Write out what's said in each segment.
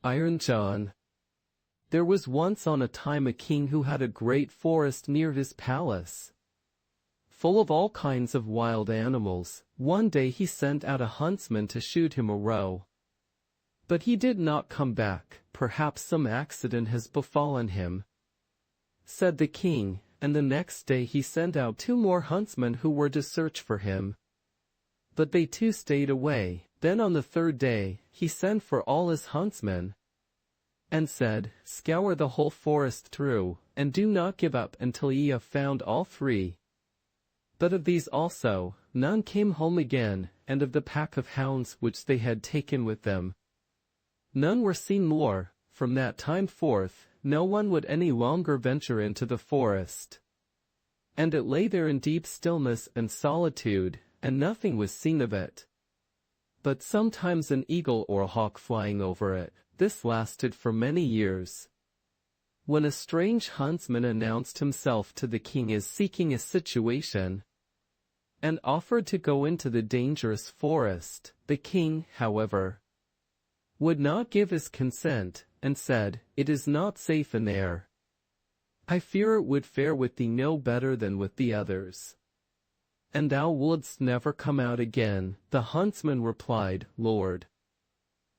Iron John. There was once on a time a king who had a great forest near his palace, full of all kinds of wild animals. One day he sent out a huntsman to shoot him a roe. But he did not come back. "Perhaps some accident has befallen him," said the king, and the next day he sent out 2 more huntsmen who were to search for him. But they too stayed away. Then on the 3rd day, he sent for all his huntsmen and said, "Scour the whole forest through, and do not give up until ye have found all 3. But of these also, none came home again, and of the pack of hounds which they had taken with them, none were seen more. From that time forth, no one would any longer venture into the forest. And it lay there in deep stillness and solitude, and nothing was seen of it, but sometimes an eagle or a hawk flying over it. This lasted for many years, when a strange huntsman announced himself to the king as seeking a situation, and offered to go into the dangerous forest. The king, however, would not give his consent, and said, "It is not safe in there. I fear it would fare with thee no better than with the others, and thou wouldst never come out again." The huntsman replied, "Lord,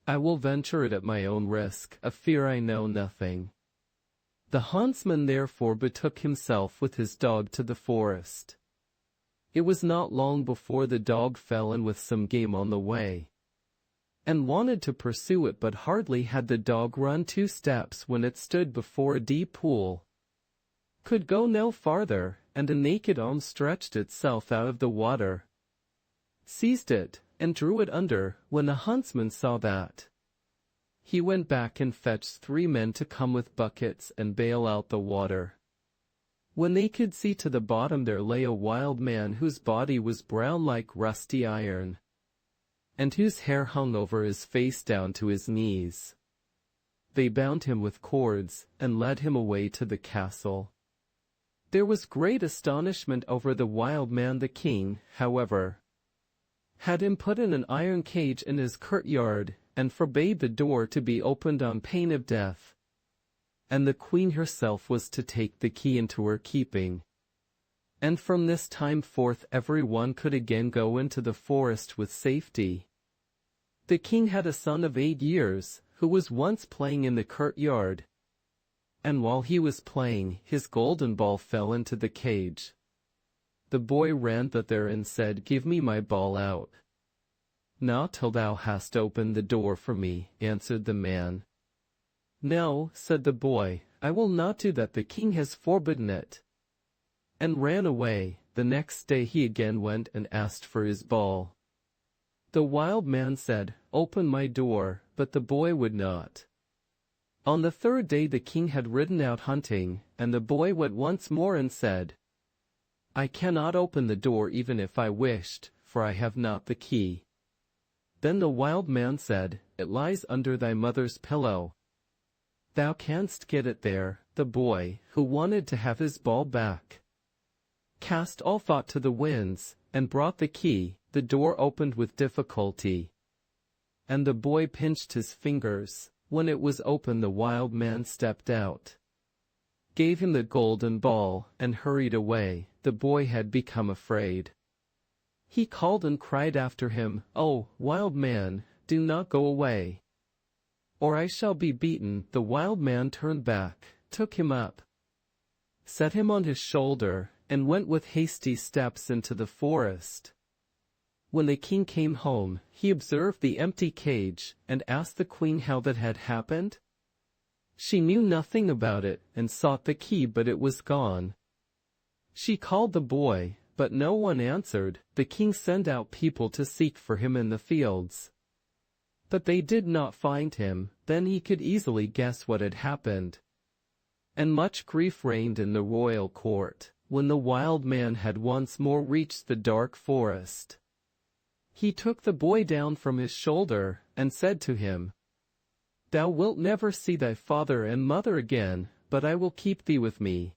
I will venture it at my own risk. Of fear I know nothing." The huntsman therefore betook himself with his dog to the forest. It was not long before the dog fell in with some game on the way, and wanted to pursue it, but hardly had the dog run 2 steps when it stood before a deep pool, could go no farther, and a naked arm stretched itself out of the water, seized it, and drew it under. When the huntsman saw that, he went back and fetched 3 men to come with buckets and bail out the water. When they could see to the bottom, there lay a wild man whose body was brown like rusty iron, and whose hair hung over his face down to his knees. They bound him with cords, and led him away to the castle. There was great astonishment over the wild man. The king, however, had him put in an iron cage in his courtyard, and forbade the door to be opened on pain of death. And the queen herself was to take the key into her keeping. And from this time forth every one could again go into the forest with safety. The king had a son of 8 years, who was once playing in the courtyard, and while he was playing, his golden ball fell into the cage. The boy ran thither and said, "Give me my ball out." "Not till thou hast opened the door for me," answered the man. "No," said the boy, "I will not do that. The king has forbidden it," and ran away. The next day he again went and asked for his ball. The wild man said, "Open my door," but the boy would not. On the 3rd day the king had ridden out hunting, and the boy went once more and said, "I cannot open the door even if I wished, for I have not the key." Then the wild man said, "It lies under thy mother's pillow. Thou canst get it there." The boy, who wanted to have his ball back, cast all thought to the winds, and brought the key. The door opened with difficulty, and the boy pinched his fingers. When it was open, the wild man stepped out, gave him the golden ball, and hurried away. The boy had become afraid. He called and cried after him, "Oh, wild man, do not go away, or I shall be beaten." The wild man turned back, took him up, set him on his shoulder, and went with hasty steps into the forest. When the king came home, he observed the empty cage, and asked the queen how that had happened. She knew nothing about it, and sought the key, but it was gone. She called the boy, but no one answered. The king sent out people to seek for him in the fields, but they did not find him. Then he could easily guess what had happened, and much grief reigned in the royal court. When the wild man had once more reached the dark forest, he took the boy down from his shoulder, and said to him, "Thou wilt never see thy father and mother again, but I will keep thee with me.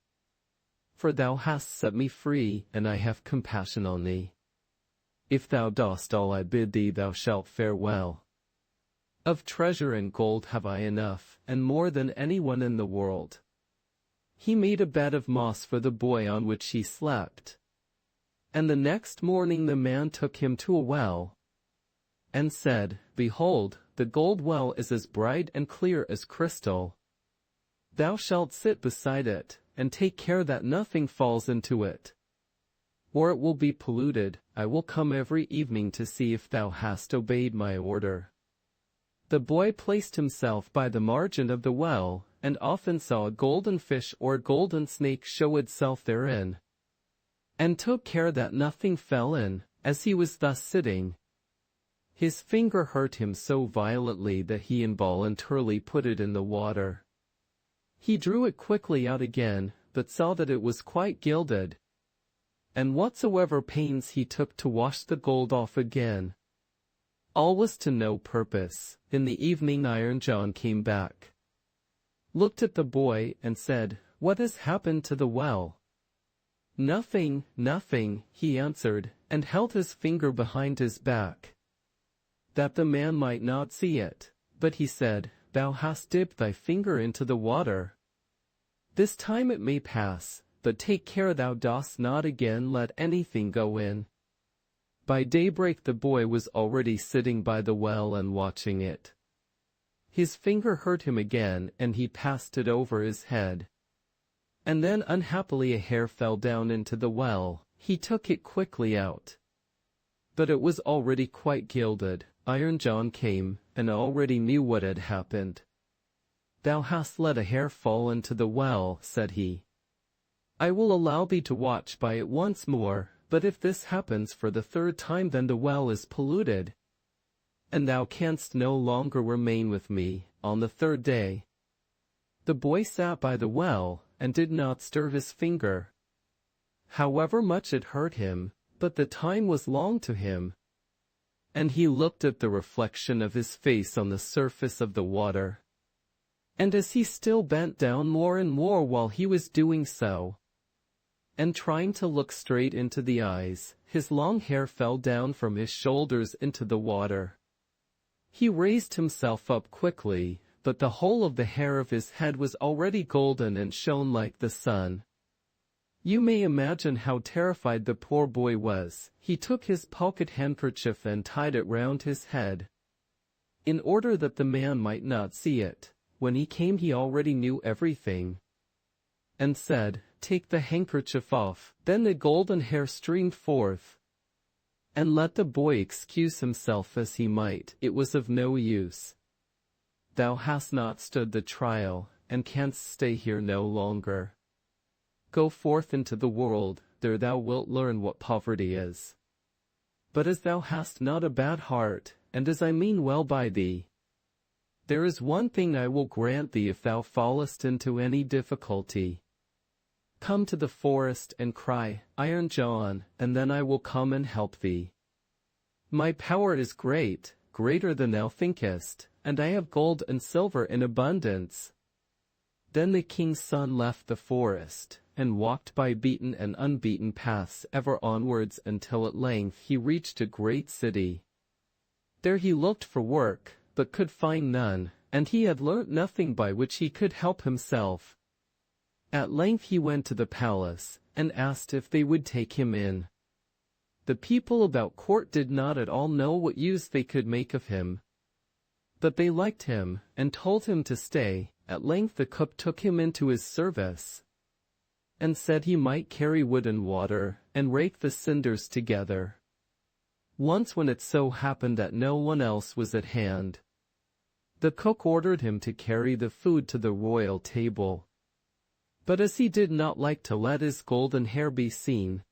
For thou hast set me free, and I have compassion on thee. If thou dost all I bid thee, thou shalt fare well. Of treasure and gold have I enough, and more than anyone in the world." He made a bed of moss for the boy on which he slept. And the next morning the man took him to a well, and said, "Behold, the gold well is as bright and clear as crystal. Thou shalt sit beside it, and take care that nothing falls into it, or it will be polluted. I will come every evening to see if thou hast obeyed my order." The boy placed himself by the margin of the well, and often saw a golden fish or a golden snake show itself therein, and took care that nothing fell in. As he was thus sitting, his finger hurt him so violently that he involuntarily put it in the water. He drew it quickly out again, but saw that it was quite gilded, and whatsoever pains he took to wash the gold off again, all was to no purpose. In the evening Iron John came back, looked at the boy, and said, "What has happened to the well?" "Nothing, nothing," he answered, and held his finger behind his back, that the man might not see it. But he said, "Thou hast dipped thy finger into the water. This time it may pass, but take care thou dost not again let anything go in." By daybreak the boy was already sitting by the well and watching it. His finger hurt him again, and he passed it over his head. And then unhappily a hair fell down into the well. He took it quickly out, but it was already quite gilded. Iron John came, and already knew what had happened. "Thou hast let a hair fall into the well," said he. "I will allow thee to watch by it once more, but if this happens for the third time, then the well is polluted, and thou canst no longer remain with me on the third day." The boy sat by the well, and did not stir his finger, however much it hurt him, but the time was long to him, and he looked at the reflection of his face on the surface of the water. And as he still bent down more and more while he was doing so, and trying to look straight into the eyes, his long hair fell down from his shoulders into the water. He raised himself up quickly, but the whole of the hair of his head was already golden and shone like the sun. You may imagine how terrified the poor boy was. He took his pocket handkerchief and tied it round his head, in order that the man might not see it. When he came he already knew everything, and said, "Take the handkerchief off." Then the golden hair streamed forth, and let the boy excuse himself as he might, it was of no use. "Thou hast not stood the trial, and canst stay here no longer. Go forth into the world, there thou wilt learn what poverty is. But as thou hast not a bad heart, and as I mean well by thee, there is one thing I will grant thee if thou fallest into any difficulty. Come to the forest and cry, 'Iron John,' and then I will come and help thee. My power is great, greater than thou thinkest, and I have gold and silver in abundance." Then the king's son left the forest, and walked by beaten and unbeaten paths ever onwards until at length he reached a great city. There he looked for work, but could find none, and he had learnt nothing by which he could help himself. At length he went to the palace, and asked if they would take him in. The people about court did not at all know what use they could make of him, but they liked him, and told him to stay. At length the cook took him into his service, and said he might carry wood and water, and rake the cinders together. Once when it so happened that no one else was at hand, the cook ordered him to carry the food to the royal table. But as he did not like to let his golden hair be seen,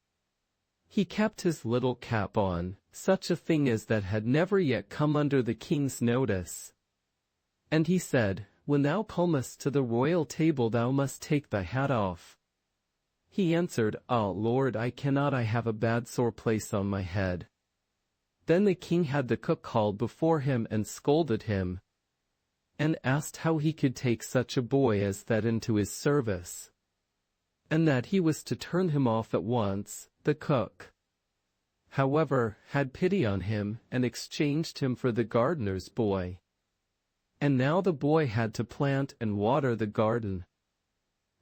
he kept his little cap on, such a thing as that had never yet come under the king's notice. And he said, "When thou comest to the royal table thou must take thy hat off." He answered, "Ah, Lord, I cannot, I have a bad sore place on my head." Then the king had the cook called before him and scolded him, and asked how he could take such a boy as that into his service, and that he was to turn him off at once. The cook, however, had pity on him, and exchanged him for the gardener's boy. And now the boy had to plant and water the garden,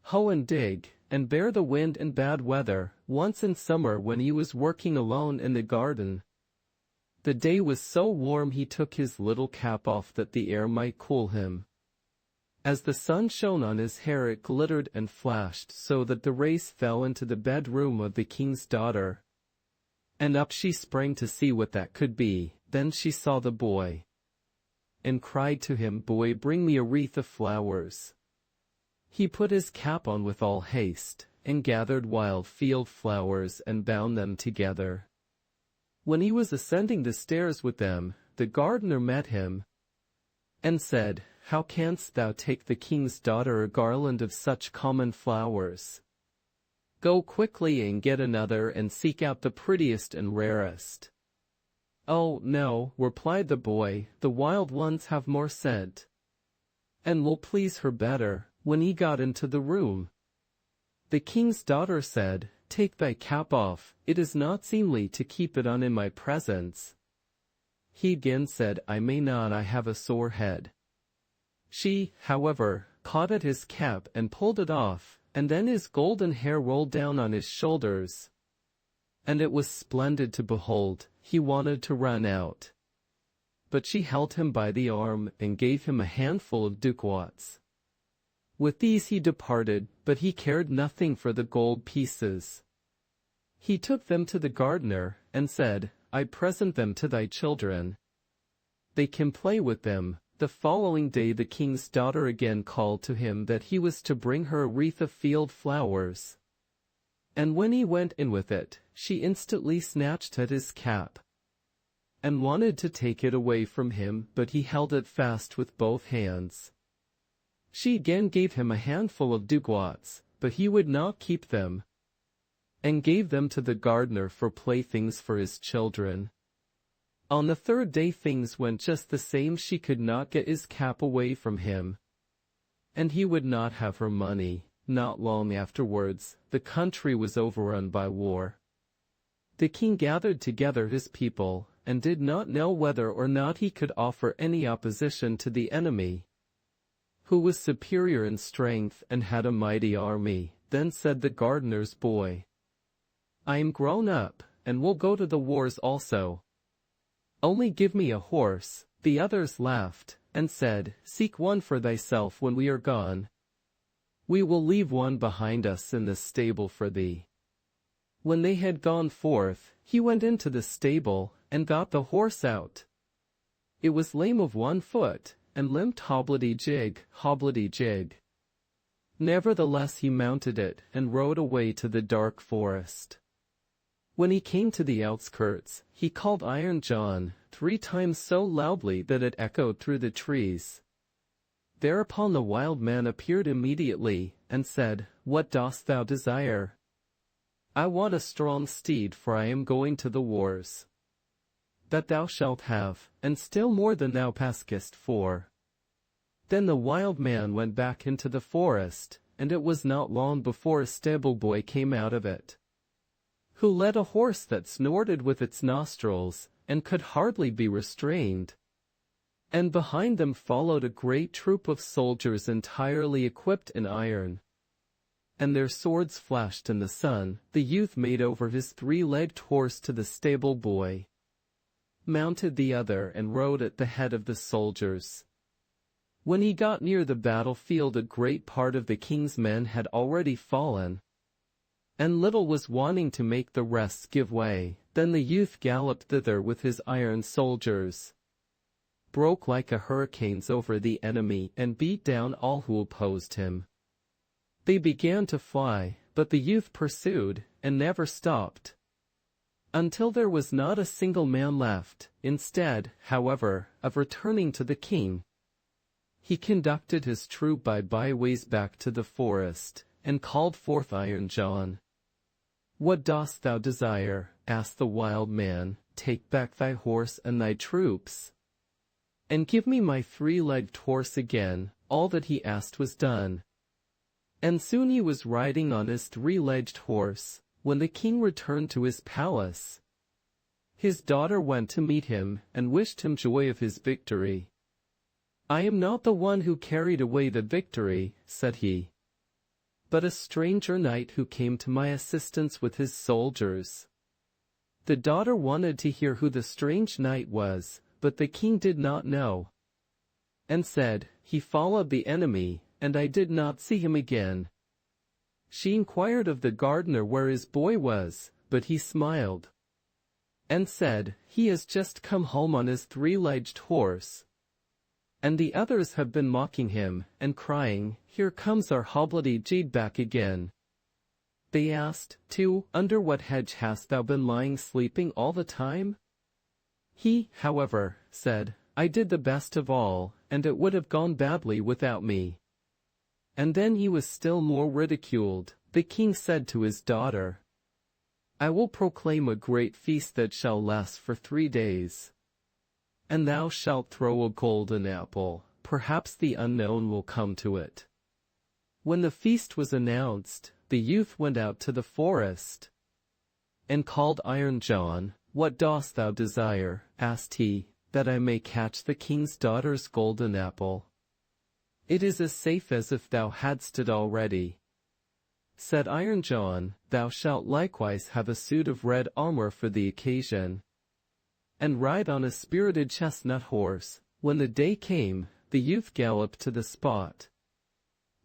hoe and dig, and bear the wind and bad weather. Once in summer, when he was working alone in the garden, the day was so warm he took his little cap off that the air might cool him. As the sun shone on his hair, it glittered and flashed so that the rays fell into the bedroom of the king's daughter. And up she sprang to see what that could be. Then she saw the boy, and cried to him, "Boy, bring me a wreath of flowers." He put his cap on with all haste, and gathered wild field flowers and bound them together. When he was ascending the stairs with them, the gardener met him, and said, "How canst thou take the king's daughter a garland of such common flowers? Go quickly and get another, and seek out the prettiest and rarest." "Oh, no," replied the boy, "the wild ones have more scent, and will please her better." When he got into the room, the king's daughter said, "Take thy cap off, it is not seemly to keep it on in my presence." He again said, "I may not, I have a sore head." She, however, caught at his cap and pulled it off, and then his golden hair rolled down on his shoulders, and it was splendid to behold. He wanted to run out, but she held him by the arm and gave him a handful of ducats. With these he departed, but he cared nothing for the gold pieces. He took them to the gardener, and said, "I present them to thy children. They can play with them." The following day the king's daughter again called to him that he was to bring her a wreath of field flowers. And when he went in with it, she instantly snatched at his cap, and wanted to take it away from him, but he held it fast with both hands. She again gave him a handful of ducats, but he would not keep them, and gave them to the gardener for playthings for his children. On the third day things went just the same. She could not get his cap away from him, and he would not have her money. Not long afterwards, the country was overrun by war. The king gathered together his people, and did not know whether or not he could offer any opposition to the enemy, who was superior in strength and had a mighty army. Then said the gardener's boy, "I am grown up, and will go to the wars also. Only give me a horse." The others laughed, and said, "Seek one for thyself when we are gone. We will leave one behind us in the stable for thee." When they had gone forth, he went into the stable, and got the horse out. It was lame of one foot, and limped hobblety-jig. Nevertheless he mounted it, and rode away to the dark forest. When he came to the outskirts, he called Iron John 3 times so loudly that it echoed through the trees. Thereupon the wild man appeared immediately, and said, "What dost thou desire?" "I want a strong steed, for I am going to the wars." "That thou shalt have, and still more than thou askest for." Then the wild man went back into the forest, and it was not long before a stable boy came out of it, who led a horse that snorted with its nostrils, and could hardly be restrained. And behind them followed a great troop of soldiers entirely equipped in iron, and their swords flashed in the sun. The youth made over his 3-legged horse to the stable boy, mounted the other, and rode at the head of the soldiers. When he got near the battlefield, a great part of the king's men had already fallen, and little was wanting to make the rest give way. Then the youth galloped thither with his iron soldiers, broke like a hurricane over the enemy, and beat down all who opposed him. They began to fly, but the youth pursued, and never stopped, until there was not a single man left. Instead, however, of returning to the king, he conducted his troop by byways back to the forest, and called forth Iron John. "What dost thou desire?" asked the wild man. "Take back thy horse and thy troops, and give me my 3-legged horse again." All that he asked was done, and soon he was riding on his 3-legged horse. When the king returned to his palace, his daughter went to meet him, and wished him joy of his victory. "I am not the one who carried away the victory," said he, "but a stranger knight who came to my assistance with his soldiers." The daughter wanted to hear who the strange knight was, but the king did not know, and said, "He followed the enemy, and I did not see him again." She inquired of the gardener where his boy was, but he smiled and said, "He has just come home on his three-legged horse." And the others have been mocking him, and crying, "Here comes our hobblety-jade back again." They asked, too, "Under what hedge hast thou been lying sleeping all the time?" He, however, said, "I did the best of all, and it would have gone badly without me." And then he was still more ridiculed. The king said to his daughter, "I will proclaim a great feast that shall last for 3 days. And thou shalt throw a golden apple, perhaps the unknown will come to it." When the feast was announced, the youth went out to the forest and called Iron John. "What dost thou desire?" asked he. "That I may catch the king's daughter's golden apple." "It is as safe as if thou hadst it already," said Iron John. "Thou shalt likewise have a suit of red armor for the occasion, and ride on a spirited chestnut horse." When the day came, the youth galloped to the spot,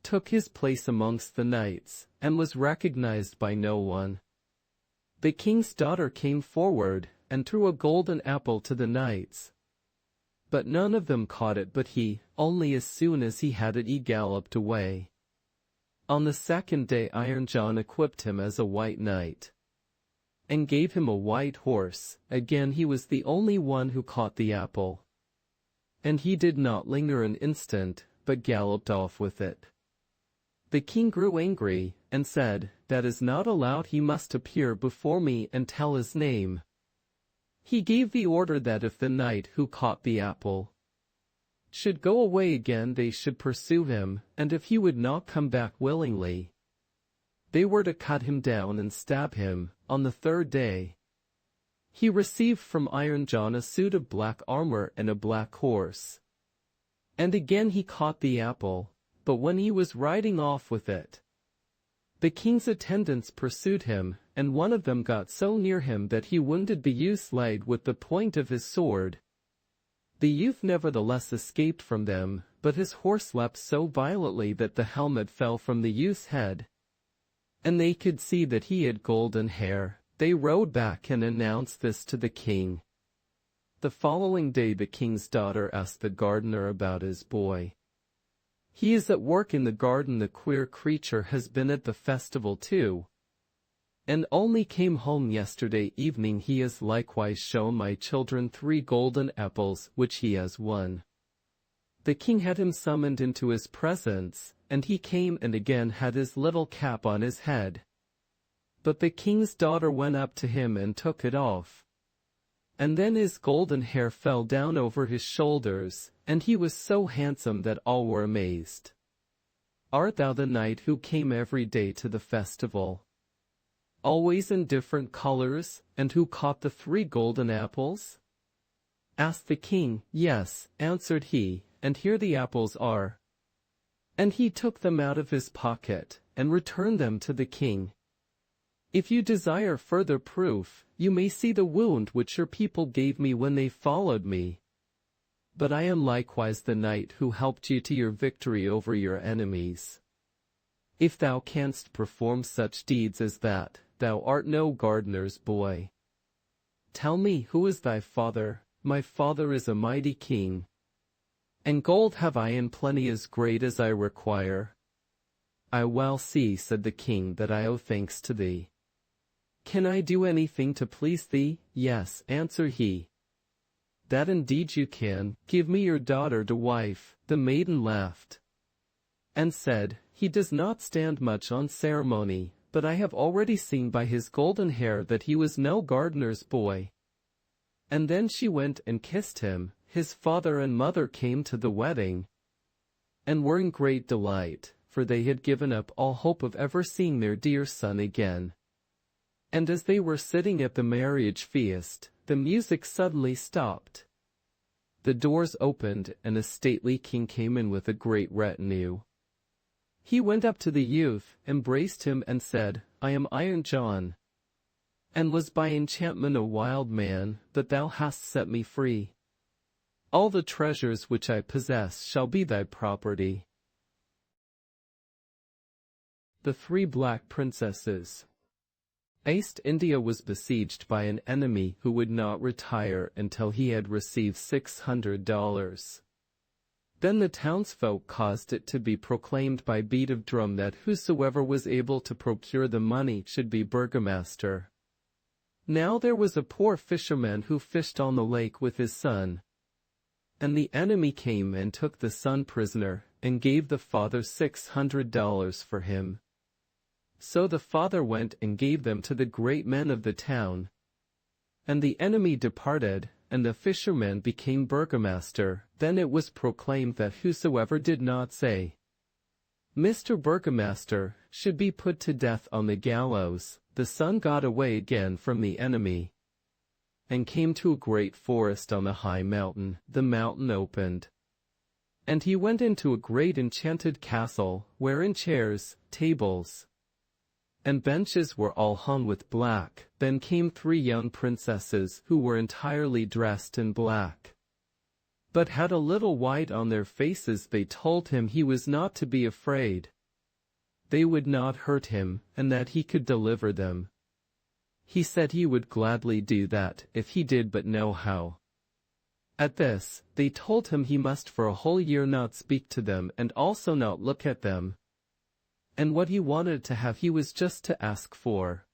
took his place amongst the knights, and was recognized by no one. The king's daughter came forward, and threw a golden apple to the knights. But none of them caught it but he. Only as soon as he had it he galloped away. On the second day Iron John equipped him as a white knight, and gave him a white horse. Again he was the only one who caught the apple, and he did not linger an instant, but galloped off with it. The king grew angry, and said, "That is not allowed. He must appear before me and tell his name." He gave the order that if the knight who caught the apple should go away again they should pursue him, and if he would not come back willingly, they were to cut him down and stab him. On the third day, he received from Iron John a suit of black armor and a black horse. And again he caught the apple, but when he was riding off with it, the king's attendants pursued him, and one of them got so near him that he wounded the youth's leg with the point of his sword. The youth nevertheless escaped from them, but his horse leapt so violently that the helmet fell from the youth's head, and they could see that he had golden hair. They rode back and announced this to the king. The following day the king's daughter asked the gardener about his boy. "He is at work in the garden. The queer creature has been at the festival too, and only came home yesterday evening. He has likewise shown my children 3 golden apples which he has won." The king had him summoned into his presence, and he came and again had his little cap on his head. But the king's daughter went up to him and took it off, and then his golden hair fell down over his shoulders, and he was so handsome that all were amazed. "Art thou the knight who came every day to the festival, always in different colors, and who caught the 3 golden apples?" asked the king. "Yes," answered he, "and here the apples are." And he took them out of his pocket, and returned them to the king. "If you desire further proof, you may see the wound which your people gave me when they followed me. But I am likewise the knight who helped you to your victory over your enemies. If thou canst perform such deeds as that, thou art no gardener's boy. Tell me, who is thy father?" "My father is a mighty king, and gold have I in plenty as great as I require." "I well see," said the king, "that I owe thanks to thee. Can I do anything to please thee?" "Yes," answered he. "That indeed you can. Give me your daughter to wife." The maiden laughed, and said, "He does not stand much on ceremony, but I have already seen by his golden hair that he was no gardener's boy." And then she went and kissed him. His father and mother came to the wedding, and were in great delight, for they had given up all hope of ever seeing their dear son again. And as they were sitting at the marriage feast, the music suddenly stopped, The doors opened, and a stately king came in with a great retinue. He went up to the youth, embraced him, and said, "I am Iron John, and was by enchantment a wild man, but thou hast set me free. All the treasures which I possess shall be thy property." The Three Black Princesses. East India was besieged by an enemy who would not retire until he had received $600. Then the townsfolk caused it to be proclaimed by beat of drum that whosoever was able to procure the money should be burgomaster. Now there was a poor fisherman who fished on the lake with his son. And the enemy came and took the son prisoner, and gave the father $600 for him. So the father went and gave them to the great men of the town. And the enemy departed, and the fisherman became burgomaster. Then it was proclaimed that whosoever did not say, "Mr. Burgomaster," should be put to death on the gallows. The son got away again from the enemy, and came to a great forest on a high mountain. The mountain opened, and he went into a great enchanted castle, wherein chairs, tables, and benches were all hung with black. Then came 3 young princesses who were entirely dressed in black, but had a little white on their faces. They told him he was not to be afraid. They would not hurt him, and that he could deliver them. He said he would gladly do that if he did but know how. At this, they told him he must for a whole year not speak to them and also not look at them. And what he wanted to have he was just to ask for.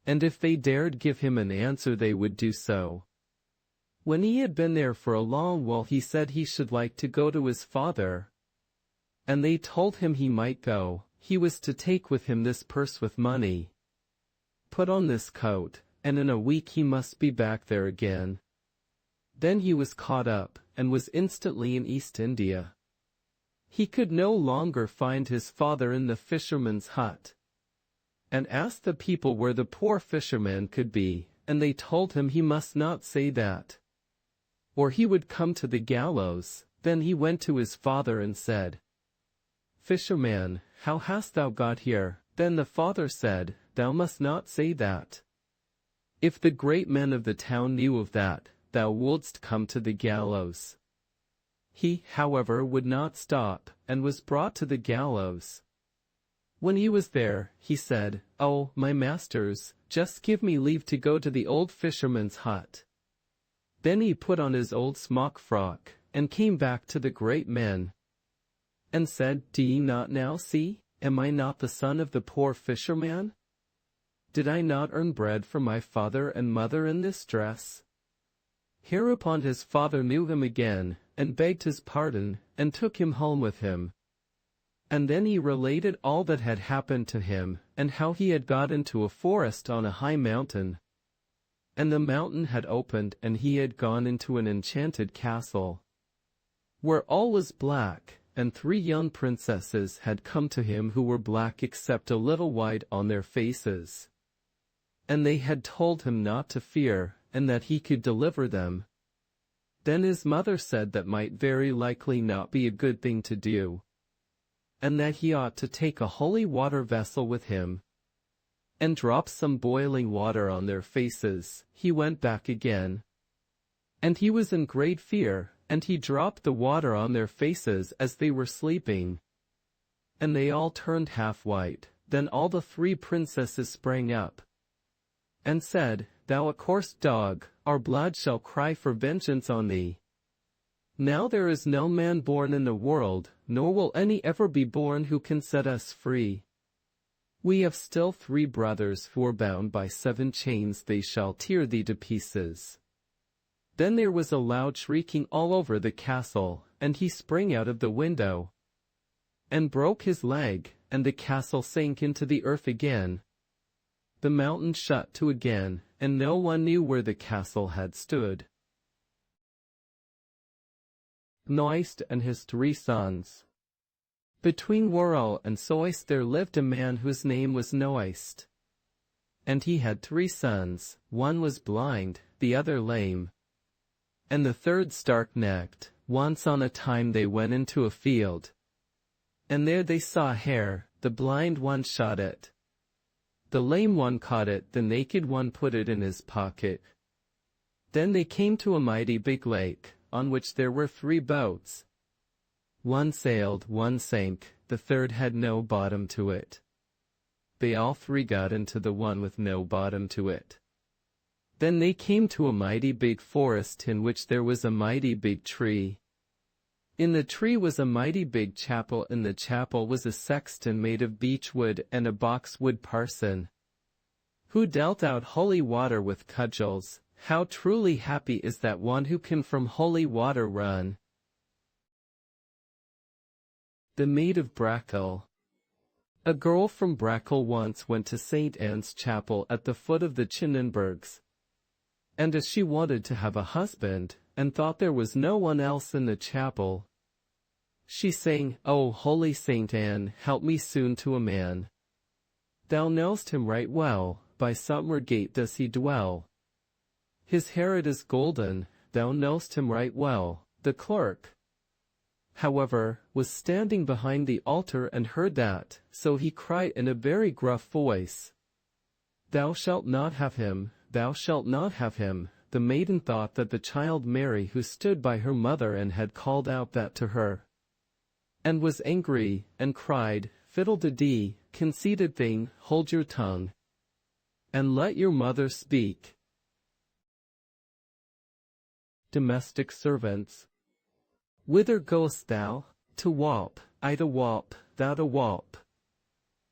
And if they dared give him an answer they would do so. When he had been there for a long while he said he should like to go to his father. And they told him he might go. He was to take with him this purse with money. Put on this coat, and in a week he must be back there again. Then he was caught up, and was instantly in East India. He could no longer find his father in the fisherman's hut, and asked the people where the poor fisherman could be, and they told him he must not say that, or he would come to the gallows. Then he went to his father and said, "Fisherman, how hast thou got here?" Then the father said, "Thou must not say that. If the great men of the town knew of that, thou wouldst come to the gallows." He, however, would not stop, and was brought to the gallows. When he was there, he said, "Oh, my masters, just give me leave to go to the old fisherman's hut." Then he put on his old smock frock, and came back to the great men, and said, "Do ye not now see? Am I not the son of the poor fisherman? Did I not earn bread for my father and mother in this dress?" Hereupon his father knew him again, and begged his pardon, and took him home with him. And then he related all that had happened to him, and how he had got into a forest on a high mountain, and the mountain had opened, and he had gone into an enchanted castle, where all was black, and 3 young princesses had come to him who were black except a little white on their faces. And they had told him not to fear, and that he could deliver them. Then his mother said that might very likely not be a good thing to do, and that he ought to take a holy water vessel with him, and drop some boiling water on their faces. He went back again, and he was in great fear, and he dropped the water on their faces as they were sleeping, and they all turned half white. Then all the 3 princesses sprang up, and said, "Thou accursed dog, our blood shall cry for vengeance on thee. Now there is no man born in the world, nor will any ever be born who can set us free. We have still 3 brothers who are bound by 7 chains. They shall tear thee to pieces." Then there was a loud shrieking all over the castle, and he sprang out of the window, and broke his leg, and the castle sank into the earth again. The mountain shut to again, and no one knew where the castle had stood. Noist and his 3 sons. Between Wirral and Soist there lived a man whose name was Noist. And he had 3 sons, one was blind, the other lame, And the third stark-necked. Once on a time they went into a field. And there they saw a hare, the blind one shot it. The lame one caught it, the naked one put it in his pocket. Then they came to a mighty big lake, on which there were 3 boats. One sailed, one sank, the third had no bottom to it. They all 3 got into the one with no bottom to it. Then they came to a mighty big forest in which there was a mighty big tree. In the tree was a mighty big chapel. In the chapel was a sexton made of beech wood and a boxwood parson, who dealt out holy water with cudgels. How truly happy is that one who can from holy water run. The Maid of Brakel. A girl from Brakel once went to St. Anne's Chapel at the foot of the Chinnenbergs. And as she wanted to have a husband, and thought there was no one else in the chapel, she sang, "O holy St. Anne, help me soon to a man. Thou know'st him right well, by Summer Gate does he dwell. His hair it is golden, thou know'st him right well." The clerk, however, was standing behind the altar and heard that, so he cried in a very gruff voice, "Thou shalt not have him, thou shalt not have him." The maiden thought that the child Mary who stood by her mother and had called out that to her, and was angry, and cried, "Fiddle-de-dee, conceited thing, hold your tongue, and let your mother speak." Domestic servants. Whither goest thou? To Wop, I to Wop, thou to Wop.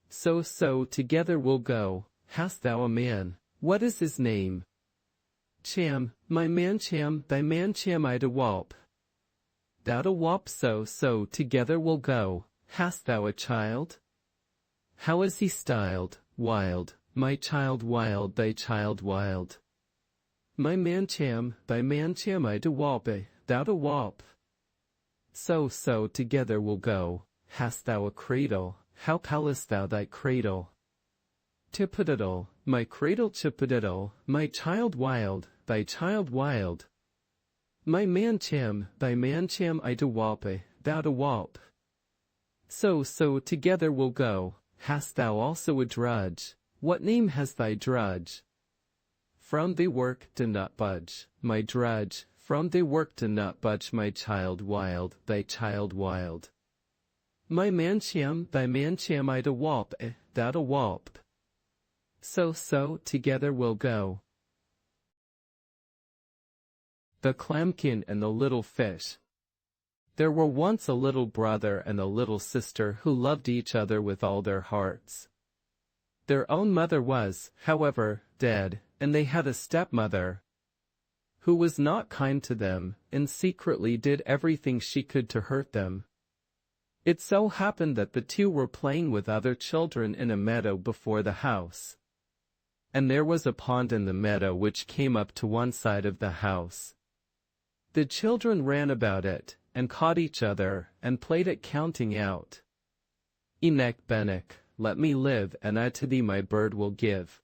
So together we'll go. Hast thou a man? What is his name? Cham, my man Cham, thy man Cham I to Wop. Thou to Wop, so together we'll go. Hast thou a child? How is he styled? Wild, my child wild, thy child wild. My man Cham, thy man Cham I to Wop, thou to Wop. So together we'll go. Hast thou a cradle? How callest thou thy cradle? Tippadiddle, my cradle chippadiddle, my child wild, thy child wild. My man Cham, thy man Cham I to Wop, thou to Wop. So together we'll go. Hast thou also a drudge? What name has thy drudge? From thy work do not budge, my drudge, from thy work do not budge, my child wild, thy child wild. My man Cham, thy man Cham I to Wop, thou to Wop. So together we'll go. The Lambkin and the Little Fish. There were once a little brother and a little sister who loved each other with all their hearts. Their own mother was, however, dead, and they had a stepmother, who was not kind to them, and secretly did everything she could to hurt them. It so happened that the 2 were playing with other children in a meadow before the house. And there was a pond in the meadow which came up to one side of the house. The children ran about it, and caught each other, and played at counting out. Enoch Bennock, let me live, and I to thee my bird will give.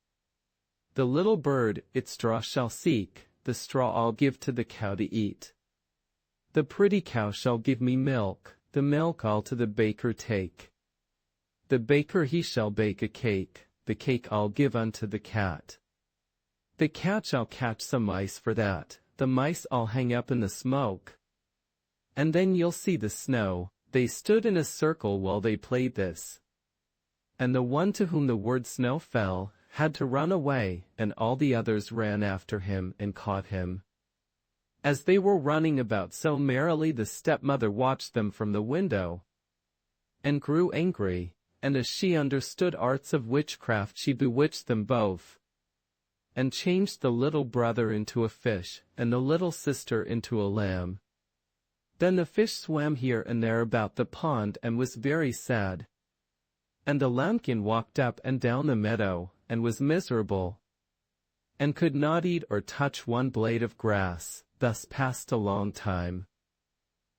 The little bird its straw shall seek, the straw I'll give to the cow to eat. The pretty cow shall give me milk, the milk I'll to the baker take. The baker he shall bake a cake, the cake I'll give unto the cat. The cat shall catch some mice for that, the mice I'll hang up in the smoke. And then you'll see the snow. They stood in a circle while they played this. And the one to whom the word snow fell, had to run away, and all the others ran after him and caught him. As they were running about so merrily, the stepmother watched them from the window, and grew angry, and as she understood arts of witchcraft, she bewitched them both, and changed the little brother into a fish, and the little sister into a lamb. Then the fish swam here and there about the pond and was very sad. And the lambkin walked up and down the meadow, and was miserable, and could not eat or touch one blade of grass. Thus passed a long time.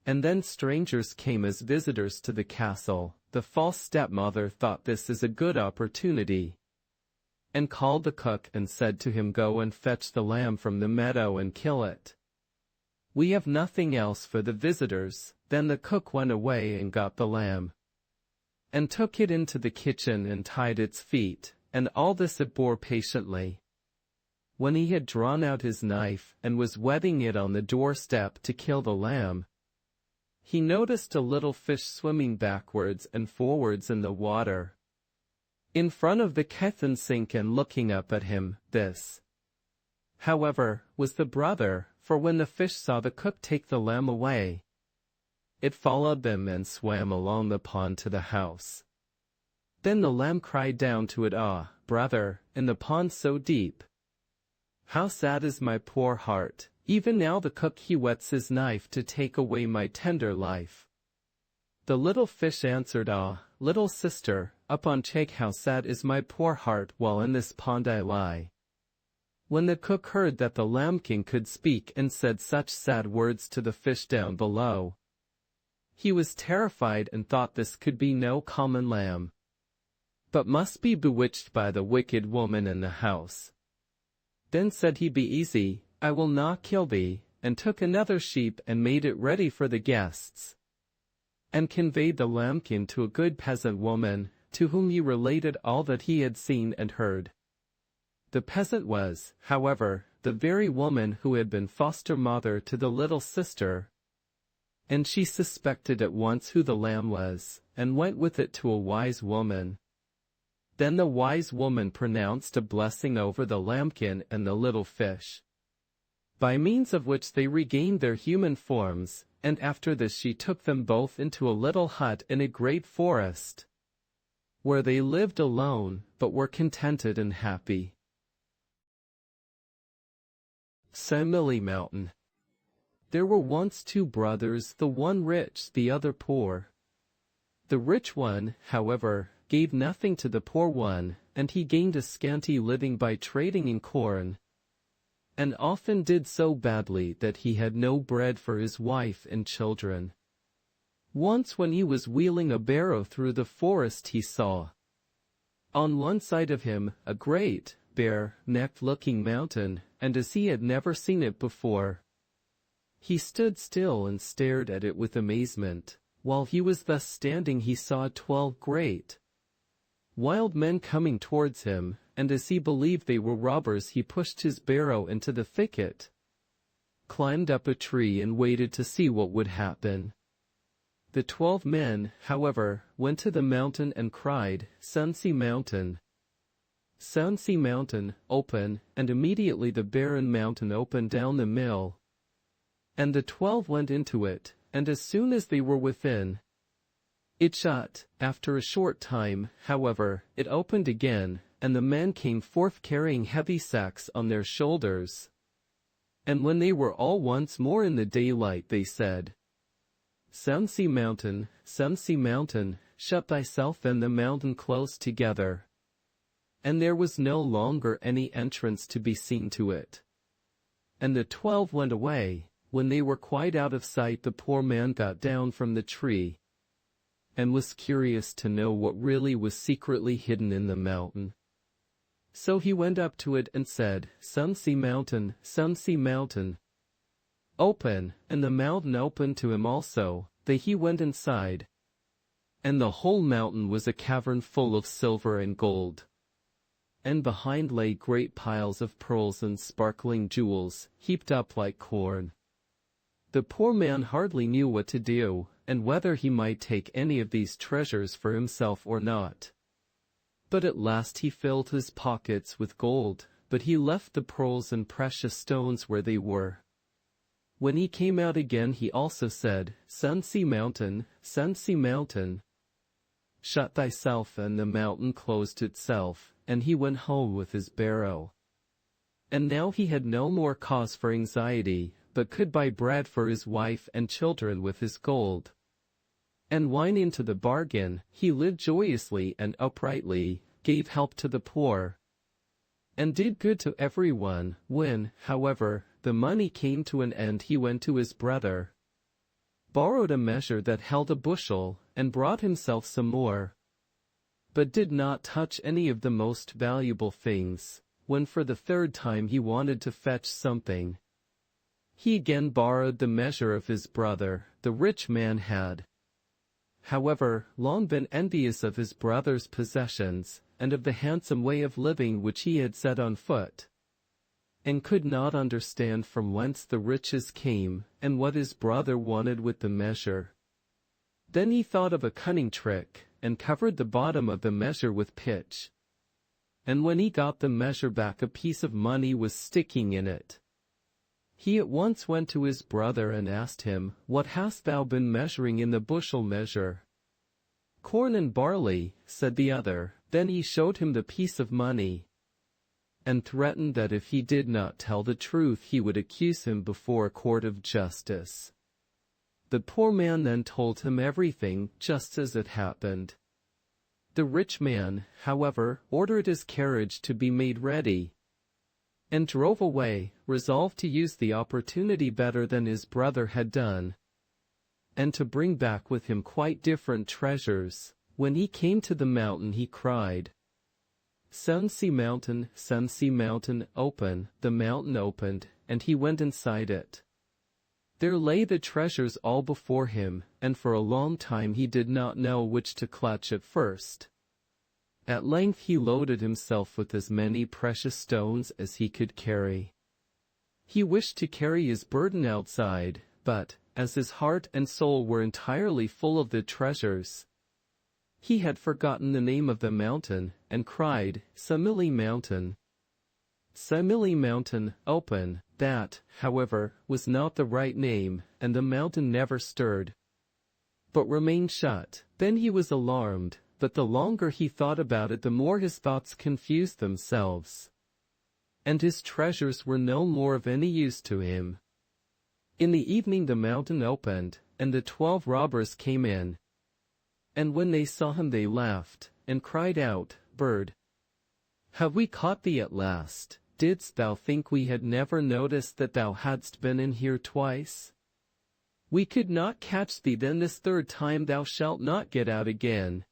And then strangers came as visitors to the castle. The false stepmother thought this is a good opportunity, and called the cook and said to him, "Go and fetch the lamb from the meadow and kill it." "We have nothing else for the visitors." Then the cook went away and got the lamb, and took it into the kitchen and tied its feet, and all this it bore patiently. When he had drawn out his knife and was whetting it on the doorstep to kill the lamb, he noticed a little fish swimming backwards and forwards in the water, in front of the coffin sink and looking up at him. This, however, was the brother, for when the fish saw the cook take the lamb away, it followed them and swam along the pond to the house. Then the lamb cried down to it, "Ah, brother, in the pond so deep, how sad is my poor heart! Even now the cook he whets his knife to take away my tender life." The little fish answered, "Ah, little sister, upon check how sad is my poor heart while in this pond I lie." When the cook heard that the lambkin could speak and said such sad words to the fish down below, he was terrified and thought this could be no common lamb, but must be bewitched by the wicked woman in the house. Then said he, "Be easy, I will not kill thee," and took another sheep and made it ready for the guests, and conveyed the lambkin to a good peasant woman, to whom he related all that he had seen and heard. The peasant was, however, the very woman who had been foster mother to the little sister, and she suspected at once who the lamb was, and went with it to a wise woman. Then the wise woman pronounced a blessing over the lambkin and the little fish, by means of which they regained their human forms, and after this she took them both into a little hut in a great forest, where they lived alone, but were contented and happy. Simile Mountain. There were once two brothers, the one rich, the other poor. The rich one, however, gave nothing to the poor one, and he gained a scanty living by trading in corn, and often did so badly that he had no bread for his wife and children. Once when he was wheeling a barrow through the forest, he saw, on one side of him, a great, bare-necked-looking mountain, and as he had never seen it before, he stood still and stared at it with amazement. While he was thus standing, he saw 12 great, wild men coming towards him, and as he believed they were robbers, he pushed his barrow into the thicket, climbed up a tree, and waited to see what would happen. The 12 men, however, went to the mountain and cried, "Sunset Mountain, Sunset Mountain, open," and immediately the barren mountain opened down the mill, and the 12 went into it, and as soon as they were within, it shut. After a short time, however, it opened again, and the men came forth carrying heavy sacks on their shoulders. And when they were all once more in the daylight, they said, "Sunset Mountain, Sunset Mountain, shut thyself and the mountain close together." And there was no longer any entrance to be seen to it. And the 12 went away. When they were quite out of sight, the poor man got down from the tree, and was curious to know what really was secretly hidden in the mountain. So he went up to it and said, "Sunset Mountain, Sunset Mountain, open," and the mountain opened to him also. Then he went inside, and the whole mountain was a cavern full of silver and gold, and behind lay great piles of pearls and sparkling jewels, heaped up like corn. The poor man hardly knew what to do, and whether he might take any of these treasures for himself or not. But at last he filled his pockets with gold, but he left the pearls and precious stones where they were. When he came out again, he also said, "Sunset Mountain, Sunset Mountain, shut thyself," and the mountain closed itself, and he went home with his barrow. And now he had no more cause for anxiety, but could buy bread for his wife and children with his gold, and wine into the bargain. He lived joyously and uprightly, gave help to the poor, and did good to everyone. When, however, the money came to an end, he went to his brother, borrowed a measure that held a bushel, and brought himself some more, but did not touch any of the most valuable things. When for the third time he wanted to fetch something, He again borrowed the measure of his brother. The rich man had, however, long been envious of his brother's possessions, and of the handsome way of living which he had set on foot, and could not understand from whence the riches came, and what his brother wanted with the measure. Then he thought of a cunning trick, and covered the bottom of the measure with pitch. And when he got the measure back, a piece of money was sticking in it. He at once went to his brother and asked him, "What hast thou been measuring in the bushel measure?" "Corn and barley," said the other. Then he showed him the piece of money, and threatened that if he did not tell the truth he would accuse him before a court of justice. The poor man then told him everything, just as it happened. The rich man, however, ordered his carriage to be made ready, and drove away, resolved to use the opportunity better than his brother had done, and to bring back with him quite different treasures. When he came to the mountain he cried, Sun sea mountain, open." The mountain opened, and he went inside it. There lay the treasures all before him, and for a long time he did not know which to clutch at first. At length he loaded himself with as many precious stones as he could carry. He wished to carry his burden outside, but, as his heart and soul were entirely full of the treasures, he had forgotten the name of the mountain, and cried, "Samili mountain, Samili mountain, open." That, however, was not the right name, and the mountain never stirred, but remained shut. Then he was alarmed, but the longer he thought about it the more his thoughts confused themselves, and his treasures were no more of any use to him. In the evening the mountain opened, and the 12 robbers came in, and when they saw him they laughed, and cried out, "Bird, have we caught thee at last? Didst thou think we had never noticed that thou hadst been in here twice? We could not catch thee, then this third time thou shalt not get out again."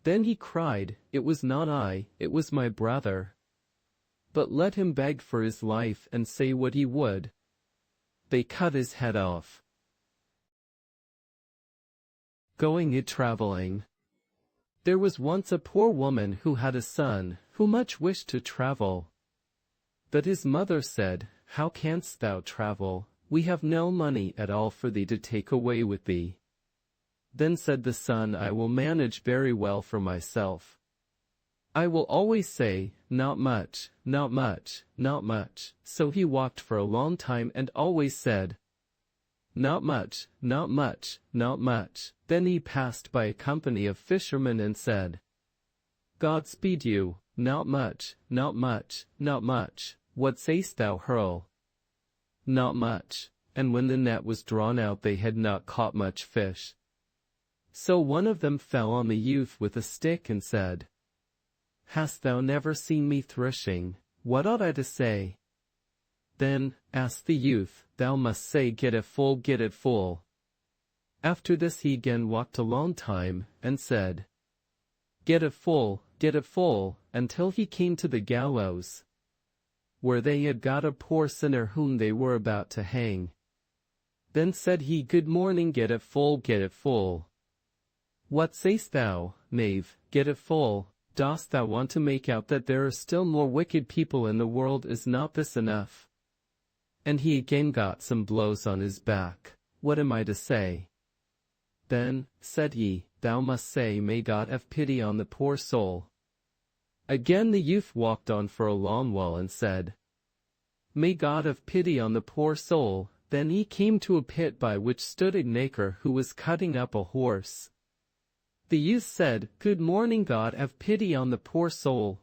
Then he cried, "It was not I, it was my brother. But let him beg for his life and say what he would." They cut his head off. Going a-traveling. There was once a poor woman who had a son, who much wished to travel. But his mother said, "How canst thou travel? We have no money at all for thee to take away with thee." Then said the son, "I will manage very well for myself. I will always say, 'Not much, not much, not much.'" So he walked for a long time and always said, "Not much, not much, not much." Then he passed by a company of fishermen and said, "God speed you, not much, not much, not much. What sayst thou, Hurl?" "Not much." And when the net was drawn out they had not caught much fish. So one of them fell on the youth with a stick and said, "Hast thou never seen me threshing? What ought I to say?" Then, asked the youth, "Thou must say, 'Get it full, get it full.'" After this he again walked a long time, and said, get it full," until he came to the gallows, where they had got a poor sinner whom they were about to hang. Then said he, "Good morning, get it full, get it full." "What sayst thou, knave? Get it full. Dost thou want to make out that there are still more wicked people in the world? Is not this enough?" And he again got some blows on his back. "What am I to say?" Then, said he, "Thou must say, 'May God have pity on the poor soul.'" Again the youth walked on for a long while and said, "May God have pity on the poor soul." Then he came to a pit by which stood a knacker who was cutting up a horse. The youth said, "Good morning, God have pity on the poor soul."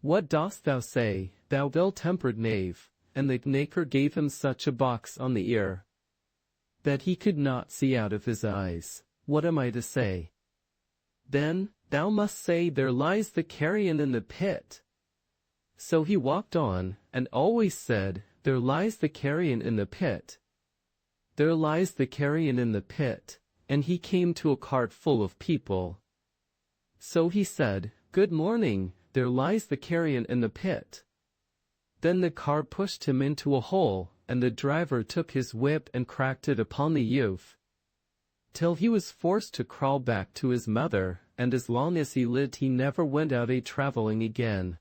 "What dost thou say, thou ill-tempered knave?" And the knacker gave him such a box on the ear that he could not see out of his eyes. "What am I to say?" Then, "Thou must say, 'There lies the carrion in the pit.'" So he walked on, and always said, "There lies the carrion in the pit. There lies the carrion in the pit." And he came to a cart full of people. So he said, "Good morning, there lies the carrion in the pit." Then the cart pushed him into a hole, and the driver took his whip and cracked it upon the youth, till he was forced to crawl back to his mother, and as long as he lived he never went out a-travelling again.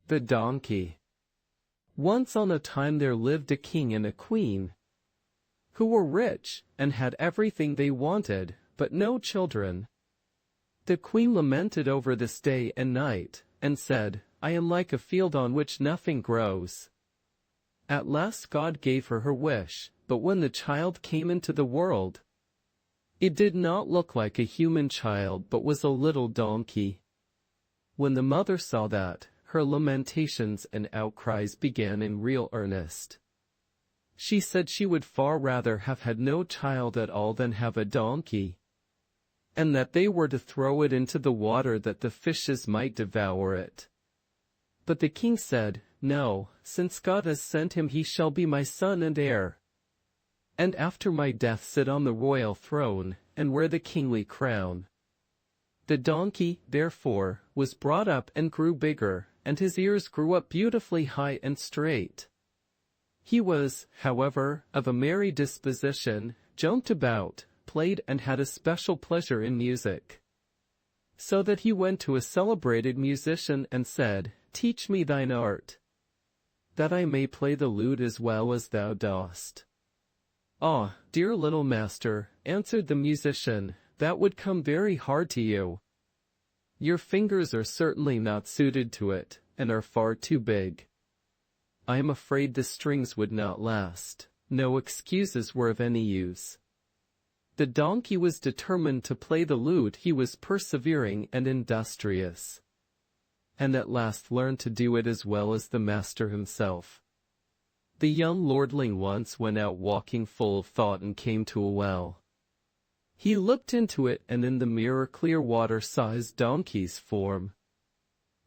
The donkey. Once on a time there lived a king and a queen, who were rich, and had everything they wanted, but no children. The queen lamented over this day and night, and said, "I am like a field on which nothing grows." At last God gave her her wish, but when the child came into the world, it did not look like a human child but was a little donkey. When the mother saw that, her lamentations and outcries began in real earnest. She said she would far rather have had no child at all than have a donkey, and that they were to throw it into the water that the fishes might devour it. But the king said, "No, since God has sent him he shall be my son and heir, and after my death sit on the royal throne, and wear the kingly crown." The donkey, therefore, was brought up and grew bigger, and his ears grew up beautifully high and straight. He was, however, of a merry disposition, jumped about, played and had a special pleasure in music. So that he went to a celebrated musician and said, "Teach me thine art, that I may play the lute as well as thou dost." "Ah, dear little master," answered the musician, "that would come very hard to you. Your fingers are certainly not suited to it, and are far too big. I am afraid the strings would not last." No excuses were of any use. The donkey was determined to play the lute. He was persevering and industrious, and at last learned to do it as well as the master himself. The young lordling once went out walking full of thought and came to a well. He looked into it and in the mirror clear water saw his donkey's form.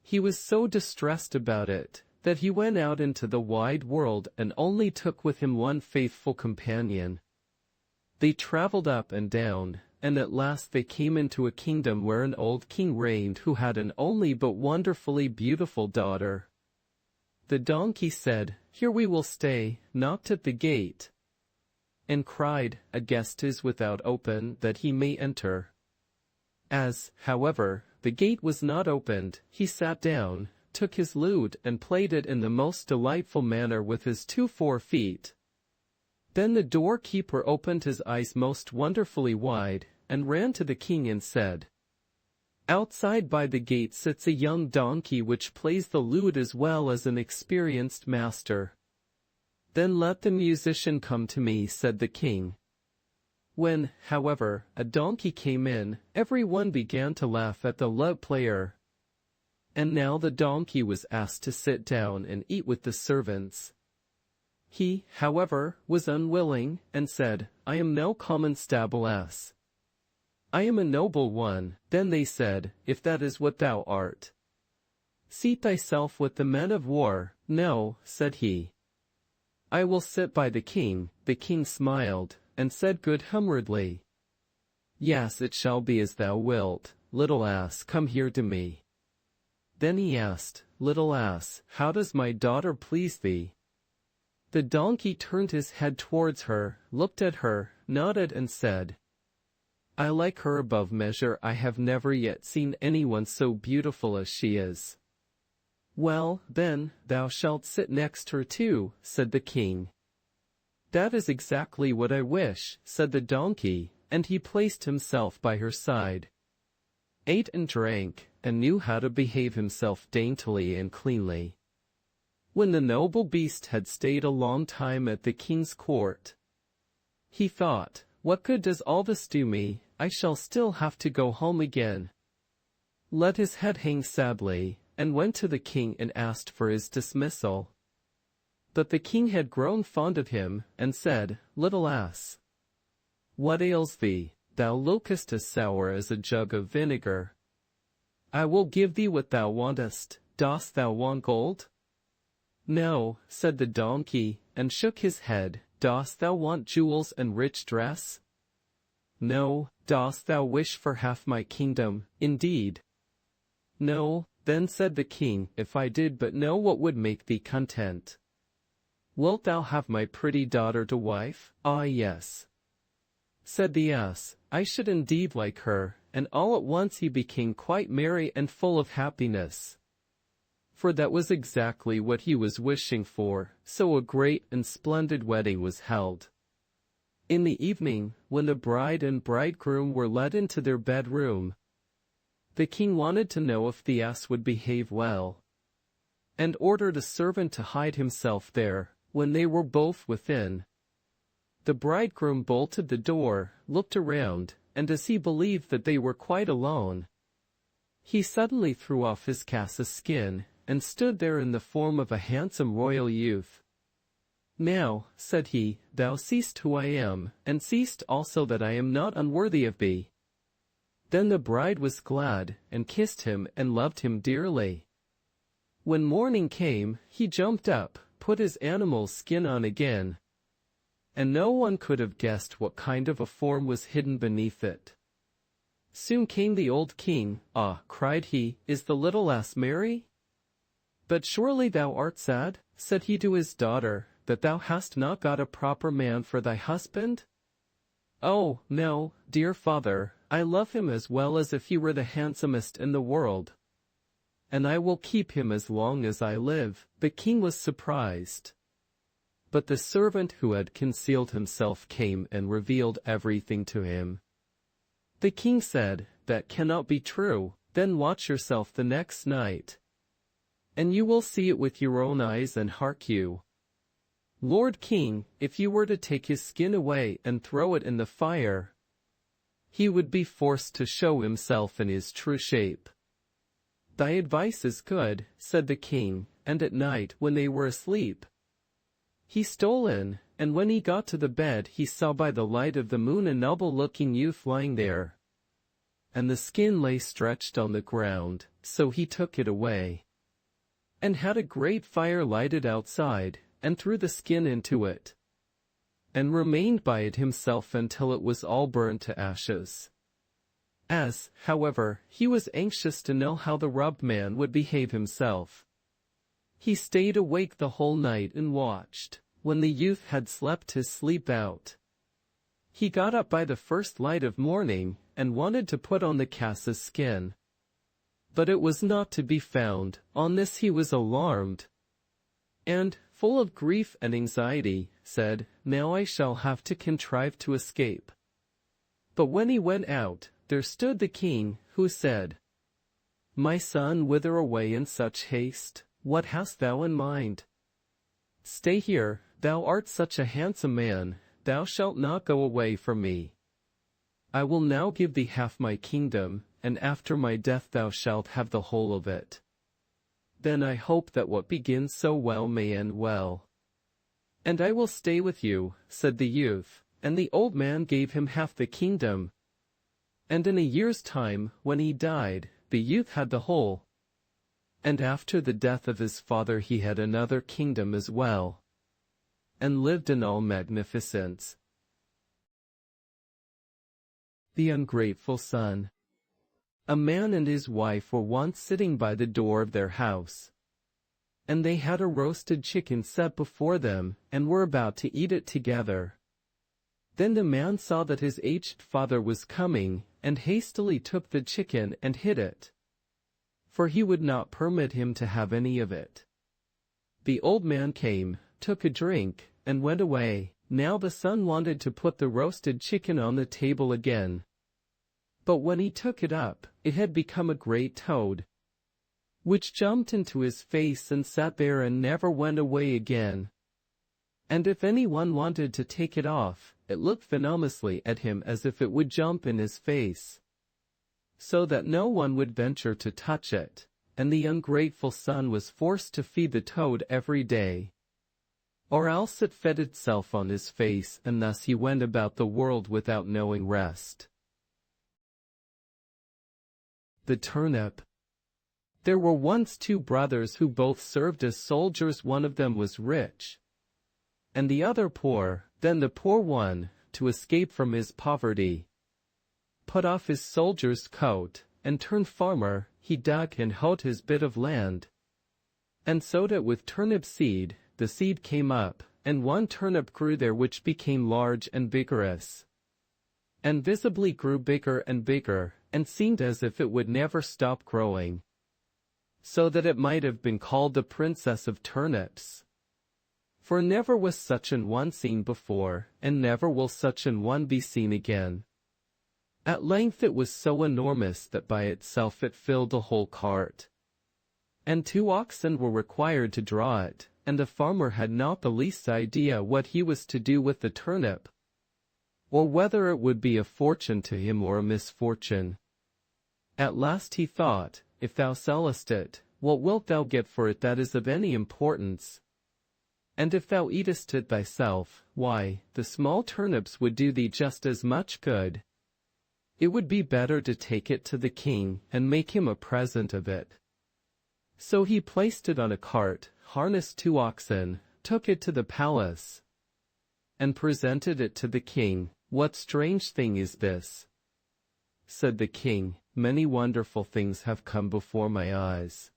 He was so distressed about it, that he went out into the wide world and only took with him one faithful companion. They traveled up and down, and at last they came into a kingdom where an old king reigned who had an only but wonderfully beautiful daughter. The donkey said, "Here we will stay," knocked at the gate, and cried, "A guest is without, open, that he may enter." As, however, the gate was not opened, he sat down, took his lute and played it in the most delightful manner with his 2 forefeet. Then the doorkeeper opened his eyes most wonderfully wide, and ran to the king and said, "Outside by the gate sits a young donkey which plays the lute as well as an experienced master." "Then let the musician come to me," said the king. When, however, a donkey came in, every one began to laugh at the lute player. And now the donkey was asked to sit down and eat with the servants. He, however, was unwilling, and said, "I am no common stable ass. I am a noble one." Then they said, "If that is what thou art, seat thyself with the men of war." "No," said he, "I will sit by the king." The king smiled, and said good-humouredly, "Yes, it shall be as thou wilt. Little ass, come here to me." Then he asked, "Little ass, how does my daughter please thee?" The donkey turned his head towards her, looked at her, nodded and said, "I like her above measure. I have never yet seen anyone so beautiful as she is." "Well, then, thou shalt sit next her too," said the king. "That is exactly what I wish," said the donkey, and he placed himself by her side, ate and drank, and knew how to behave himself daintily and cleanly. When the noble beast had stayed a long time at the king's court, he thought, "What good does all this do me? I shall still have to go home again." Let his head hang sadly, and went to the king and asked for his dismissal. But the king had grown fond of him, and said, "Little ass, what ails thee? Thou lookest as sour as a jug of vinegar. I will give thee what thou wantest. Dost thou want gold?" "No," said the donkey, and shook his head. "Dost thou want jewels and rich dress?" "No." "Dost thou wish for half my kingdom, indeed?" "No." Then said the king, "If I did but know what would make thee content. Wilt thou have my pretty daughter to wife?" "Ah, yes," said the ass, "I should indeed like her," and all at once he became quite merry and full of happiness. For that was exactly what he was wishing for, so a great and splendid wedding was held. In the evening, when the bride and bridegroom were led into their bedroom, the king wanted to know if the ass would behave well, and ordered a servant to hide himself there. When they were both within, the bridegroom bolted the door, looked around, and as he believed that they were quite alone, he suddenly threw off his cassock skin, and stood there in the form of a handsome royal youth. "Now," said he, "thou seest who I am, and seest also that I am not unworthy of thee." Then the bride was glad, and kissed him and loved him dearly. When morning came, he jumped up, put his animal's skin on again, and no one could have guessed what kind of a form was hidden beneath it. Soon came the old king. "Ah," cried he, "is the little ass merry? But surely thou art sad," said he to his daughter, "that thou hast not got a proper man for thy husband?" "Oh, no, dear father, I love him as well as if he were the handsomest in the world, and I will keep him as long as I live." The king was surprised. But the servant who had concealed himself came and revealed everything to him. The king said, "That cannot be true." "Then watch yourself the next night, and you will see it with your own eyes. And hark you, Lord King, if you were to take his skin away and throw it in the fire, he would be forced to show himself in his true shape." "Thy advice is good," said the king, and at night, when they were asleep, he stole in, and when he got to the bed he saw by the light of the moon a noble-looking youth lying there, and the skin lay stretched on the ground. So he took it away, and had a great fire lighted outside, and threw the skin into it, and remained by it himself until it was all burned to ashes. As, however, he was anxious to know how the rubbed man would behave himself, he stayed awake the whole night and watched. When the youth had slept his sleep out, he got up by the first light of morning, and wanted to put on the cassock skin, but it was not to be found. On this he was alarmed, and, full of grief and anxiety, said, "Now I shall have to contrive to escape." But when he went out, there stood the king, who said, "My son, whither away in such haste? What hast thou in mind? Stay here, thou art such a handsome man, thou shalt not go away from me. I will now give thee half my kingdom, and after my death thou shalt have the whole of it. Then I hope that what begins so well may end well." "And I will stay with you," said the youth, and the old man gave him half the kingdom. And in a year's time, when he died, the youth had the whole. And after the death of his father he had another kingdom as well, and lived in all magnificence. The ungrateful son. A man and his wife were once sitting by the door of their house, and they had a roasted chicken set before them, and were about to eat it together. Then the man saw that his aged father was coming, and hastily took the chicken and hid it, for he would not permit him to have any of it. The old man came, took a drink, and went away. Now the son wanted to put the roasted chicken on the table again, but when he took it up, it had become a great toad, which jumped into his face and sat there and never went away again. And if anyone wanted to take it off, it looked venomously at him as if it would jump in his face, so that no one would venture to touch it, and the ungrateful son was forced to feed the toad every day, or else it fed itself on his face, and thus he went about the world without knowing rest. The turnip. There were once two brothers who both served as soldiers. One of them was rich, and the other poor. Then the poor one, to escape from his poverty, put off his soldier's coat, and turned farmer. He dug and hoed his bit of land, and sowed it with turnip seed. The seed came up, and one turnip grew there which became large and vigorous, and visibly grew bigger and bigger, and seemed as if it would never stop growing, so that it might have been called the Princess of Turnips. For never was such an one seen before, and never will such an one be seen again. At length it was so enormous that by itself it filled a whole cart, and 2 oxen were required to draw it, and the farmer had not the least idea what he was to do with the turnip, or whether it would be a fortune to him or a misfortune. At last he thought, if thou sellest it, what wilt thou get for it that is of any importance? And if thou eatest it thyself, why, the small turnips would do thee just as much good. It would be better to take it to the king, and make him a present of it. So he placed it on a cart, harnessed 2 oxen, took it to the palace, and presented it to the king. What strange thing is this? Said the king. Many wonderful things have come before my eyes,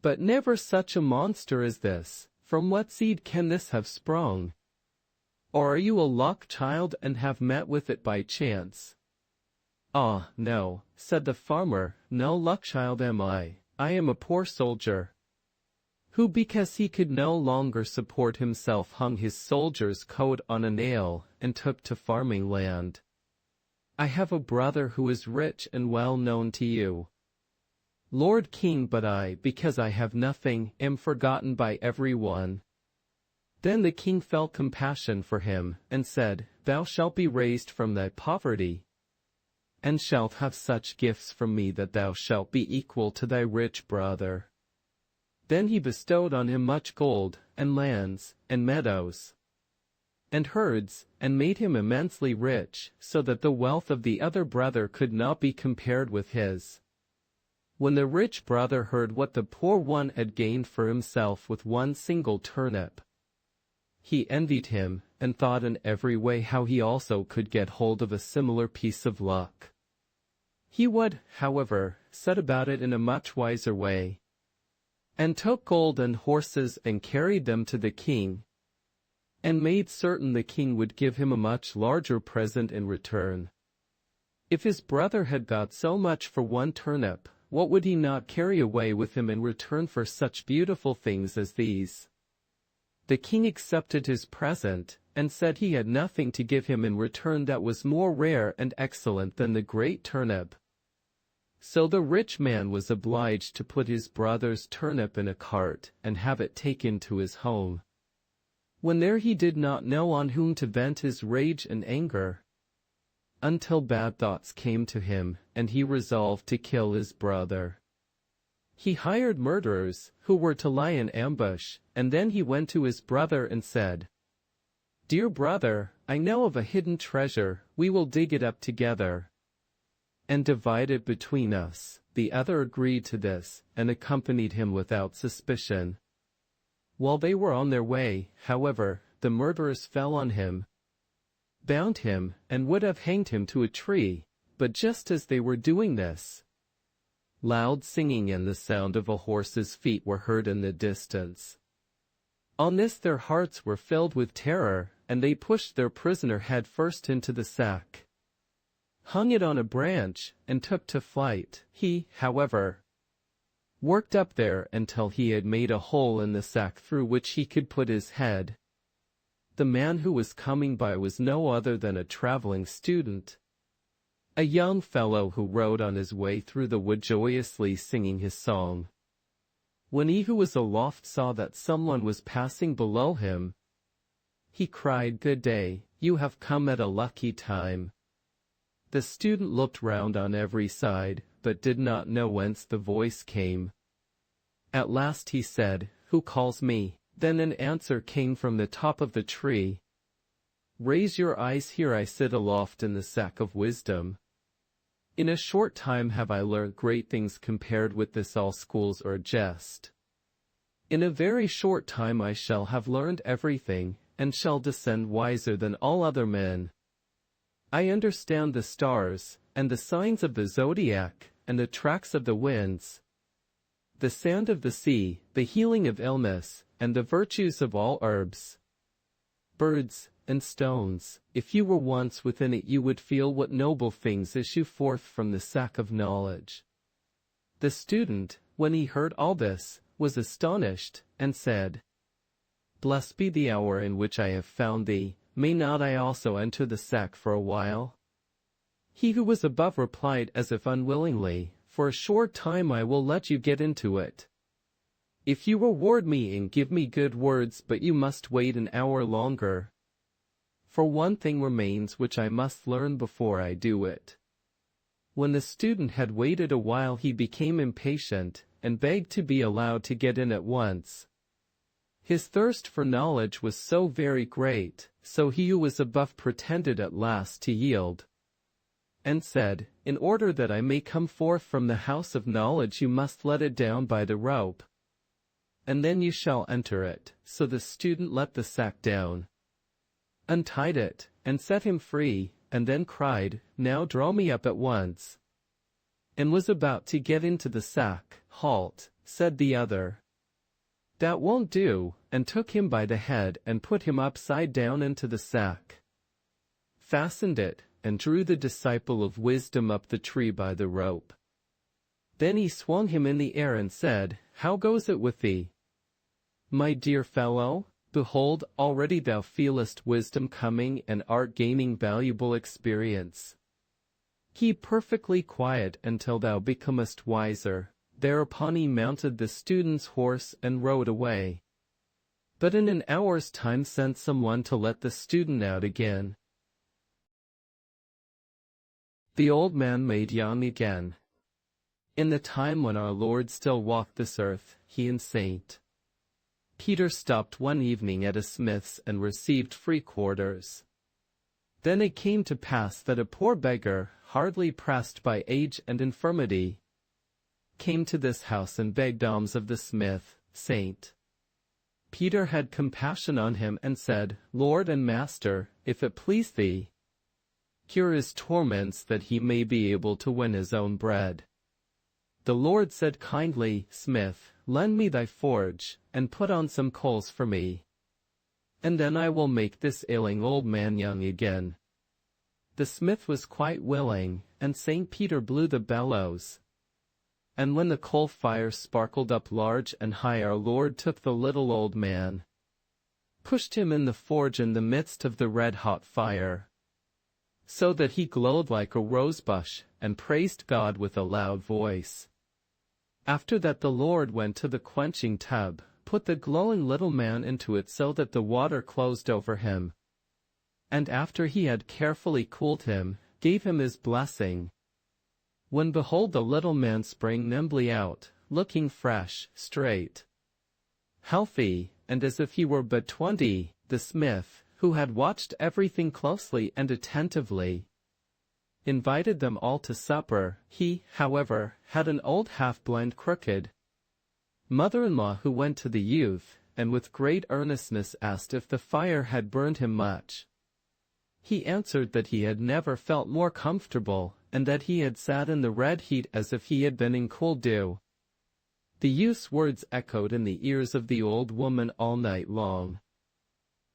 but never such a monster as this. From what seed can this have sprung? Or are you a luck child and have met with it by chance? Ah, no, said the farmer, no luck child am I. I am a poor soldier, who because he could no longer support himself hung his soldier's coat on a nail, and took to farming land. I have a brother who is rich and well known to you, Lord King, but I, because I have nothing, am forgotten by every one. Then the king felt compassion for him, and said, Thou shalt be raised from thy poverty, and shalt have such gifts from me that thou shalt be equal to thy rich brother. Then he bestowed on him much gold, and lands, and meadows, and herds, and made him immensely rich, so that the wealth of the other brother could not be compared with his. When the rich brother heard what the poor one had gained for himself with one single turnip, he envied him, and thought in every way how he also could get hold of a similar piece of luck. He would, however, set about it in a much wiser way, and took gold and horses and carried them to the king, and made certain the king would give him a much larger present in return. If his brother had got so much for one turnip, what would he not carry away with him in return for such beautiful things as these? The king accepted his present, and said he had nothing to give him in return that was more rare and excellent than the great turnip. So the rich man was obliged to put his brother's turnip in a cart, and have it taken to his home. When there he did not know on whom to vent his rage and anger, until bad thoughts came to him, and he resolved to kill his brother. He hired murderers, who were to lie in ambush, and then he went to his brother and said, Dear brother, I know of a hidden treasure, we will dig it up together, and divide it between us. The other agreed to this, and accompanied him without suspicion. While they were on their way, however, the murderers fell on him, bound him, and would have hanged him to a tree, but just as they were doing this, loud singing and the sound of a horse's feet were heard in the distance. On this their hearts were filled with terror, and they pushed their prisoner head first into the sack, hung it on a branch, and took to flight. He, however, worked up there until he had made a hole in the sack through which he could put his head. The man who was coming by was no other than a traveling student, a young fellow who rode on his way through the wood joyously singing his song. When he who was aloft saw that someone was passing below him, he cried, Good day, you have come at a lucky time. The student looked round on every side, but did not know whence the voice came. At last he said, Who calls me? Then an answer came from the top of the tree. Raise your eyes, here I sit aloft in the sack of wisdom. In a short time have I learnt great things, compared with this all schools are a jest. In a very short time I shall have learned everything, and shall descend wiser than all other men. I understand the stars, and the signs of the zodiac, and the tracks of the winds, the sand of the sea, the healing of illness, and the virtues of all herbs, birds, and stones. If you were once within it, you would feel what noble things issue forth from the sack of knowledge. The student, when he heard all this, was astonished, and said, "Blessed be the hour in which I have found thee. May not I also enter the sack for a while?" He who was above replied as if unwillingly, "For a short time I will let you get into it, if you reward me and give me good words, but you must wait an hour longer. For one thing remains which I must learn before I do it." When the student had waited a while, he became impatient, and begged to be allowed to get in at once. His thirst for knowledge was so very great, so he who was above pretended at last to yield, and said, "In order that I may come forth from the house of knowledge, you must let it down by the rope, and then you shall enter it." So the student let the sack down, untied it, and set him free, and then cried, "Now draw me up at once," and was about to get into the sack. "Halt," said the other, "that won't do," and took him by the head and put him upside down into the sack, fastened it, and drew the disciple of wisdom up the tree by the rope. Then he swung him in the air and said, "How goes it with thee, my dear fellow? Behold, already thou feelest wisdom coming and art gaining valuable experience. Keep perfectly quiet until thou becomest wiser." Thereupon he mounted the student's horse and rode away, but in an hour's time sent someone to let the student out again. The old man made young again. In the time when our Lord still walked this earth, he and St. Peter stopped one evening at a smith's and received free quarters. Then it came to pass that a poor beggar, hardly pressed by age and infirmity, came to this house and begged alms of the smith. St. Peter had compassion on him and said, "Lord and Master, if it please thee, cure his torments that he may be able to win his own bread." The Lord said kindly, "Smith, lend me thy forge, and put on some coals for me, and then I will make this ailing old man young again." The smith was quite willing, and St. Peter blew the bellows, and when the coal fire sparkled up large and high, our Lord took the little old man, pushed him in the forge in the midst of the red-hot fire, so that he glowed like a rosebush, and praised God with a loud voice. After that the Lord went to the quenching tub, put the glowing little man into it so that the water closed over him, and after he had carefully cooled him, gave him his blessing. When behold, the little man sprang nimbly out, looking fresh, straight, healthy, and as if he were but 20. The smith, who had watched everything closely and attentively, invited them all to supper. He, however, had an old half-blind crooked mother-in-law who went to the youth, and with great earnestness asked if the fire had burned him much. He answered that he had never felt more comfortable, and that he had sat in the red heat as if he had been in cool dew. The youth's words echoed in the ears of the old woman all night long.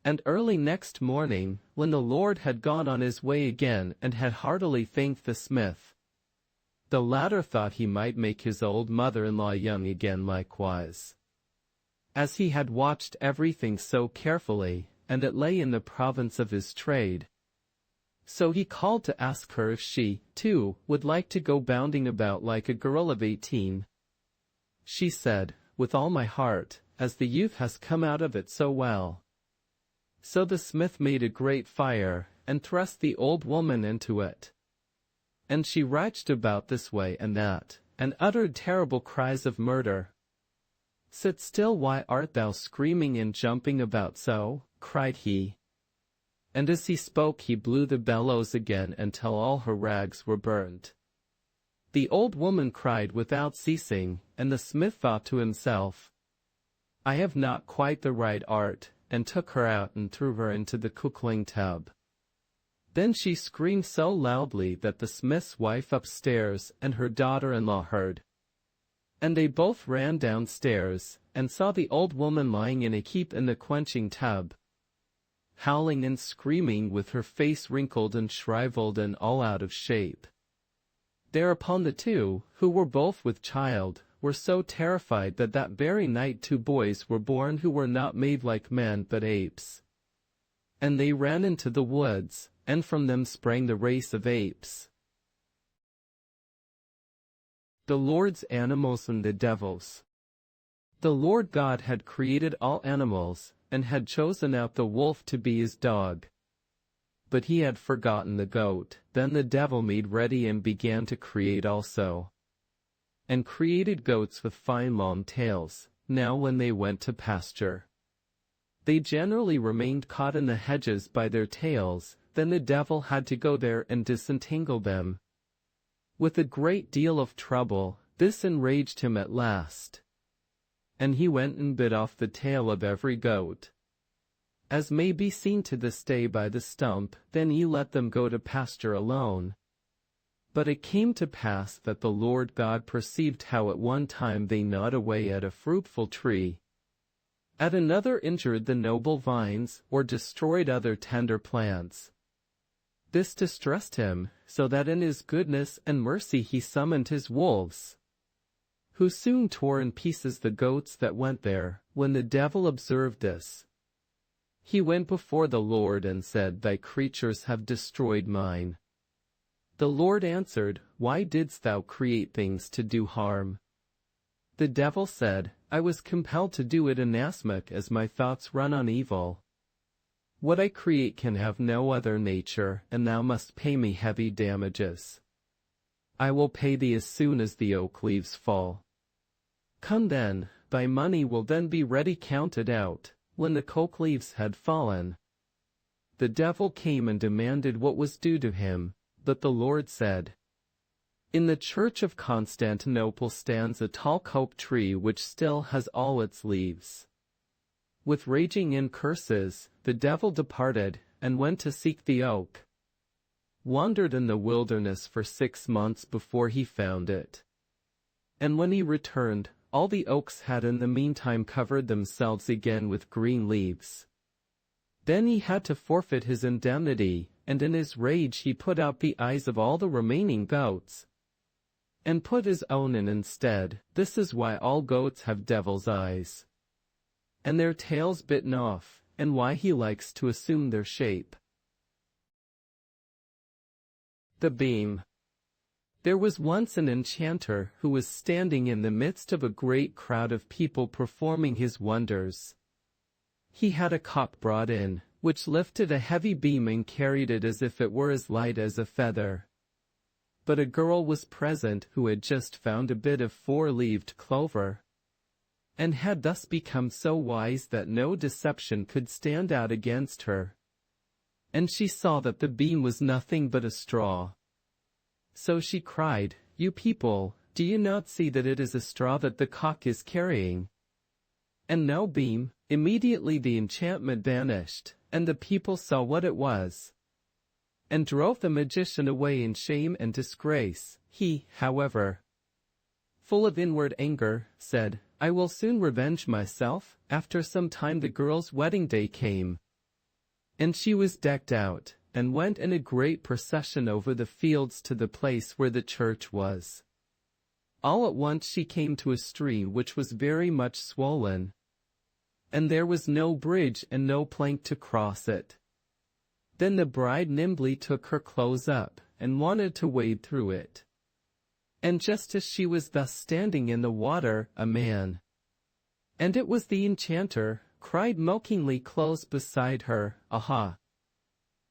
And early next morning, when the Lord had gone on his way again and had heartily thanked the smith, the latter thought he might make his old mother-in-law young again likewise. As he had watched everything so carefully, and it lay in the province of his trade, so he called to ask her if she, too, would like to go bounding about like a girl of 18. She said, "With all my heart, as the youth has come out of it so well." So the smith made a great fire, and thrust the old woman into it. And she writhed about this way and that, and uttered terrible cries of murder. "Sit still, why art thou screaming and jumping about so?" cried he. And as he spoke he blew the bellows again until all her rags were burnt. The old woman cried without ceasing, and the smith thought to himself, "I have not quite the right art," and took her out and threw her into the Cockaigne tub. Then she screamed so loudly that the smith's wife upstairs and her daughter-in-law heard. And they both ran downstairs, and saw the old woman lying in a heap in the quenching tub, howling and screaming with her face wrinkled and shriveled and all out of shape. Thereupon the two, who were both with child, were so terrified that very night 2 boys were born who were not made like men but apes. And they ran into the woods, and from them sprang the race of apes. The Lord's animals and the devils. The Lord God had created all animals, and had chosen out the wolf to be his dog. But he had forgotten the goat. Then the devil made ready and began to create also, and created goats with fine long tails. Now when they went to pasture, they generally remained caught in the hedges by their tails. Then the devil had to go there and disentangle them. With a great deal of trouble, this enraged him at last, and he went and bit off the tail of every goat, as may be seen to this day by the stump. Then he let them go to pasture alone. But it came to pass that the Lord God perceived how at one time they gnawed away at a fruitful tree, at another injured the noble vines, or destroyed other tender plants. This distressed him, so that in his goodness and mercy he summoned his wolves, who soon tore in pieces the goats that went there. When the devil observed this, he went before the Lord and said, "Thy creatures have destroyed mine." The Lord answered, "Why didst thou create things to do harm?" The devil said, "I was compelled to do it inasmuch as my thoughts run on evil. What I create can have no other nature, and thou must pay me heavy damages. I will pay thee as soon as the oak leaves fall. Come then, thy money will then be ready counted out." When the oak leaves had fallen, the devil came and demanded what was due to him. But the Lord said, "In the church of Constantinople stands a tall oak tree which still has all its leaves." With raging and curses, the devil departed, and went to seek the oak, wandered in the wilderness for 6 months before he found it. And when he returned, all the oaks had in the meantime covered themselves again with green leaves. Then he had to forfeit his indemnity, and in his rage he put out the eyes of all the remaining goats, and put his own in instead. This is why all goats have devil's eyes, and their tails bitten off, and why he likes to assume their shape. The beam. There was once an enchanter who was standing in the midst of a great crowd of people performing his wonders. He had a cock brought in, which lifted a heavy beam and carried it as if it were as light as a feather. But a girl was present who had just found a bit of 4-leaved clover, and had thus become so wise that no deception could stand out against her. And she saw that the beam was nothing but a straw. So she cried, "You people, do you not see that it is a straw that the cock is carrying, and no beam?" Immediately the enchantment vanished, and the people saw what it was, and drove the magician away in shame and disgrace. He, however, full of inward anger, said, "I will soon revenge myself." After some time the girl's wedding day came, and she was decked out, and went in a great procession over the fields to the place where the church was. All at once she came to a stream which was very much swollen, and there was no bridge and no plank to cross it. Then the bride nimbly took her clothes up, and wanted to wade through it. And just as she was thus standing in the water, a man, and it was the enchanter, cried mockingly close beside her, "Aha!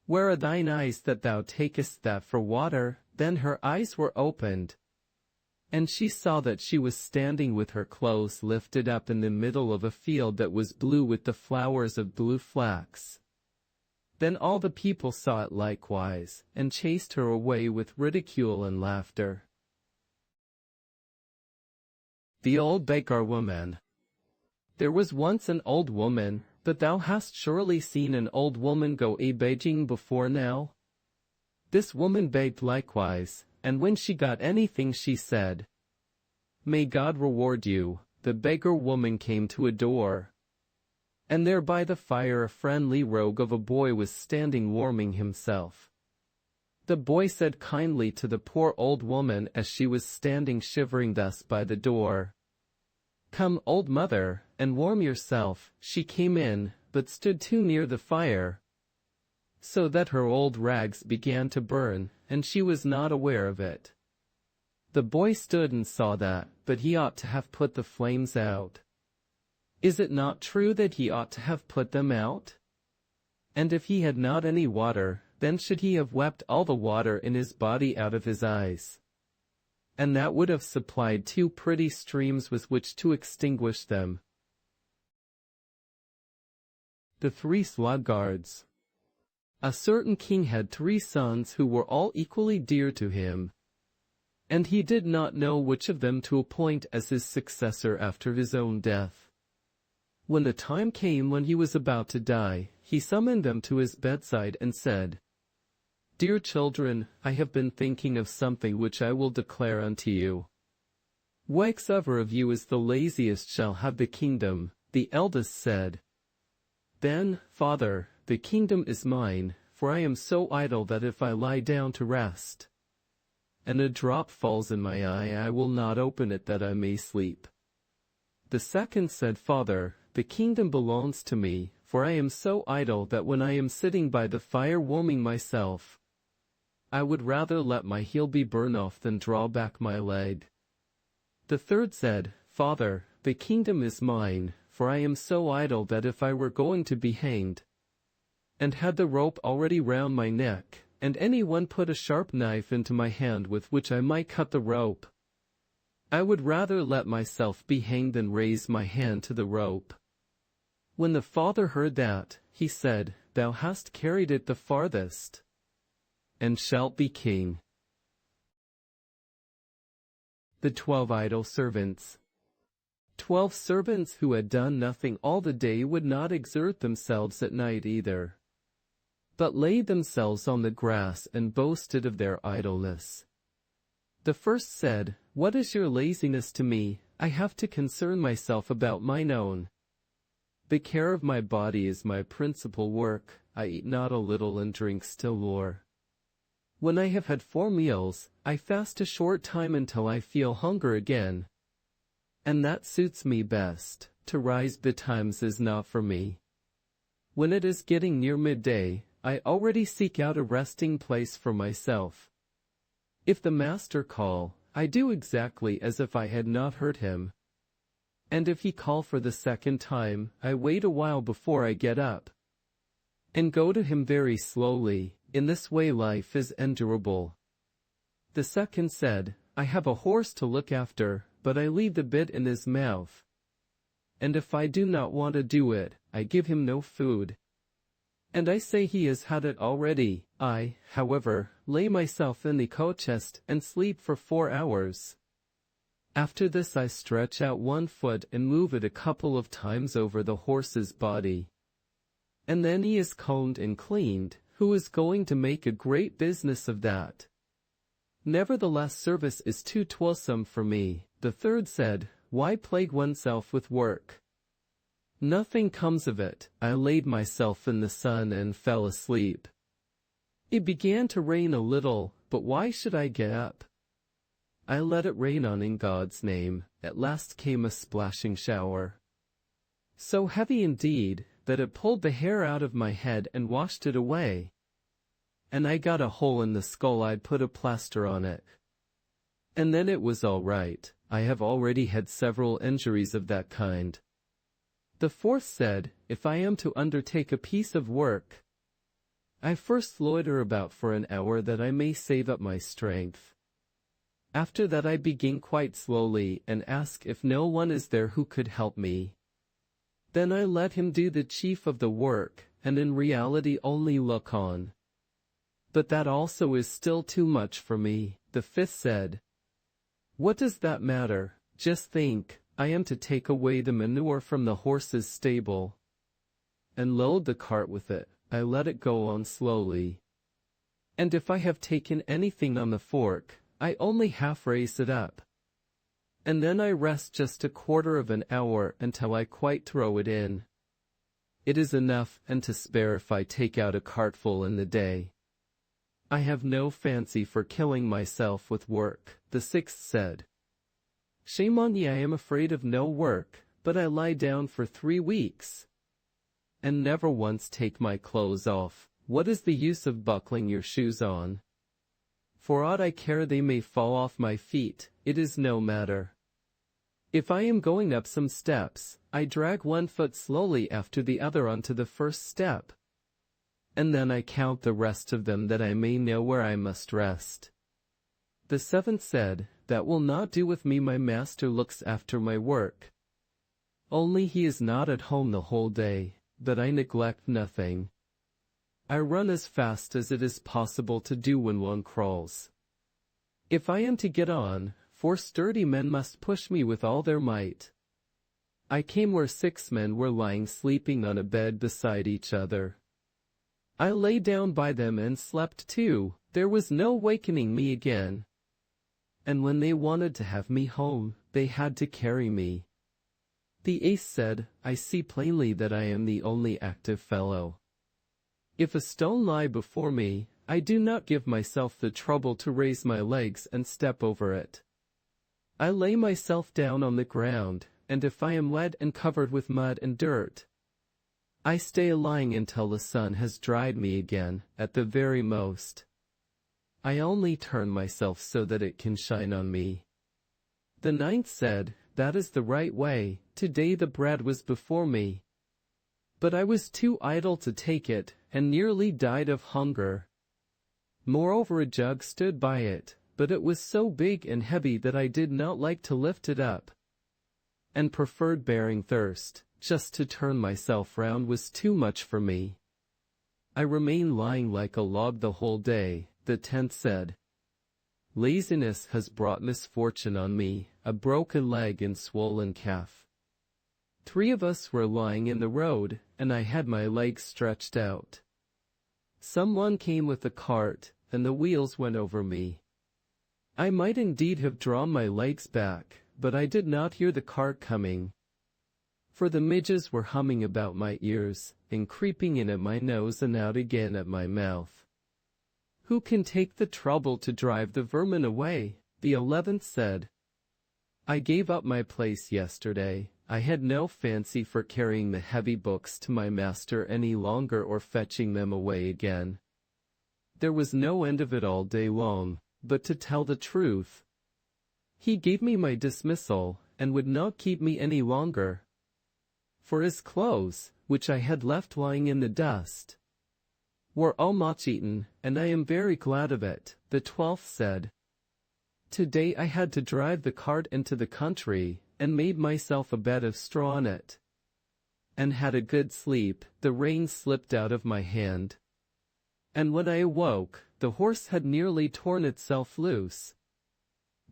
Where are thine eyes that thou takest that for water?" Then her eyes were opened, and she saw that she was standing with her clothes lifted up in the middle of a field that was blue with the flowers of blue flax. Then all the people saw it likewise, and chased her away with ridicule and laughter. The old beggar woman. There was once an old woman, but thou hast surely seen an old woman go a begging before now? This woman begged likewise, and when she got anything she said, "May God reward you." The beggar woman came to a door, and there by the fire a friendly rogue of a boy was standing warming himself. The boy said kindly to the poor old woman as she was standing shivering thus by the door, "Come, old mother, and warm yourself." She came in, but stood too near the fire, so that her old rags began to burn, and she was not aware of it. The boy stood and saw that, but he ought to have put the flames out. Is it not true that he ought to have put them out? And if he had not any water, then should he have wept all the water in his body out of his eyes? And that would have supplied 2 pretty streams with which to extinguish them. The 3 sluggards. A certain king had 3 sons who were all equally dear to him, and he did not know which of them to appoint as his successor after his own death. When the time came when he was about to die, he summoned them to his bedside and said, "Dear children, I have been thinking of something which I will declare unto you. Whichsoever of you is the laziest shall have the kingdom." The eldest said, "Then, father, the kingdom is mine, for I am so idle that if I lie down to rest, and a drop falls in my eye, I will not open it that I may sleep." The second said, "Father, the kingdom belongs to me, for I am so idle that when I am sitting by the fire warming myself, I would rather let my heel be burned off than draw back my leg." The third said, "Father, the kingdom is mine, for I am so idle that if I were going to be hanged, and had the rope already round my neck, and any one put a sharp knife into my hand with which I might cut the rope, I would rather let myself be hanged than raise my hand to the rope." When the father heard that, he said, "Thou hast carried it the farthest, and shalt be king." The 12 idle servants. 12 servants who had done nothing all the day would not exert themselves at night either, but laid themselves on the grass and boasted of their idleness. The first said, "What is your laziness to me? I have to concern myself about mine own. The care of my body is my principal work. I eat not a little and drink still more. When I have had 4 meals, I fast a short time until I feel hunger again. And that suits me best. To rise betimes is not for me. When it is getting near midday, I already seek out a resting place for myself. If the master call, I do exactly as if I had not heard him. And if he call for the second time, I wait a while before I get up, and go to him very slowly. In this way life is endurable." The second said, "I have a horse to look after, but I leave the bit in his mouth. And if I do not want to do it, I give him no food. And I say he has had it already. I, however, lay myself in the coach-chest and sleep for 4 hours. After this I stretch out one foot and move it a couple of times over the horse's body. And then he is combed and cleaned, who is going to make a great business of that. Nevertheless service is too toilsome for me." The third said, "Why plague oneself with work? Nothing comes of it. I laid myself in the sun and fell asleep. It began to rain a little, but why should I get up? I let it rain on in God's name. At last came a splashing shower, so heavy indeed, that it pulled the hair out of my head and washed it away. And I got a hole in the skull. I put a plaster on it, and then it was all right. I have already had several injuries of that kind." The fourth said, "If I am to undertake a piece of work, I first loiter about for an hour that I may save up my strength. After that I begin quite slowly and ask if no one is there who could help me. Then I let him do the chief of the work, and in reality only look on. But that also is still too much for me." The fifth said, "What does that matter? Just think, I am to take away the manure from the horse's stable, and load the cart with it. I let it go on slowly, And if I have taken anything on the fork, I only half raise it up. And then I rest just a quarter of an hour until I quite throw it in. It is enough and to spare if I take out a cartful in the day. I have no fancy for killing myself with work, the sixth said. Shame on ye, I am afraid of no work, but I lie down for 3 weeks. And never once take my clothes off. What is the use of buckling your shoes on? For aught I care they may fall off my feet, it is no matter. If I am going up some steps, I drag one foot slowly after the other onto the first step. And then I count the rest of them that I may know where I must rest. The seventh said, That will not do with me, my master looks after my work. Only he is not at home the whole day, but I neglect nothing. I run as fast as it is possible to do when one crawls. If I am to get on, 4 sturdy men must push me with all their might. I came where 6 men were lying sleeping on a bed beside each other. I lay down by them and slept too, there was no wakening me again. And when they wanted to have me home, they had to carry me. The eighth said, I see plainly that I am the only active fellow. If a stone lie before me, I do not give myself the trouble to raise my legs and step over it. I lay myself down on the ground, and if I am wet and covered with mud and dirt, I stay lying until the sun has dried me again, at the very most. I only turn myself so that it can shine on me. The ninth said, That is the right way, today the bread was before me. But I was too idle to take it, and nearly died of hunger. Moreover, a jug stood by it, but it was so big and heavy that I did not like to lift it up, and preferred bearing thirst. Just to turn myself round was too much for me. I remained lying like a log the whole day. The 10th said, Laziness has brought misfortune on me, a broken leg and swollen calf. 3 of us were lying in the road, and I had my legs stretched out. Someone came with a cart, and the wheels went over me. I might indeed have drawn my legs back, but I did not hear the cart coming. For the midges were humming about my ears, and creeping in at my nose and out again at my mouth. Who can take the trouble to drive the vermin away? The 11th said, I gave up my place yesterday. I had no fancy for carrying the heavy books to my master any longer or fetching them away again. There was no end of it all day long, but to tell the truth, he gave me my dismissal, and would not keep me any longer. For his clothes, which I had left lying in the dust, were all moth-eaten, and I am very glad of it. The 12th said, Today I had to drive the cart into the country, and made myself a bed of straw on it, and had a good sleep. The reins slipped out of my hand, and when I awoke, the horse had nearly torn itself loose.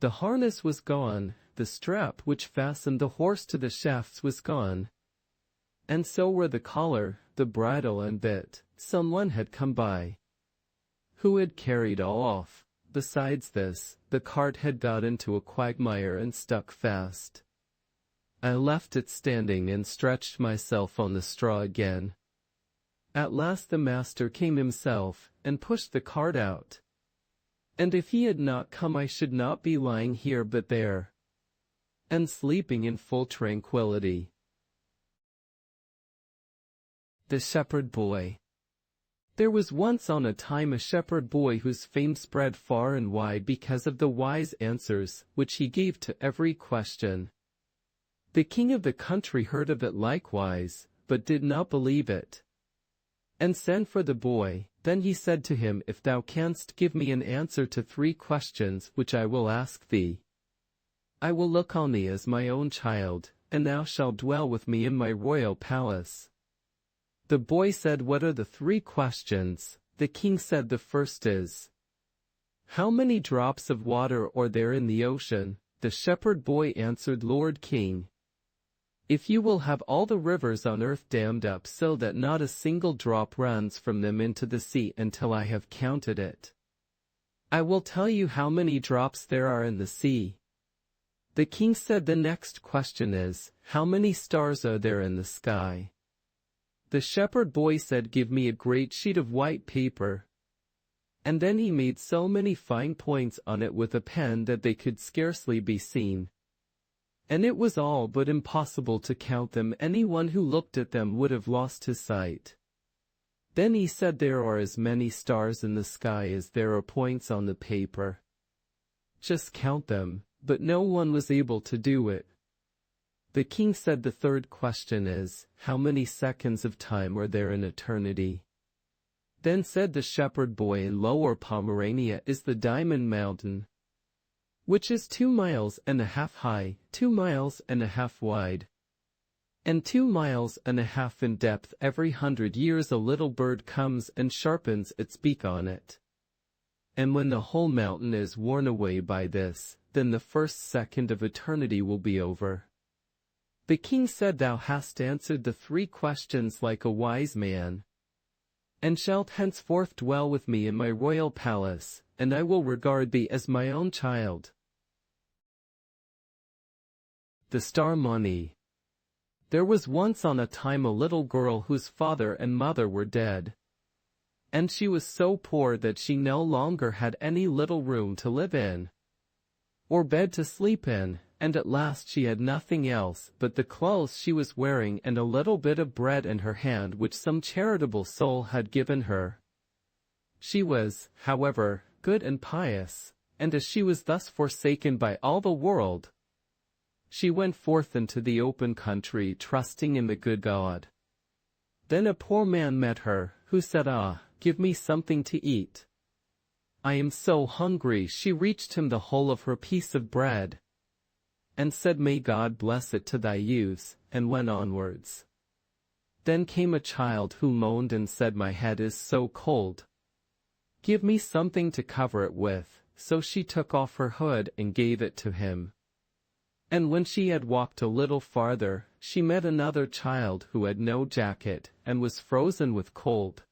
The harness was gone, the strap which fastened the horse to the shafts was gone, and so were the collar, the bridle and bit. Someone had come by, who had carried all off. Besides this, the cart had got into a quagmire and stuck fast. I left it standing and stretched myself on the straw again. At last the master came himself, and pushed the cart out. And if he had not come, I should not be lying here but there, and sleeping in full tranquility. The Shepherd Boy. There was once on a time a shepherd boy whose fame spread far and wide because of the wise answers which he gave to every question. The king of the country heard of it likewise, but did not believe it, and sent for the boy. Then he said to him, If thou canst give me an answer to 3 questions which I will ask thee, I will look on thee as my own child, and thou shalt dwell with me in my royal palace. The boy said, What are the 3 questions? The king said, The first is, How many drops of water are there in the ocean? The shepherd boy answered, Lord King, If you will have all the rivers on earth dammed up so that not a single drop runs from them into the sea until I have counted it, I will tell you how many drops there are in the sea. The king said, the next question is, how many stars are there in the sky? The shepherd boy said, give me a great sheet of white paper. And then he made so many fine points on it with a pen that they could scarcely be seen. And it was all but impossible to count them. Anyone who looked at them would have lost his sight. Then he said, there are as many stars in the sky as there are points on the paper. Just count them. But no one was able to do it. The king said, the third question is, how many seconds of time are there in eternity? Then said the shepherd boy, in Lower Pomerania is the Diamond Mountain, which is 2.5 miles high, 2.5 miles wide, and 2.5 miles in depth. Every 100 years a little bird comes and sharpens its beak on it. And when the whole mountain is worn away by this, then the first second of eternity will be over. The king said, thou hast answered the 3 questions like a wise man, and shalt henceforth dwell with me in my royal palace, and I will regard thee as my own child. The Star Money. There was once on a time a little girl whose father and mother were dead, and she was so poor that she no longer had any little room to live in, or bed to sleep in, and at last she had nothing else but the clothes she was wearing and a little bit of bread in her hand which some charitable soul had given her. She was, however, good and pious, and as she was thus forsaken by all the world, she went forth into the open country, trusting in the good God. Then a poor man met her, who said, give me something to eat. I am so hungry. She reached him the whole of her piece of bread, and said, may God bless it to thy use, and went onwards. Then came a child who moaned and said, my head is so cold. Give me something to cover it with. So she took off her hood and gave it to him. And when she had walked a little farther, she met another child who had no jacket, and was frozen with cold.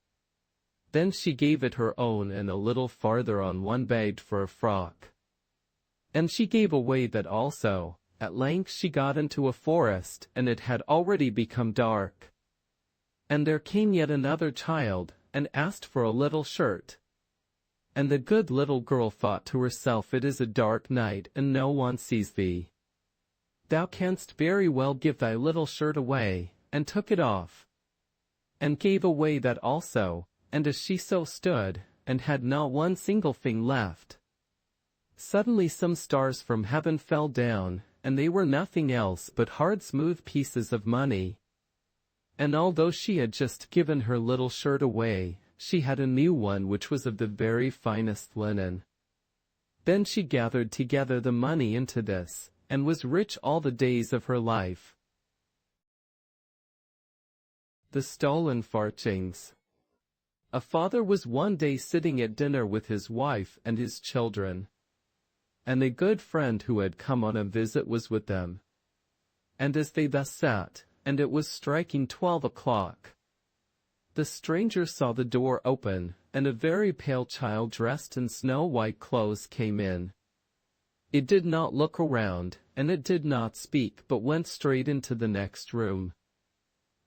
Then she gave it her own, and a little farther on one begged for a frock. And she gave away that also. At length she got into a forest, and it had already become dark. And there came yet another child, and asked for a little shirt. And the good little girl thought to herself, it is a dark night, and no one sees thee. Thou canst very well give thy little shirt away, and took it off, and gave away that also. And as she so stood, and had not one single thing left, suddenly some stars from heaven fell down, and they were nothing else but hard smooth pieces of money. And although she had just given her little shirt away, she had a new one which was of the very finest linen. Then she gathered together the money into this, and was rich all the days of her life. The Stolen Farthings. A father was one day sitting at dinner with his wife and his children, and a good friend who had come on a visit was with them. And as they thus sat, and it was striking 12 o'clock, the stranger saw the door open, and a very pale child dressed in snow-white clothes came in. It did not look around, and it did not speak, but went straight into the next room.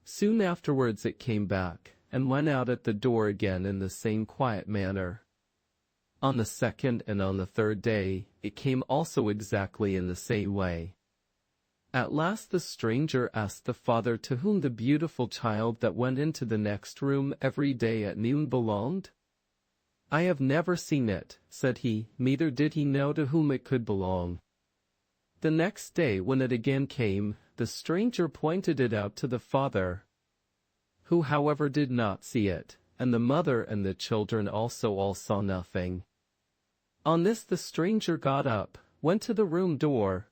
Soon afterwards it came back, and went out at the door again in the same quiet manner. On the second and on the third day, it came also exactly in the same way. At last the stranger asked the father to whom the beautiful child that went into the next room every day at noon belonged. I have never seen it, said he, neither did he know to whom it could belong. The next day when it again came, the stranger pointed it out to the father, who however did not see it, and the mother and the children also all saw nothing. On this the stranger got up, went to the room door,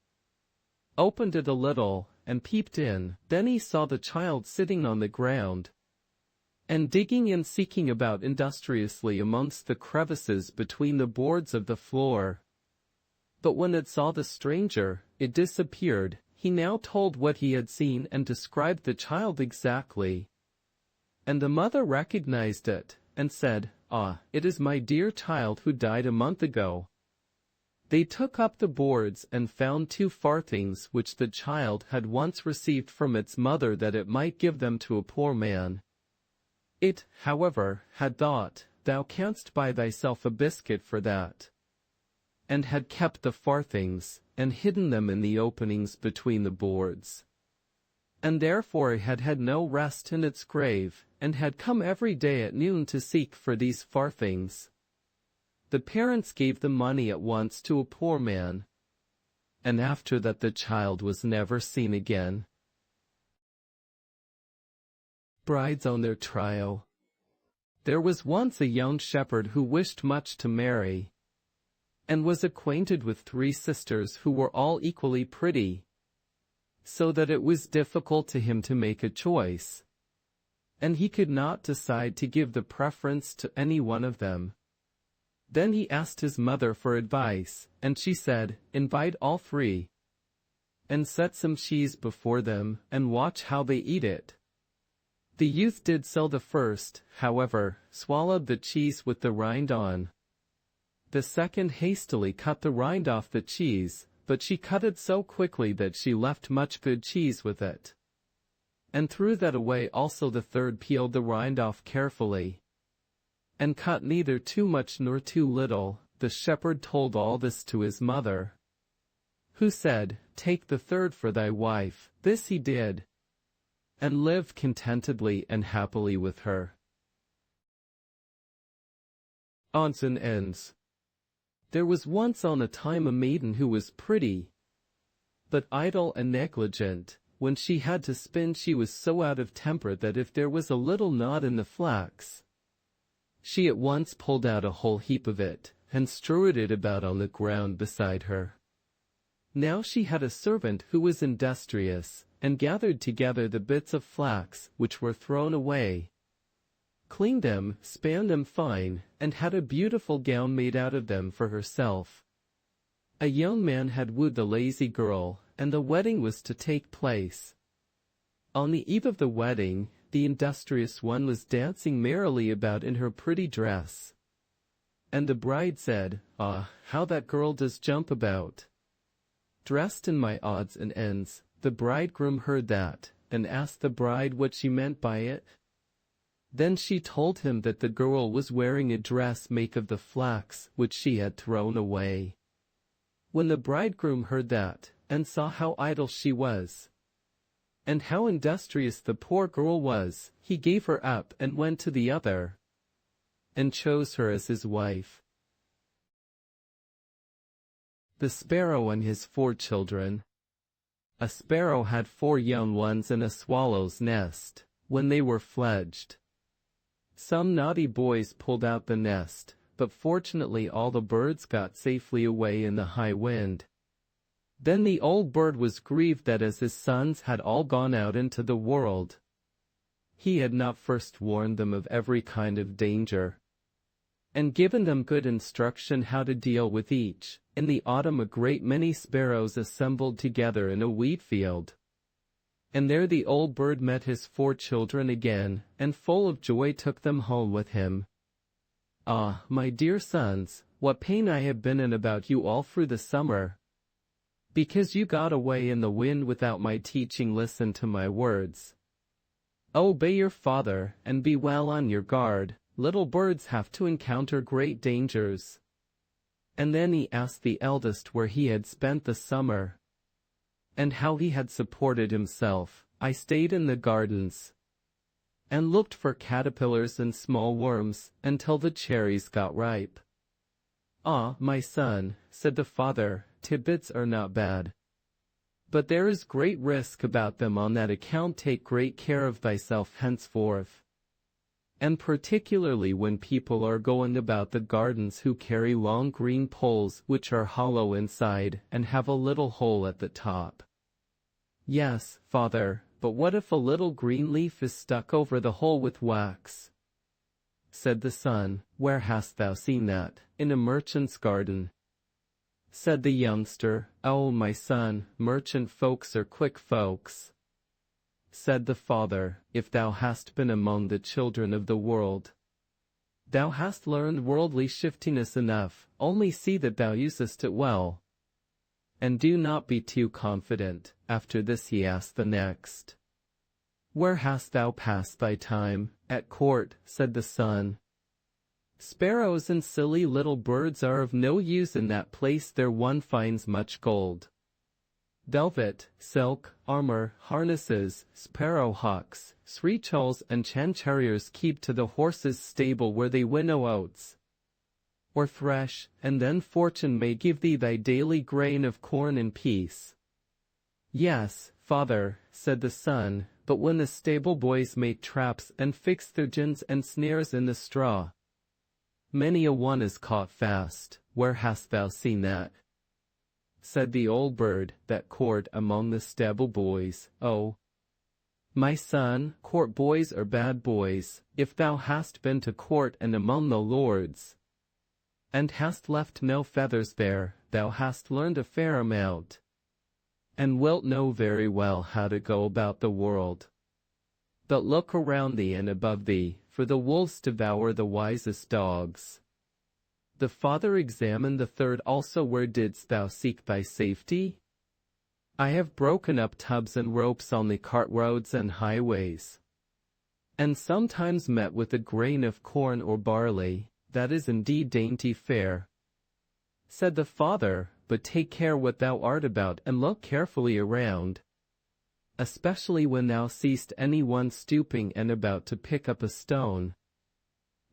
opened it a little, and peeped in. Then he saw the child sitting on the ground, and digging and seeking about industriously amongst the crevices between the boards of the floor. But when it saw the stranger, it disappeared. He now told what he had seen and described the child exactly. And the mother recognized it, and said, "Ah, it is my dear child who died a month ago." They took up the boards and found 2 farthings which the child had once received from its mother that it might give them to a poor man. It, however, had thought, "Thou canst buy thyself a biscuit for that," and had kept the farthings, and hidden them in the openings between the boards. And therefore it had had no rest in its grave, and had come every day at noon to seek for these farthings. The parents gave the money at once to a poor man, and after that the child was never seen again. Brides on their trial. There was once a young shepherd who wished much to marry, and was acquainted with 3 sisters who were all equally pretty, so that it was difficult to him to make a choice, and he could not decide to give the preference to any one of them. Then he asked his mother for advice, and she said, "Invite all 3, and set some cheese before them, and watch how they eat it." The youth did so. The first, however, swallowed the cheese with the rind on. The second hastily cut the rind off the cheese, but she cut it so quickly that she left much good cheese with it, and threw that away also. The third peeled the rind off carefully, and cut neither too much nor too little. The shepherd told all this to his mother, who said, "Take the third for thy wife." This he did, and lived contentedly and happily with her. Odds and ends. There was once on a time a maiden who was pretty, but idle and negligent. When she had to spin, she was so out of temper that if there was a little knot in the flax, she at once pulled out a whole heap of it, and strewed it about on the ground beside her. Now she had a servant who was industrious, and gathered together the bits of flax which were thrown away, cleaned them, span them fine, and had a beautiful gown made out of them for herself. A young man had wooed the lazy girl, and the wedding was to take place. On the eve of the wedding, the industrious one was dancing merrily about in her pretty dress. And the bride said, "Ah, how that girl does jump about, dressed in my odds and ends." The bridegroom heard that, and asked the bride what she meant by it. Then she told him that the girl was wearing a dress made of the flax which she had thrown away. When the bridegroom heard that, and saw how idle she was, and how industrious the poor girl was, he gave her up and went to the other, and chose her as his wife. The sparrow and his 4 children. A sparrow had 4 young ones in a swallow's nest. When they were fledged, some naughty boys pulled out the nest, but fortunately all the birds got safely away in the high wind. Then the old bird was grieved that as his sons had all gone out into the world, he had not first warned them of every kind of danger, and given them good instruction how to deal with each. In the autumn a great many sparrows assembled together in a wheat field, and there the old bird met his 4 children again, and full of joy took them home with him. "Ah, my dear sons, what pain I have been in about you all through the summer, because you got away in the wind without my teaching. Listen to my words. Obey your father, and be well on your guard. Little birds have to encounter great dangers." And then he asked the eldest where he had spent the summer, and how he had supported himself. "I stayed in the gardens, and looked for caterpillars and small worms, until the cherries got ripe." "Ah, my son," said the father, "tidbits are not bad, but there is great risk about them. On that account take great care of thyself henceforth, and particularly when people are going about the gardens who carry long green poles which are hollow inside and have a little hole at the top." "Yes, father, but what if a little green leaf is stuck over the hole with wax?" said the son. "Where hast thou seen that?" "In a merchant's garden." said the youngster. "Oh, my son, merchant folks are quick folks," said the father. "If thou hast been among the children of the world, thou hast learned worldly shiftiness enough. Only see that thou usest it well, and do not be too confident." After this he asked the next, "Where hast thou passed thy time?" "At court," said the son. "Sparrows and silly little birds are of no use in that place. There one finds much gold, velvet, silk, armor, harnesses. Sparrowhawks, sreechals and chanchariers keep to the horses' stable where they winnow oats or thresh, and then fortune may give thee thy daily grain of corn in peace." "Yes, father," said the son, "but when the stable boys make traps and fix their gins and snares in the straw, many a one is caught fast." "Where hast thou seen that?" said the old bird. "That court among the stable boys." "Oh, my son, court boys are bad boys. If thou hast been to court and among the lords, and hast left no feathers there, thou hast learned a fair amount, and wilt know very well how to go about the world. But look around thee and above thee, for the wolves devour the wisest dogs." The father examined the third also. "Where didst thou seek thy safety?" "I have broken up tubs and ropes on the cart roads and highways, and sometimes met with a grain of corn or barley." "That is indeed dainty fare," said the father, "but take care what thou art about, and look carefully around, especially when thou seest any one stooping and about to pick up a stone.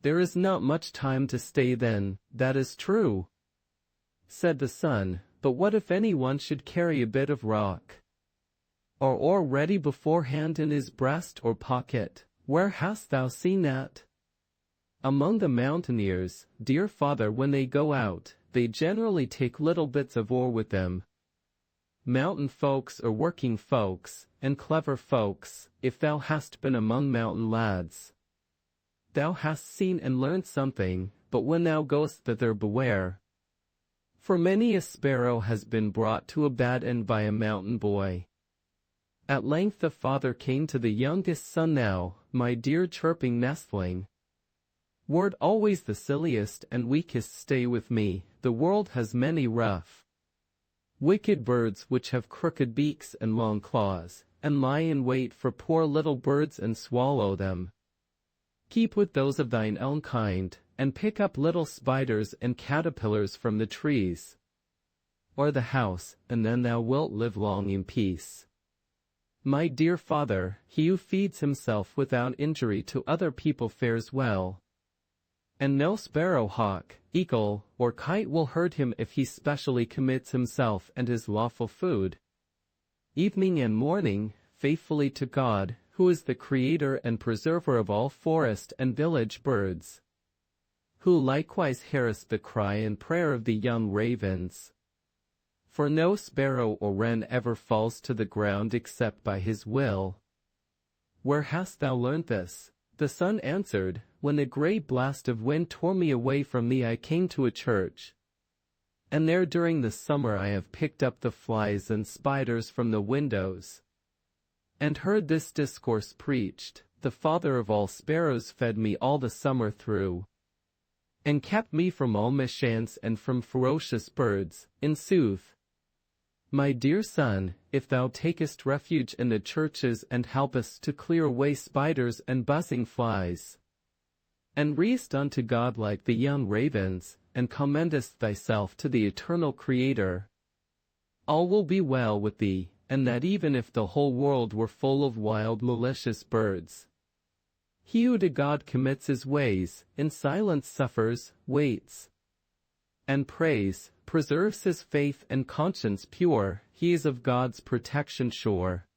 There is not much time to stay then." "That is true," said the son, "but what if any one should carry a bit of rock or ore ready beforehand in his breast or pocket?" "Where hast thou seen that?" "Among the mountaineers, dear father. When they go out, they generally take little bits of ore with them. Mountain folks are working folks, and clever folks. If thou hast been among mountain lads, thou hast seen and learned something, but when thou goest thither beware, for many a sparrow has been brought to a bad end by a mountain boy." At length the father came to the youngest son. "Now, my dear chirping nestling, wert always the silliest and weakest, stay with me. The world has many rough, wicked birds which have crooked beaks and long claws, and lie in wait for poor little birds and swallow them. Keep with those of thine own kind, and pick up little spiders and caterpillars from the trees or the house, and then thou wilt live long in peace. My dear father, he who feeds himself without injury to other people fares well, and no sparrowhawk, eagle, or kite will hurt him if he specially commits himself and his lawful food, evening and morning, faithfully to God, who is the creator and preserver of all forest and village birds, who likewise heareth the cry and prayer of the young ravens. For no sparrow or wren ever falls to the ground except by his will." "Where hast thou learnt this?" The son answered, "When a great blast of wind tore me away from thee, I came to a church, and there during the summer I have picked up the flies and spiders from the windows, and heard this discourse preached. The father of all sparrows fed me all the summer through, and kept me from all mischance and from ferocious birds. In sooth, my dear son, if thou takest refuge in the churches and helpest to clear away spiders and buzzing flies, and reest unto God like the young ravens, and commendest thyself to the eternal Creator, all will be well with thee, and that even if the whole world were full of wild malicious birds, he who to God commits his ways, in silence suffers, waits, and prays, preserves his faith and conscience pure, he is of God's protection sure."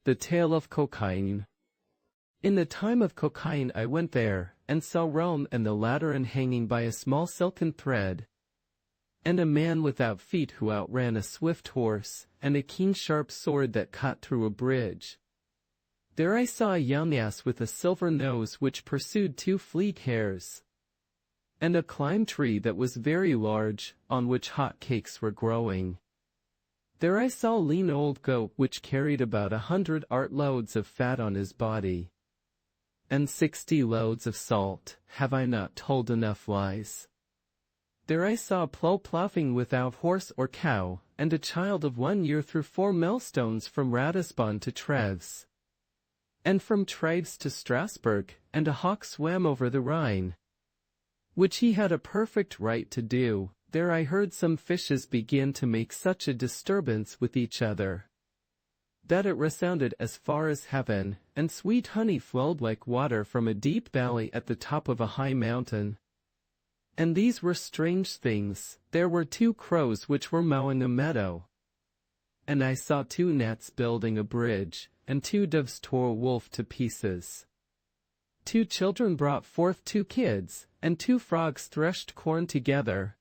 The Tale of Cockaigne. In the time of Cockaigne I went there, and saw Rome and the Lateran hanging by a small silken thread, and a man without feet who outran a swift horse, and a keen sharp sword that cut through a bridge. There I saw a young ass with a silver nose which pursued two fleet hares. and a climb tree that was very large, on which hot cakes were growing. There I saw a lean old goat which carried about 100 loads of fat on his body, and 60 loads of salt. Have I not told enough lies? There I saw a plough ploughing without horse or cow, and a child of 1 year threw 4 millstones from Ratisbon to Treves, and from Treves to Strasbourg, and a hawk swam over the Rhine, which he had a perfect right to do. There I heard some fishes begin to make such a disturbance with each other that it resounded as far as heaven, and sweet honey flowed like water from a deep valley at the top of a high mountain. And these were strange things. There were 2 crows which were mowing a meadow, and I saw 2 gnats building a bridge, and 2 doves tore a wolf to pieces. 2 children brought forth 2 kids, and 2 frogs threshed corn together.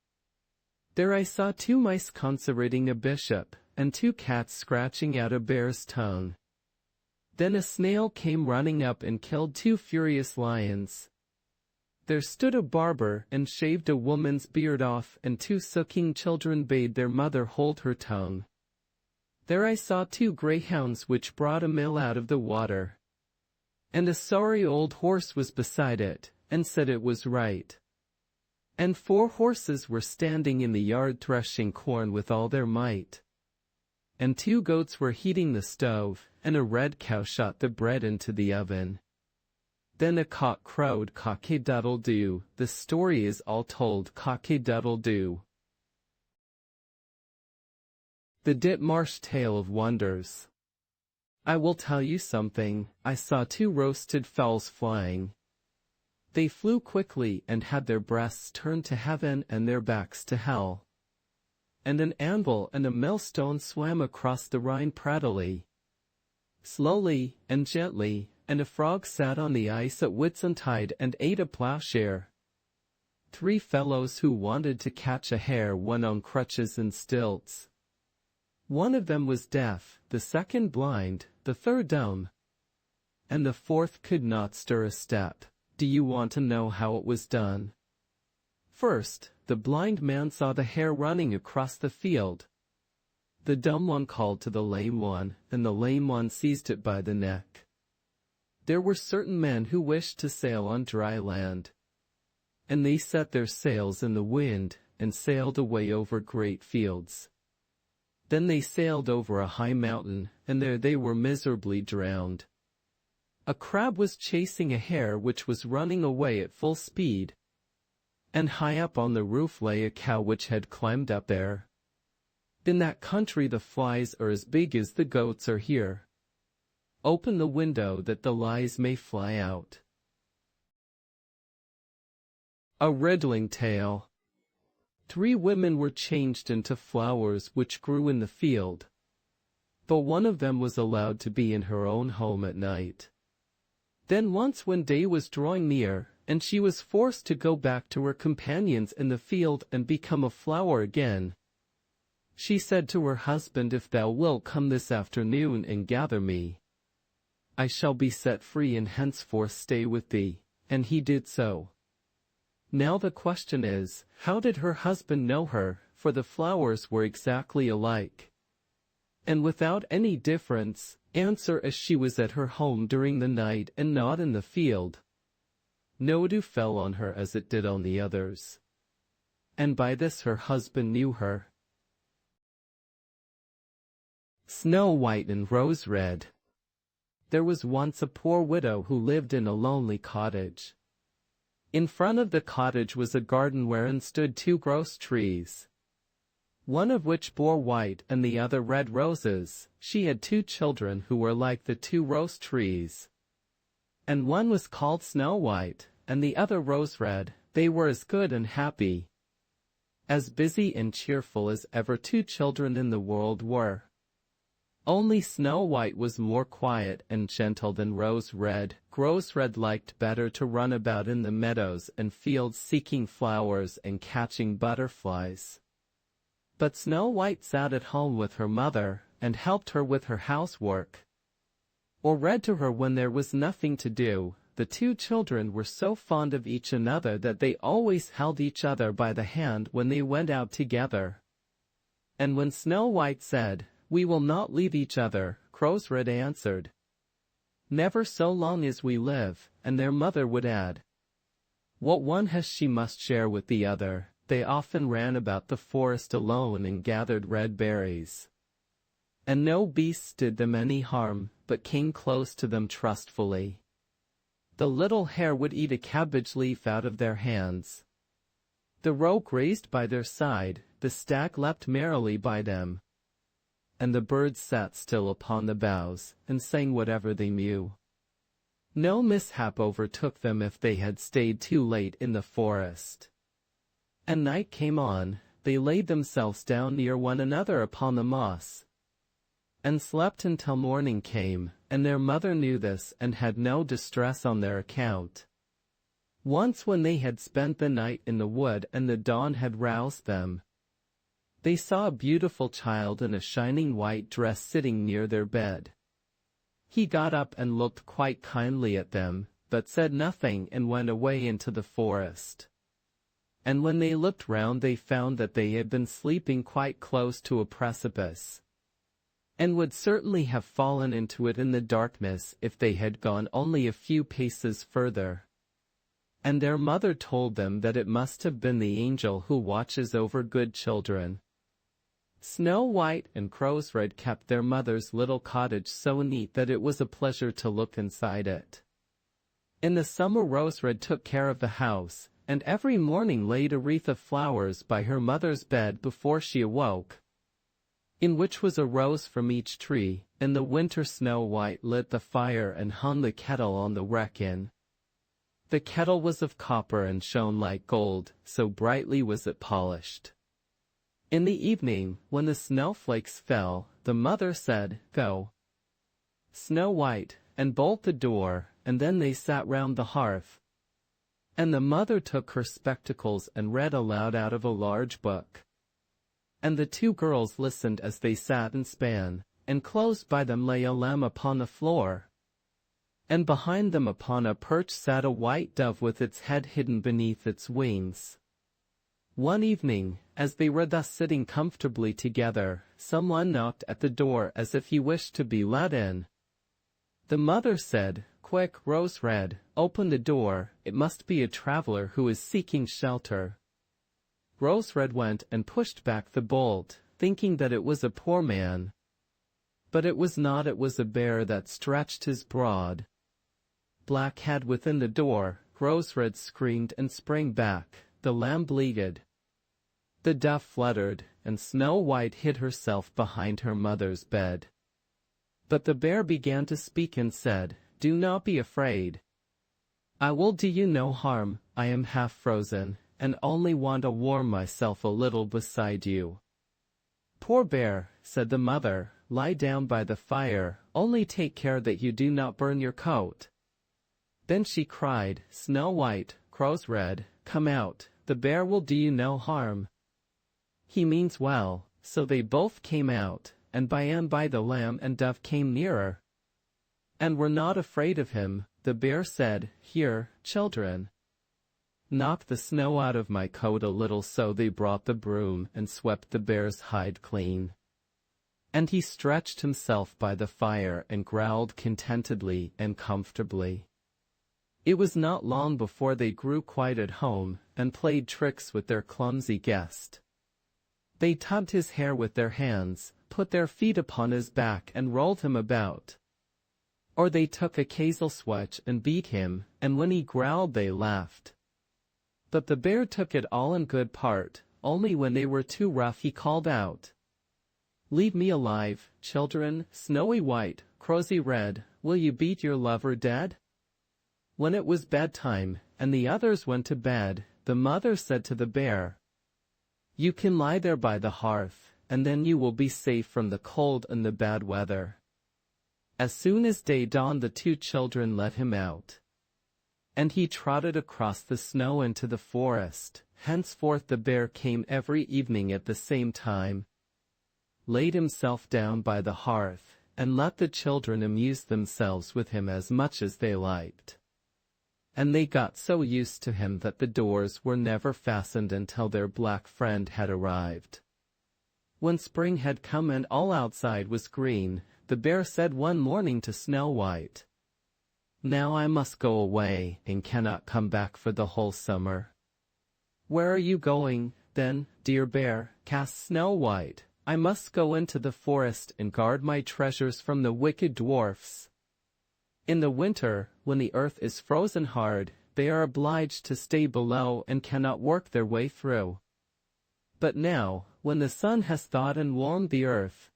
There I saw 2 mice consecrating a bishop, and 2 cats scratching out a bear's tongue. Then a snail came running up and killed 2 furious lions. There stood a barber and shaved a woman's beard off, and 2 sucking children bade their mother hold her tongue. There I saw 2 greyhounds which brought a mill out of the water, and a sorry old horse was beside it, and said it was right. And 4 horses were standing in the yard threshing corn with all their might. And 2 goats were heating the stove, and a red cow shot the bread into the oven. Then a cock crowed cock-a-doodle-doo. The story is all told cock-a-doodle-doo. The Ditmarsch Tale of Wonders. I will tell you something. I saw 2 roasted fowls flying. They flew quickly and had their breasts turned to heaven and their backs to hell. And an anvil and a millstone swam across the Rhine prettily, slowly and gently, and a frog sat on the ice at Whitsuntide and ate a ploughshare. 3 fellows who wanted to catch a hare went on crutches and stilts. One of them was deaf, the second blind, the third dumb, and the 4th could not stir a step. Do you want to know how it was done? First, the blind man saw the hare running across the field. The dumb one called to the lame one, and the lame one seized it by the neck. There were certain men who wished to sail on dry land, and they set their sails in the wind, and sailed away over great fields. Then they sailed over a high mountain, and there they were miserably drowned. A crab was chasing a hare which was running away at full speed, and high up on the roof lay a cow which had climbed up there. In that country the flies are as big as the goats are here. Open the window that the lice may fly out. A riddling tale. 3 women were changed into flowers which grew in the field, but one of them was allowed to be in her own home at night. Then once when day was drawing near, and she was forced to go back to her companions in the field and become a flower again, she said to her husband, "If thou wilt come this afternoon and gather me, I shall be set free and henceforth stay with thee." And he did so. Now the question is, how did her husband know her, for the flowers were exactly alike, and without any difference? Answer: as she was at her home during the night and not in the field, no dew fell on her as it did on the others, and by this her husband knew her. Snow White and Rose Red. There was once a poor widow who lived in a lonely cottage. In front of the cottage was a garden wherein stood 2 gross trees, one of which bore white and the other red roses. She had 2 children who were like the 2 rose trees, and one was called Snow White, and the other Rose Red. They were as good and happy, as busy and cheerful as ever 2 children in the world were. Only Snow White was more quiet and gentle than Rose Red. Rose Red liked better to run about in the meadows and fields seeking flowers and catching butterflies. But Snow White sat at home with her mother, and helped her with her housework, or read to her when there was nothing to do. the two children were so fond of each another that they always held each other by the hand when they went out together. And when Snow White said, "We will not leave each other," Crowsred answered, "Never so long as we live," and their mother would add, "What one has she must share with the other." They often ran about the forest alone and gathered red berries. And no beasts did them any harm, but came close to them trustfully. The little hare would eat a cabbage leaf out of their hands. The roe grazed by their side, the stag leapt merrily by them. And the birds sat still upon the boughs, and sang whatever they knew. No mishap overtook them if they had stayed too late in the forest. And night came on, they laid themselves down near one another upon the moss, and slept until morning came, and their mother knew this and had no distress on their account. Once when they had spent the night in the wood and the dawn had roused them, they saw a beautiful child in a shining white dress sitting near their bed. He got up and looked quite kindly at them, but said nothing and went away into the forest. And when they looked round they found that they had been sleeping quite close to a precipice, and would certainly have fallen into it in the darkness if they had gone only a few paces further. And their mother told them that it must have been the angel who watches over good children. Snow White and Crowsred kept their mother's little cottage so neat that it was a pleasure to look inside it. In the summer Rosered took care of the house, and every morning laid a wreath of flowers by her mother's bed before she awoke, in which was a rose from each tree. In the winter Snow White lit the fire and hung the kettle on the wrekin. The kettle was of copper and shone like gold, so brightly was it polished. In the evening, when the snowflakes fell, the mother said, "Go, Snow White, and bolt the door," and then they sat round the hearth. And the mother took her spectacles and read aloud out of a large book. And the two girls listened as they sat and span, and close by them lay a lamb upon the floor. And behind them upon a perch sat a white dove with its head hidden beneath its wings. One evening, as they were thus sitting comfortably together, someone knocked at the door as if he wished to be let in. The mother said, "Quick, Rosered, open the door, it must be a traveler who is seeking shelter." Rosered went and pushed back the bolt, thinking that it was a poor man. But it was not, it was a bear that stretched his broad black head within the door. Rosered screamed and sprang back, the lamb bleated, the dove fluttered, and Snow White hid herself behind her mother's bed. But the bear began to speak and said, "Do not be afraid. I will do you no harm. I am half frozen, and only want to warm myself a little beside you." "Poor bear," said the mother, "lie down by the fire, only take care that you do not burn your coat." Then she cried, "Snow White, Crowsred, come out, the bear will do you no harm. He means well." So they both came out, and by the lamb and dove came nearer, and were not afraid of him. The bear said, "Here, children, knock the snow out of my coat a little." So they brought the broom and swept the bear's hide clean. And he stretched himself by the fire and growled contentedly and comfortably. It was not long before they grew quite at home, and played tricks with their clumsy guest. They tugged his hair with their hands, put their feet upon his back and rolled him about. Or they took a hazel switch and beat him, and when he growled they laughed. But the bear took it all in good part, only when they were too rough he called out, "Leave me alive, children. Snowy White, Crowsy Red, will you beat your lover dead?" When it was bedtime, and the others went to bed, the mother said to the bear, "You can lie there by the hearth, and then you will be safe from the cold and the bad weather." As soon as day dawned the two children let him out, and he trotted across the snow into the forest. Henceforth the bear came every evening at the same time, laid himself down by the hearth, and let the children amuse themselves with him as much as they liked. and they got so used to him that the doors were never fastened until their black friend had arrived. When spring had come and all outside was green, the bear said one morning to Snow White, "Now I must go away and cannot come back for the whole summer." "Where are you going, then, dear bear?" asked Snow White. "I must go into the forest and guard my treasures from the wicked dwarfs. In the winter, when the earth is frozen hard, they are obliged to stay below and cannot work their way through. But now, when the sun has thawed and warmed the earth,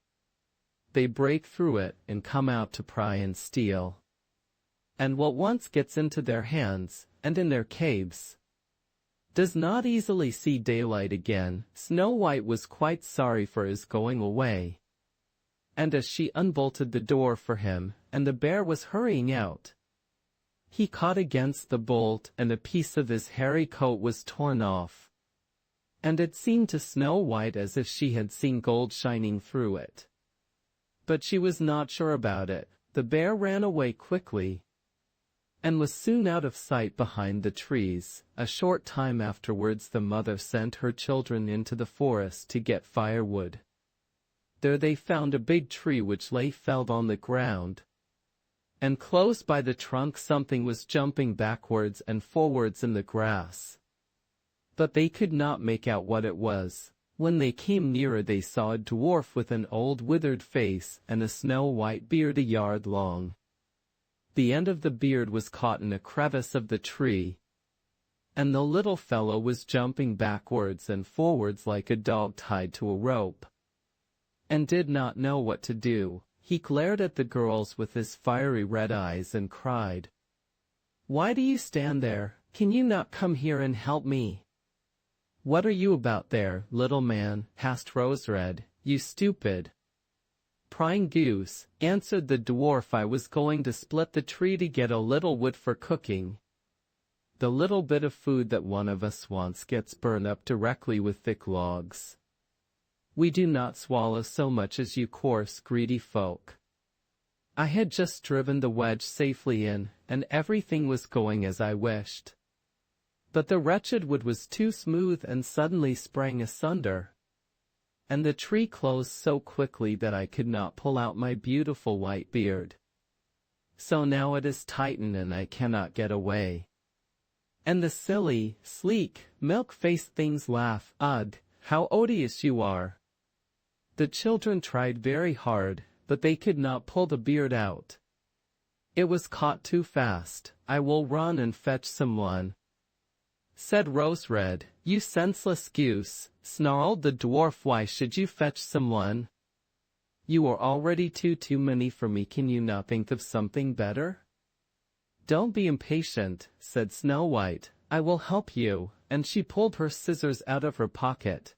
they break through it and come out to pry and steal. And what once gets into their hands, and in their caves, does not easily see daylight again." Snow White was quite sorry for his going away, and as she unbolted the door for him, and the bear was hurrying out, he caught against the bolt and a piece of his hairy coat was torn off, and it seemed to Snow White as if she had seen gold shining through it. But she was not sure about it. The bear ran away quickly, and was soon out of sight behind the trees. A short time afterwards the mother sent her children into the forest to get firewood. There they found a big tree which lay felled on the ground, and close by the trunk something was jumping backwards and forwards in the grass. But they could not make out what it was. When they came nearer they saw a dwarf with an old withered face and a snow-white beard a yard long. The end of the beard was caught in a crevice of the tree, and the little fellow was jumping backwards and forwards like a dog tied to a rope, and did not know what to do. He glared at the girls with his fiery red eyes and cried, "Why do you stand there? Can you not come here and help me?" "What are you about there, little man?" asked Rose Red. "You stupid, prying goose," answered the dwarf. "I was going to split the tree to get a little wood for cooking. The little bit of food that one of us wants gets burned up directly with thick logs. We do not swallow so much as you coarse, greedy folk." I had just driven the wedge safely in, and everything was going as I wished. But the wretched wood was too smooth and suddenly sprang asunder, and the tree closed so quickly that I could not pull out my beautiful white beard. So now it is tightened and I cannot get away. And the silly, sleek, milk-faced things laugh. "Ugh, how odious you are!" The children tried very hard, but they could not pull the beard out. "It was caught too fast. I will run and fetch someone," said Rose Red. "You senseless goose," snarled the dwarf. "Why should you fetch someone? You are already too many for me. Can you not think of something better?" "Don't be impatient," said Snow White. "I will help you," and she pulled her scissors out of her pocket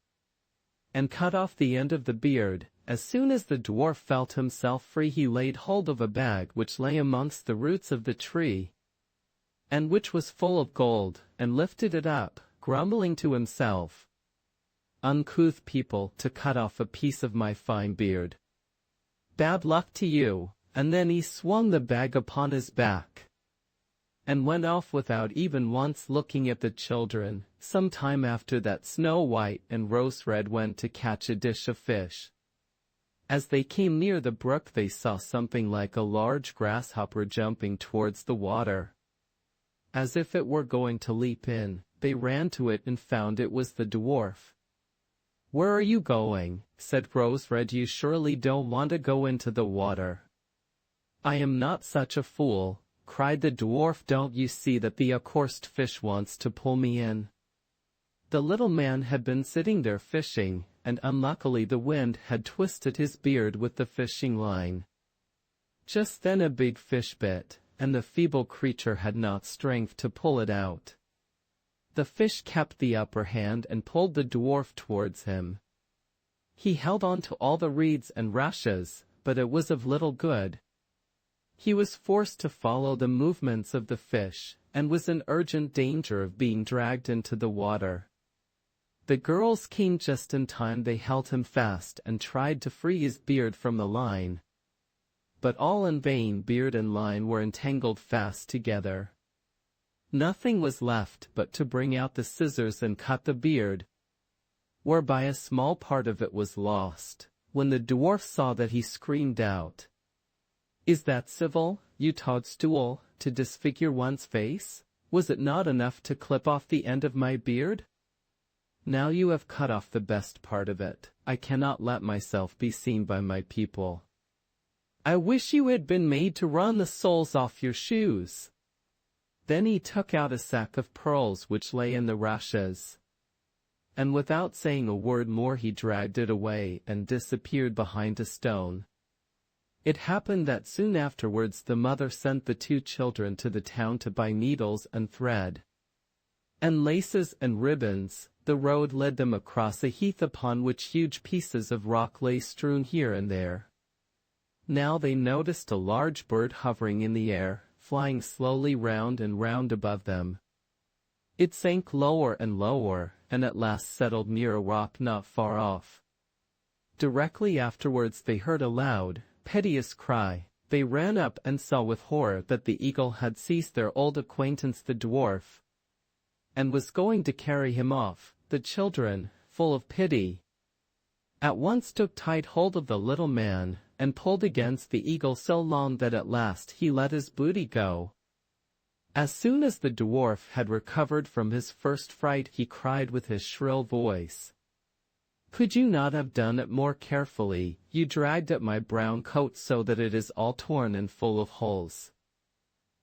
and cut off the end of the beard. As soon as the dwarf felt himself free he laid hold of a bag which lay amongst the roots of the tree, and which was full of gold, and lifted it up, grumbling to himself, "Uncouth people, to cut off a piece of my fine beard. Bad luck to you." And then he swung the bag upon his back, and went off without even once looking at the children. Some time after that Snow White and Rose Red went to catch a dish of fish. As they came near the brook they saw something like a large grasshopper jumping towards the water. As if it were going to leap in, they ran to it and found it was the dwarf. "Where are you going?" said Rose Red. "You surely don't want to go into the water." "I am not such a fool," cried the dwarf. "Don't you see that the accursed fish wants to pull me in?" The little man had been sitting there fishing, and unluckily the wind had twisted his beard with the fishing line. Just then a big fish bit, and the feeble creature had not strength to pull it out. The fish kept the upper hand and pulled the dwarf towards him. He held on to all the reeds and rushes, but it was of little good. He was forced to follow the movements of the fish, and was in urgent danger of being dragged into the water. The girls came just in time. They held him fast and tried to free his beard from the line. But all in vain. Beard and line were entangled fast together. Nothing was left but to bring out the scissors and cut the beard, whereby a small part of it was lost. When the dwarf saw that, he screamed out, "Is that civil, you toadstool, to disfigure one's face? Was it not enough to clip off the end of my beard? Now you have cut off the best part of it. I cannot let myself be seen by my people. I wish you had been made to run the soles off your shoes." Then he took out a sack of pearls which lay in the rushes, and without saying a word more he dragged it away and disappeared behind a stone. It happened that soon afterwards the mother sent the two children to the town to buy needles and thread, and laces and ribbons. The road led them across a heath upon which huge pieces of rock lay strewn here and there. Now they noticed a large bird hovering in the air, flying slowly round and round above them. It sank lower and lower, and at last settled near a rock not far off. Directly afterwards they heard a loud, piteous cry. They ran up and saw with horror that the eagle had seized their old acquaintance the dwarf, and was going to carry him off. The children, full of pity, at once took tight hold of the little man, and pulled against the eagle so long that at last he let his booty go. As soon as the dwarf had recovered from his first fright, he cried with his shrill voice, "Could you not have done it more carefully? You dragged at my brown coat so that it is all torn and full of holes.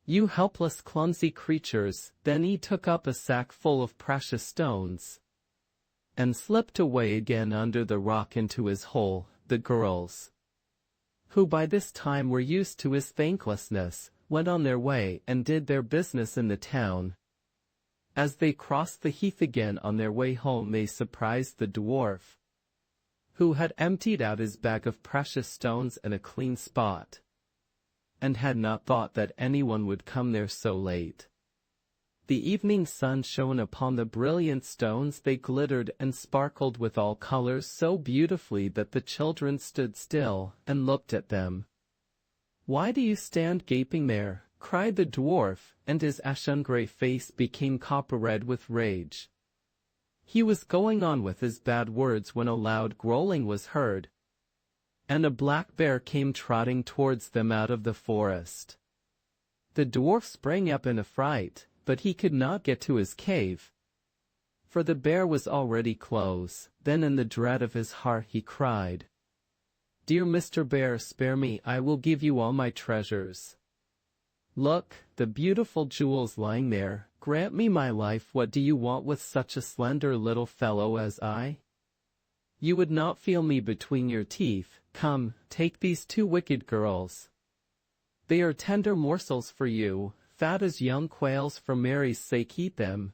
You helpless, clumsy creatures." Then he took up a sack full of precious stones, and slipped away again under the rock into his hole. The girls, who by this time were used to his thanklessness, went on their way and did their business in the town. As they crossed the heath again on their way home, they surprised the dwarf, who had emptied out his bag of precious stones in a clean spot, and had not thought that anyone would come there so late. The evening sun shone upon the brilliant stones. They glittered and sparkled with all colors so beautifully that the children stood still and looked at them. "Why do you stand gaping there?" cried the dwarf, and his ashen-gray face became copper-red with rage. He was going on with his bad words when a loud growling was heard, and a black bear came trotting towards them out of the forest. The dwarf sprang up in a fright, but he could not get to his cave, for the bear was already close. Then in the dread of his heart he cried, "Dear Mr. Bear, spare me, I will give you all my treasures. Look, the beautiful jewels lying there. Grant me my life. What do you want with such a slender little fellow as I? You would not feel me between your teeth. Come, take these two wicked girls. They are tender morsels for you, fat as young quails. For Mary's sake eat them."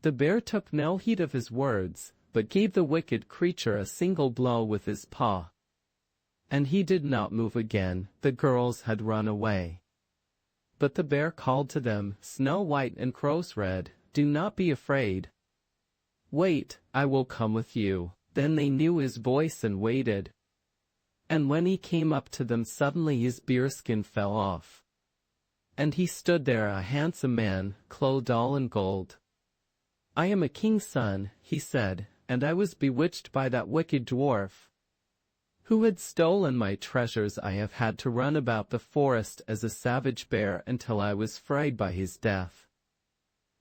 The bear took no heed of his words, but gave the wicked creature a single blow with his paw, and he did not move again. The girls had run away, but the bear called to them, "Snow White and Rose Red, do not be afraid. Wait, I will come with you." Then they knew his voice and waited, and when he came up to them suddenly his bearskin fell off, and he stood there a handsome man, clothed all in gold. "I am a king's son," he said, "and I was bewitched by that wicked dwarf, who had stolen my treasures. I have had to run about the forest as a savage bear until I was frightened by his death.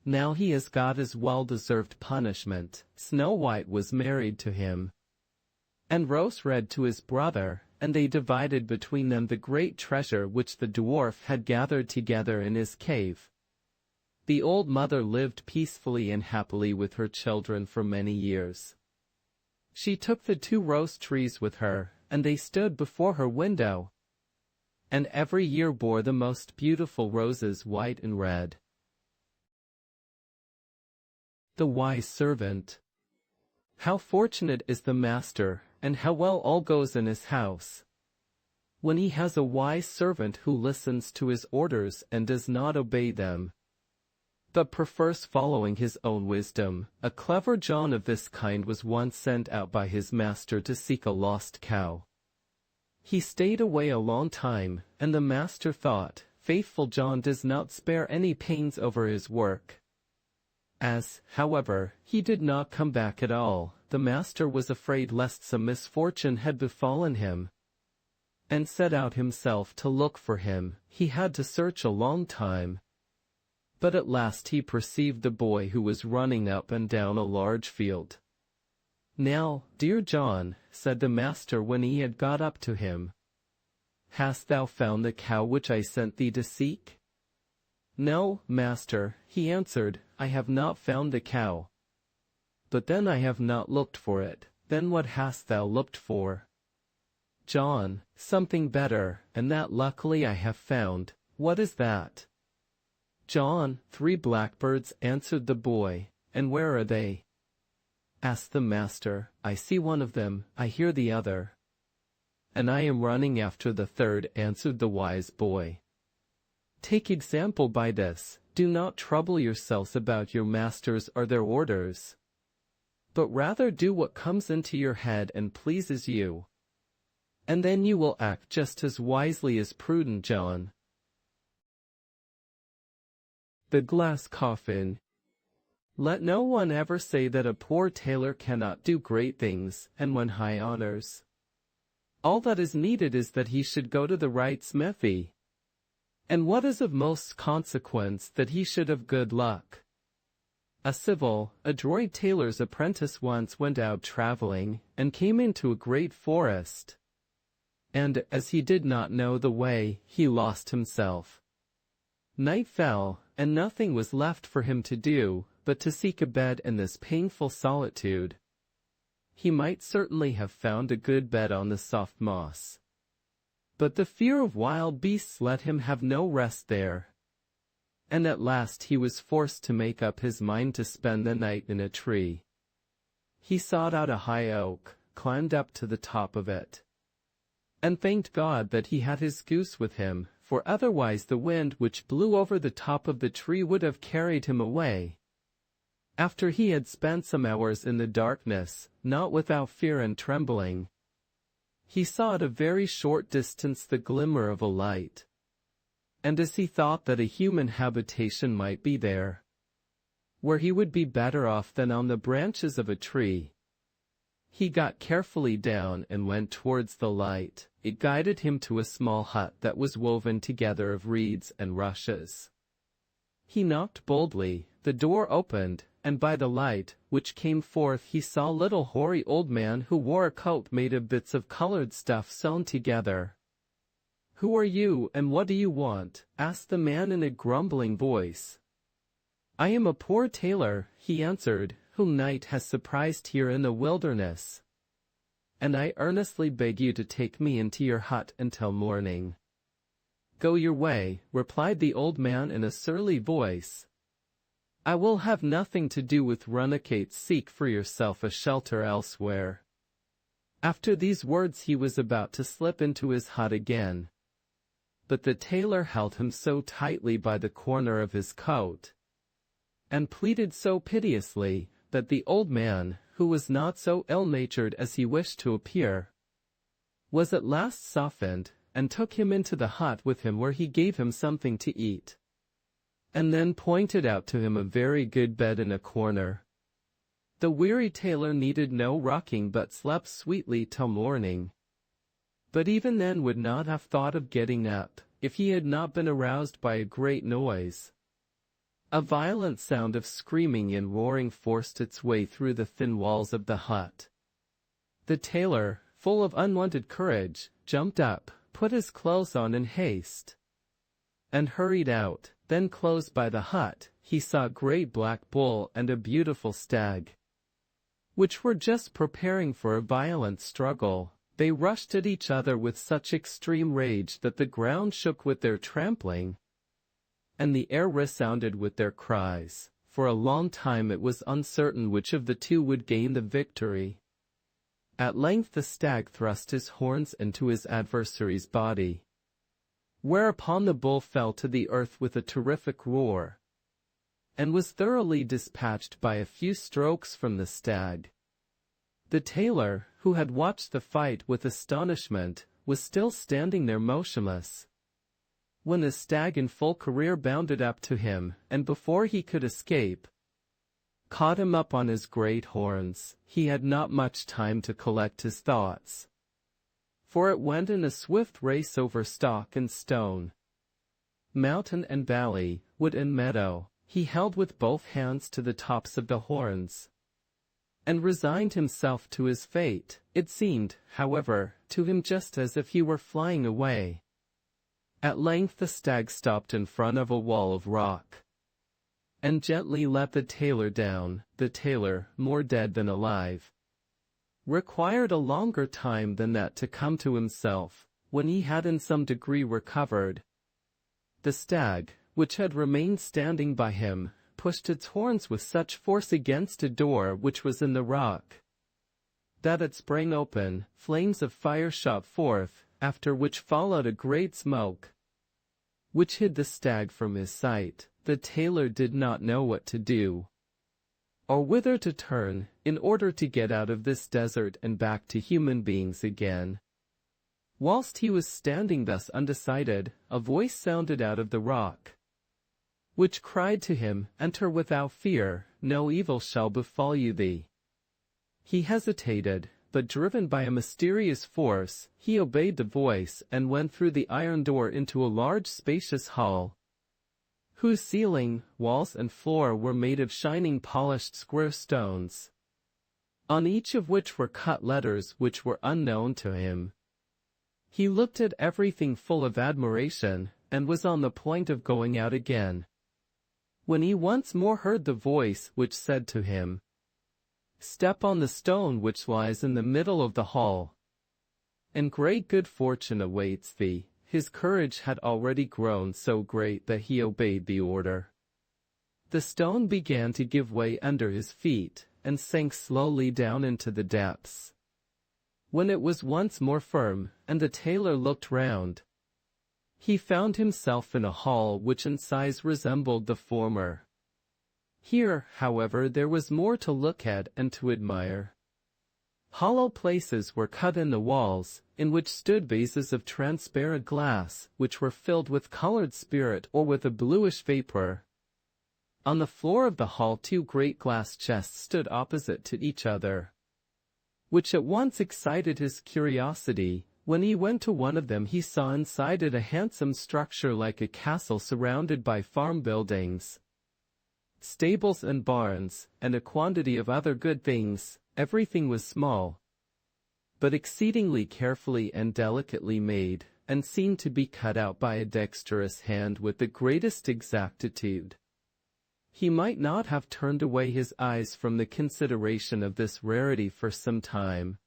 Now he has got his well-deserved punishment." Snow White was married to him, and Rose Red to his brother, and they divided between them the great treasure which the dwarf had gathered together in his cave. The old mother lived peacefully and happily with her children for many years. She took the two rose trees with her, and they stood before her window, and every year bore the most beautiful roses, white and red. The wise servant. How fortunate is the master, and how well all goes in his house, when he has a wise servant who listens to his orders and does not obey them, but prefers following his own wisdom. A clever John of this kind was once sent out by his master to seek a lost cow. He stayed away a long time, and the master thought, faithful John does not spare any pains over his work. As, however, he did not come back at all, the master was afraid lest some misfortune had befallen him, and set out himself to look for him. He had to search a long time, but at last he perceived the boy who was running up and down a large field. "Now, dear John," said the master when he had got up to him, "hast thou found the cow which I sent thee to seek?" "No, master," he answered, "I have not found the cow." "But then I have not looked for it." "Then what hast thou looked for?" "John, something better, and that luckily I have found." "What is that?" "John, 3 blackbirds," answered the boy. "And where are they?" asked the master. "I see one of them, I hear the other, and I am running after the third," answered the wise boy. "Take example by this. Do not trouble yourselves about your masters or their orders, but rather do what comes into your head and pleases you, and then you will act just as wisely as prudent John." The glass coffin. Let no one ever say that a poor tailor cannot do great things and win high honors. All that is needed is that he should go to the right smithy, and what is of most consequence, that he should have good luck. A civil, adroit tailor's apprentice once went out traveling, and came into a great forest, and, as he did not know the way, he lost himself. Night fell, and nothing was left for him to do but to seek a bed in this painful solitude. He might certainly have found a good bed on the soft moss, but the fear of wild beasts let him have no rest there, and at last he was forced to make up his mind to spend the night in a tree. He sought out a high oak, climbed up to the top of it, and thanked God that he had his goose with him, for otherwise the wind which blew over the top of the tree would have carried him away. After he had spent some hours in the darkness, not without fear and trembling, he saw at a very short distance the glimmer of a light, and as he thought that a human habitation might be there, where he would be better off than on the branches of a tree, he got carefully down and went towards the light. It guided him to a small hut that was woven together of reeds and rushes. He knocked boldly, the door opened, and by the light which came forth he saw a little hoary old man who wore a coat made of bits of colored stuff sewn together. "Who are you, and what do you want?" asked the man in a grumbling voice. "I am a poor tailor," he answered, "whom night has surprised here in the wilderness, and I earnestly beg you to take me into your hut until morning." "Go your way," replied the old man in a surly voice. "I will have nothing to do with renegades. Seek for yourself a shelter elsewhere." After these words he was about to slip into his hut again, but the tailor held him so tightly by the corner of his coat, and pleaded so piteously, that the old man, who was not so ill-natured as he wished to appear, was at last softened, and took him into the hut with him, where he gave him something to eat, and then pointed out to him a very good bed in a corner. The weary tailor needed no rocking but slept sweetly till morning, but even then would not have thought of getting up, if he had not been aroused by a great noise. A violent sound of screaming and roaring forced its way through the thin walls of the hut. The tailor, full of unwonted courage, jumped up, put his clothes on in haste, and hurried out. Then close by the hut, he saw a great black bull and a beautiful stag, which were just preparing for a violent struggle. They rushed at each other with such extreme rage that the ground shook with their trampling, and the air resounded with their cries. For a long time it was uncertain which of the two would gain the victory. At length the stag thrust his horns into his adversary's body, whereupon the bull fell to the earth with a terrific roar, and was thoroughly dispatched by a few strokes from the stag. The tailor, who had watched the fight with astonishment, was still standing there motionless, when a stag in full career bounded up to him, and before he could escape, caught him up on his great horns. He had not much time to collect his thoughts, for it went in a swift race over stock and stone, mountain and valley, wood and meadow. He held with both hands to the tops of the horns, and resigned himself to his fate. It seemed, however, to him just as if he were flying away. At length the stag stopped in front of a wall of rock, and gently let the tailor down. The tailor, more dead than alive, required a longer time than that to come to himself. When he had in some degree recovered, the stag, which had remained standing by him, pushed its horns with such force against a door which was in the rock, that it sprang open. Flames of fire shot forth, after which followed a great smoke, which hid the stag from his sight. The tailor did not know what to do, or whither to turn, in order to get out of this desert and back to human beings again. Whilst he was standing thus undecided, a voice sounded out of the rock, which cried to him, "Enter without fear, no evil shall befall you thee." He hesitated, but driven by a mysterious force, he obeyed the voice and went through the iron door into a large spacious hall, whose ceiling, walls and floor were made of shining polished square stones, on each of which were cut letters which were unknown to him. He looked at everything full of admiration, and was on the point of going out again, when he once more heard the voice which said to him, "Step on the stone which lies in the middle of the hall, and great good fortune awaits thee." His courage had already grown so great that he obeyed the order. The stone began to give way under his feet, and sank slowly down into the depths. When it was once more firm, and the tailor looked round, he found himself in a hall which in size resembled the former. Here, however, there was more to look at and to admire. Hollow places were cut in the walls, in which stood vases of transparent glass, which were filled with colored spirit or with a bluish vapor. On the floor of the hall 2 great glass chests stood opposite to each other, which at once excited his curiosity. When he went to one of them he saw inside it a handsome structure like a castle surrounded by farm buildings, stables and barns, and a quantity of other good things. Everything was small, but exceedingly carefully and delicately made, and seemed to be cut out by a dexterous hand with the greatest exactitude. He might not have turned away his eyes from the consideration of this rarity for some time,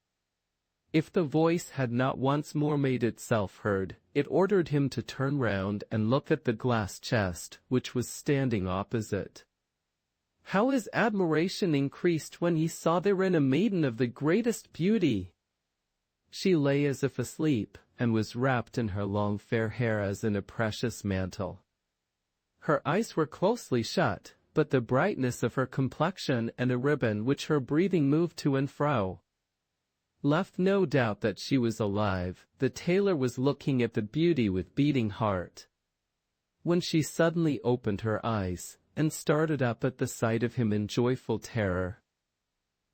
if the voice had not once more made itself heard. It ordered him to turn round and look at the glass chest, which was standing opposite. How his admiration increased when he saw therein a maiden of the greatest beauty! She lay as if asleep, and was wrapped in her long fair hair as in a precious mantle. Her eyes were closely shut, but the brightness of her complexion and a ribbon which her breathing moved to and fro left no doubt that she was alive. The tailor was looking at the beauty with beating heart, when she suddenly opened her eyes, and started up at the sight of him in joyful terror.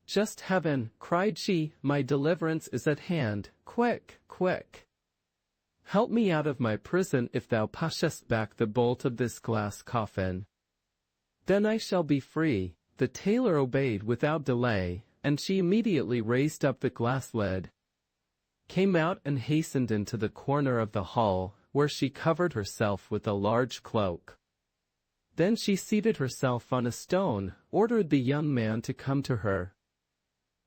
"Just heaven!" cried she, "my deliverance is at hand. Quick, quick! Help me out of my prison if thou pushest back the bolt of this glass coffin. Then I shall be free." The tailor obeyed without delay, and she immediately raised up the glass lid, came out and hastened into the corner of the hall, where she covered herself with a large cloak. Then she seated herself on a stone, ordered the young man to come to her,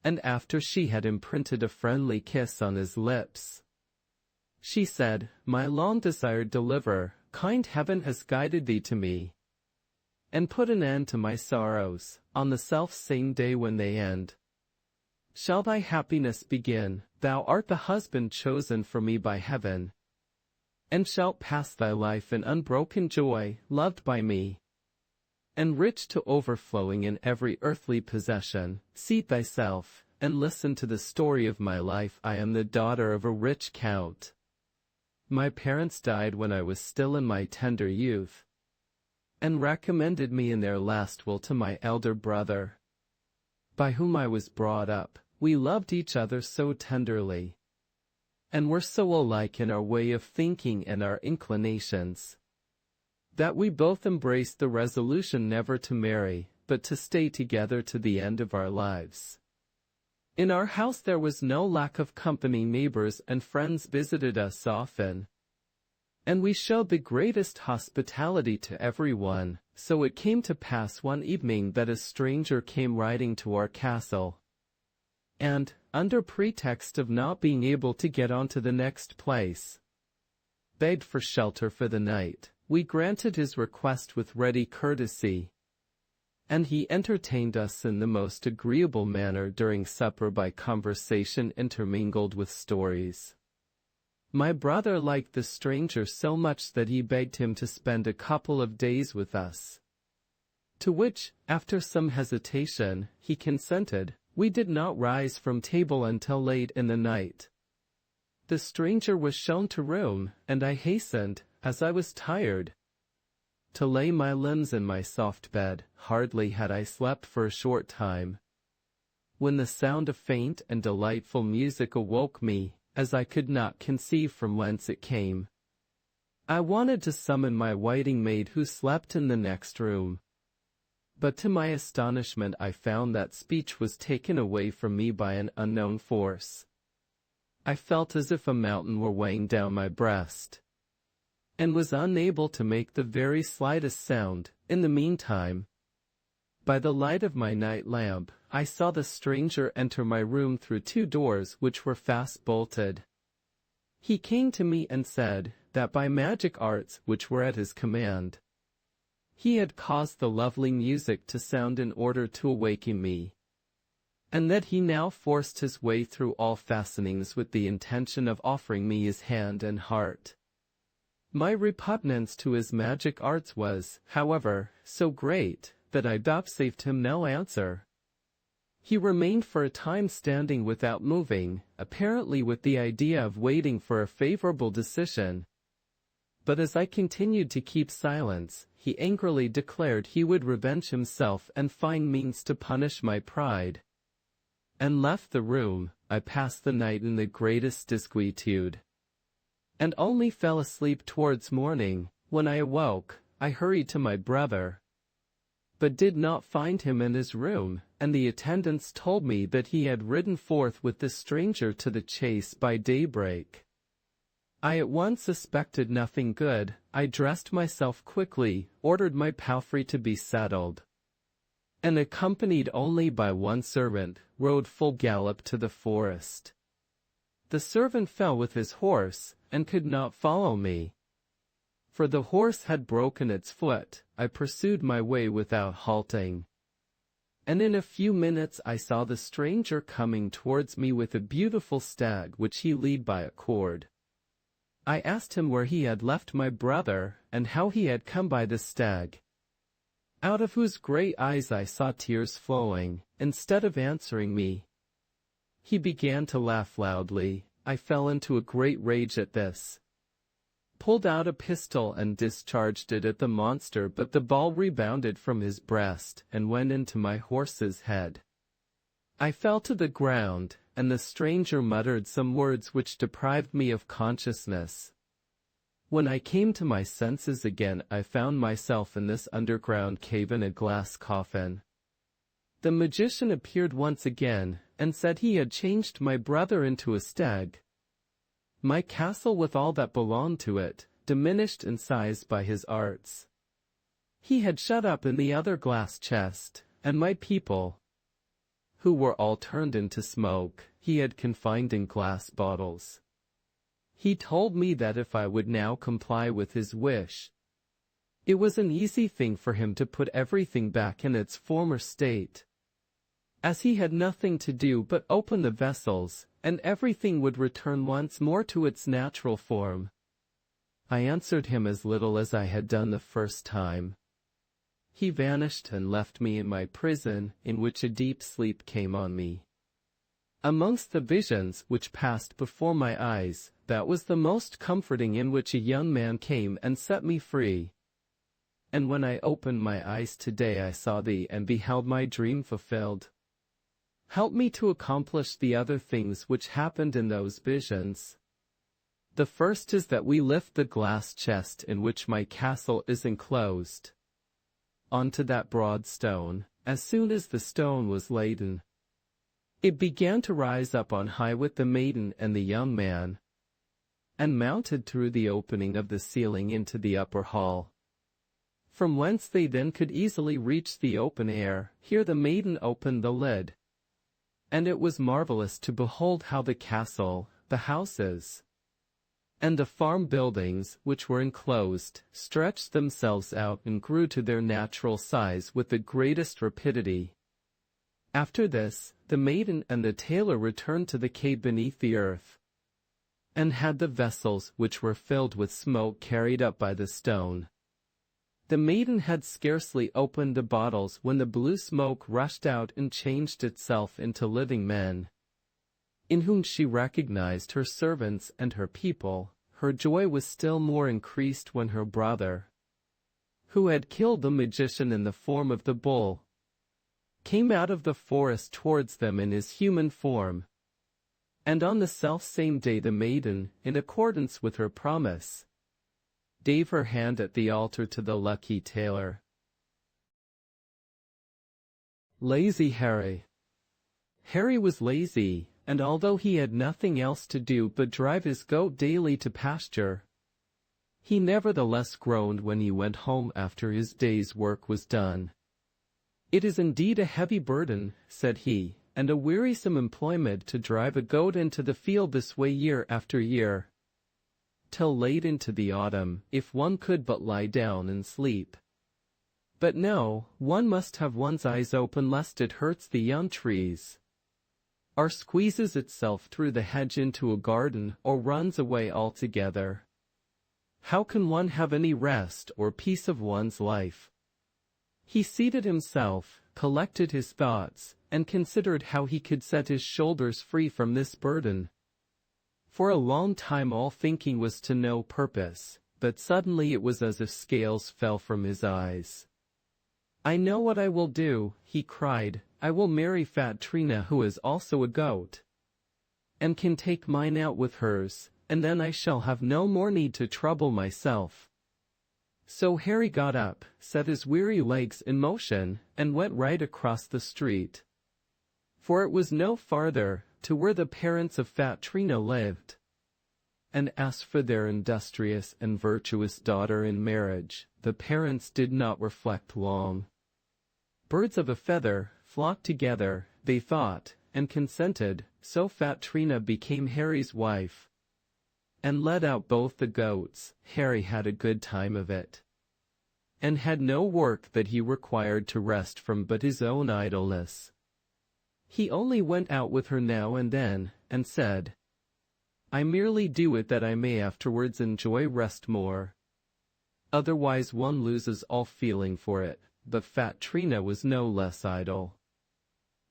and after she had imprinted a friendly kiss on his lips, she said, "My long-desired deliverer, kind heaven has guided thee to me, and put an end to my sorrows. On the self-same day when they end, shall thy happiness begin. Thou art the husband chosen for me by heaven, and shalt pass thy life in unbroken joy, loved by me, and rich to overflowing in every earthly possession. Seat thyself, and listen to the story of my life. I am the daughter of a rich count. My parents died when I was still in my tender youth, and recommended me in their last will to my elder brother, by whom I was brought up. We loved each other so tenderly, and were so alike in our way of thinking and our inclinations, that we both embraced the resolution never to marry, but to stay together to the end of our lives. In our house there was no lack of company. Neighbors and friends visited us often, and we showed the greatest hospitality to everyone. So it came to pass one evening that a stranger came riding to our castle, and, under pretext of not being able to get on to the next place, begged for shelter for the night. We granted his request with ready courtesy, and he entertained us in the most agreeable manner during supper by conversation intermingled with stories. My brother liked the stranger so much that he begged him to spend a couple of days with us, to which, after some hesitation, he consented. We did not rise from table until late in the night. The stranger was shown to room, and I hastened, as I was tired, to lay my limbs in my soft bed. Hardly had I slept for a short time, when the sound of faint and delightful music awoke me, as I could not conceive from whence it came. I wanted to summon my waiting maid who slept in the next room, but to my astonishment I found that speech was taken away from me by an unknown force. I felt as if a mountain were weighing down my breast, and was unable to make the very slightest sound. In the meantime, by the light of my night lamp, I saw the stranger enter my room through two doors which were fast bolted. He came to me and said that by magic arts which were at his command, he had caused the lovely music to sound in order to awaken me, and that he now forced his way through all fastenings with the intention of offering me his hand and heart. My repugnance to his magic arts was, however, so great, that I vouchsafed him no answer. He remained for a time standing without moving, apparently with the idea of waiting for a favorable decision. But as I continued to keep silence, he angrily declared he would revenge himself and find means to punish my pride, and left the room. I passed the night in the greatest disquietude, and only fell asleep towards morning. When I awoke, I hurried to my brother, but did not find him in his room, and the attendants told me that he had ridden forth with the stranger to the chase by daybreak. I at once suspected nothing good. I dressed myself quickly, ordered my palfrey to be saddled, and accompanied only by one servant, rode full gallop to the forest. The servant fell with his horse, and could not follow me, for the horse had broken its foot. I pursued my way without halting, and in a few minutes I saw the stranger coming towards me with a beautiful stag which he led by a cord. I asked him where he had left my brother, and how he had come by the stag, out of whose great eyes I saw tears flowing. Instead of answering me, he began to laugh loudly. I fell into a great rage at this, pulled out a pistol and discharged it at the monster, but the ball rebounded from his breast and went into my horse's head. I fell to the ground, and the stranger muttered some words which deprived me of consciousness. When I came to my senses again, I found myself in this underground cave in a glass coffin. The magician appeared once again, and said he had changed my brother into a stag. My castle with all that belonged to it, diminished in size by his arts, he had shut up in the other glass chest, and my people, who were all turned into smoke, he had confined in glass bottles. He told me that if I would now comply with his wish, it was an easy thing for him to put everything back in its former state, as he had nothing to do but open the vessels, and everything would return once more to its natural form. I answered him as little as I had done the first time. He vanished and left me in my prison, in which a deep sleep came on me. Amongst the visions which passed before my eyes, That was the most comforting in which a young man came and set me free. And when I opened my eyes today I saw thee and beheld my dream fulfilled. Help me to accomplish the other things which happened in those visions. The first is that we lift the glass chest in which my castle is enclosed onto that broad stone. As soon as the stone was laden, it began to rise up on high with the maiden and the young man, and mounted through the opening of the ceiling into the upper hall, from whence they then could easily reach the open air. Here the maiden opened the lid, and it was marvelous to behold how the castle, the houses, and the farm buildings, which were enclosed, stretched themselves out and grew to their natural size with the greatest rapidity. After this, the maiden and the tailor returned to the cave beneath the earth, and had the vessels which were filled with smoke carried up by the stone. The maiden had scarcely opened the bottles when the blue smoke rushed out and changed itself into living men, in whom she recognized her servants and her people. Her joy was still more increased when her brother, who had killed the magician in the form of the bull, came out of the forest towards them in his human form. And on the self-same day the maiden, in accordance with her promise, gave her hand at the altar to the lucky tailor. Lazy Harry. Harry was lazy, and although he had nothing else to do but drive his goat daily to pasture, he nevertheless groaned when he went home after his day's work was done. "It is indeed a heavy burden," said he, "and a wearisome employment to drive a goat into the field this way year after year, till late into the autumn, if one could but lie down and sleep. But no, one must have one's eyes open lest it hurts the young trees, or squeezes itself through the hedge into a garden, or runs away altogether. How can one have any rest or peace of one's life?" He seated himself, collected his thoughts, and considered how he could set his shoulders free from this burden. For a long time all thinking was to no purpose, but suddenly it was as if scales fell from his eyes. "I know what I will do," he cried. "I will marry fat Trina, who is also a goat, and can take mine out with hers, and then I shall have no more need to trouble myself." So Harry got up, set his weary legs in motion, and went right across the street, for it was no farther, to where the parents of fat Trina lived, and asked for their industrious and virtuous daughter in marriage. The parents did not reflect long. Birds of a feather flocked together, they thought, and consented. So fat Trina became Harry's wife, and led out both the goats. Harry had a good time of it, and had no work that he required to rest from but his own idleness. He only went out with her now and then, and said, "I merely do it that I may afterwards enjoy rest more. Otherwise one loses all feeling for it." But fat Trina was no less idle.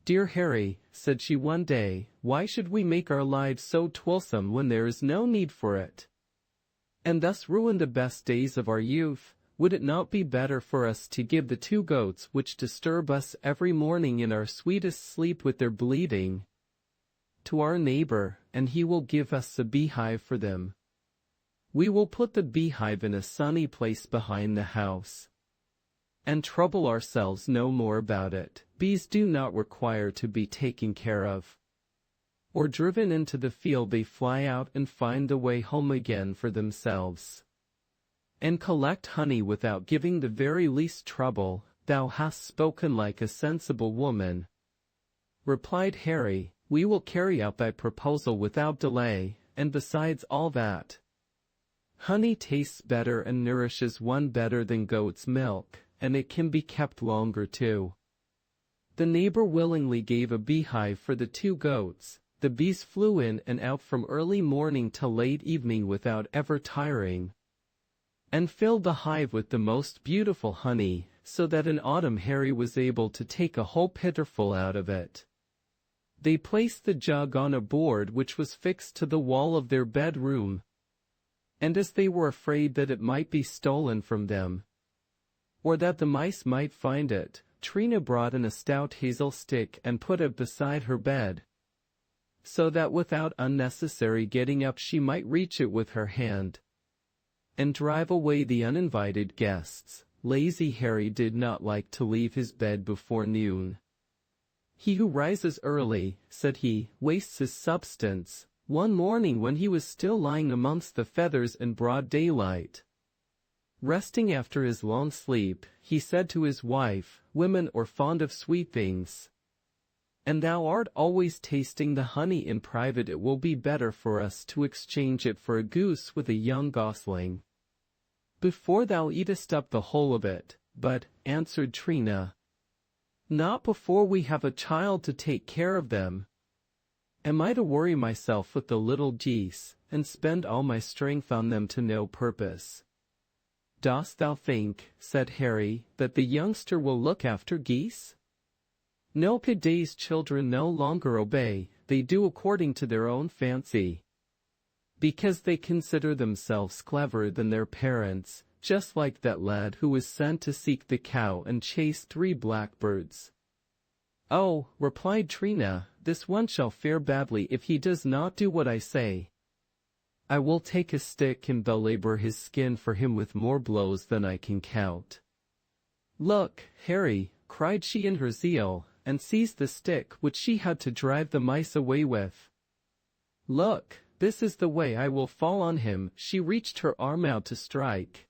"Dear Harry," said she one day, "why should we make our lives so toilsome when there is no need for it, and thus ruin the best days of our youth? Would it not be better for us to give the 2 goats which disturb us every morning in our sweetest sleep with their bleating to our neighbor, and he will give us a beehive for them? We will put the beehive in a sunny place behind the house, and trouble ourselves no more about it. Bees do not require to be taken care of, or driven into the field. They fly out and find the way home again for themselves, and collect honey without giving the very least trouble." "Thou hast spoken like a sensible woman," replied Harry. "We will carry out thy proposal without delay, and besides all that, honey tastes better and nourishes one better than goat's milk, and it can be kept longer too." The neighbor willingly gave a beehive for the 2 goats. The bees flew in and out from early morning till late evening without ever tiring, and filled the hive with the most beautiful honey, so that in autumn Harry was able to take a whole pitcherful out of it. They placed the jug on a board which was fixed to the wall of their bedroom, and as they were afraid that it might be stolen from them, or that the mice might find it, Trina brought in a stout hazel stick and put it beside her bed, so that without unnecessary getting up she might reach it with her hand, and drive away the uninvited guests. Lazy Harry did not like to leave his bed before noon. "He who rises early," said he, "wastes his substance." One morning when he was still lying amongst the feathers in broad daylight, resting after his long sleep, he said to his wife, "Women are fond of sweet things, and thou art always tasting the honey in private. It will be better for us to exchange it for a goose with a young gosling, before thou eatest up the whole of it." "But," answered Trina, "not before we have a child to take care of them. Am I to worry myself with the little geese, and spend all my strength on them to no purpose?" "Dost thou think," said Harry, "that the youngster will look after geese?" Nowadays children no longer obey, they do according to their own fancy, because they consider themselves cleverer than their parents, just like that lad who was sent to seek the cow and chase 3 blackbirds. "Oh," replied Trina, "this one shall fare badly if he does not do what I say. I will take a stick and belabor his skin for him with more blows than I can count." "Look, Harry," cried she in her zeal, and seized the stick which she had to drive the mice away with. "Look, this is the way I will fall on him." She reached her arm out to strike,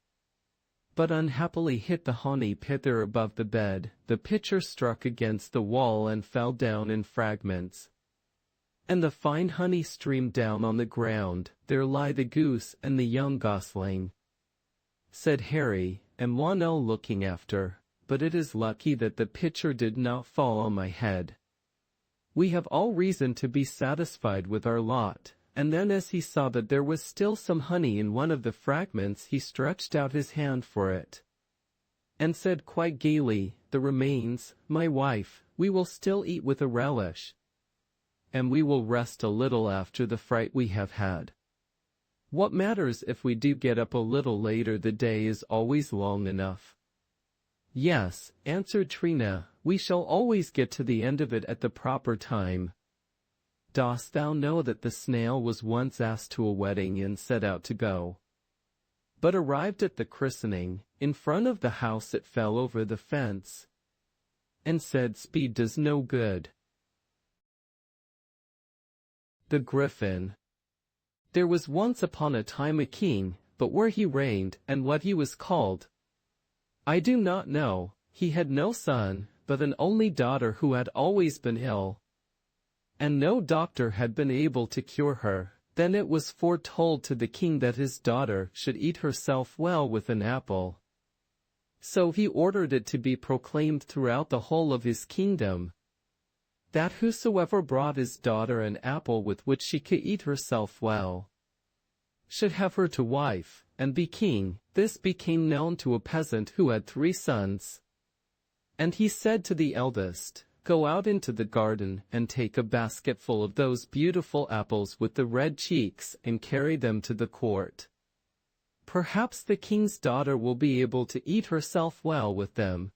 but unhappily hit the honey pitcher above the bed. The pitcher struck against the wall and fell down in fragments, and the fine honey streamed down on the ground. "There lie the goose and the young gosling," said Harry, "and one O looking after, but it is lucky that the pitcher did not fall on my head. We have all reason to be satisfied with our lot." And then as he saw that there was still some honey in one of the fragments, he stretched out his hand for it, and said quite gaily, "The remains, my wife, we will still eat with a relish, and we will rest a little after the fright we have had. What matters if we do get up a little later? The day is always long enough." "Yes," answered Trina, "we shall always get to the end of it at the proper time. Dost thou know that the snail was once asked to a wedding and set out to go, but arrived at the christening, in front of the house it fell over the fence, and said, 'Speed does no good.'" The Griffin. There was once upon a time a king, but where he reigned, and what he was called, I do not know. He had no son, but an only daughter who had always been ill, and no doctor had been able to cure her. Then it was foretold to the king that his daughter should eat herself well with an apple. So he ordered it to be proclaimed throughout the whole of his kingdom, that whosoever brought his daughter an apple with which she could eat herself well, should have her to wife, and be king. This became known to a peasant who had 3 sons. And he said to the eldest, "Go out into the garden, and take a basketful of those beautiful apples with the red cheeks, and carry them to the court. Perhaps the king's daughter will be able to eat herself well with them,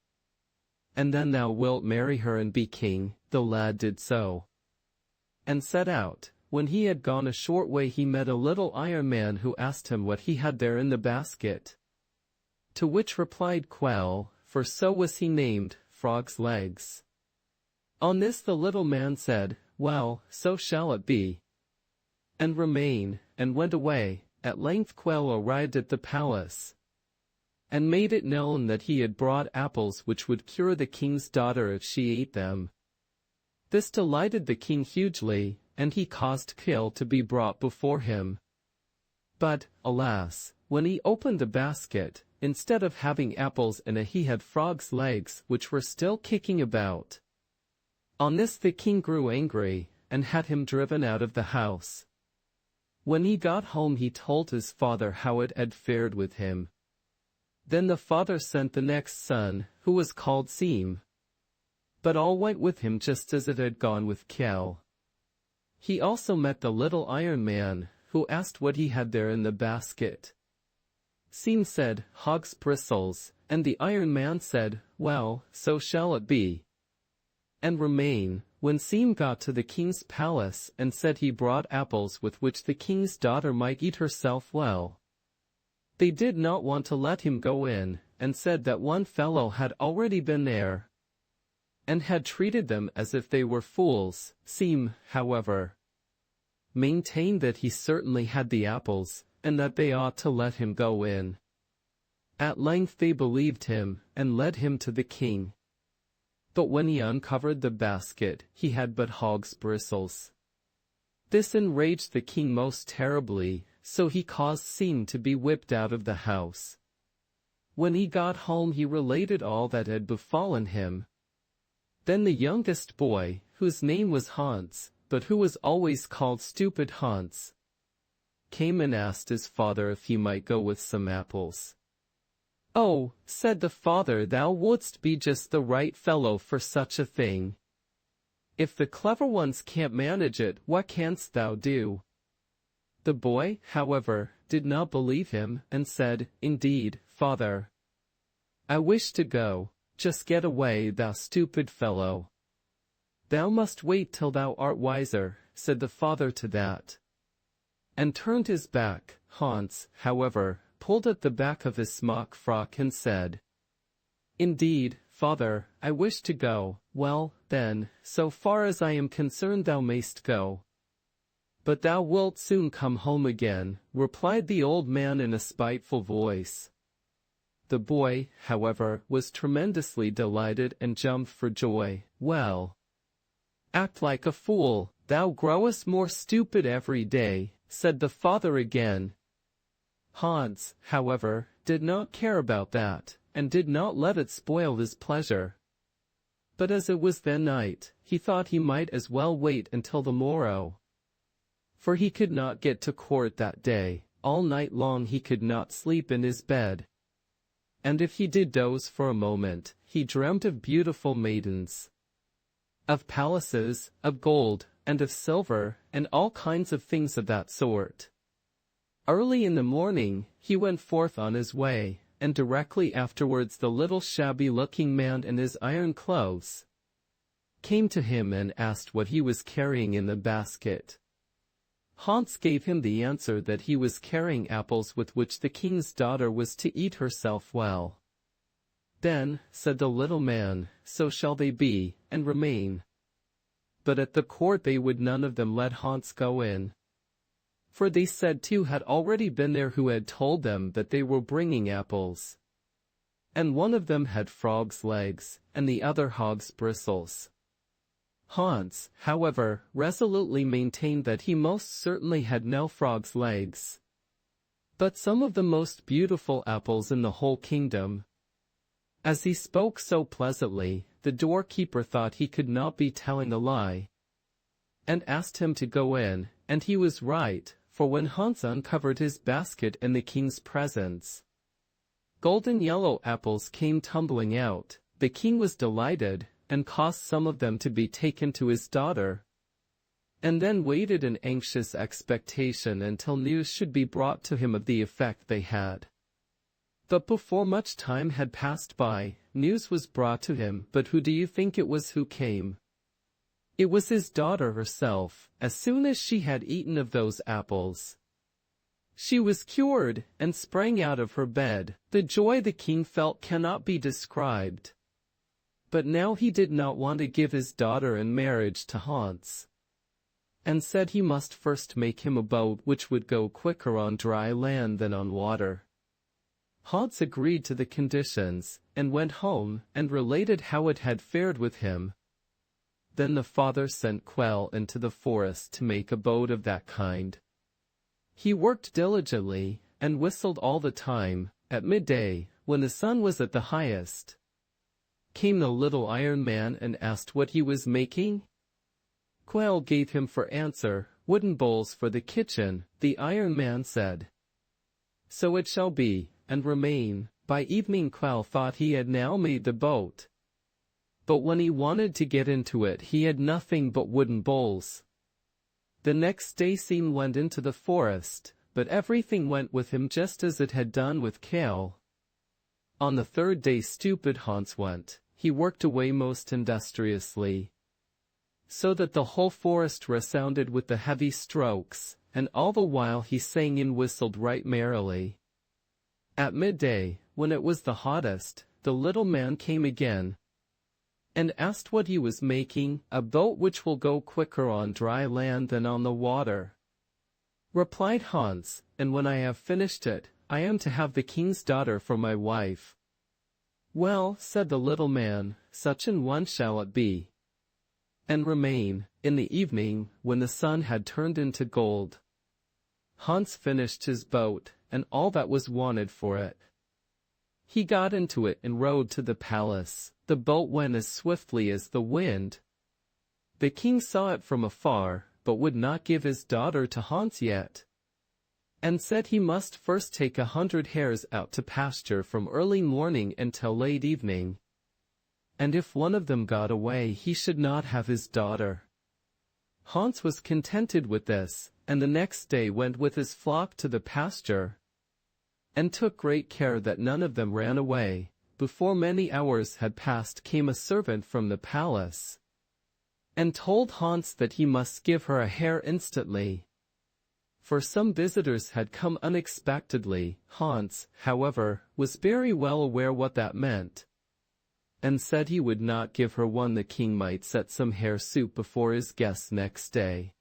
and then thou wilt marry her and be king." The lad did so, and set out. When he had gone a short way he met a little iron man who asked him what he had there in the basket. To which replied Quail, for so was he named, Frog's legs. On this the little man said, "Well, so shall it be, and remain," and went away. At length Quail arrived at the palace, and made it known that he had brought apples which would cure the king's daughter if she ate them. This delighted the king hugely, and he caused Quail to be brought before him. But, alas, when he opened the basket, instead of having apples in it he had Frog's legs which were still kicking about. On this the king grew angry, and had him driven out of the house. When he got home he told his father how it had fared with him. Then the father sent the next son, who was called Seem. But all went with him just as it had gone with Kel. he also met the little Iron Man, who asked what he had there in the basket. Seam said, "Hog's bristles," and the Iron Man said, "Well, so shall it be." And remain, when Seam got to the king's palace and said he brought apples with which the king's daughter might eat herself well, they did not want to let him go in, and said that one fellow had already been there, and had treated them as if they were fools. Seam, however, maintained that he certainly had the apples, and that they ought to let him go in. At length they believed him, and led him to the king. But when he uncovered the basket, he had but hog's bristles. This enraged the king most terribly, so he caused Seam to be whipped out of the house. When he got home he related all that had befallen him. Then the youngest boy, whose name was Hans, but who was always called Stupid Hans, came and asked his father if he might go with some apples. "Oh," said the father, "thou wouldst be just the right fellow for such a thing. If the clever ones can't manage it, what canst thou do?" The boy, however, did not believe him, and said, "Indeed, father, I wish to go. Just get away, thou stupid fellow." "Thou must wait till thou art wiser," said the father to that, and turned his back. Hans, however, pulled at the back of his smock frock and said, "Indeed, father, I wish to go." "Well, then, so far as I am concerned thou mayst go. But thou wilt soon come home again," replied the old man in a spiteful voice. The boy, however, was tremendously delighted and jumped for joy. "Well, act like a fool, thou growest more stupid every day," said the father again. Hans, however, did not care about that, and did not let it spoil his pleasure. But as it was then night, he thought he might as well wait until the morrow. For he could not get to court that day. All night long he could not sleep in his bed. And if he did doze for a moment, he dreamt of beautiful maidens, of palaces, of gold, and of silver, and all kinds of things of that sort. Early in the morning, he went forth on his way, and directly afterwards the little shabby-looking man in his iron clothes came to him and asked what he was carrying in the basket. Hans gave him the answer that he was carrying apples with which the king's daughter was to eat herself well. "Then," said the little man, "so shall they be, and remain." But at the court they would none of them let Hans go in. For they said two had already been there who had told them that they were bringing apples. And one of them had frog's legs, and the other hog's bristles. Hans, however, resolutely maintained that he most certainly had no frog's legs, but some of the most beautiful apples in the whole kingdom. As he spoke so pleasantly, the doorkeeper thought he could not be telling a lie, and asked him to go in, and he was right, for when Hans uncovered his basket in the king's presence, golden yellow apples came tumbling out. The king was delighted, and caused some of them to be taken to his daughter, and then waited in anxious expectation until news should be brought to him of the effect they had. But before much time had passed by, news was brought to him. But who do you think it was who came? It was his daughter herself. As soon as she had eaten of those apples, she was cured, and sprang out of her bed. The joy the king felt cannot be described. But now he did not want to give his daughter in marriage to Hans, and said he must first make him a boat which would go quicker on dry land than on water. Hans agreed to the conditions, and went home, and related how it had fared with him. Then the father sent Quell into the forest to make a boat of that kind. He worked diligently, and whistled all the time. At midday, when the sun was at the highest, came the little Iron Man and asked what he was making. Quell gave him for answer, "Wooden bowls for the kitchen." The Iron Man said, "So it shall be, and remain." By evening Quell thought he had now made the boat, but when he wanted to get into it he had nothing but wooden bowls. The next day Sean went into the forest, but everything went with him just as it had done with Kale. On the third day stupid Hans went. He worked away most industriously, so that the whole forest resounded with the heavy strokes, and all the while he sang and whistled right merrily. At midday, when it was the hottest, the little man came again, and asked what he was making. "A boat which will go quicker on dry land than on the water," replied Hans, "and when I have finished it, I am to have the king's daughter for my wife." "Well," said the little man, "such an one shall it be, and remain." In the evening, when the sun had turned into gold, Hans finished his boat, and all that was wanted for it. He got into it and rowed to the palace. The boat went as swiftly as the wind. The king saw it from afar, but would not give his daughter to Hans yet, and said he must first take 100 hares out to pasture from early morning until late evening, and if one of them got away he should not have his daughter. Hans was contented with this, and the next day went with his flock to the pasture, and took great care that none of them ran away. Before many hours had passed came a servant from the palace, and told Hans that he must give her a hare instantly, for some visitors had come unexpectedly. Hans, however, was very well aware what that meant, and said he would not give her one. The king might set some hare soup before his guests next day.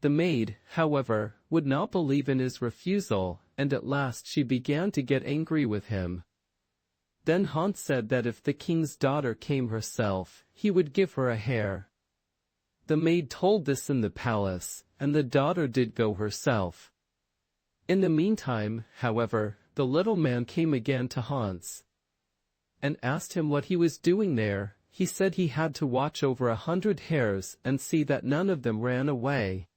The maid, however, would not believe in his refusal, and at last she began to get angry with him. Then Hans said that if the king's daughter came herself, he would give her a hare. The maid told this in the palace, and the daughter did go herself. In the meantime, however, the little man came again to Hans, and asked him what he was doing there. He said he had to watch over 100 hares and see that none of them ran away,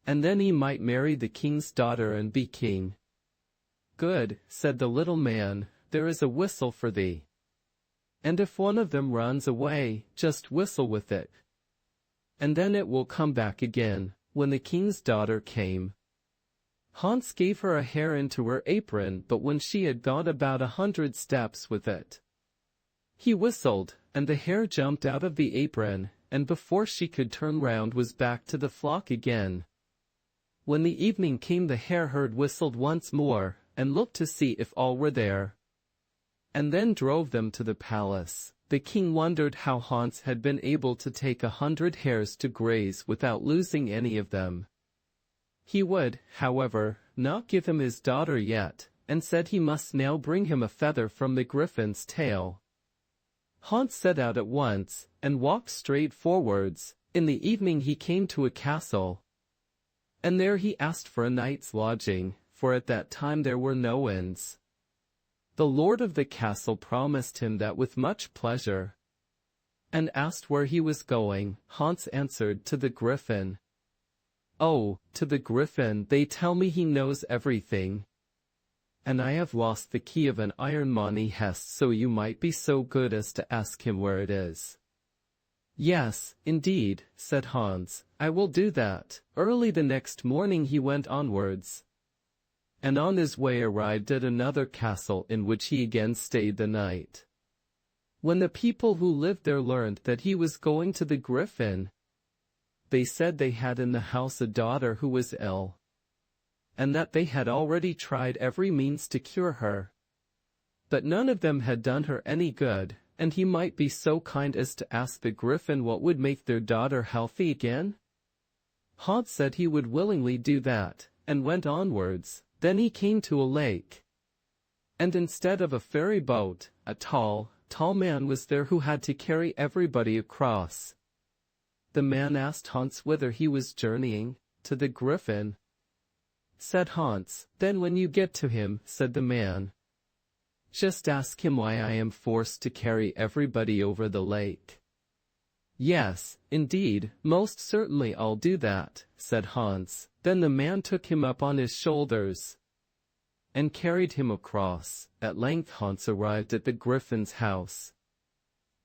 and then he might marry the king's daughter and be king. "Good," said the little man, "there is a whistle for thee, and if one of them runs away, just whistle with it, and then it will come back again." When the king's daughter came, Hans gave her a hare into her apron, but when she had gone about 100 steps with it, he whistled, and the hare jumped out of the apron, and before she could turn round was back to the flock again. When the evening came the hare herd whistled once more, and looked to see if all were there, and then drove them to the palace. The king wondered how Hans had been able to take 100 hares to graze without losing any of them. He would, however, not give him his daughter yet, and said he must now bring him a feather from the griffin's tail. Hans set out at once, and walked straight forwards. In the evening he came to a castle, and there he asked for a night's lodging, for at that time there were no inns. The lord of the castle promised him that with much pleasure, and asked where he was going. Hans answered, "To the griffin." "Oh, to the griffin, they tell me he knows everything, and I have lost the key of an ironmoney hest, so you might be so good as to ask him where it is." "Yes, indeed," said Hans, "I will do that." Early the next morning he went onwards, and on his way arrived at another castle in which he again stayed the night. When the people who lived there learned that he was going to the griffin, they said they had in the house a daughter who was ill, and that they had already tried every means to cure her, but none of them had done her any good, and he might be so kind as to ask the griffin what would make their daughter healthy again. Hans said he would willingly do that, and went onwards. Then he came to a lake, and instead of a ferry boat, a tall man was there who had to carry everybody across. The man asked Hans whither he was journeying. "To the griffin," said Hans. "Then when you get to him," said the man, "just ask him why I am forced to carry everybody over the lake." "Yes, indeed, most certainly I'll do that," said Hans. Then the man took him up on his shoulders, and carried him across. At length Hans arrived at the griffin's house,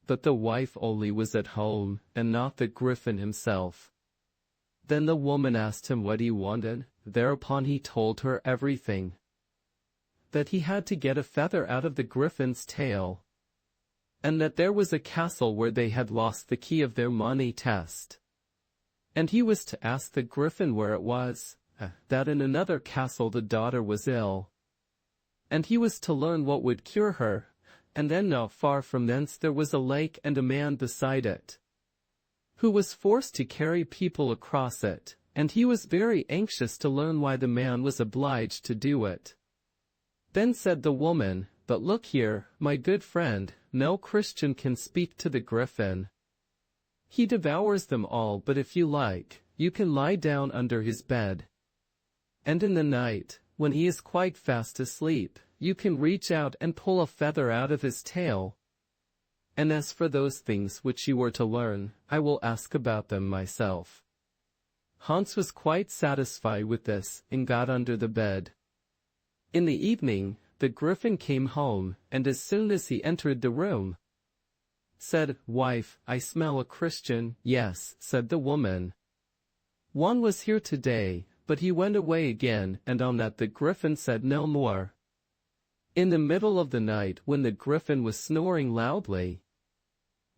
but the wife only was at home, and not the griffin himself. Then the woman asked him what he wanted. Thereupon he told her everything. That he had to get a feather out of the griffin's tail. And that there was a castle where they had lost the key of their money chest. And he was to ask the griffin where it was. That in another castle the daughter was ill. And he was to learn what would cure her. And then not far from thence there was a lake and a man beside it, who was forced to carry people across it, and he was very anxious to learn why the man was obliged to do it. Then said the woman, "But look here, my good friend, no Christian can speak to the griffin. He devours them all, but if you like, you can lie down under his bed. And in the night, when he is quite fast asleep, you can reach out and pull a feather out of his tail. And as for those things which you were to learn, I will ask about them myself." Hans was quite satisfied with this, and got under the bed. In the evening, the griffin came home, and as soon as he entered the room, said, "Wife, I smell a Christian." "Yes," said the woman. "One was here today, but he went away again," and on that the griffin said no more. In the middle of the night, when the griffin was snoring loudly,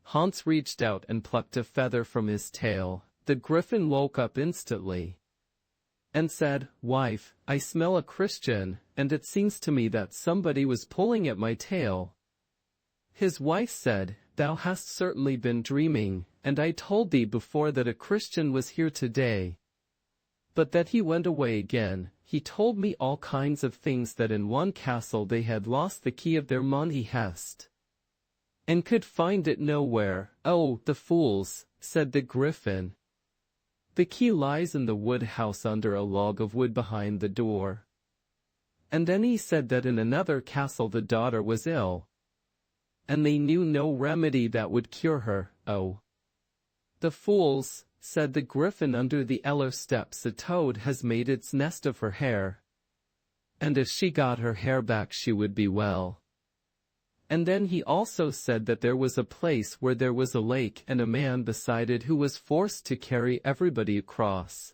Hans reached out and plucked a feather from his tail. The griffin woke up instantly and said, "Wife, I smell a Christian, and it seems to me that somebody was pulling at my tail." His wife said, "Thou hast certainly been dreaming, and I told thee before that a Christian was here today, but that he went away again. He told me all kinds of things, that in one castle they had lost the key of their money chest, and could find it nowhere." "Oh, the fools," said the griffin. "The key lies in the wood house under a log of wood behind the door." And then he said that in another castle the daughter was ill, and they knew no remedy that would cure her. "Oh, the fools," said the griffin. "Under the elder steps a toad has made its nest of her hair, and if she got her hair back she would be well." And then he also said that there was a place where there was a lake and a man beside it who was forced to carry everybody across.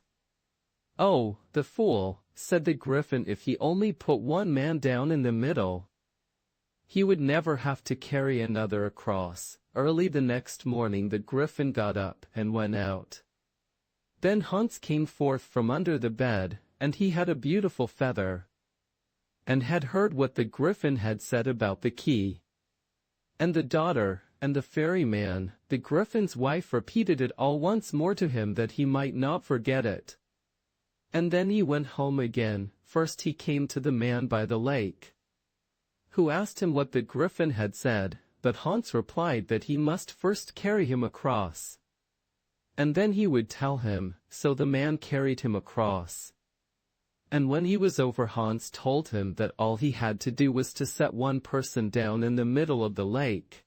"Oh, the fool," said the griffin. "If he only put one man down in the middle, he would never have to carry another across." Early the next morning the griffin got up and went out. Then Hans came forth from under the bed, and he had a beautiful feather, and had heard what the griffin had said about the key, and the daughter, and the ferryman. The griffin's wife repeated it all once more to him that he might not forget it. And then he went home again. First he came to the man by the lake, who asked him what the griffin had said, but Hans replied that he must first carry him across, and then he would tell him. So the man carried him across. And when he was over, Hans told him that all he had to do was to set one person down in the middle of the lake,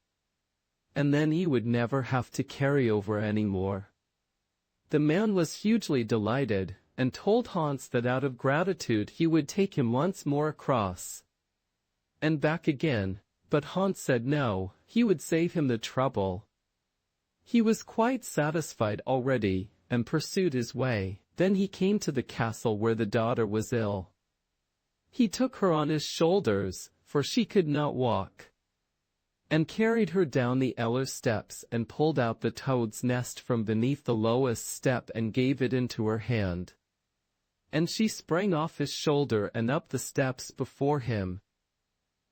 and then he would never have to carry over any more. The man was hugely delighted, and told Hans that out of gratitude he would take him once more across and back again, but Hans said no, he would save him the trouble. He was quite satisfied already, and pursued his way. Then he came to the castle where the daughter was ill. He took her on his shoulders, for she could not walk, and carried her down the elder steps, and pulled out the toad's nest from beneath the lowest step and gave it into her hand. And she sprang off his shoulder and up the steps before him,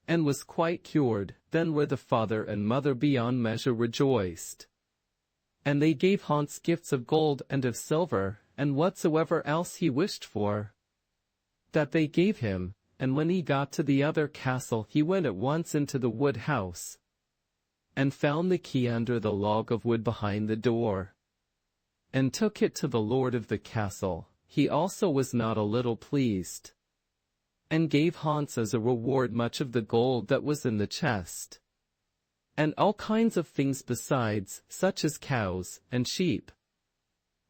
and was quite cured. Then were the father and mother beyond measure rejoiced. And they gave Hans gifts of gold and of silver, and whatsoever else he wished for, that they gave him. And when he got to the other castle he went at once into the wood house, and found the key under the log of wood behind the door, and took it to the lord of the castle. He also was not a little pleased, and gave Hans as a reward much of the gold that was in the chest, and all kinds of things besides, such as cows, and sheep,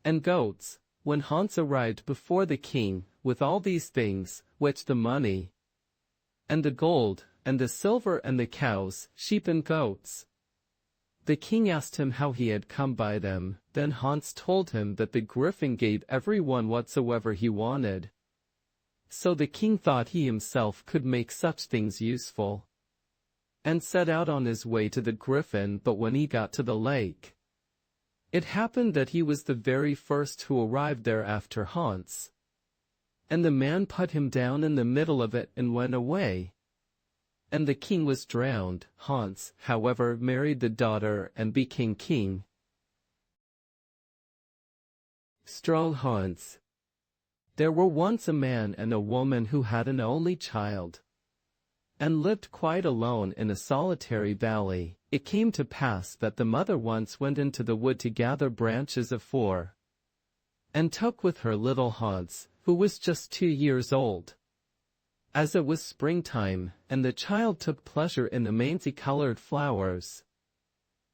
and goats. When Hans arrived before the king, with all these things, which the money, and the gold, and the silver, and the cows, sheep, and goats, The king asked him how he had come by them, then Hans told him that the griffin gave everyone whatsoever he wanted. So the king thought he himself could make such things useful, and set out on his way to the griffin. But when he got to the lake, it happened that he was the very first who arrived there after Hans, and the man put him down in the middle of it and went away, and the king was drowned. Hans, however, married the daughter and became king. Strong Hans. There were once a man and a woman who had an only child, and lived quite alone in a solitary valley. It came to pass that the mother once went into the wood to gather branches of fir, and took with her little Hans, who was just 2 years old. As it was springtime, and the child took pleasure in the mancy-colored flowers,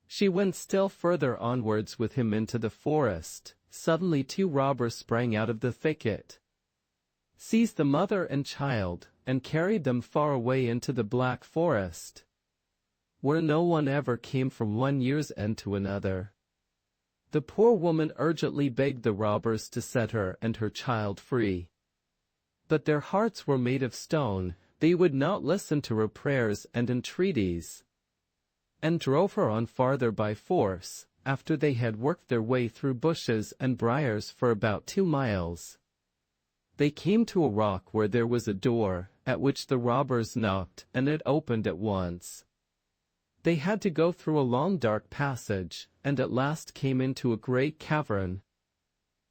she went still further onwards with him into the forest. Suddenly 2 robbers sprang out of the thicket, seized the mother and child, and carried them far away into the black forest, where no one ever came from one year's end to another. The poor woman urgently begged the robbers to set her and her child free, but their hearts were made of stone. They would not listen to her prayers and entreaties, and drove her on farther by force. After they had worked their way through bushes and briars for about 2 miles, they came to a rock where there was a door, at which the robbers knocked, and it opened at once. They had to go through a long dark passage, and at last came into a great cavern,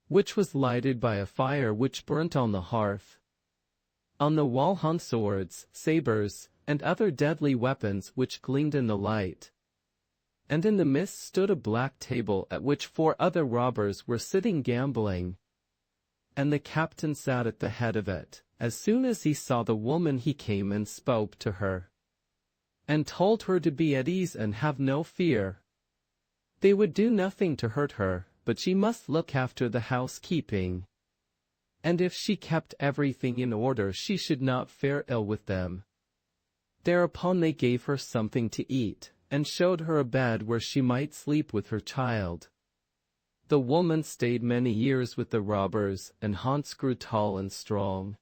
which was lighted by a fire which burnt on the hearth. On the wall hung swords, sabers, and other deadly weapons which gleamed in the light. And in the midst stood a black table at which 4 other robbers were sitting gambling, and the captain sat at the head of it. As soon as he saw the woman he came and spoke to her, and told her to be at ease and have no fear. They would do nothing to hurt her, but she must look after the housekeeping, and if she kept everything in order she should not fare ill with them. Thereupon they gave her something to eat, and showed her a bed where she might sleep with her child. The woman stayed many years with the robbers, and Hans grew tall and strong.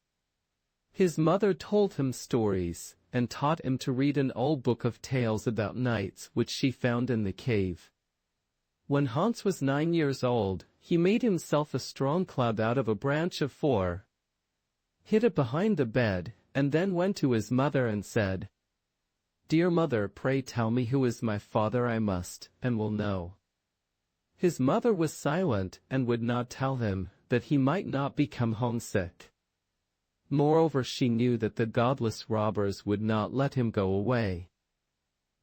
His mother told him stories, and taught him to read an old book of tales about knights which she found in the cave. When Hans was 9 years old, he made himself a strong club out of a branch of fir, hid it behind the bed, and then went to his mother and said, "Dear mother, pray tell me who is my father. I must, and will know." His mother was silent, and would not tell him, that he might not become homesick. Moreover, she knew that the godless robbers would not let him go away.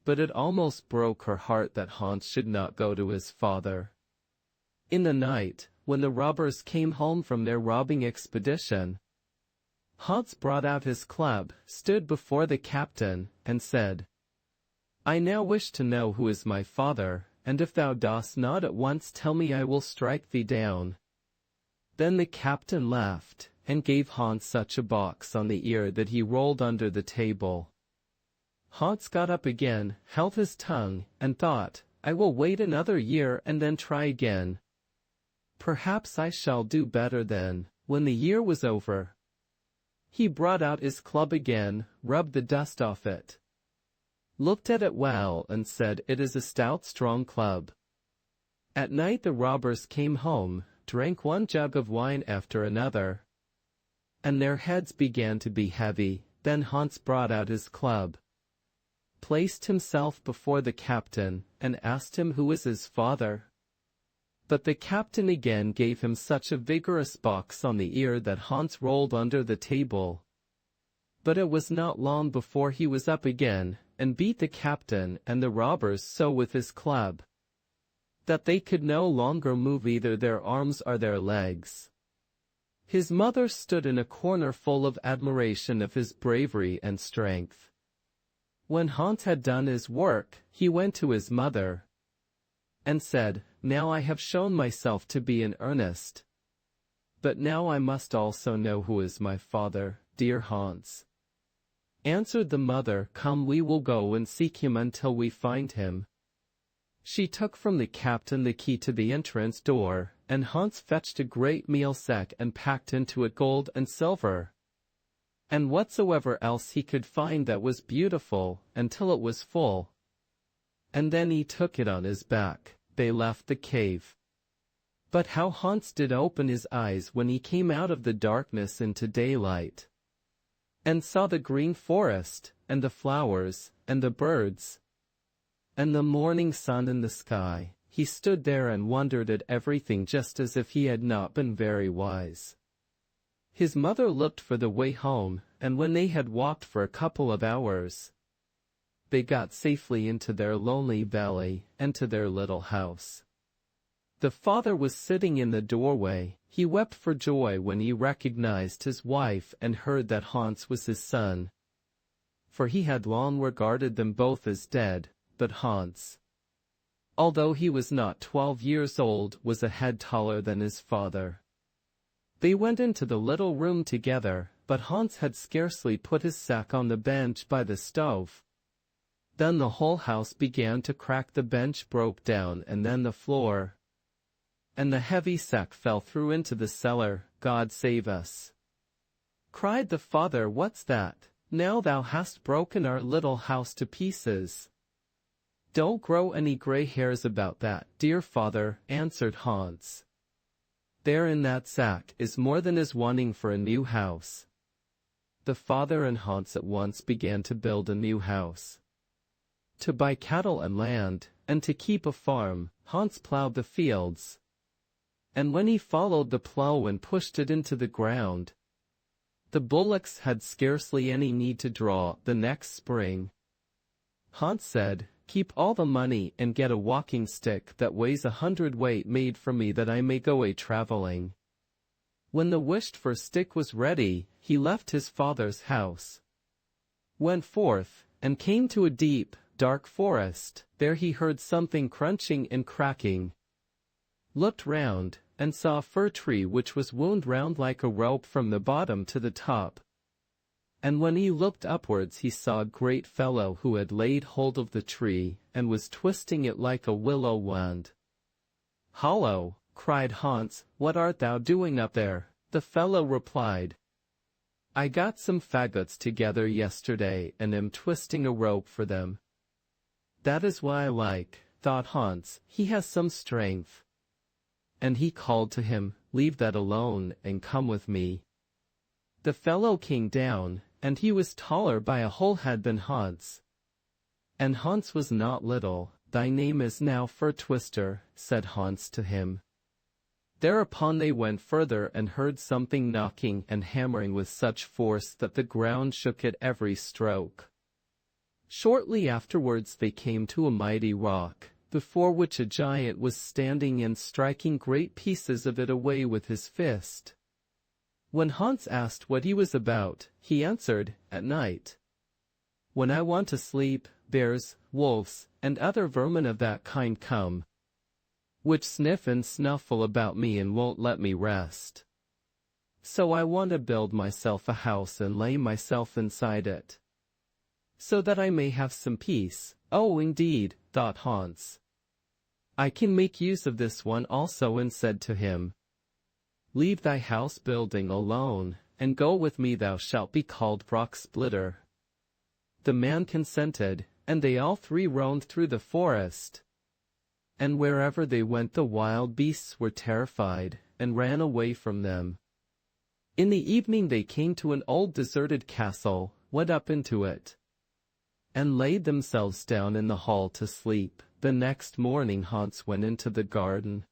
But it almost broke her heart that Hans should not go to his father. In the night, when the robbers came home from their robbing expedition, Hans brought out his club, stood before the captain, and said, "I now wish to know who is my father, and if thou dost not at once tell me, I will strike thee down." Then the captain laughed, and gave Hans such a box on the ear that he rolled under the table. Hans got up again, held his tongue, and thought, "I will wait another year and then try again. Perhaps I shall do better then." When the year was over, he brought out his club again, rubbed the dust off it, looked at it well, and said, "It is a stout, strong club." At night the robbers came home, drank 1 jug of wine after another, and their heads began to be heavy. Then Hans brought out his club, placed himself before the captain, and asked him who was his father. But the captain again gave him such a vigorous box on the ear that Hans rolled under the table. But it was not long before he was up again, and beat the captain and the robbers so with his club that they could no longer move either their arms or their legs. His mother stood in a corner full of admiration of his bravery and strength. When Hans had done his work, he went to his mother and said, "Now I have shown myself to be in earnest, but now I must also know who is my father." "Dear Hans," answered the mother, "come, we will go and seek him until we find him." She took from the captain the key to the entrance door, and Hans fetched a great meal sack and packed into it gold and silver, and whatsoever else he could find that was beautiful, until it was full. And then he took it on his back. They left the cave. But how Hans did open his eyes when he came out of the darkness into daylight, and saw the green forest, and the flowers, and the birds, and the morning sun in the sky. He stood there and wondered at everything just as if he had not been very wise. His mother looked for the way home, and when they had walked for a couple of hours, they got safely into their lonely valley, and to their little house. The father was sitting in the doorway. He wept for joy when he recognized his wife and heard that Hans was his son, for he had long regarded them both as dead. But Hans, although he was not 12 years old, was a head taller than his father. They went into the little room together, but Hans had scarcely put his sack on the bench by the stove. Then the whole house began to crack, the bench broke down, and then the floor, and the heavy sack fell through into the cellar. "God save us!" cried the father. "What's that? Now thou hast broken our little house to pieces." "Don't grow any gray hairs about that, dear father," answered Hans. "There in that sack is more than is wanting for a new house." The father and Hans at once began to build a new house. To buy cattle and land, and to keep a farm. Hans plowed the fields, and when he followed the plow and pushed it into the ground, the bullocks had scarcely any need to draw. The next spring, Hans said, "Keep all the money and get a walking stick that weighs 100 weight made for me, that I may go a-traveling." When the wished-for stick was ready, he left his father's house, went forth, and came to a deep, dark forest. There he heard something crunching and cracking, looked round, and saw a fir tree which was wound round like a rope from the bottom to the top. And when he looked upwards he saw a great fellow who had laid hold of the tree, and was twisting it like a willow wand. "Hollo!" cried Hans, "what art thou doing up there?" The fellow replied, "I got some faggots together yesterday, and am twisting a rope for them." "That is why I like," thought Hans, "he has some strength." And he called to him, "Leave that alone, and come with me." The fellow came down, and he was taller by a whole head than Hans. And Hans was not little. "Thy name is now Fir Twister," said Hans to him. Thereupon they went further and heard something knocking and hammering with such force that the ground shook at every stroke. Shortly afterwards they came to a mighty rock, before which a giant was standing and striking great pieces of it away with his fist. When Hans asked what he was about, he answered, "At night, when I want to sleep, bears, wolves, and other vermin of that kind come, which sniff and snuffle about me and won't let me rest. So I want to build myself a house and lay myself inside it, so that I may have some peace." "Oh, indeed," thought Hans, "I can make use of this one also," and said to him, "Leave thy house building alone, and go with me. Thou shalt be called Rock Splitter." The man consented, and they all three roamed through the forest. And wherever they went the wild beasts were terrified, and ran away from them. In the evening they came to an old deserted castle, went up into it, and laid themselves down in the hall to sleep. The next morning Hans went into the garden.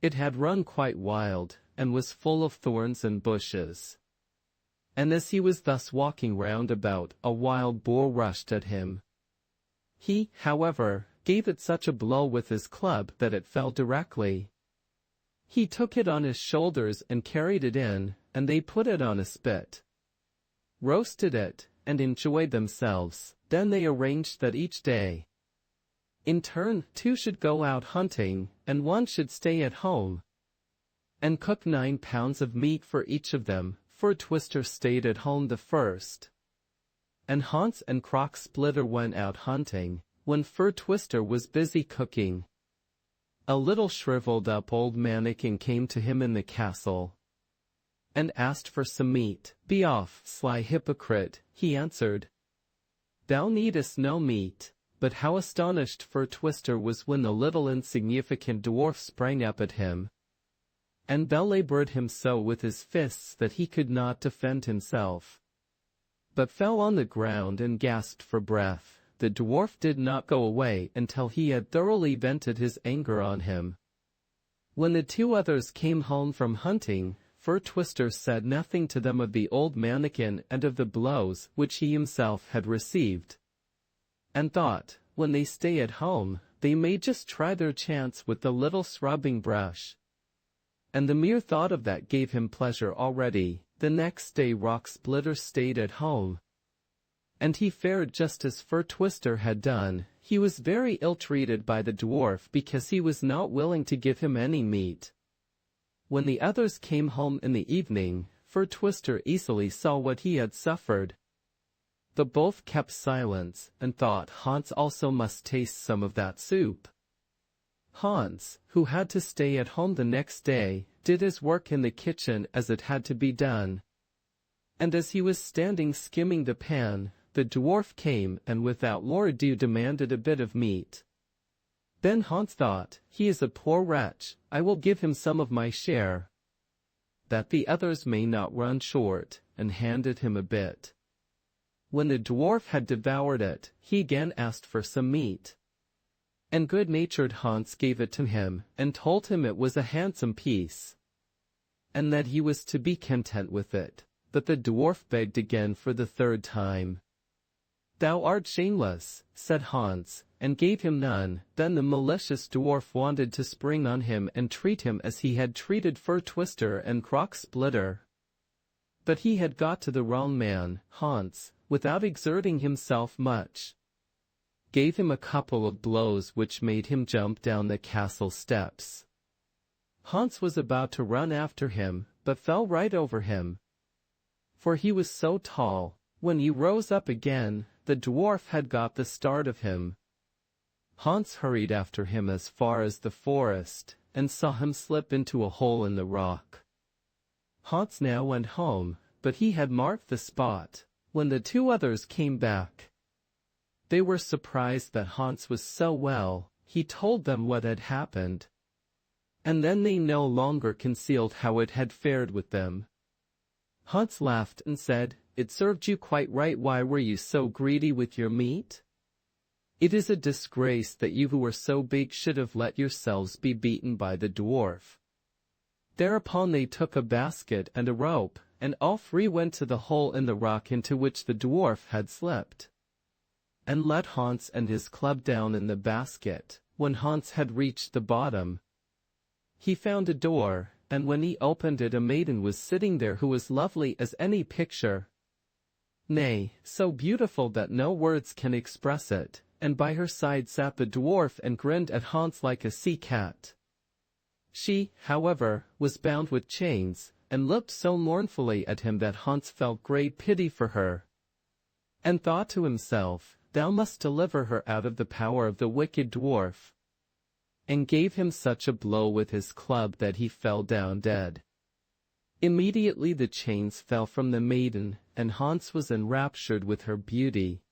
It had run quite wild, and was full of thorns and bushes. And as he was thus walking round about, a wild boar rushed at him. He, however, gave it such a blow with his club that it fell directly. He took it on his shoulders and carried it in, and they put it on a spit, roasted it, and enjoyed themselves. Then they arranged that each day, in turn, 2 should go out hunting, and 1 should stay at home, and cook 9 pounds of meat for each of them. Fir Twister stayed at home the first, and Hans and Crock Splitter went out hunting. when Fur Twister was busy cooking, a little shriveled-up old mannikin came to him in the castle and asked for some meat. "Be off, sly hypocrite," he answered. "Thou needest no meat." But how astonished Fur Twister was when the little insignificant dwarf sprang up at him and belabored him so with his fists that he could not defend himself, but fell on the ground and gasped for breath. The dwarf did not go away until he had thoroughly vented his anger on him. When the two others came home from hunting, Fur Twister said nothing to them of the old mannikin and of the blows which he himself had received, and thought, when they stay at home, they may just try their chance with the little scrubbing brush. And the mere thought of that gave him pleasure already. The next day Rock Splitter stayed at home, and he fared just as Fur Twister had done. He was very ill-treated by the dwarf because he was not willing to give him any meat. When the others came home in the evening, Fur Twister easily saw what he had suffered. The both kept silence, and thought Hans also must taste some of that soup. Hans, who had to stay at home the next day, did his work in the kitchen as it had to be done. And as he was standing skimming the pan, the dwarf came and without more ado demanded a bit of meat. Then Hans thought, "He is a poor wretch, I will give him some of my share, that the others may not run short," and handed him a bit. When the dwarf had devoured it, he again asked for some meat, and good-natured Hans gave it to him, and told him it was a handsome piece, and that he was to be content with it. But the dwarf begged again for the third time. "Thou art shameless," said Hans, and gave him none. Then the malicious dwarf wanted to spring on him and treat him as he had treated Fur Twister and Rock Splitter. But he had got to the wrong man. Hans, without exerting himself much, gave him a couple of blows which made him jump down the castle steps. Hans was about to run after him, but fell right over him, for he was so tall. When he rose up again, the dwarf had got the start of him. Hans hurried after him as far as the forest, and saw him slip into a hole in the rock. Hans now went home, but he had marked the spot. When the two others came back, they were surprised that Hans was so well. He told them what had happened, and then they no longer concealed how it had fared with them. Hans laughed and said, "It served you quite right. Why were you so greedy with your meat? It is a disgrace that you who were so big should have let yourselves be beaten by the dwarf." Thereupon they took a basket and a rope, and all three went to the hole in the rock into which the dwarf had slipped, and let Hans and his club down in the basket. When Hans had reached the bottom, he found a door, and when he opened it a maiden was sitting there who was lovely as any picture, nay, so beautiful that no words can express it, and by her side sat the dwarf and grinned at Hans like a sea cat. She, however, was bound with chains, and looked so mournfully at him that Hans felt great pity for her, and thought to himself, "Thou must deliver her out of the power of the wicked dwarf," and gave him such a blow with his club that he fell down dead. Immediately the chains fell from the maiden, and Hans was enraptured with her beauty.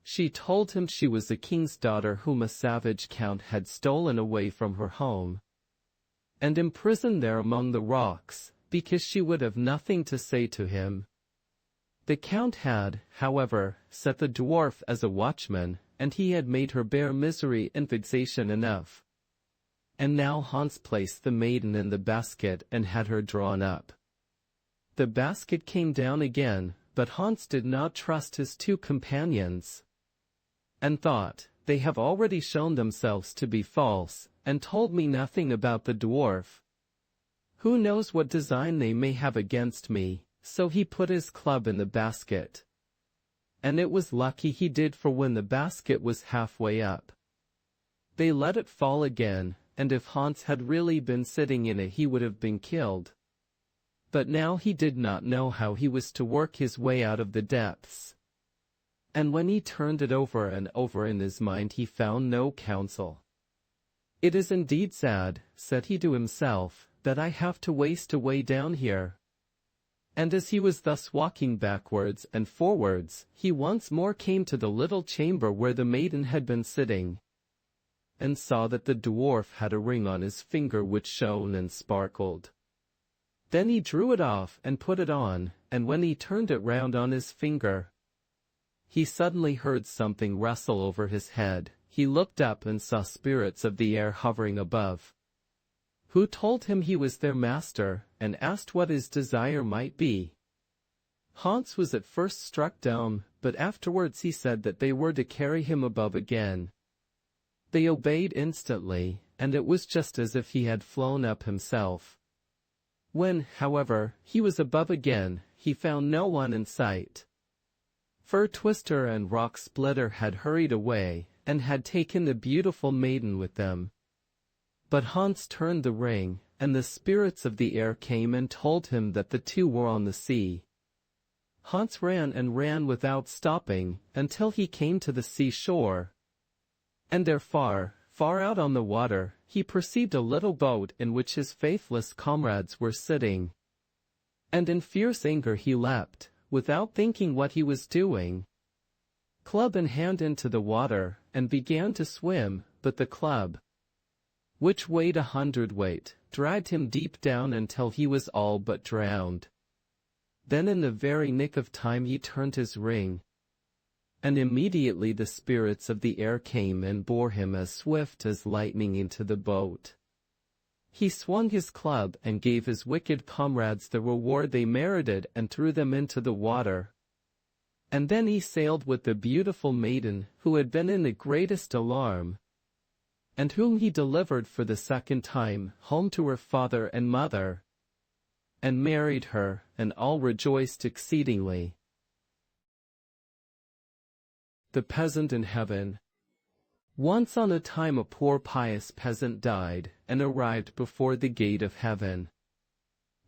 She told him she was a king's daughter whom a savage count had stolen away from her home, and imprisoned there among the rocks, because she would have nothing to say to him. The count had, however, set the dwarf as a watchman, and he had made her bear misery and vexation enough. And now Hans placed the maiden in the basket and had her drawn up. The basket came down again, but Hans did not trust his two companions, and thought, "They have already shown themselves to be false, and told me nothing about the dwarf. Who knows what design they may have against me?" So he put his club in the basket, and it was lucky he did, for when the basket was halfway up, they let it fall again, and if Hans had really been sitting in it he would have been killed. But now he did not know how he was to work his way out of the depths, And when he turned it over and over in his mind he found no counsel. "It is indeed sad," said he to himself, "that I have to waste away down here." And as he was thus walking backwards and forwards, he once more came to the little chamber where the maiden had been sitting, and saw that the dwarf had a ring on his finger which shone and sparkled. Then he drew it off and put it on, and when he turned it round on his finger, he suddenly heard something rustle over his head. He looked up and saw spirits of the air hovering above, who told him he was their master, and asked what his desire might be. Hans was at first struck dumb, but afterwards he said that they were to carry him above again. They obeyed instantly, and it was just as if he had flown up himself. When, however, he was above again, he found no one in sight. Fir Twister and Rock Splitter had hurried away, and had taken the beautiful maiden with them. But Hans turned the ring, and the spirits of the air came and told him that the two were on the sea. Hans ran and ran without stopping, until he came to the seashore. And there far, far out on the water, he perceived a little boat in which his faithless comrades were sitting. And in fierce anger he leapt, without thinking what he was doing, club in hand into the water, and began to swim, but the club, which weighed 100 weight, dragged him deep down until he was all but drowned. Then in the very nick of time he turned his ring, and immediately the spirits of the air came and bore him as swift as lightning into the boat. He swung his club and gave his wicked comrades the reward they merited and threw them into the water. And then he sailed with the beautiful maiden, who had been in the greatest alarm, and whom he delivered for the second time, home to her father and mother, and married her, and all rejoiced exceedingly. The Peasant in Heaven. Once on a time a poor pious peasant died, and arrived before the gate of heaven.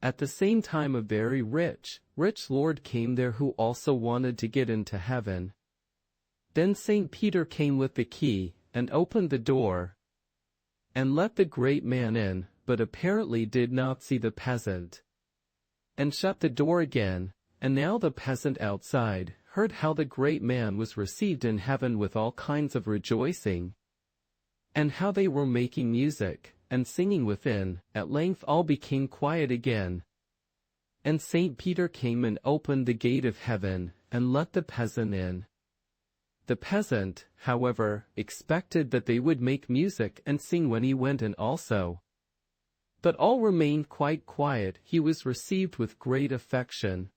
At the same time a very rich lord came there who also wanted to get into heaven. Then St. Peter came with the key, and opened the door, and let the great man in, but apparently did not see the peasant, and shut the door again. And now the peasant outside heard how the great man was received in heaven with all kinds of rejoicing, and how they were making music and singing within. At length all became quiet again, and St. Peter came and opened the gate of heaven, and let the peasant in. The peasant, however, expected that they would make music and sing when he went in also. But all remained quite quiet. He was received with great affection,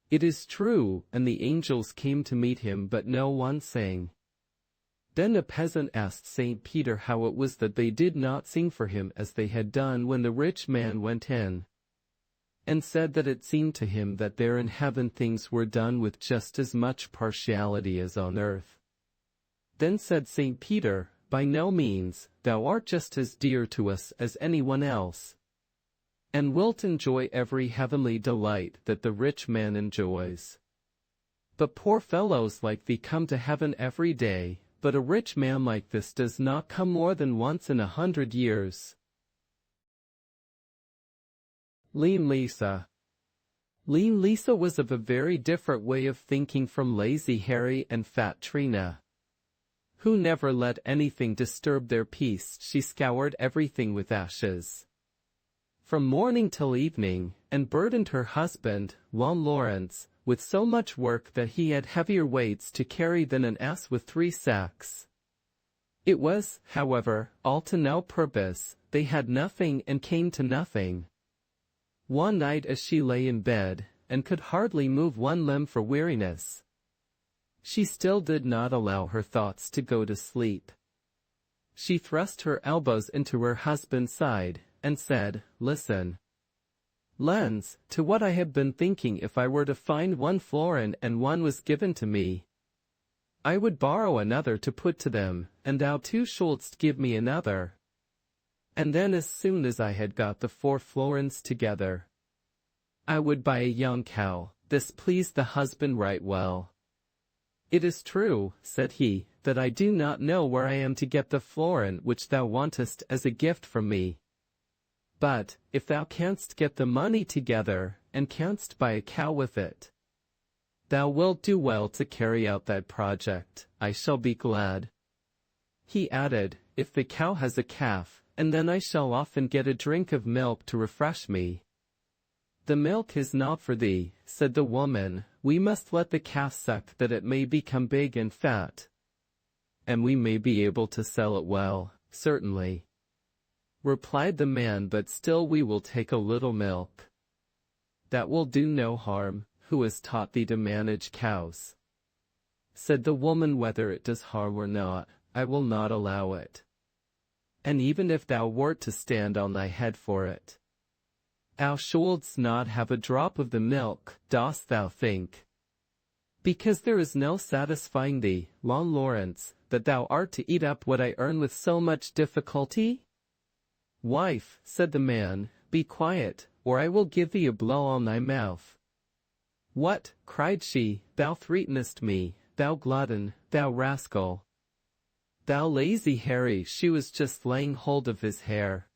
it is true, and the angels came to meet him, but no one sang. Then the peasant asked St. Peter how it was that they did not sing for him as they had done when the rich man went in, and said that it seemed to him that there in heaven things were done with just as much partiality as on earth. Then said St. Peter, "By no means, thou art just as dear to us as anyone else, and wilt enjoy every heavenly delight that the rich man enjoys. But poor fellows like thee come to heaven every day, but a rich man like this does not come more than once in 100 years. Lean Lisa. Lean Lisa was of a very different way of thinking from Lazy Harry and Fat Trina, who never let anything disturb their peace. She scoured everything with ashes from morning till evening, and burdened her husband, Juan Lawrence, with so much work that he had heavier weights to carry than an ass with 3 sacks. It was, however, all to no purpose. They had nothing and came to nothing. One night as she lay in bed, and could hardly move one limb for weariness, she still did not allow her thoughts to go to sleep. She thrust her elbows into her husband's side, and said, "Listen, Lens, to what I have been thinking. If I were to find 1 florin and one was given to me, I would borrow another to put to them, and thou too shouldst give me another. And then as soon as I had got the 4 florins together, I would buy a young cow." This pleased the husband right well, "It is true," said he, "that I do not know where I am to get the florin which thou wantest as a gift from me. But, if thou canst get the money together, and canst buy a cow with it, thou wilt do well to carry out thy project. I shall be glad." He added, "If the cow has a calf, and then I shall often get a drink of milk to refresh me." "The milk is not for thee," said the woman, "we must let the calf suck that it may become big and fat. And we may be able to sell it well." "Certainly," replied the man, "but still we will take a little milk." "That will do no harm. Who has taught thee to manage cows?" Said the woman, "Whether it does harm or not, I will not allow it. And even if thou wert to stand on thy head for it, thou shouldst not have a drop of the milk, dost thou think? Because there is no satisfying thee, Long Lawrence, that thou art to eat up what I earn with so much difficulty?" "Wife," said the man, "be quiet, or I will give thee a blow on thy mouth." "What?" cried she, "thou threatenest me, thou glutton, thou rascal! Thou lazy Harry!" She was just laying hold of his hair.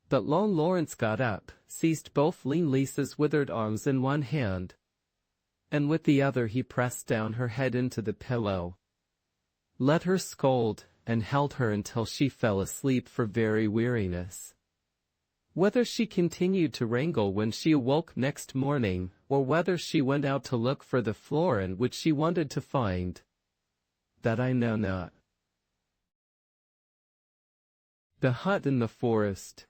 But Long Lawrence got up, seized both lean Lisa's withered arms in one hand, and with the other he pressed down her head into the pillow, let her scold, and held her until she fell asleep for very weariness. Whether she continued to wrangle when she awoke next morning, or whether she went out to look for the florin which she wanted to find, that I know not. The hut in the forest.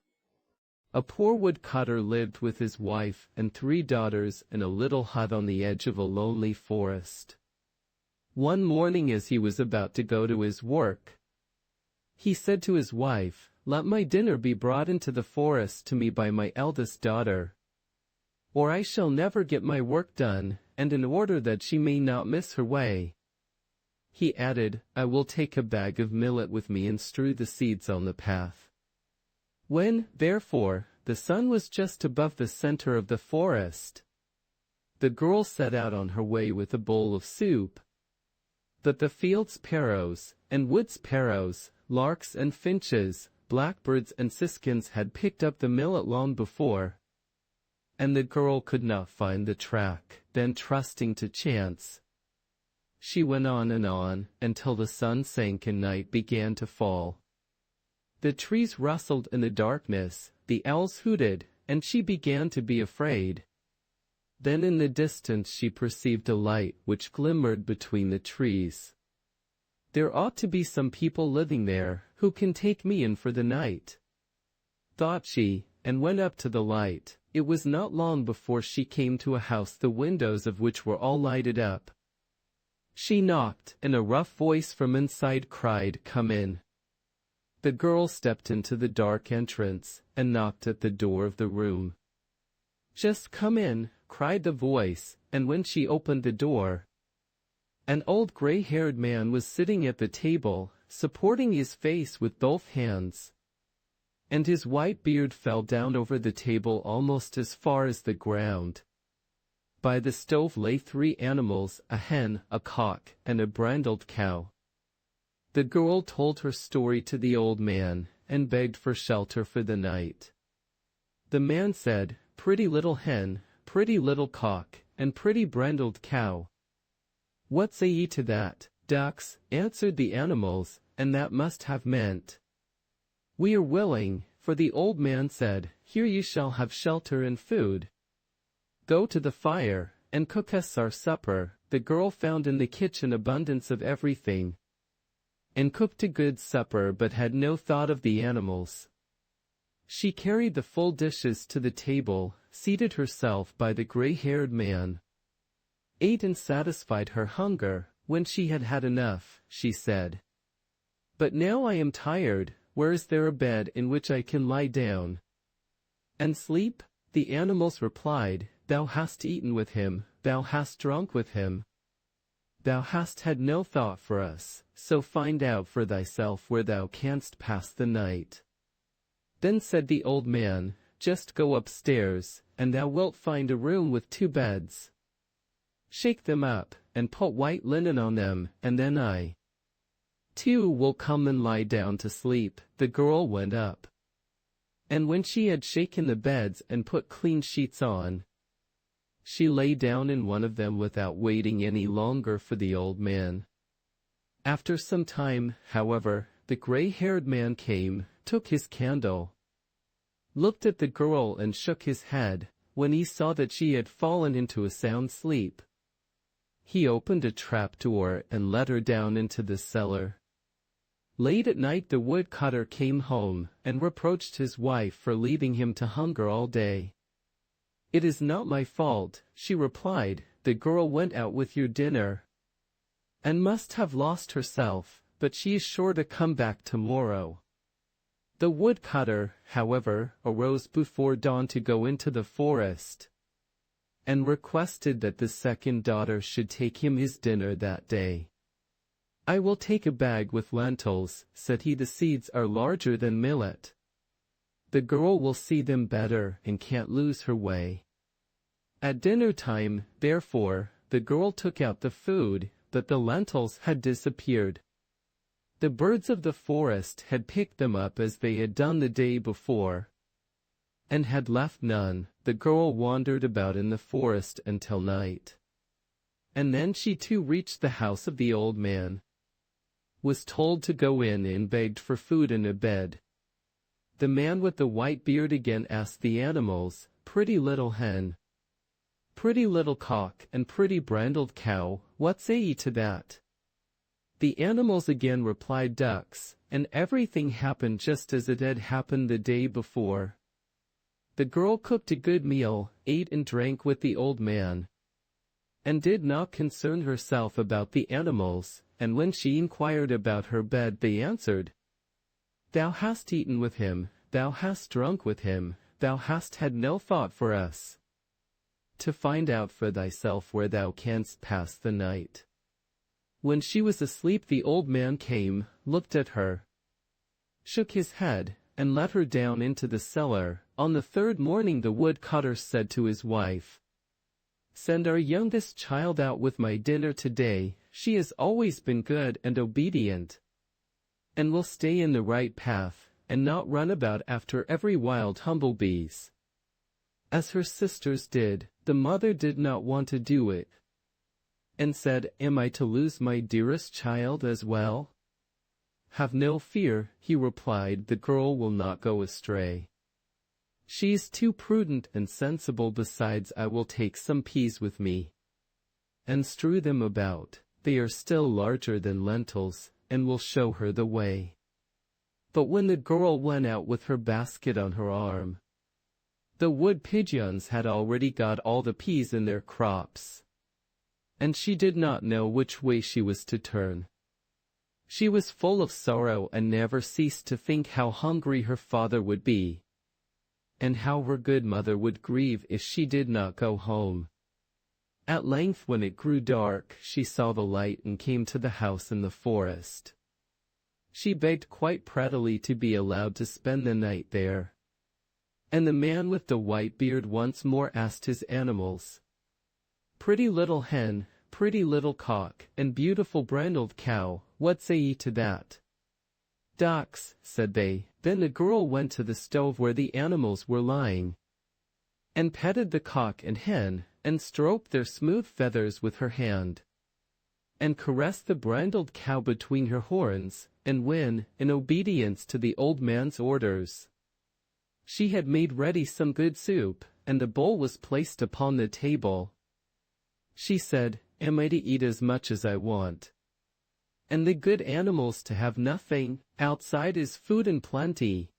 A poor woodcutter lived with his wife and 3 daughters in a little hut on the edge of a lonely forest. One morning, as he was about to go to his work, he said to his wife, "Let my dinner be brought into the forest to me by my eldest daughter, or I shall never get my work done," and in order that she may not miss her way, he added, "I will take a bag of millet with me and strew the seeds on the path." When, therefore, the sun was just above the center of the forest, the girl set out on her way with a bowl of soup. But the field sparrows, and wood sparrows, larks and finches, blackbirds and siskins had picked up the millet long before, and the girl could not find the track. Then, trusting to chance, she went on until the sun sank and night began to fall. The trees rustled in the darkness, the owls hooted, and she began to be afraid. Then in the distance she perceived a light which glimmered between the trees. "There ought to be some people living there, who can take me in for the night," thought she, and went up to the light. It was not long before she came to a house the windows of which were all lighted up. She knocked, and a rough voice from inside cried, "Come in." The girl stepped into the dark entrance, and knocked at the door of the room. "Just come in," cried the voice, and when she opened the door, an old gray-haired man was sitting at the table, supporting his face with both hands, and his white beard fell down over the table almost as far as the ground. By the stove lay 3 animals, a hen, a cock, and a brindled cow. The girl told her story to the old man, and begged for shelter for the night. The man said, "Pretty little hen, pretty little cock, and pretty brindled cow. What say ye to that?" "Ducks," answered the animals, and that must have meant, "We are willing," for the old man said, "Here you shall have shelter and food. Go to the fire, and cook us our supper." The girl found in the kitchen abundance of everything, and cooked a good supper, but had no thought of the animals. She carried the full dishes to the table, seated herself by the gray-haired man, ate and satisfied her hunger. When she had had enough, she said, "But now I am tired. Where is there a bed in which I can lie down and sleep?" The animals replied, "Thou hast eaten with him, thou hast drunk with him. Thou hast had no thought for us, so find out for thyself where thou canst pass the night." Then said the old man, "Just go upstairs, and thou wilt find a room with 2 beds. Shake them up, and put white linen on them, and then I, too, will come and lie down to sleep." The girl went up. And when she had shaken the beds and put clean sheets on, she lay down in one of them without waiting any longer for the old man. After some time, however, the gray-haired man came, took his candle, looked at the girl and shook his head. When he saw that she had fallen into a sound sleep, he opened a trap-door and let her down into the cellar. Late at night the woodcutter came home and reproached his wife for leaving him to hunger all day. "It is not my fault," she replied. "The girl went out with your dinner and must have lost herself, but she is sure to come back tomorrow." The woodcutter, however, arose before dawn to go into the forest, and requested that the second daughter should take him his dinner that day. "I will take a bag with lentils," said he. "The seeds are larger than millet. The girl will see them better and can't lose her way." At dinner time, therefore, the girl took out the food, but the lentils had disappeared. The birds of the forest had picked them up as they had done the day before, and had left none. The girl wandered about in the forest until night, and then she too reached the house of the old man, was told to go in, and begged for food and a bed. The man with the white beard again asked the animals, "Pretty little hen, pretty little cock, and pretty brindled cow, what say ye to that?" The animals again replied, "Ducks," and everything happened just as it had happened the day before. The girl cooked a good meal, ate and drank with the old man, and did not concern herself about the animals, and when she inquired about her bed they answered, "Thou hast eaten with him, thou hast drunk with him, thou hast had no thought for us, to find out for thyself where thou canst pass the night." When she was asleep the old man came, looked at her, shook his head, and let her down into the cellar. On the third morning the woodcutter said to his wife, "Send our youngest child out with my dinner today. She has always been good and obedient, and will stay in the right path, and not run about after every wild humblebees, as her sisters did." The mother did not want to do it, and said, "Am I to lose my dearest child as well?" "Have no fear," he replied, "the girl will not go astray. She is too prudent and sensible. Besides, I will take some peas with me, and strew them about. They are still larger than lentils, and will show her the way." But when the girl went out with her basket on her arm, the wood pigeons had already got all the peas in their crops, and she did not know which way she was to turn. She was full of sorrow and never ceased to think how hungry her father would be, and how her good mother would grieve if she did not go home. At length, when it grew dark, she saw the light and came to the house in the forest. She begged quite prettily to be allowed to spend the night there, and the man with the white beard once more asked his animals, "Pretty little hen, pretty little cock, and beautiful brindled cow, what say ye to that?" "Ducks," said they. Then the girl went to the stove where the animals were lying, and petted the cock and hen, and stroked their smooth feathers with her hand, and caressed the brindled cow between her horns, and when, in obedience to the old man's orders, she had made ready some good soup, and a bowl was placed upon the table, she said, "Am I to eat as much as I want, and the good animals to have nothing? Outside is food and plenty.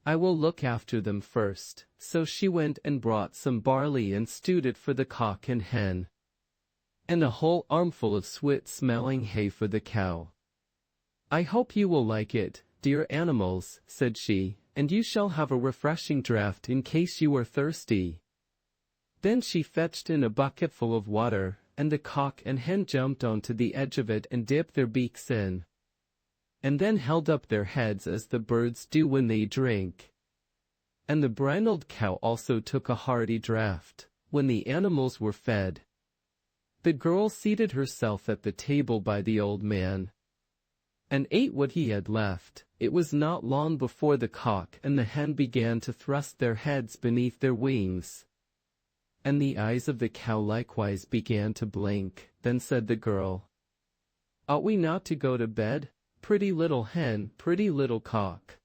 I will look after them first." So she went and brought some barley and stewed it for the cock and hen, and a whole armful of sweet-smelling hay for the cow. "I hope you will like it, dear animals," said she, "and you shall have a refreshing draught in case you are thirsty." Then she fetched in a bucketful of water, and the cock and hen jumped onto the edge of it and dipped their beaks in, and then held up their heads as the birds do when they drink. And the brindled cow also took a hearty draught. When the animals were fed, The girl seated herself at the table by the old man, and ate what he had left. It was not long before the cock and the hen began to thrust their heads beneath their wings, and the eyes of the cow likewise began to blink. Then said the girl, "Ought we not to go to bed? Pretty little hen, pretty little cock,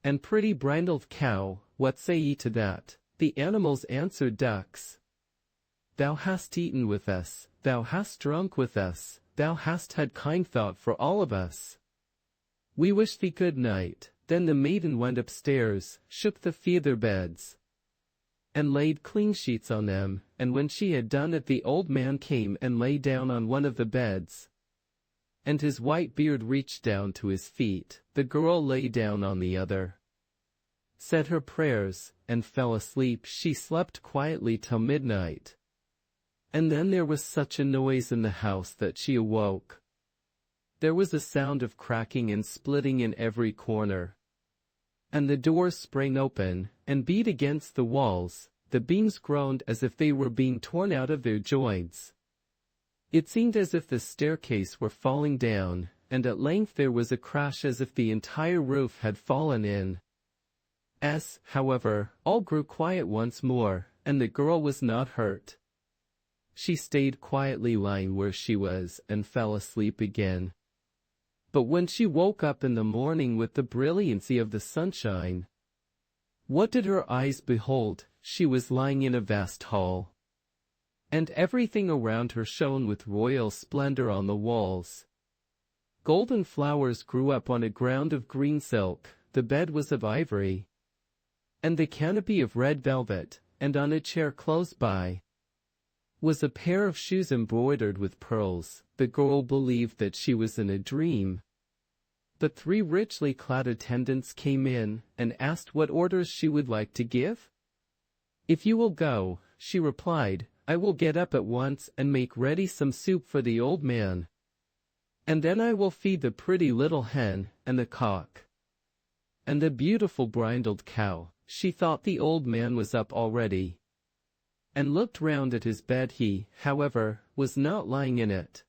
and pretty brindled cow, what say ye to that?" The animals answered, "Ducks. Thou hast eaten with us, thou hast drunk with us, thou hast had kind thought for all of us. We wish thee good night." Then the maiden went upstairs, shook the feather beds, and laid clean sheets on them, and when she had done it the old man came and lay down on one of the beds, and his white beard reached down to his feet. The girl lay down on the other, said her prayers, and fell asleep. She slept quietly till midnight, and then there was such a noise in the house that she awoke. There was a sound of cracking and splitting in every corner, and the doors sprang open, and beat against the walls. The beams groaned as if they were being torn out of their joints. It seemed as if the staircase were falling down, and at length there was a crash as if the entire roof had fallen in. However, all grew quiet once more, and the girl was not hurt. She stayed quietly lying where she was and fell asleep again. But when she woke up in the morning with the brilliancy of the sunshine, what did her eyes behold? She was lying in a vast hall, and everything around her shone with royal splendor on the walls. Golden flowers grew up on a ground of green silk, the bed was of ivory, and the canopy of red velvet, and on a chair close by was a pair of shoes embroidered with pearls. The girl believed that she was in a dream. The 3 richly clad attendants came in, and asked what orders she would like to give. "If you will go," she replied, "I will get up at once and make ready some soup for the old man, and then I will feed the pretty little hen, and the cock, and the beautiful brindled cow." She thought the old man was up already, and looked round at his bed. He, however, was not lying in it,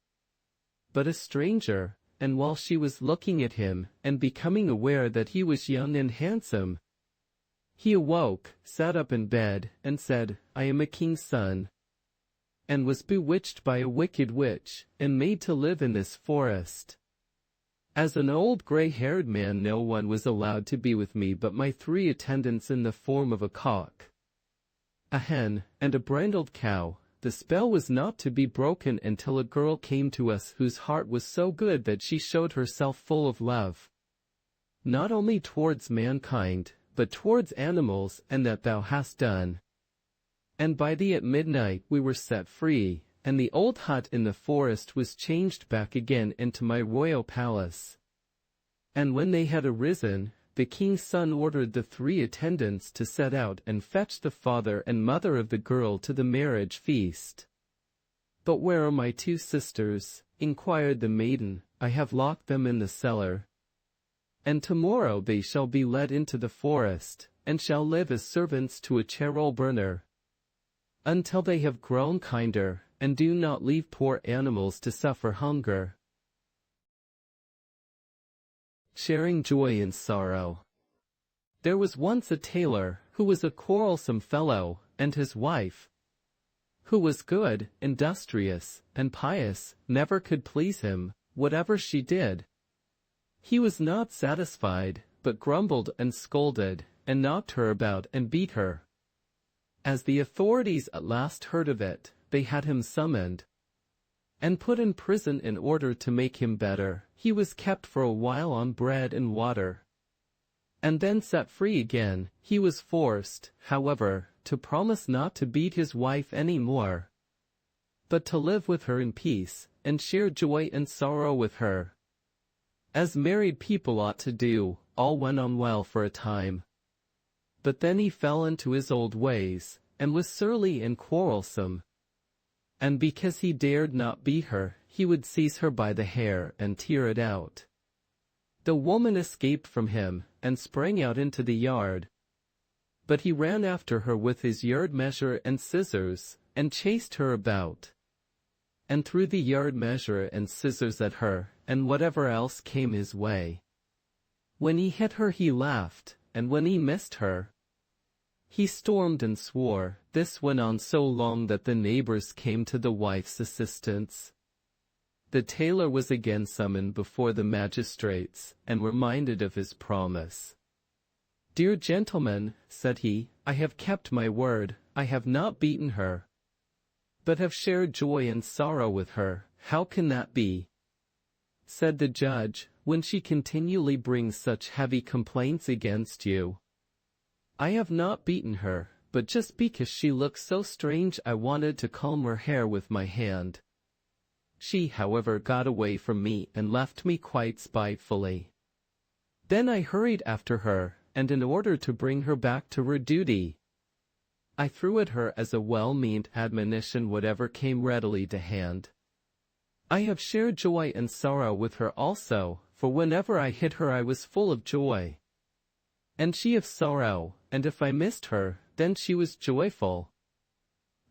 but a stranger, and while she was looking at him, and becoming aware that he was young and handsome, he awoke, sat up in bed, and said, "I am a king's son, and was bewitched by a wicked witch, and made to live in this forest. As an old gray-haired man, no one was allowed to be with me but my 3 attendants in the form of a cock, a hen, and a brindled cow. The spell was not to be broken until a girl came to us whose heart was so good that she showed herself full of love, not only towards mankind, but towards animals, and that thou hast done. And by thee at midnight we were set free, and the old hut in the forest was changed back again into my royal palace." And when they had arisen, the king's son ordered the 3 attendants to set out and fetch the father and mother of the girl to the marriage feast. "But where are my 2 sisters?" inquired the maiden. "I have locked them in the cellar, and tomorrow they shall be led into the forest, and shall live as servants to a charcoal burner, until they have grown kinder, and do not leave poor animals to suffer hunger." Sharing joy and sorrow. There was once a tailor, who was a quarrelsome fellow, and his wife, who was good, industrious, and pious, never could please him, whatever she did. He was not satisfied, but grumbled and scolded, and knocked her about and beat her. As the authorities at last heard of it, they had him summoned and put in prison in order to make him better. He was kept for a while on bread and water, and then set free again. He was forced, however, to promise not to beat his wife any more, but to live with her in peace, and share joy and sorrow with her, as married people ought to do. All went on well for a time, but then he fell into his old ways, and was surly and quarrelsome. And because he dared not beat her, he would seize her by the hair and tear it out. The woman escaped from him, and sprang out into the yard. But he ran after her with his yard measure and scissors, and chased her about, and threw the yard measure and scissors at her, and whatever else came his way. When he hit her he laughed, and when he missed her, he stormed and swore. This went on so long that the neighbors came to the wife's assistance. The tailor was again summoned before the magistrates, and reminded of his promise. "Dear gentlemen," said he, "I have kept my word. I have not beaten her, but have shared joy and sorrow with her." "How can that be?" said the judge, "when she continually brings such heavy complaints against you?" "I have not beaten her, but just because she looked so strange I wanted to comb her hair with my hand. She, however, got away from me and left me quite spitefully. Then I hurried after her, and in order to bring her back to her duty, I threw at her as a well-meant admonition whatever came readily to hand. I have shared joy and sorrow with her also, for whenever I hit her I was full of joy, and she of sorrow, and if I missed her, then she was joyful.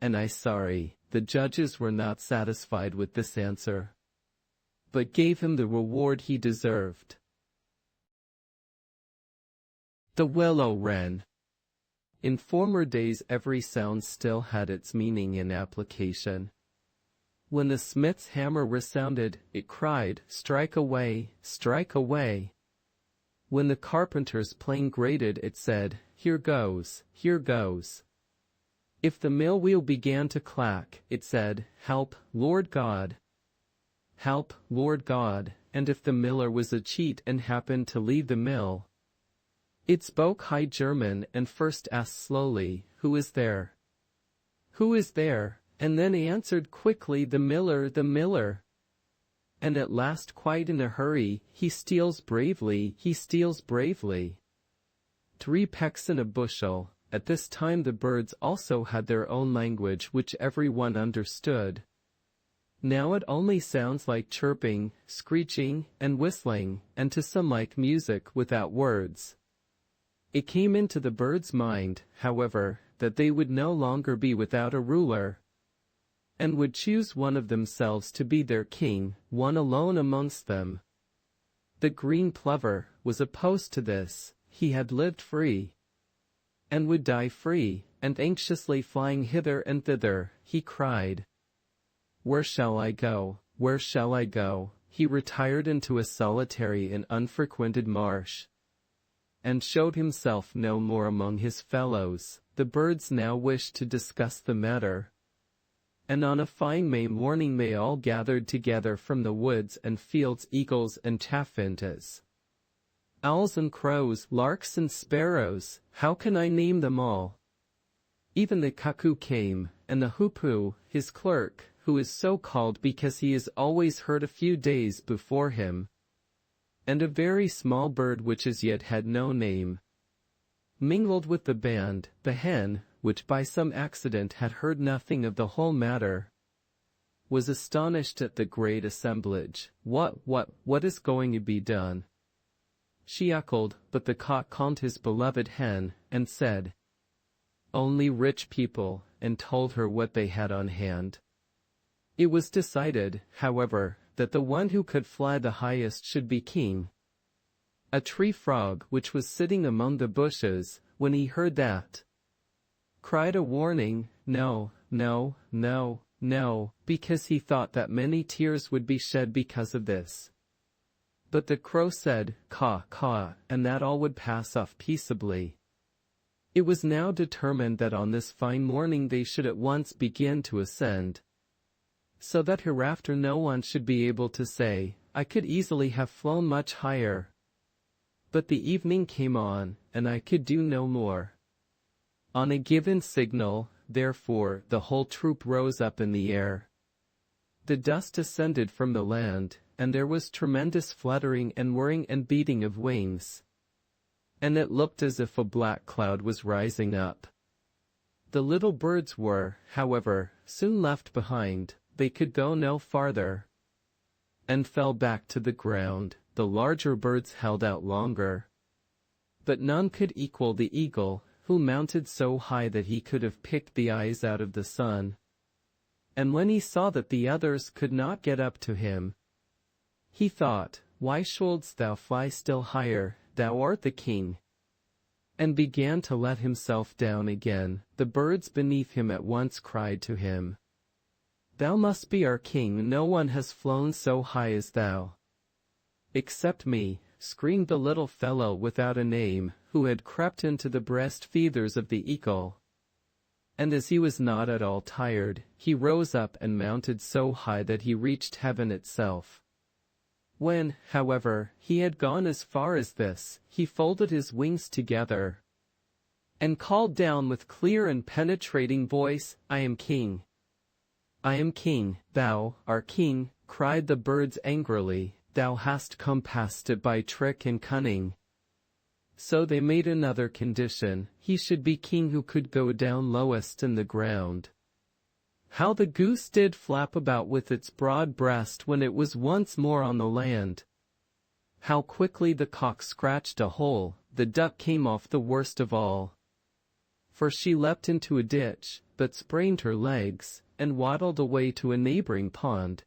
And I sorry." The judges were not satisfied with this answer, but gave him the reward he deserved. The willow wren. In former days every sound still had its meaning and application. When the smith's hammer resounded, it cried, "Strike away, strike away." When the carpenter's plane grated, it said, "Here goes, here goes." If the mill wheel began to clack, it said, "Help, Lord God! Help, Lord God!" And if the miller was a cheat and happened to leave the mill, it spoke High German and first asked slowly, "Who is there? Who is there?" and then answered quickly, "The miller, the miller." And at last, quite in a hurry, "He steals bravely, he steals bravely. 3 pecks in a bushel." At this time the birds also had their own language which everyone understood. Now it only sounds like chirping, screeching, and whistling, and to some like music without words. It came into the birds' mind, however, that they would no longer be without a ruler, and would choose one of themselves to be their king, one alone amongst them. The green plover was opposed to this. He had lived free, and would die free, and anxiously flying hither and thither, he cried, "Where shall I go? Where shall I go?" He retired into a solitary and unfrequented marsh, and showed himself no more among his fellows. The birds now wished to discuss the matter, and on a fine May morning they all gathered together from the woods and fields, eagles and chaffinches, owls and crows, larks and sparrows. How can I name them all? Even the cuckoo came, and the hoopoe, his clerk, who is so called because he is always heard a few days before him, and a very small bird which as yet had no name, mingled with the band. The hen, which by some accident had heard nothing of the whole matter, was astonished at the great assemblage. What is going to be done?" she echoed, but the cock called his beloved hen, and said, "Only rich people," and told her what they had on hand. It was decided, however, that the one who could fly the highest should be king. A tree frog, which was sitting among the bushes, when he heard that, cried a warning, "No, no, no, no," because he thought that many tears would be shed because of this. But the crow said, "Caw, caw," and that all would pass off peaceably. It was now determined that on this fine morning they should at once begin to ascend, so that hereafter no one should be able to say, "I could easily have flown much higher." But the evening came on, and I could do no more. On a given signal, therefore, the whole troop rose up in the air. The dust ascended from the land, and there was tremendous fluttering and whirring and beating of wings, and it looked as if a black cloud was rising up. The little birds were, however, soon left behind. They could go no farther, and fell back to the ground. The larger birds held out longer, but none could equal the eagle, who mounted so high that he could have picked the eyes out of the sun. And when he saw that the others could not get up to him, he thought, "Why shouldst thou fly still higher? Thou art the king," and began to let himself down again. The birds beneath him at once cried to him, "Thou must be our king. No one has flown so high as thou." "Except me," screamed the little fellow without a name, who had crept into the breast feathers of the eagle. And as he was not at all tired, he rose up and mounted so high that he reached heaven itself. When, however, he had gone as far as this, he folded his wings together and called down with clear and penetrating voice, "I am king. I am king." "Thou art king," cried the birds angrily. "Thou hast come past it by trick and cunning." So they made another condition: he should be king who could go down lowest in the ground. How the goose did flap about with its broad breast when it was once more on the land! How quickly the cock scratched a hole! The duck came off the worst of all, for she leapt into a ditch, but sprained her legs, and waddled away to a neighboring pond,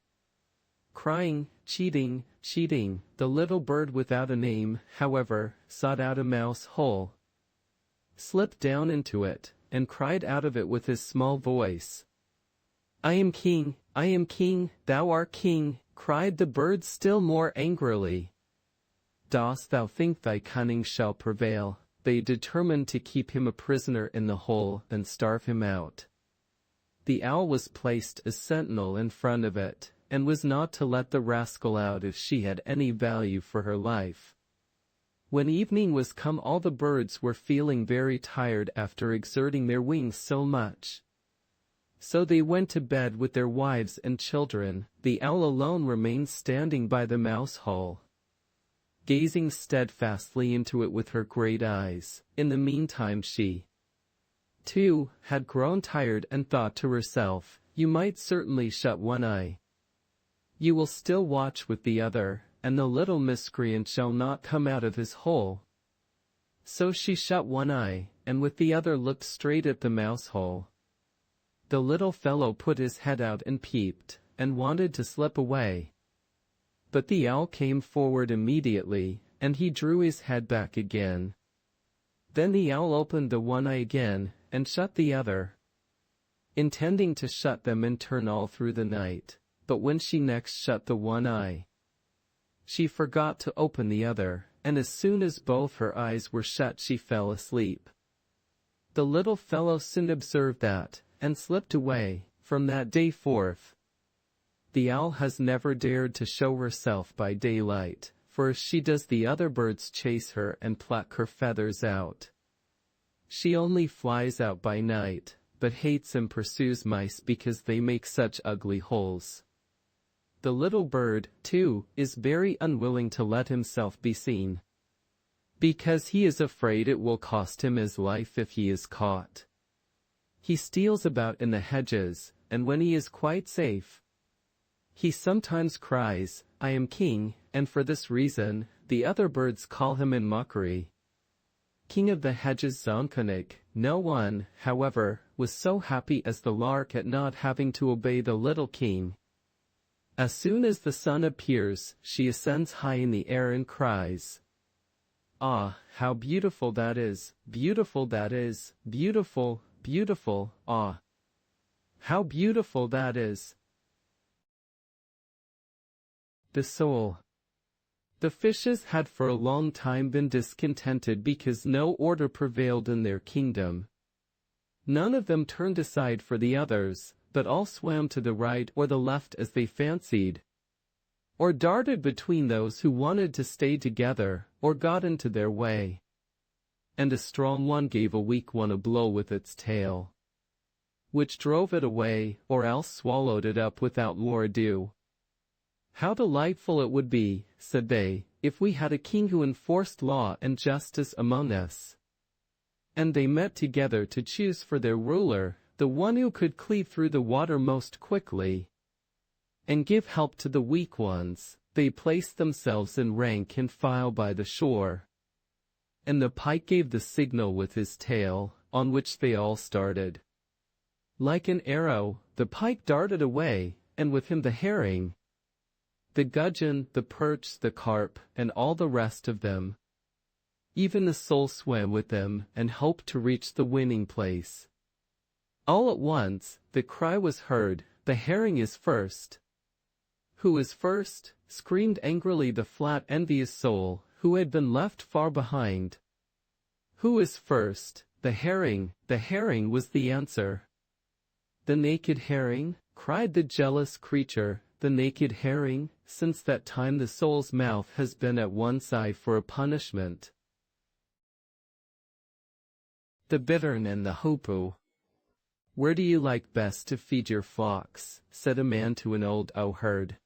crying, "Cheating, cheating." The little bird without a name, however, sought out a mouse hole, slipped down into it, and cried out of it with his small voice, "I am king, I am king." "Thou art king," cried the bird still more angrily. "Dost thou think thy cunning shall prevail?" They determined to keep him a prisoner in the hole and starve him out. The owl was placed as sentinel in front of it, and was not to let the rascal out if she had any value for her life. When evening was come, all the birds were feeling very tired after exerting their wings so much. So they went to bed with their wives and children. The owl alone remained standing by the mouse hole, gazing steadfastly into it with her great eyes. In the meantime she, too, had grown tired and thought to herself, "You might certainly shut one eye. You will still watch with the other, and the little miscreant shall not come out of his hole." So she shut one eye, and with the other looked straight at the mouse hole. The little fellow put his head out and peeped, and wanted to slip away. But the owl came forward immediately, and he drew his head back again. Then the owl opened the one eye again, and shut the other, intending to shut them in turn all through the night. But when she next shut the one eye, she forgot to open the other, and as soon as both her eyes were shut she fell asleep. The little fellow soon observed that, and slipped away. From that day forth, the owl has never dared to show herself by daylight, for if she does the other birds chase her and pluck her feathers out. She only flies out by night, but hates and pursues mice because they make such ugly holes. The little bird, too, is very unwilling to let himself be seen, because he is afraid it will cost him his life if he is caught. He steals about in the hedges, and when he is quite safe, he sometimes cries, "I am king," and for this reason, the other birds call him in mockery, King of the Hedges Zonkonig. No one, however, was so happy as the lark at not having to obey the little king. As soon as the sun appears, she ascends high in the air and cries, "Ah, how beautiful that is, beautiful that is, beautiful, beautiful, ah, how beautiful that is." The soul. The fishes had for a long time been discontented because no order prevailed in their kingdom. None of them turned aside for the others, but all swam to the right or the left as they fancied, or darted between those who wanted to stay together, or got into their way. And a strong one gave a weak one a blow with its tail, which drove it away, or else swallowed it up without more ado. "How delightful it would be," said they, "if we had a king who enforced law and justice among us." And they met together to choose for their ruler the one who could cleave through the water most quickly, and give help to the weak ones. They placed themselves in rank and file by the shore, and the pike gave the signal with his tail, on which they all started. Like an arrow, The pike darted away, and with him the herring, the gudgeon, the perch, the carp, and all the rest of them. Even the sole swam with them and hoped to reach the winning place. All at once, the cry was heard, "The herring is first!" "Who is first?" screamed angrily the flat, envious soul, who had been left far behind. "Who is first?" "The herring," the herring was the answer. "The naked herring?" cried the jealous creature, "the naked herring?" Since that time the soul's mouth has been at one side for a punishment. The bittern and the hoopoe. "Where do you like best to feed your flocks?" said a man to an old herd.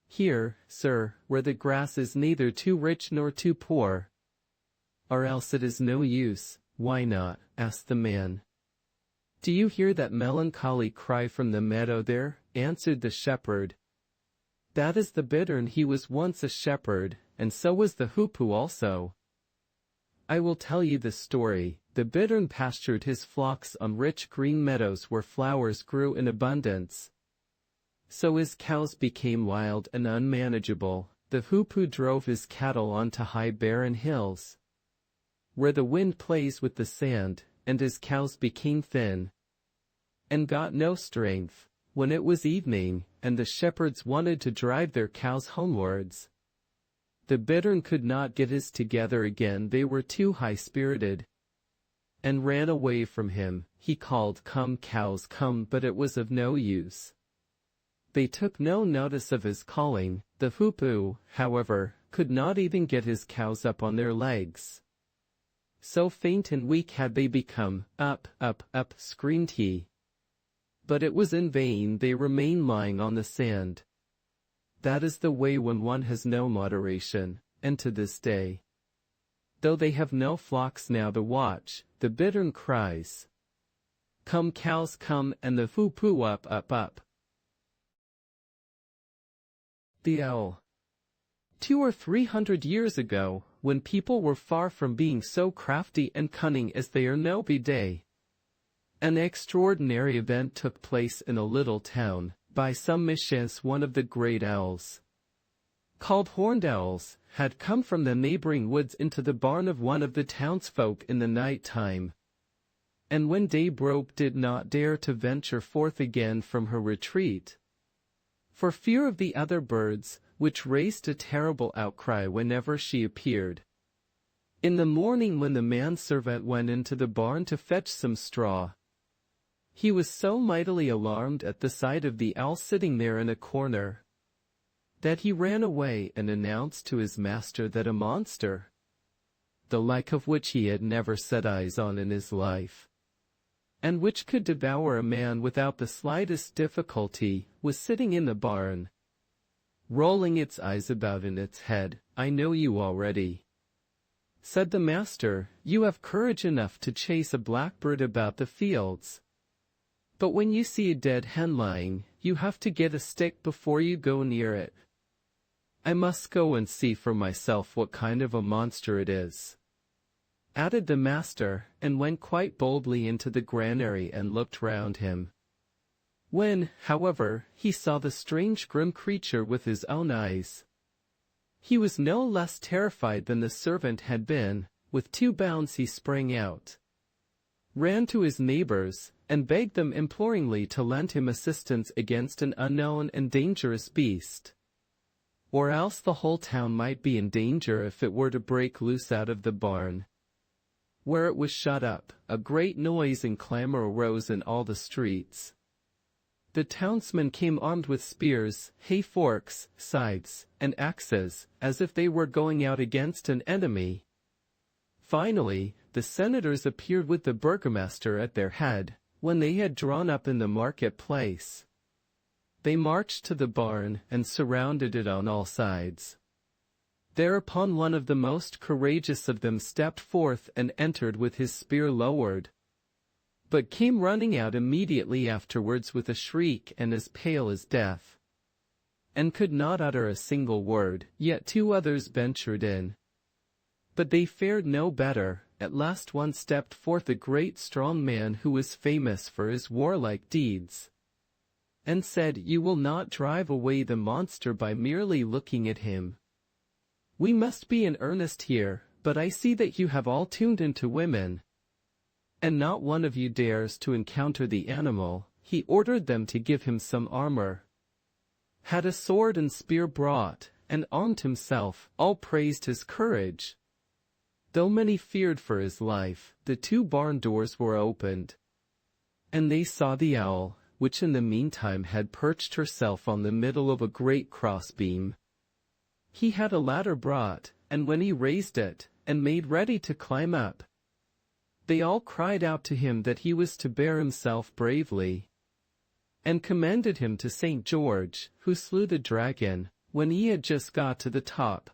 "Here, sir, where the grass is neither too rich nor too poor." "Or else it is no use." "Why not?" asked the man. "Do you hear that melancholy cry from the meadow there?" answered the shepherd. "That is the bittern. He was once a shepherd, and so was the hoopoe also." "I will tell you the story. The bittern pastured his flocks on rich green meadows where flowers grew in abundance. So his cows became wild and unmanageable. The hoopoe drove his cattle onto high barren hills, where the wind plays with the sand, and his cows became thin and got no strength. When it was evening, and the shepherds wanted to drive their cows homewards, the bittern could not get his together again. They were too high-spirited, and ran away from him. He called, "Come, cows, come," but it was of no use. They took no notice of his calling. The hoopoe, however, could not even get his cows up on their legs. So faint and weak had they become. "Up, up, up," screamed he. But it was in vain. They remained lying on the sand. That is the way when one has no moderation, and to this day, though they have no flocks now to watch, the bittern cries, "Come, cows, come," and the hoopoe, "Up, up, up." The owl. 200 or 300 years ago, when people were far from being so crafty and cunning as they are now today, an extraordinary event took place in a little town. By some mischance, one of the great owls, called horned owls, had come from the neighboring woods into the barn of one of the townsfolk in the night time, and when day broke did not dare to venture forth again from her retreat, for fear of the other birds, which raised a terrible outcry whenever she appeared. In the morning, when the manservant went into the barn to fetch some straw, he was so mightily alarmed at the sight of the owl sitting there in a corner, that he ran away and announced to his master that a monster, the like of which he had never set eyes on in his life, and which could devour a man without the slightest difficulty, was sitting in the barn, rolling its eyes about in its head. "I know you already," said the master. "You have courage enough to chase a blackbird about the fields, but when you see a dead hen lying, you have to get a stick before you go near it. I must go and see for myself what kind of a monster it is," added the master, and went quite boldly into the granary and looked round him. When, however, he saw the strange grim creature with his own eyes, he was no less terrified than the servant had been. With 2 bounds he sprang out, ran to his neighbors, and begged them imploringly to lend him assistance against an unknown and dangerous beast, or else the whole town might be in danger if it were to break loose out of the barn, where it was shut up. A great noise and clamor arose in all the streets. The townsmen came armed with spears, hay-forks, scythes, and axes, as if they were going out against an enemy. Finally, the senators appeared with the burgomaster at their head. When they had drawn up in the market-place, they marched to the barn and surrounded it on all sides. Thereupon one of the most courageous of them stepped forth and entered with his spear lowered, but came running out immediately afterwards with a shriek and as pale as death, and could not utter a single word. Yet 2 others ventured in, but they fared no better. At last one stepped forth, a great strong man who was famous for his warlike deeds. and said, "You will not drive away the monster by merely looking at him. We must be in earnest here, but I see that you have all tuned into women, and not one of you dares to encounter the animal." He ordered them to give him some armor, had a sword and spear brought, and armed himself. All praised his courage. Though many feared for his life, the 2 barn doors were opened, and they saw the owl, which in the meantime had perched herself on the middle of a great crossbeam. He had a ladder brought, and when he raised it, and made ready to climb up, they all cried out to him that he was to bear himself bravely, and commended him to St. George, who slew the dragon, when he had just got to the top.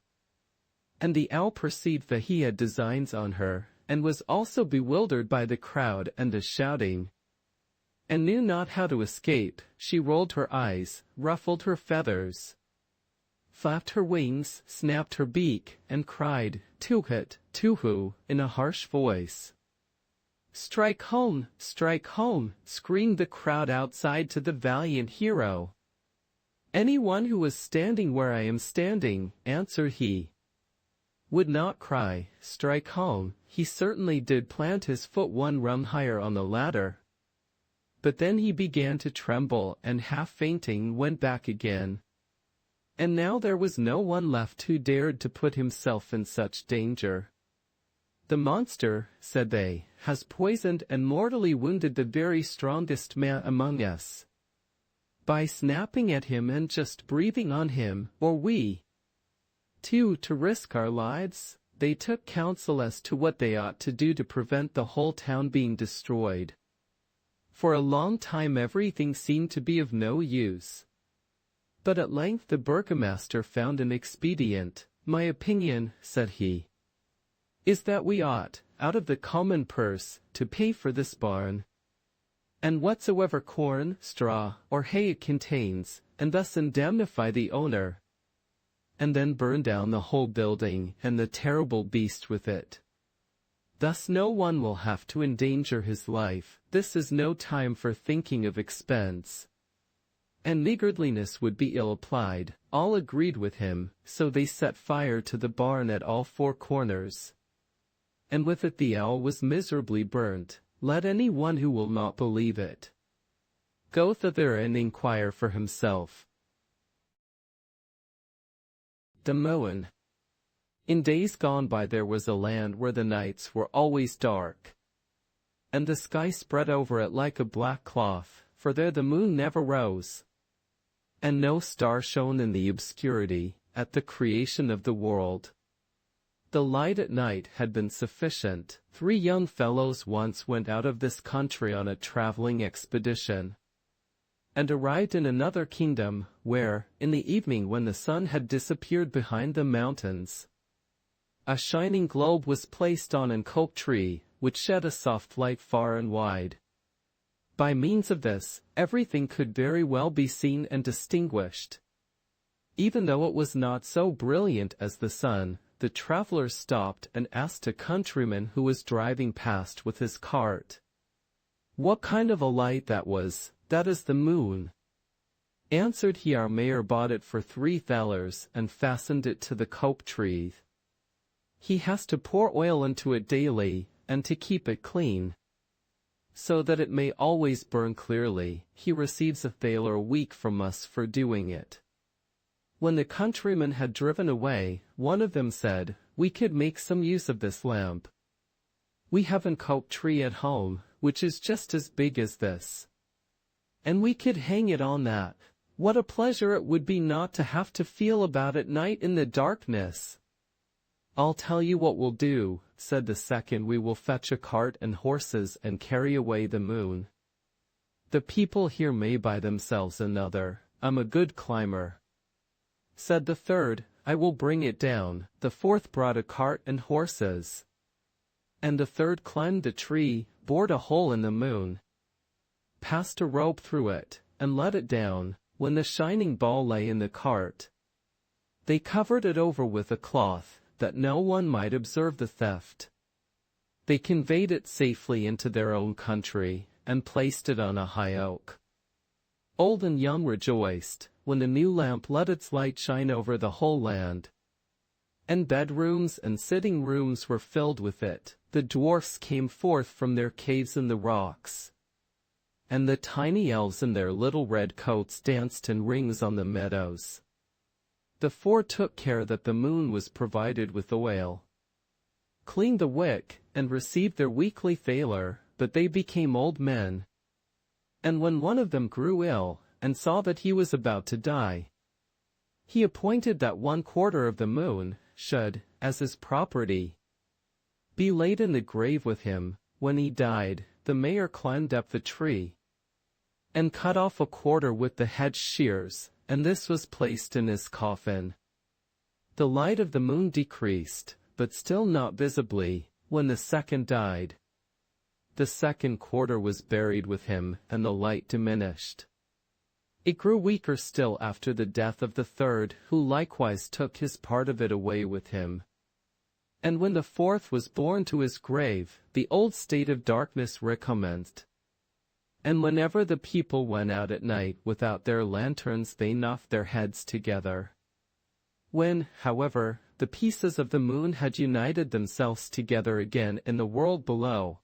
And the owl perceived that he had designs on her, and was also bewildered by the crowd and the shouting, and knew not how to escape. She rolled her eyes, ruffled her feathers, flapped her wings, snapped her beak, and cried, "Tuhut, tuhu," in a harsh voice. "Strike home, screamed the crowd outside to the valiant hero. "Anyone who was standing where I am standing," answered he, "would not cry, 'Strike home.'" He certainly did plant his foot 1 rung higher on the ladder. But then he began to tremble and half fainting went back again. And now there was no one left who dared to put himself in such danger. "The monster," said they, "has poisoned and mortally wounded the very strongest man among us, by snapping at him and just breathing on him, or we, too, to risk our lives." They took counsel as to what they ought to do to prevent the whole town being destroyed. For a long time everything seemed to be of no use. But at length the burgomaster found an expedient. "My opinion," said he, "is that we ought, out of the common purse, to pay for this barn, and whatsoever corn, straw, or hay it contains, and thus indemnify the owner, and then burn down the whole building and the terrible beast with it. Thus no one will have to endanger his life. This is no time for thinking of expense, and niggardliness would be ill applied." All agreed with him, so they set fire to the barn at all 4 corners, and with it the owl was miserably burnt. Let any one who will not believe it go thither and inquire for himself. The Moen. In days gone by there was a land where the nights were always dark, and the sky spread over it like a black cloth, for there the moon never rose, and no star shone in the obscurity. At the creation of the world, the light at night had been sufficient. 3 young fellows once went out of this country on a traveling expedition, and arrived in another kingdom, where, in the evening when the sun had disappeared behind the mountains, a shining globe was placed on an oak tree, which shed a soft light far and wide. By means of this, everything could very well be seen and distinguished. Even though it was not so brilliant as the sun, the travelers stopped and asked a countryman who was driving past with his cart, "What kind of a light that was?" "That is the moon," answered he. "Our mayor bought it for 3 thalers and fastened it to the oak tree. He has to pour oil into it daily, and to keep it clean, so that it may always burn clearly, he receives 1 thaler a week from us for doing it." When the countryman had driven away, one of them said, "We could make some use of this lamp. We have an oak tree at home, which is just as big as this, and we could hang it on that. What a pleasure it would be not to have to feel about at night in the darkness." "I'll tell you what we'll do," said the second. "We will fetch a cart and horses and carry away the moon. The people here may buy themselves another." "I'm a good climber," said the third. "I will bring it down." The fourth brought a cart and horses, and the third climbed the tree, bored a hole in the moon, passed a rope through it, and let it down. When the shining ball lay in the cart, they covered it over with a cloth, that no one might observe the theft. They conveyed it safely into their own country, and placed it on a high oak. Old and young rejoiced, when the new lamp let its light shine over the whole land. And bedrooms and sitting rooms were filled with it. The dwarfs came forth from their caves in the rocks, and the tiny elves in their little red coats danced in rings on the meadows. The four took care that the moon was provided with oil, cleaned the wick, and received their weekly thaler, but they became old men. And when one of them grew ill, and saw that he was about to die, he appointed that 1/4 of the moon should, as his property, be laid in the grave with him. When he died, the mayor climbed up the tree, and cut off 1/4 with the hedge shears, and this was placed in his coffin. The light of the moon decreased, but still not visibly, when the second died. The second 1/4 was buried with him, and the light diminished. It grew weaker still after the death of the third, who likewise took his part of it away with him. And when the fourth was borne to his grave, the old state of darkness recommenced. And whenever the people went out at night without their lanterns, they knocked their heads together. When, however, the pieces of the moon had united themselves together again in the world below,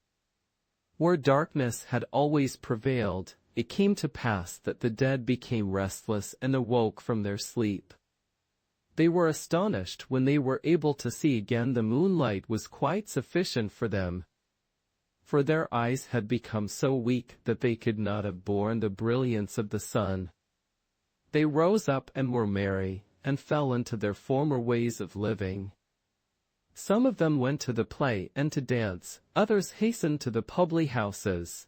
where darkness had always prevailed, it came to pass that the dead became restless and awoke from their sleep. They were astonished when they were able to see again. The moonlight was quite sufficient for them, for their eyes had become so weak that they could not have borne the brilliance of the sun. They rose up and were merry, and fell into their former ways of living. Some of them went to the play and to dance, others hastened to the public houses,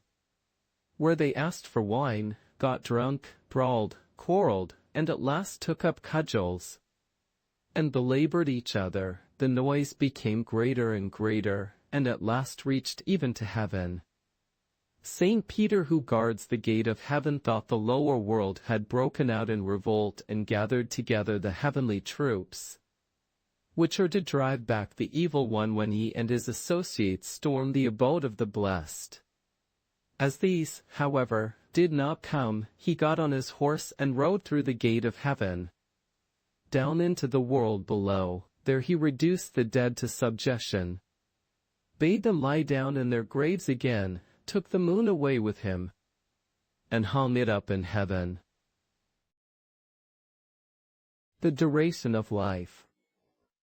where they asked for wine, got drunk, brawled, quarreled, and at last took up cudgels, and belabored each other. The noise became greater and greater, and at last reached even to heaven. Saint Peter, who guards the gate of heaven, thought the lower world had broken out in revolt and gathered together the heavenly troops, which are to drive back the evil one when he and his associates storm the abode of the blessed. As these, however, did not come, he got on his horse and rode through the gate of heaven, down into the world below. There he reduced the dead to subjection, bade them lie down in their graves again, took the moon away with him, and hung it up in heaven. The duration of life.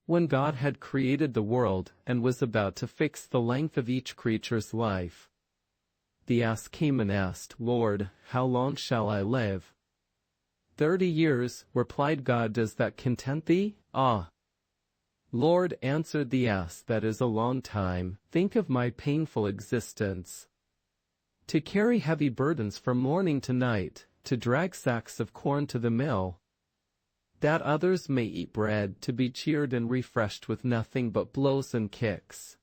When God had created the world and was about to fix the length of each creature's life, the ass came and asked, "Lord, how long shall I live?" 30 years, replied God. "Does that content thee?" "Ah, Lord," answered the ass, "that is a long time. Think of my painful existence. To carry heavy burdens from morning to night, to drag sacks of corn to the mill, that others may eat bread, to be cheered and refreshed with nothing but blows and kicks.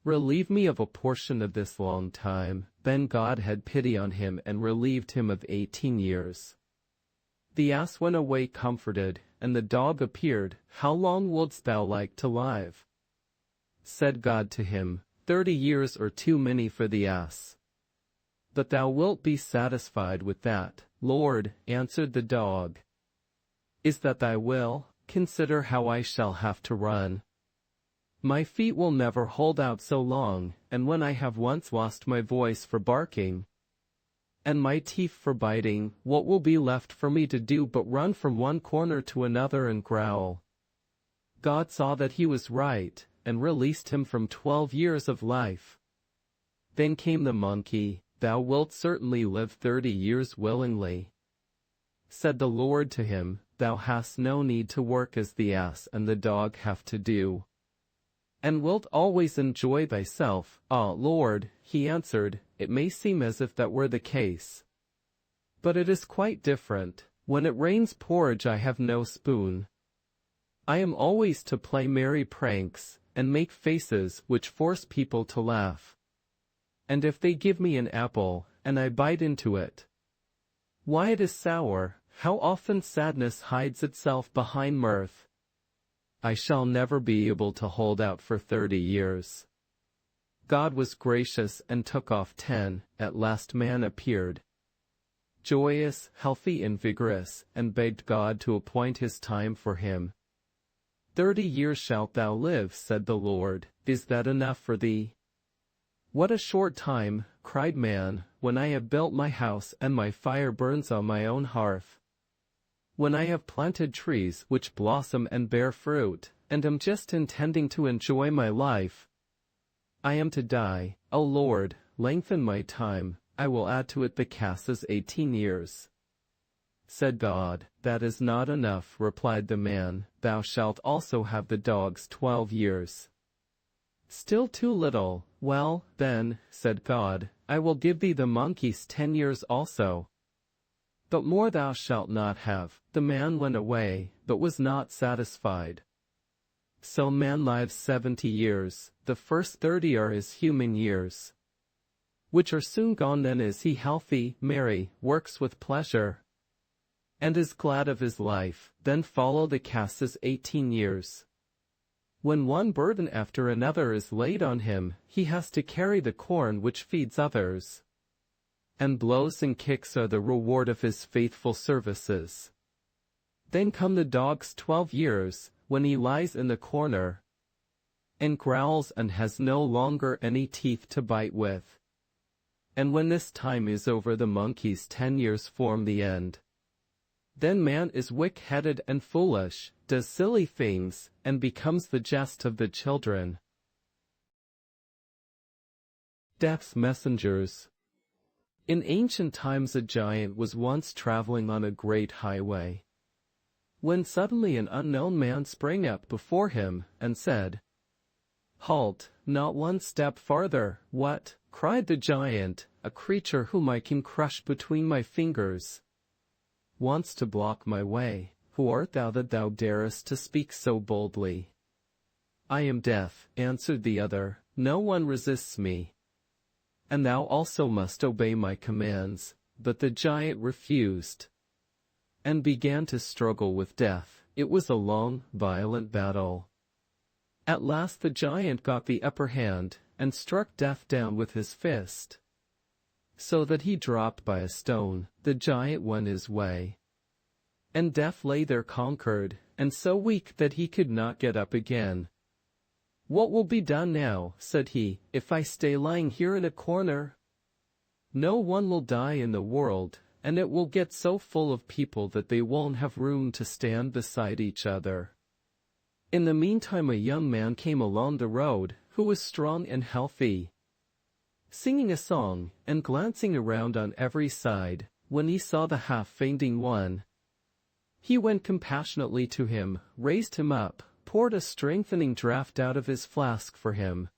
Relieve me of a portion of this long time." Then God had pity on him and relieved him of 18 years. The ass went away comforted, and the dog appeared. "How long wouldst thou like to live?" Said God to him, 30 years are too many for the ass. But thou wilt be satisfied with that. "Lord," answered the dog, "is that thy will? Consider how I shall have to run. My feet will never hold out so long, and when I have once lost my voice for barking, and my teeth for biting, what will be left for me to do but run from one corner to another and growl?" God saw that he was right, and released him from 12 years of life. Then came the monkey. "Thou wilt certainly live 30 years willingly." Said the Lord to him, "Thou hast no need to work as the ass and the dog have to do, and wilt always enjoy thyself." "Ah, Lord," he answered, "it may seem as if that were the case, but it is quite different. When it rains porridge I have no spoon. I am always to play merry pranks, and make faces which force people to laugh. And if they give me an apple, and I bite into it, why it is sour. How often sadness hides itself behind mirth. I shall never be able to hold out for 30 years. God was gracious and took off 10. At last man appeared. joyous, healthy and vigorous, and begged God to appoint his time for him. 30 years shalt thou live, said the Lord. Is that enough for thee? What a short time, cried man, when I have built my house and my fire burns on my own hearth. When I have planted trees which blossom and bear fruit, and am just intending to enjoy my life. I am to die. O Lord, lengthen my time, I will add to it the castes 18 years. Said God, that is not enough, replied the man, thou shalt also have the dogs 12 years. Still too little. Well, then, said God, I will give thee the monkeys 10 years also. But more thou shalt not have. The man went away, but was not satisfied. So man lives 70 years, the first 30 are his human years, which are soon gone. Then is he healthy, merry, works with pleasure, and is glad of his life. Then follow the castes 18 years. When one burden after another is laid on him, he has to carry the corn which feeds others. And blows and kicks are the reward of his faithful services. Then come the dog's 12 years, when he lies in the corner, and growls and has no longer any teeth to bite with. And when this time is over, the monkey's 10 years form the end. Then man is wick-headed and foolish, does silly things, and becomes the jest of the children. Death's messengers. In ancient times a giant was once traveling on a great highway, when suddenly an unknown man sprang up before him, and said, "Halt, not one step farther." "What?" cried the giant, "a creature whom I can crush between my fingers wants to block my way. Who art thou that thou darest to speak so boldly?" "I am Death," answered the other, "no one resists me, and thou also must obey my commands." But the giant refused, and began to struggle with Death. It was a long, violent battle. At last the giant got the upper hand, and struck Death down with his fist, so that he dropped by a stone. The giant went his way, and Death lay there conquered, and so weak that he could not get up again. "What will be done now," said he, "if I stay lying here in a corner? No one will die in the world, and it will get so full of people that they won't have room to stand beside each other." In the meantime a young man came along the road, who was strong and healthy, singing a song, and glancing around on every side. When he saw the half-fainting one, he went compassionately to him, raised him up, poured a strengthening draught out of his flask for him,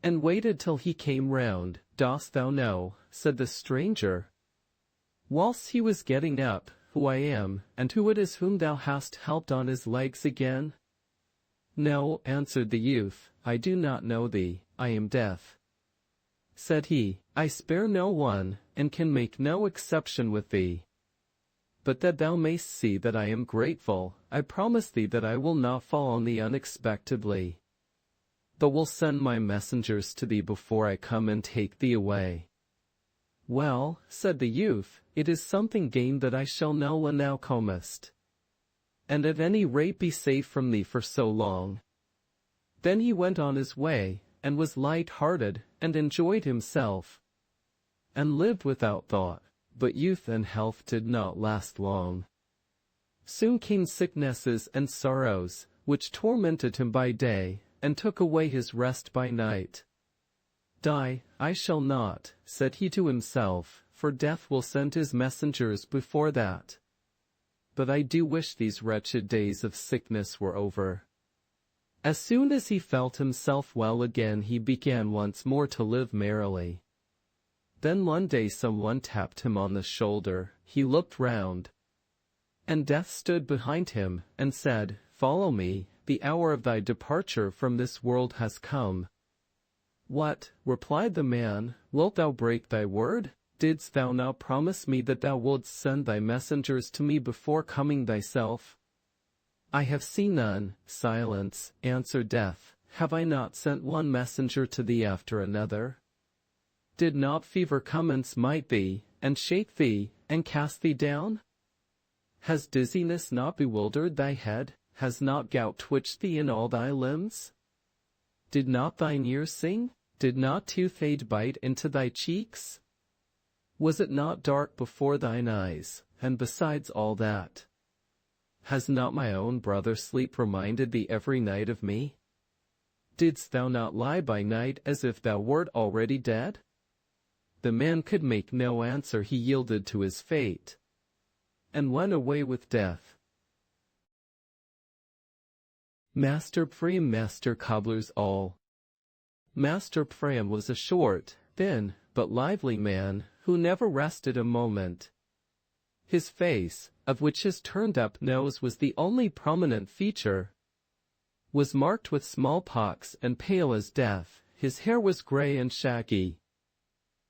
and waited till he came round. "Dost thou know," said the stranger, whilst he was getting up, "who I am, and who it is whom thou hast helped on his legs again?" "No," answered the youth, "I do not know thee." "I am Death," said he. "I spare no one, and can make no exception with thee. But that thou mayst see that I am grateful, I promise thee that I will not fall on thee unexpectedly, but will send my messengers to thee before I come and take thee away." "Well," said the youth, "it is something gained that I shall know when thou comest, and at any rate be safe from thee for so long." Then he went on his way, and was light-hearted, and enjoyed himself, and lived without thought. But youth and health did not last long. Soon came sicknesses and sorrows, which tormented him by day, and took away his rest by night. "Die, I shall not," said he to himself, "for Death will send his messengers before that. But I do wish these wretched days of sickness were over." As soon as he felt himself well again, he began once more to live merrily. Then one day someone tapped him on the shoulder. He looked round, and Death stood behind him, and said, "Follow me, the hour of thy departure from this world has come." "What?" replied the man, "wilt thou break thy word? Didst thou not promise me that thou wouldst send thy messengers to me before coming thyself?" "I have seen none." "Silence," answered Death. "Have I not sent one messenger to thee after another? Did not fever come and smite thee, and shake thee, and cast thee down? Has dizziness not bewildered thy head? Has not gout twitched thee in all thy limbs? Did not thine ears sing? Did not toothache bite into thy cheeks? Was it not dark before thine eyes? And besides all that, has not my own brother Sleep reminded thee every night of me? Didst thou not lie by night as if thou wert already dead? The man could make no answer. He yielded to his fate, and went away with death. Master Priam, Master Cobblers all. Master Priam was a short, thin, but lively man, who never rested a moment. His face, of which his turned-up nose was the only prominent feature, was marked with smallpox and pale as death. His hair was grey and shaggy.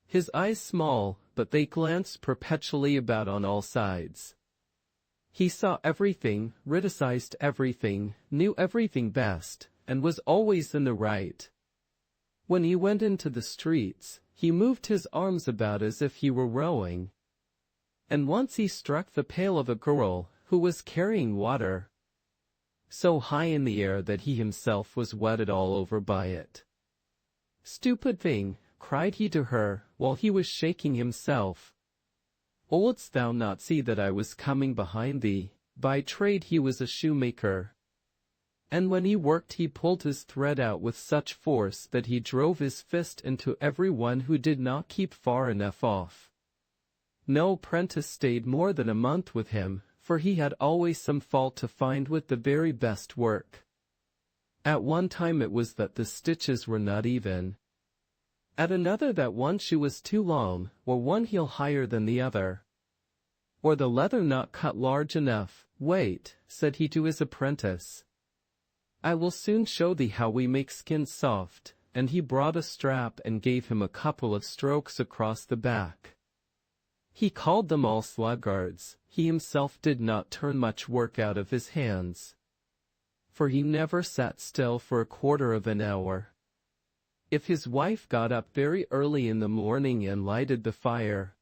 His eyes small, but they glanced perpetually about on all sides. He saw everything, criticized everything, knew everything best, and was always in the right. When he went into the streets, he moved his arms about as if he were rowing. And once he struck the pail of a girl, who was carrying water, so high in the air that he himself was wetted all over by it. "Stupid thing," cried he to her, while he was shaking himself. "Wouldst thou not see that I was coming behind thee?" By trade he was a shoemaker, and when he worked he pulled his thread out with such force that he drove his fist into every one who did not keep far enough off. No apprentice stayed more than a month with him, for he had always some fault to find with the very best work. At one time it was that the stitches were not even. At another that one shoe was too long, or one heel higher than the other, or the leather not cut large enough. "Wait," said he to his apprentice, "I will soon show thee how we make skins soft," and he brought a strap and gave him a couple of strokes across the back. He called them all sluggards. He himself did not turn much work out of his hands, for he never sat still for a quarter of an hour. If his wife got up very early in the morning and lighted the fire,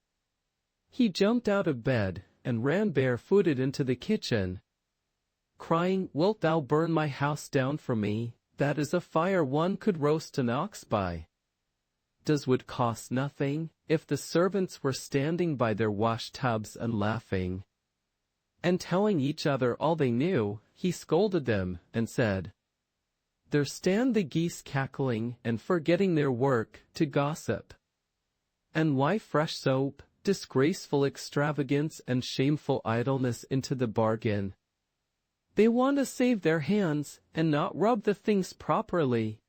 he jumped out of bed and ran barefooted into the kitchen, crying, "Wilt thou burn my house down for me? That is a fire one could roast an ox by. Does wood cost nothing?" If the servants were standing by their wash tubs and laughing, and telling each other all they knew, he scolded them, and said, "There stand the geese cackling, and forgetting their work, to gossip. And why fresh soap, disgraceful extravagance and shameful idleness into the bargain? They want to save their hands, and not rub the things properly."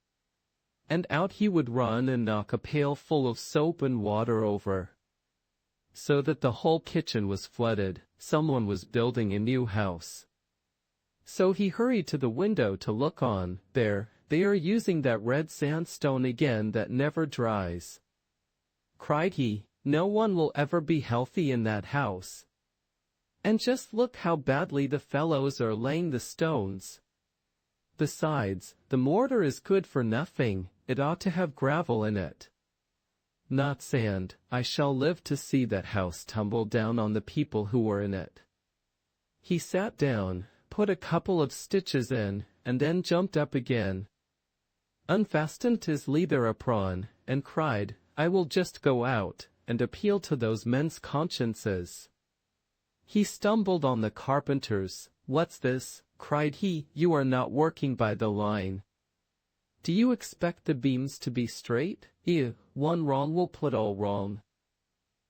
And out he would run and knock a pail full of soap and water over, so that the whole kitchen was flooded. Someone was building a new house. So he hurried to the window to look on. "There, they are using that red sandstone again that never dries," cried he. "No one will ever be healthy in that house. And just look how badly the fellows are laying the stones. Besides, the mortar is good for nothing. It ought to have gravel in it, not sand. I shall live to see that house tumble down on the people who were in it." He sat down, put a couple of stitches in, and then jumped up again, unfastened his leather apron, and cried, "I will just go out and appeal to those men's consciences." He stumbled on the carpenters. "What's this?" cried he. "You are not working by the line. Do you expect the beams to be straight? One wrong will put all wrong."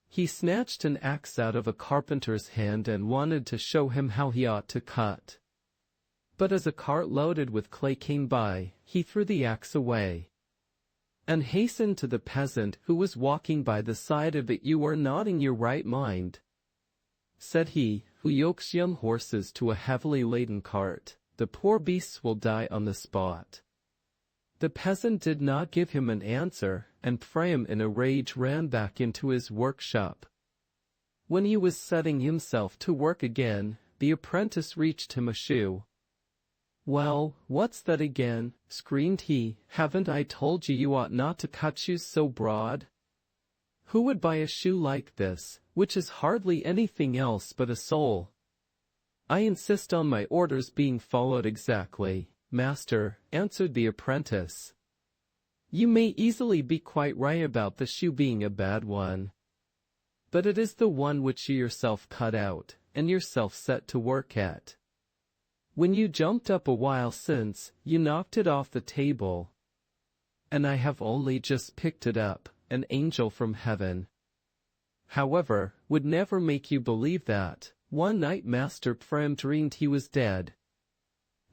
He snatched an axe out of a carpenter's hand and wanted to show him how he ought to cut. But as a cart loaded with clay came by, he threw the axe away, and hastened to the peasant who was walking by the side of it. "You are not in your right mind," said he, "who yokes young horses to a heavily laden cart. The poor beasts will die on the spot." The peasant did not give him an answer, and Priam in a rage ran back into his workshop. When he was setting himself to work again, the apprentice reached him a shoe. "Well, what's that again?" screamed he. "Haven't I told you you ought not to cut shoes so broad? Who would buy a shoe like this? which is hardly anything else but a soul. I insist on my orders being followed exactly, master, answered the apprentice. You may easily be quite right about the shoe being a bad one. But it is the one which you yourself cut out, and yourself set to work at. When you jumped up a while since, you knocked it off the table. And I have only just picked it up, an angel from heaven. However, would never make you believe that. One night Master Prem dreamed he was dead.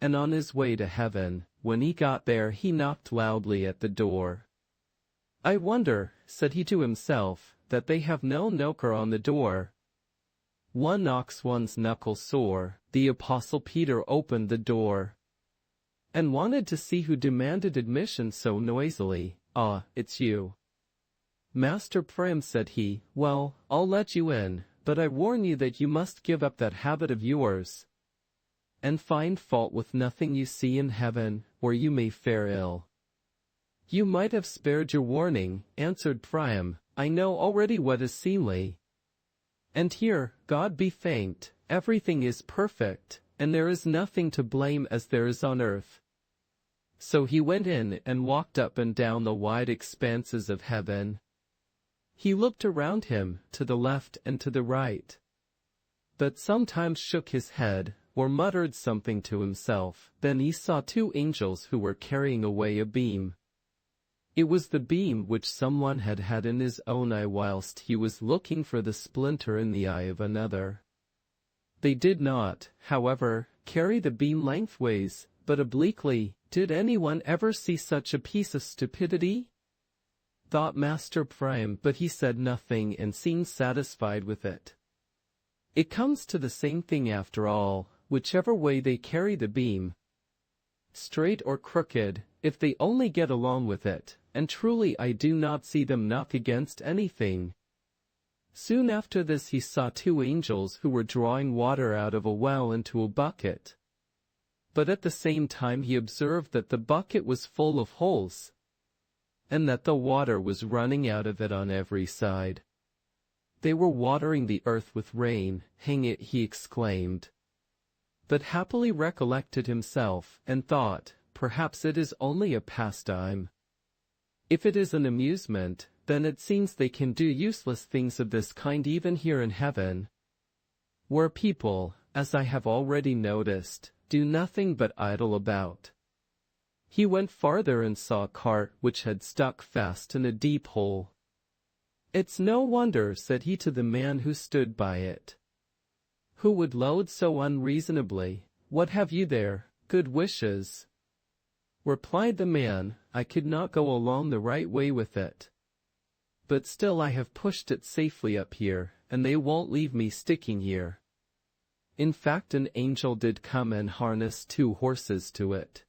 And on his way to heaven, when he got there he knocked loudly at the door. I wonder, said he to himself, that they have no knocker on the door. One knocks one's knuckles sore. The Apostle Peter opened the door and wanted to see who demanded admission so noisily. Ah, it's you. Master Prem, said he, well, I'll let you in, but I warn you that you must give up that habit of yours, and find fault with nothing you see in heaven, or you may fare ill. You might have spared your warning, answered Priam. I know already what is seemly. And here, God be thanked, everything is perfect, and there is nothing to blame as there is on earth. So he went in and walked up and down the wide expanses of heaven. He looked around him, to the left and to the right, but sometimes shook his head, or muttered something to himself. Then he saw two angels who were carrying away a beam. It was the beam which someone had had in his own eye whilst he was looking for the splinter in the eye of another. They did not, however, carry the beam lengthways, but obliquely. Did anyone ever see such a piece of stupidity? Thought Master Priam, but he said nothing and seemed satisfied with it. It comes to the same thing after all, whichever way they carry the beam, straight or crooked, if they only get along with it, and truly I do not see them knock against anything. Soon after this he saw two angels who were drawing water out of a well into a bucket. But at the same time he observed that the bucket was full of holes, and that the water was running out of it on every side. They were watering the earth with rain. Hang it, he exclaimed, but happily recollected himself, and thought, perhaps it is only a pastime. If it is an amusement, then it seems they can do useless things of this kind even here in heaven, where people, as I have already noticed, do nothing but idle about. He went farther and saw a cart which had stuck fast in a deep hole. It's no wonder, said he to the man who stood by it. Who would load so unreasonably? What have you there? Good wishes, replied the man. I could not go along the right way with it, but still I have pushed it safely up here, and they won't leave me sticking here. In fact, an angel did come and harness 2 horses to it.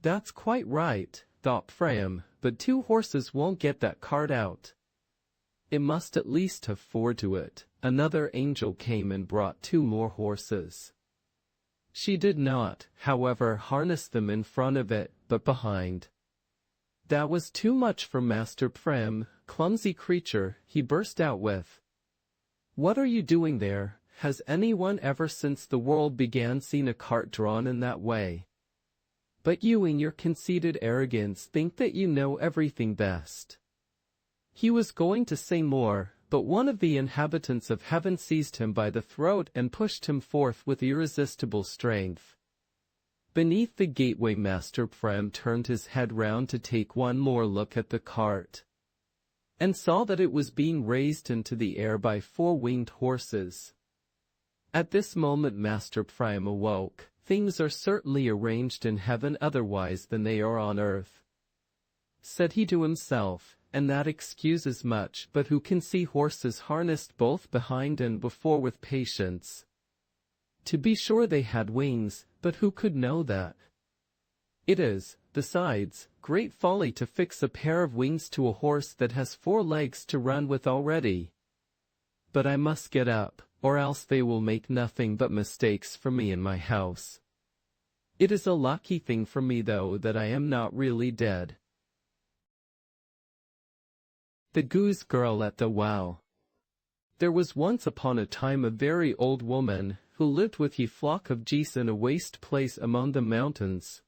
That's quite right, thought Priam, but 2 horses won't get that cart out. It must at least have 4 to it. Another angel came and brought 2 more horses. She did not, however, harness them in front of it, but behind. That was too much for Master Prem. Clumsy creature, he burst out with. What are you doing there? Has anyone ever since the world began seen a cart drawn in that way? But you in your conceited arrogance think that you know everything best. He was going to say more, but one of the inhabitants of heaven seized him by the throat and pushed him forth with irresistible strength. Beneath the gateway Master Prem turned his head round to take one more look at the cart, and saw that it was being raised into the air by 4 winged horses. At this moment Master Priam awoke. Things are certainly arranged in heaven otherwise than they are on earth, said he to himself, and that excuses much. But who can see horses harnessed both behind and before with patience? To be sure they had wings, but who could know that? It is, besides, great folly to fix a pair of wings to a horse that has 4 legs to run with already. But I must get up, or else they will make nothing but mistakes for me in my house. It is a lucky thing for me, though, that I am not really dead. The Goose Girl at the Well. There was once upon a time a very old woman who lived with a flock of geese in a waste place among the mountains.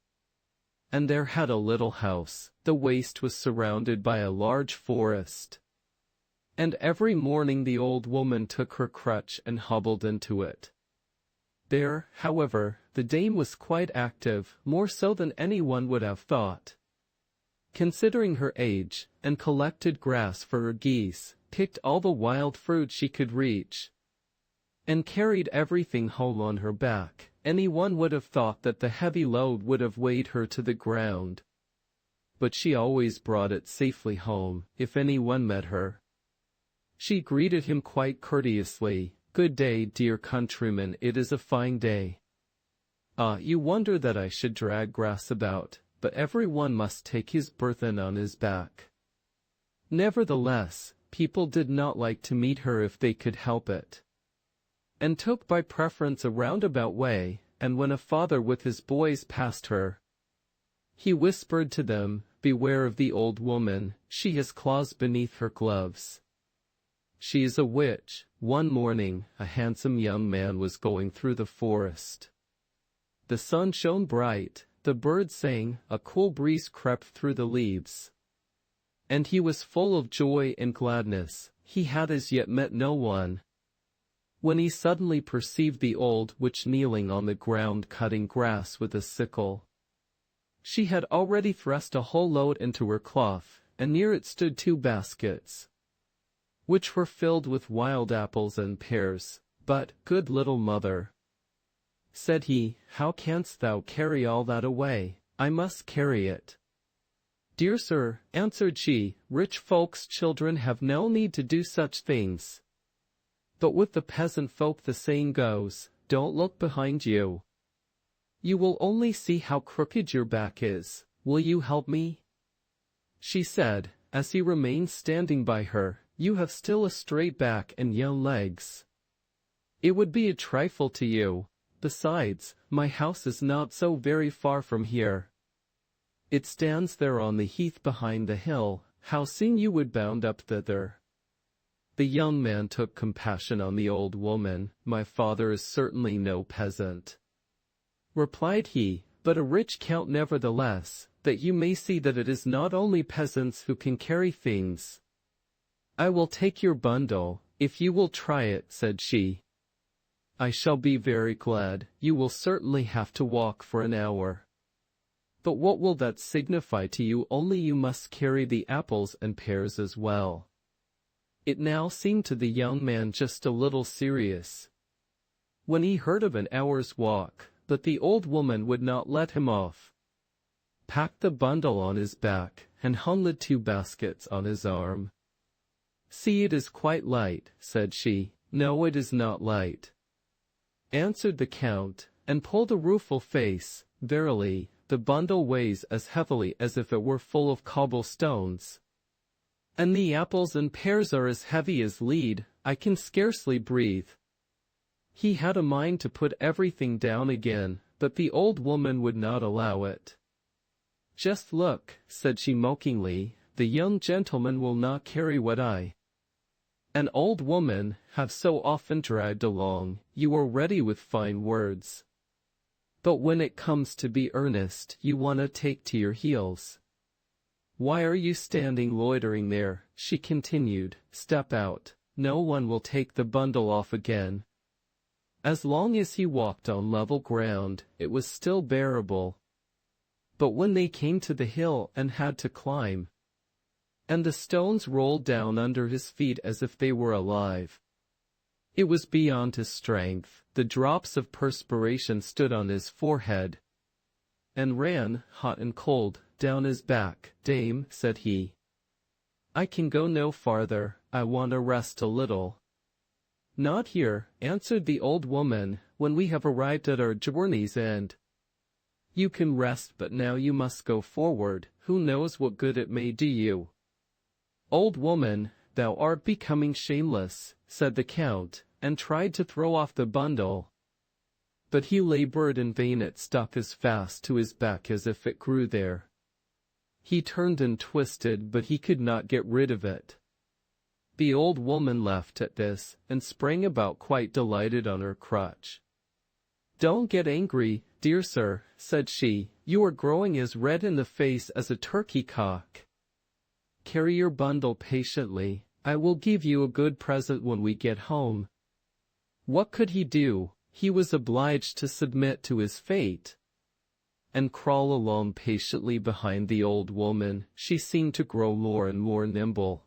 And there had a little house. The waste was surrounded by a large forest. And every morning the old woman took her crutch and hobbled into it. There, however, the dame was quite active, more so than anyone would have thought. Considering her age, and collected grass for her geese, picked all the wild fruit she could reach, and carried everything home on her back. Anyone would have thought that the heavy load would have weighed her to the ground. But she always brought it safely home. If anyone met her, she greeted him quite courteously. "Good day, dear countryman, it is a fine day. You wonder that I should drag grass about, but everyone must take his burthen on his back." Nevertheless, people did not like to meet her if they could help it, and took by preference a roundabout way. And when a father with his boys passed her, he whispered to them, "Beware of the old woman, she has claws beneath her gloves. She is a witch." One morning, a handsome young man was going through the forest. The sun shone bright, the birds sang, a cool breeze crept through the leaves, and he was full of joy and gladness. He had as yet met no one, when he suddenly perceived the old witch kneeling on the ground cutting grass with a sickle. She had already thrust a whole load into her cloth, and near it stood 2 baskets, which were filled with wild apples and pears. "But, good little mother," said he, "how canst thou carry all that away? I must carry it." "Dear sir," answered she, "rich folks' children have no need to do such things. But with the peasant folk the saying goes, 'Don't look behind you. You will only see how crooked your back is. Will you help me?" She said, as he remained standing by her, "You have still a straight back and young legs. It would be a trifle to you. Besides, my house is not so very far from here. It stands there on the heath behind the hill. How soon you would bound up thither." The young man took compassion on the old woman. "My father is certainly no peasant," replied he, "but a rich count nevertheless, that you may see that it is not only peasants who can carry things. I will take your bundle, if you will try it," said she. "I shall be very glad. You will certainly have to walk for an hour. But what will that signify to you? Only you must carry the apples and pears as well." It now seemed to the young man just a little serious, when he heard of an hour's walk, but the old woman would not let him off, packed the bundle on his back, and hung the 2 baskets on his arm. "See, it is quite light," said she. "No, it is not light," answered the count, and pulled a rueful face. "Verily, the bundle weighs as heavily as if it were full of cobblestones. And the apples and pears are as heavy as lead. I can scarcely breathe." He had a mind to put everything down again, but the old woman would not allow it. "Just look," said she mockingly, "the young gentleman will not carry what I, an old woman, have so often dragged along. You are ready with fine words, but when it comes to be earnest, you want to take to your heels. Why are you standing loitering there?" she continued. "Step out. No one will take the bundle off again." As long as he walked on level ground, it was still bearable. But when they came to the hill and had to climb, and the stones rolled down under his feet as if they were alive, it was beyond his strength. The drops of perspiration stood on his forehead, and ran, hot and cold, down his back. "Dame," said he, "I can go no farther. I want to rest a little." "Not here," answered the old woman, "when we have arrived at our journey's end. You can rest, but now you must go forward. Who knows what good it may do you?" "Old woman, thou art becoming shameless," said the count, and tried to throw off the bundle. But he labored in vain. It stuck as fast to his back as if it grew there. He turned and twisted, but he could not get rid of it. The old woman laughed at this, and sprang about quite delighted on her crutch. "Don't get angry, dear sir," said she, "you are growing as red in the face as a turkey cock. Carry your bundle patiently, I will give you a good present when we get home." What could he do? He was obliged to submit to his fate, and crawl along patiently behind the old woman. She seemed to grow more and more nimble,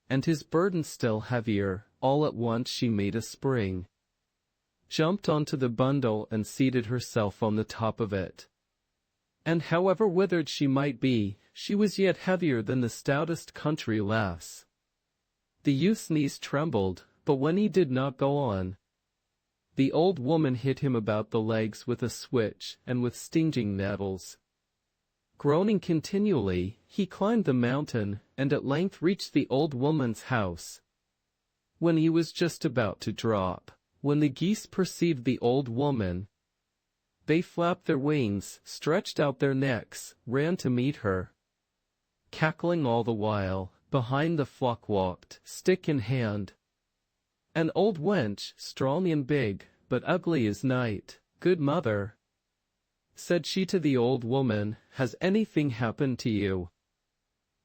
and his burden still heavier. All at once she made a spring, jumped onto the bundle and seated herself on the top of it. And however withered she might be, she was yet heavier than the stoutest country lass. The youth's knees trembled, but when he did not go on, the old woman hit him about the legs with a switch and with stinging nettles. Groaning continually, he climbed the mountain, and at length reached the old woman's house. When he was just about to drop, when the geese perceived the old woman, they flapped their wings, stretched out their necks, ran to meet her. Cackling all the while, behind the flock walked, stick in hand, an old wench, strong and big, but ugly as night. "Good mother," said she to the old woman, "has anything happened to you?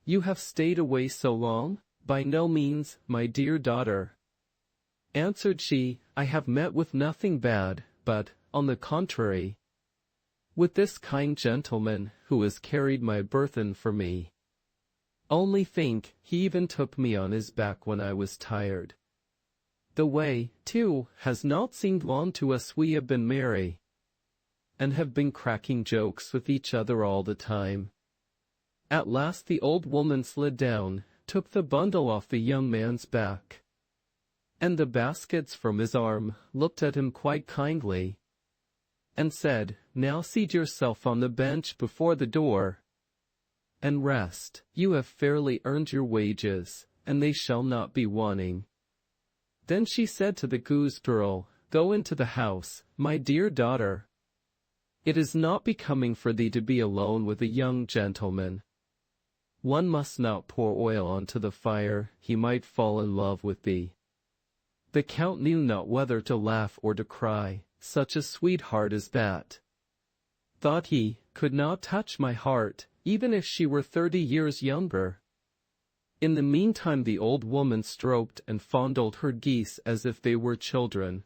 You have stayed away so long?" "By no means, my dear daughter," answered she, "I have met with nothing bad, but, on the contrary, with this kind gentleman, who has carried my burthen for me. Only think, he even took me on his back when I was tired. The way, too, has not seemed long to us. We have been merry, and have been cracking jokes with each other all the time." At last the old woman slid down, took the bundle off the young man's back, and the baskets from his arm, looked at him quite kindly, and said, "Now seat yourself on the bench before the door, and rest. You have fairly earned your wages, and they shall not be wanting." Then she said to the goose girl, "Go into the house, my dear daughter. It is not becoming for thee to be alone with a young gentleman. One must not pour oil onto the fire, he might fall in love with thee." The Count knew not whether to laugh or to cry. Such a sweetheart as that, thought he, could not touch my heart, even if she were 30 years younger. In the meantime the old woman stroked and fondled her geese as if they were children,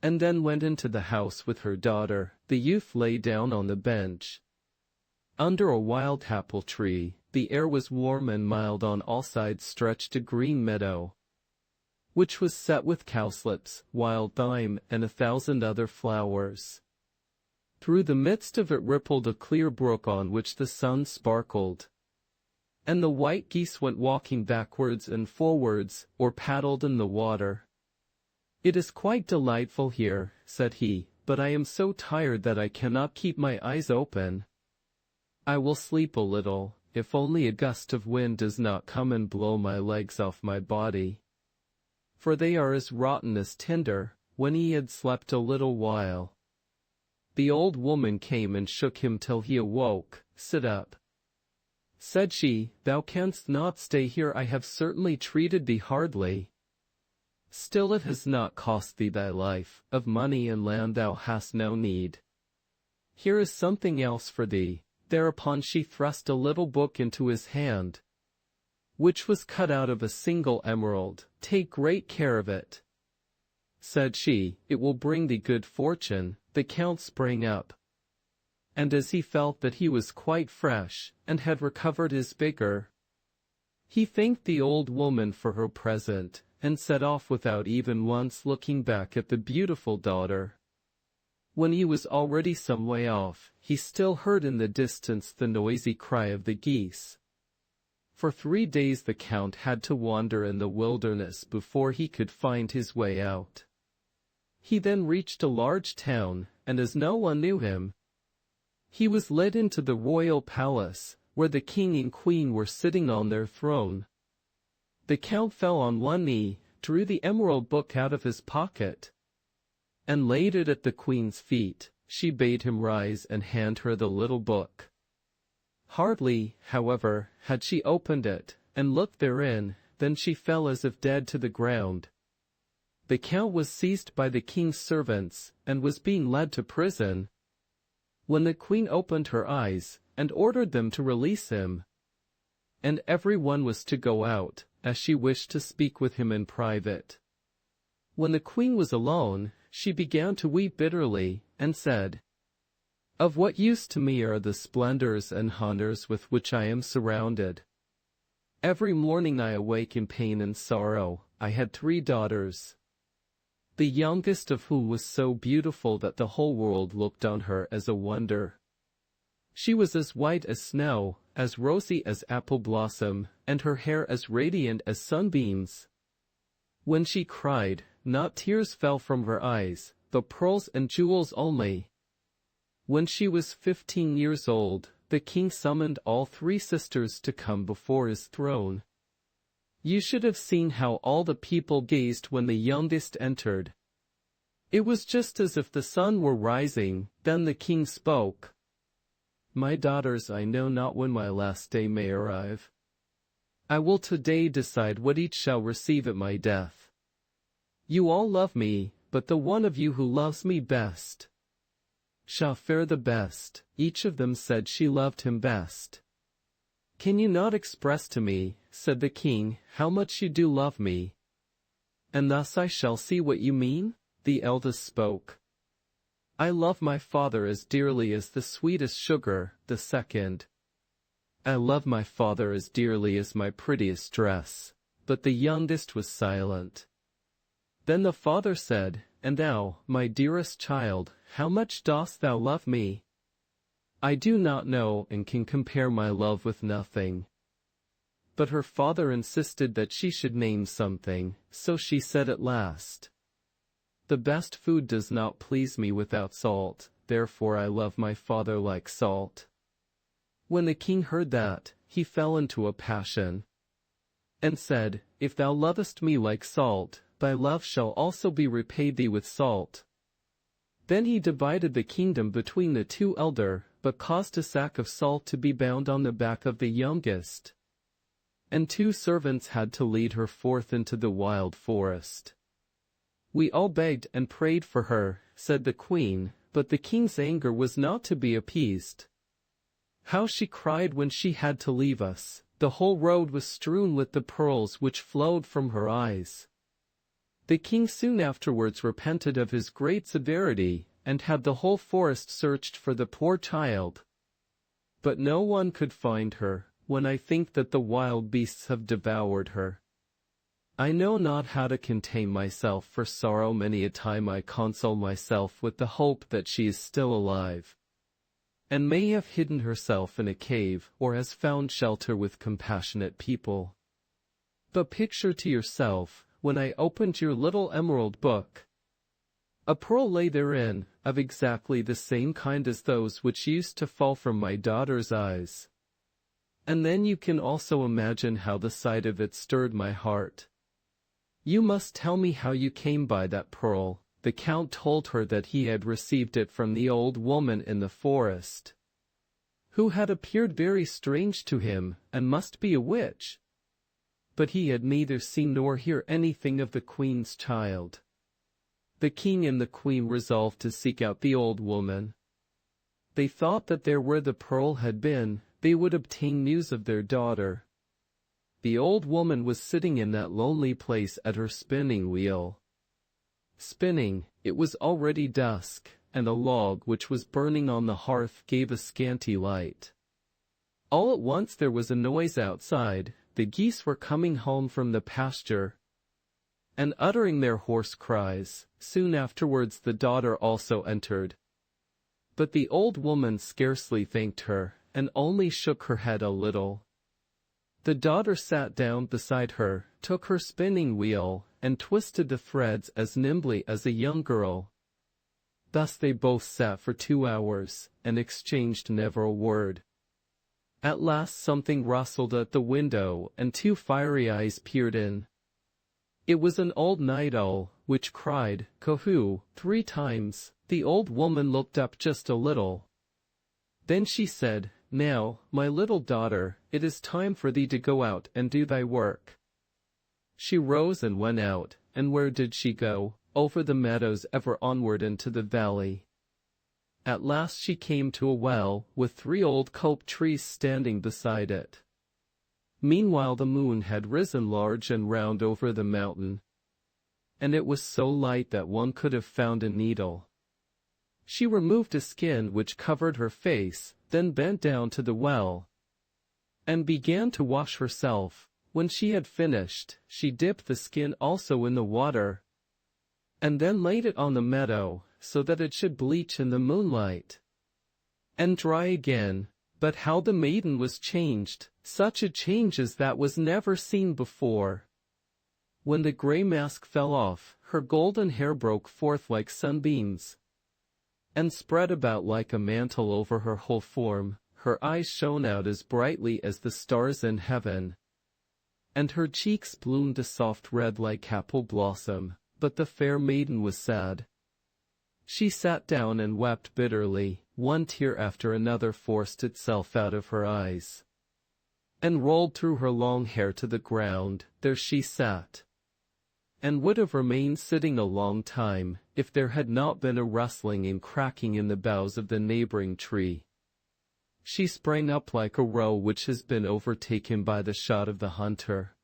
and then went into the house with her daughter. The youth lay down on the bench, under a wild apple tree. The air was warm and mild. On all sides stretched a green meadow, which was set with cowslips, wild thyme, and 1,000 other flowers. Through the midst of it rippled a clear brook on which the sun sparkled, and the white geese went walking backwards and forwards, or paddled in the water. "It is quite delightful here," said he, "but I am so tired that I cannot keep my eyes open. I will sleep a little, if only a gust of wind does not come and blow my legs off my body, for they are as rotten as tinder." When he had slept a little while, the old woman came and shook him till he awoke. "Sit up," said she, "thou canst not stay here. I have certainly treated thee hardly. Still it has not cost thee thy life. Of money and land thou hast no need. Here is something else for thee." Thereupon she thrust a little book into his hand, which was cut out of a single emerald. "Take great care of it," said she, "it will bring thee good fortune." The Count sprang up, and as he felt that he was quite fresh, and had recovered his vigor, he thanked the old woman for her present, and set off without even once looking back at the beautiful daughter. When he was already some way off, he still heard in the distance the noisy cry of the geese. For 3 days the Count had to wander in the wilderness before he could find his way out. He then reached a large town, and as no one knew him, he was led into the royal palace, where the king and queen were sitting on their throne. The Count fell on one knee, drew the emerald book out of his pocket, and laid it at the queen's feet. She bade him rise and hand her the little book. Hardly, however, had she opened it, and looked therein, then she fell as if dead to the ground. The Count was seized by the king's servants, and was being led to prison. When the queen opened her eyes, and ordered them to release him, and everyone was to go out, as she wished to speak with him in private. When the queen was alone, she began to weep bitterly, and said, "Of what use to me are the splendors and honors with which I am surrounded? Every morning I awake in pain and sorrow. I had 3 daughters, the youngest of whom was so beautiful that the whole world looked on her as a wonder. She was as white as snow, as rosy as apple blossom, and her hair as radiant as sunbeams. When she cried, not tears fell from her eyes, but pearls and jewels only." When she was 15 years old, the king summoned all 3 sisters to come before his throne. You should have seen how all the people gazed when the youngest entered. It was just as if the sun were rising. Then the king spoke. "My daughters, I know not when my last day may arrive. I will today decide what each shall receive at my death. You all love me, but the one of you who loves me best shall fare the best." Each of them said she loved him best. "Can you not express to me," said the king, "how much you do love me? And thus I shall see what you mean?" The eldest spoke. "I love my father as dearly as the sweetest sugar." The second, "I love my father as dearly as my prettiest dress." But the youngest was silent. Then the father said, "And thou, my dearest child, how much dost thou love me?" "I do not know, and can compare my love with nothing." But her father insisted that she should name something, so she said at last, "The best food does not please me without salt, therefore I love my father like salt." When the king heard that, he fell into a passion, and said, "If thou lovest me like salt, thy love shall also be repaid thee with salt." Then he divided the kingdom between the 2 elder, but caused a sack of salt to be bound on the back of the youngest. And 2 servants had to lead her forth into the wild forest. "We all begged and prayed for her," said the queen, but the king's anger was not to be appeased. How she cried when she had to leave us! The whole road was strewn with the pearls which flowed from her eyes. The king soon afterwards repented of his great severity, and had the whole forest searched for the poor child. But no one could find her. When I think that the wild beasts have devoured her, I know not how to contain myself for sorrow. Many a time I console myself with the hope that she is still alive, and may have hidden herself in a cave, or has found shelter with compassionate people. But picture to yourself, when I opened your little emerald book, a pearl lay therein, of exactly the same kind as those which used to fall from my daughter's eyes. And then you can also imagine how the sight of it stirred my heart. You must tell me how you came by that pearl." The Count told her that he had received it from the old woman in the forest, who had appeared very strange to him, and must be a witch. But he had neither seen nor heard anything of the queen's child. The king and the queen resolved to seek out the old woman. They thought that there where the pearl had been, they would obtain news of their daughter. The old woman was sitting in that lonely place at her spinning wheel. Spinning, it was already dusk, and a log which was burning on the hearth gave a scanty light. All at once there was a noise outside. The geese were coming home from the pasture, and uttering their hoarse cries. Soon afterwards the daughter also entered. But the old woman scarcely thanked her, and only shook her head a little. The daughter sat down beside her, took her spinning wheel, and twisted the threads as nimbly as a young girl. Thus they both sat for 2 hours, and exchanged never a word. At last something rustled at the window, and 2 fiery eyes peered in. It was an old night owl, which cried, "Cuckoo," 3 times. The old woman looked up just a little. Then she said, "Now, my little daughter, it is time for thee to go out and do thy work. She rose and went out, and where did she go? Over the meadows ever onward into the valley. At last she came to a well, with 3 old cope trees standing beside it. Meanwhile the moon had risen large and round over the mountain, and it was so light that one could have found a needle. She removed a skin which covered her face, then bent down to the well, and began to wash herself. When she had finished, she dipped the skin also in the water, and then laid it on the meadow, so that it should bleach in the moonlight, and dry again. But how the maiden was changed, such a change as that was never seen before. When the grey mask fell off, her golden hair broke forth like sunbeams, and spread about like a mantle over her whole form. Her eyes shone out as brightly as the stars in heaven, and her cheeks bloomed a soft red like apple blossom. But the fair maiden was sad. She sat down and wept bitterly. One tear after another forced itself out of her eyes, and rolled through her long hair to the ground. There she sat, and would have remained sitting a long time, if there had not been a rustling and cracking in the boughs of the neighboring tree. She sprang up like a roe which has been overtaken by the shot of the hunter.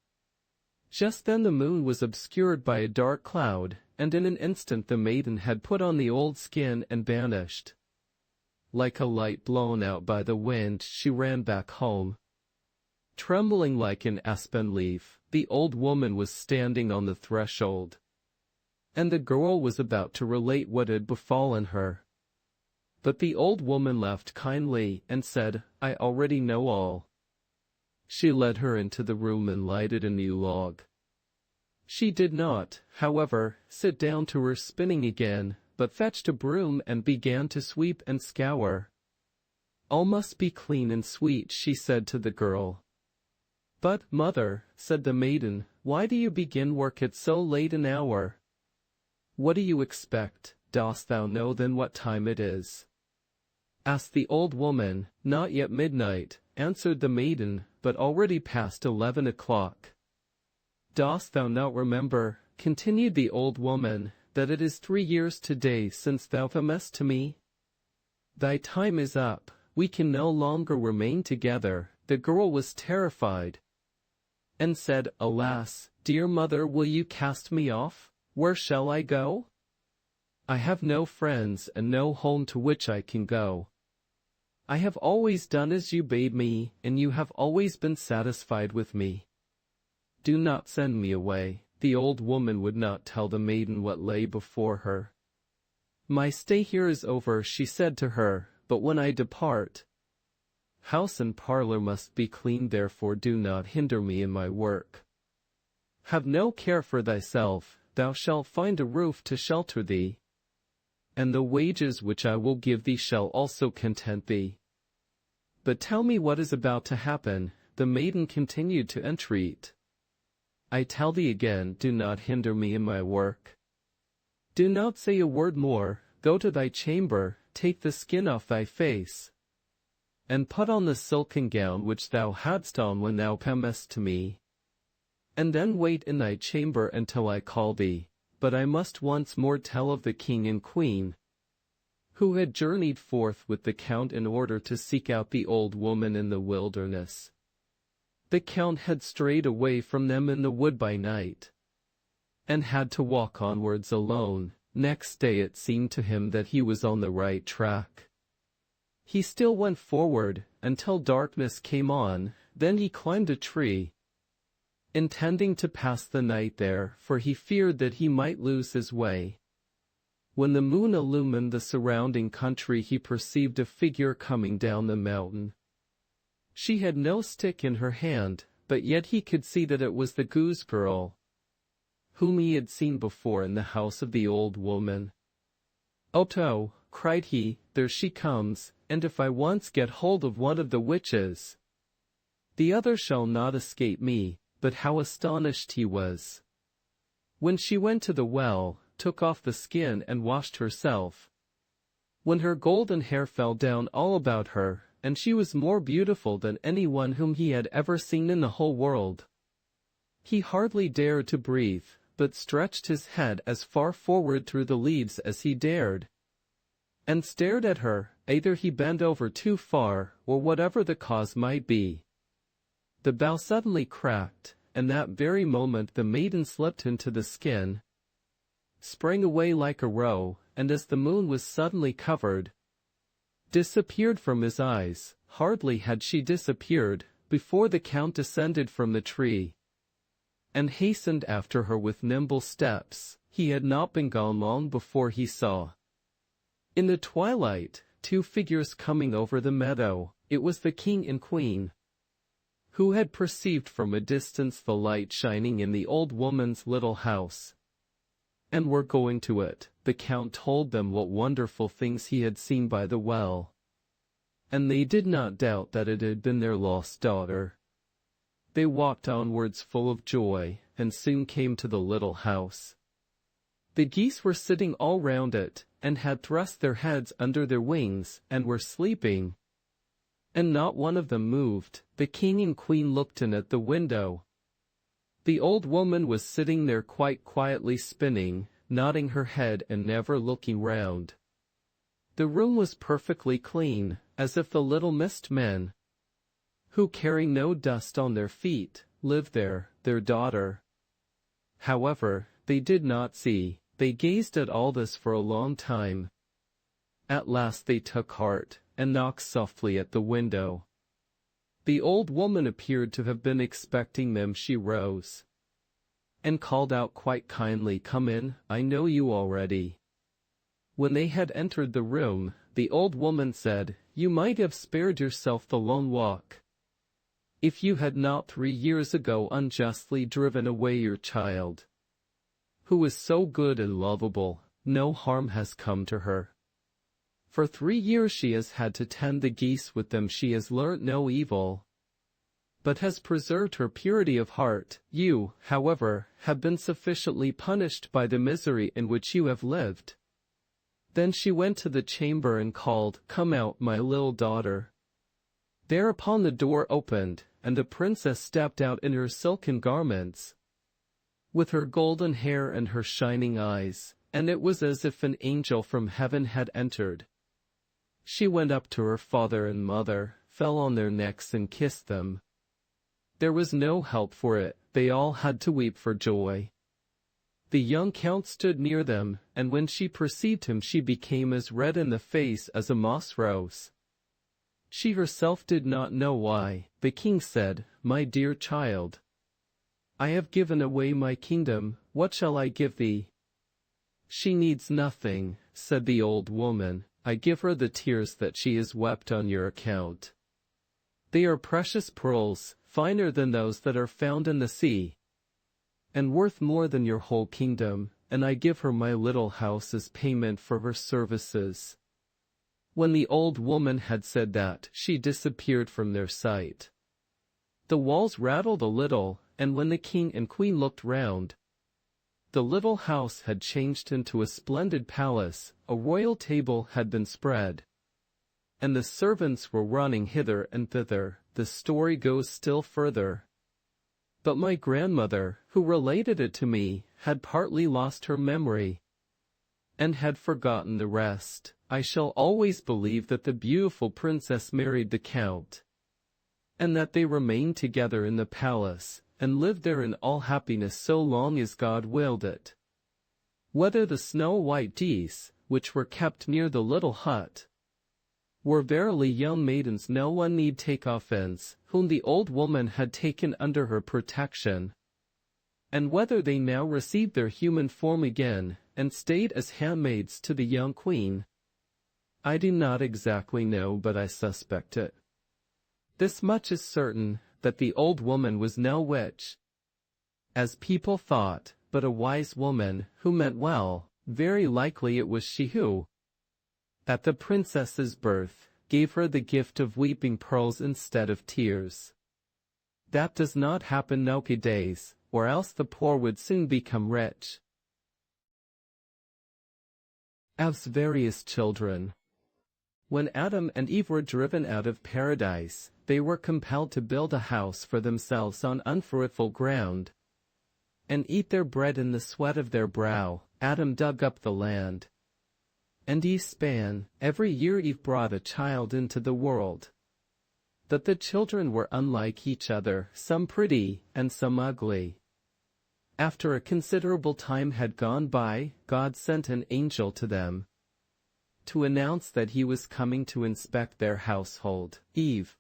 Just then the moon was obscured by a dark cloud, and in an instant the maiden had put on the old skin and vanished. Like a light blown out by the wind, she ran back home. Trembling like an aspen leaf, the old woman was standing on the threshold, and the girl was about to relate what had befallen her. But the old woman laughed kindly and said, "I already know all." She led her into the room and lighted a new log. She did not, however, sit down to her spinning again, but fetched a broom and began to sweep and scour. "All must be clean and sweet," she said to the girl. "But, mother," said the maiden, "why do you begin work at so late an hour? What do you expect? Dost thou know then what time it is?" asked the old woman. "Not yet midnight," answered the maiden, "but already past 11 o'clock. "Dost thou not remember," continued the old woman, "that it is 3 years today since thou camest to me? Thy time is up, we can no longer remain together." The girl was terrified, and said, "Alas, dear mother, will you cast me off? Where shall I go? I have no friends and no home to which I can go. I have always done as you bade me, and you have always been satisfied with me. Do not send me away." The old woman would not tell the maiden what lay before her. "My stay here is over," she said to her, "but when I depart, house and parlor must be clean, therefore do not hinder me in my work. Have no care for thyself, thou shalt find a roof to shelter thee, and the wages which I will give thee shall also content thee. But tell me what is about to happen." The maiden continued to entreat. "I tell thee again, do not hinder me in my work. Do not say a word more. Go to thy chamber, take the skin off thy face, and put on the silken gown which thou hadst on when thou camest to me, and then wait in thy chamber until I call thee." But I must once more tell of the king and queen, who had journeyed forth with the count in order to seek out the old woman in the wilderness. The count had strayed away from them in the wood by night, and had to walk onwards alone. Next day it seemed to him that he was on the right track. He still went forward, until darkness came on, then he climbed a tree, intending to pass the night there, for he feared that he might lose his way. When the moon illumined the surrounding country, he perceived a figure coming down the mountain. She had no stick in her hand, but yet he could see that it was the goose girl, whom he had seen before in the house of the old woman. "Oto," cried he, "there she comes, and if I once get hold of one of the witches, the other shall not escape me." But how astonished he was when she went to the well, took off the skin and washed herself, when her golden hair fell down all about her, and she was more beautiful than anyone whom he had ever seen in the whole world. He hardly dared to breathe, but stretched his head as far forward through the leaves as he dared, and stared at her. Either he bent over too far, or whatever the cause might be. The bough suddenly cracked, and that very moment the maiden slipped into the skin, sprang away like a roe, and as the moon was suddenly covered, disappeared from his eyes. Hardly had she disappeared, before the Count descended from the tree, and hastened after her with nimble steps. He had not been gone long before he saw, in the twilight, two figures coming over the meadow. It was the king and queen, who had perceived from a distance the light shining in the old woman's little house, and were going to it. The Count told them what wonderful things he had seen by the well, and they did not doubt that it had been their lost daughter. They walked onwards full of joy, and soon came to the little house. The geese were sitting all round it, and had thrust their heads under their wings, and were sleeping, and not one of them moved. The king and queen looked in at the window. The old woman was sitting there quite quietly spinning, nodding her head and never looking round. The room was perfectly clean, as if the little mist men, who carry no dust on their feet, lived there. Their daughter, however, they did not see. They gazed at all this for a long time. At last they took heart, and knocked softly at the window. The old woman appeared to have been expecting them. She rose, and called out quite kindly, "Come in, I know you already." When they had entered the room, the old woman said, "You might have spared yourself the long walk, if you had not 3 years ago unjustly driven away your child, who is so good and lovable. No harm has come to her. For 3 years she has had to tend the geese with them. She has learnt no evil, but has preserved her purity of heart. You, however, have been sufficiently punished by the misery in which you have lived." Then she went to the chamber and called, "Come out, my little daughter." Thereupon the door opened, and the princess stepped out in her silken garments, with her golden hair and her shining eyes, and it was as if an angel from heaven had entered. She went up to her father and mother, fell on their necks and kissed them. There was no help for it, they all had to weep for joy. The young count stood near them, and when she perceived him she became as red in the face as a moss rose. She herself did not know why. The king said, "My dear child, I have given away my kingdom. What shall I give thee?" "She needs nothing," said the old woman. "I give her the tears that she has wept on your account. They are precious pearls, finer than those that are found in the sea, and worth more than your whole kingdom, and I give her my little house as payment for her services." When the old woman had said that, she disappeared from their sight. The walls rattled a little, and when the king and queen looked round, the little house had changed into a splendid palace. A royal table had been spread, and the servants were running hither and thither. The story goes still further, but my grandmother, who related it to me, had partly lost her memory, and had forgotten the rest. I shall always believe that the beautiful princess married the count, and that they remained together in the palace, and lived there in all happiness so long as God willed it. Whether the snow-white geese, which were kept near the little hut, were verily young maidens no one need take offense, whom the old woman had taken under her protection, and whether they now received their human form again, and stayed as handmaids to the young queen, I do not exactly know, but I suspect it. This much is certain, that the old woman was no witch, as people thought, but a wise woman, who meant well. Very likely it was she who, at the princess's birth, gave her the gift of weeping pearls instead of tears. That does not happen nowadays, or else the poor would soon become rich. Ev's various children. When Adam and Eve were driven out of paradise, they were compelled to build a house for themselves on unfruitful ground. and eat their bread in the sweat of their brow. Adam dug up the land. And Eve span, every year Eve brought a child into the world. That the children were unlike each other, some pretty, and some ugly. After a considerable time had gone by, God sent an angel to them, to announce that he was coming to inspect their household. Eve,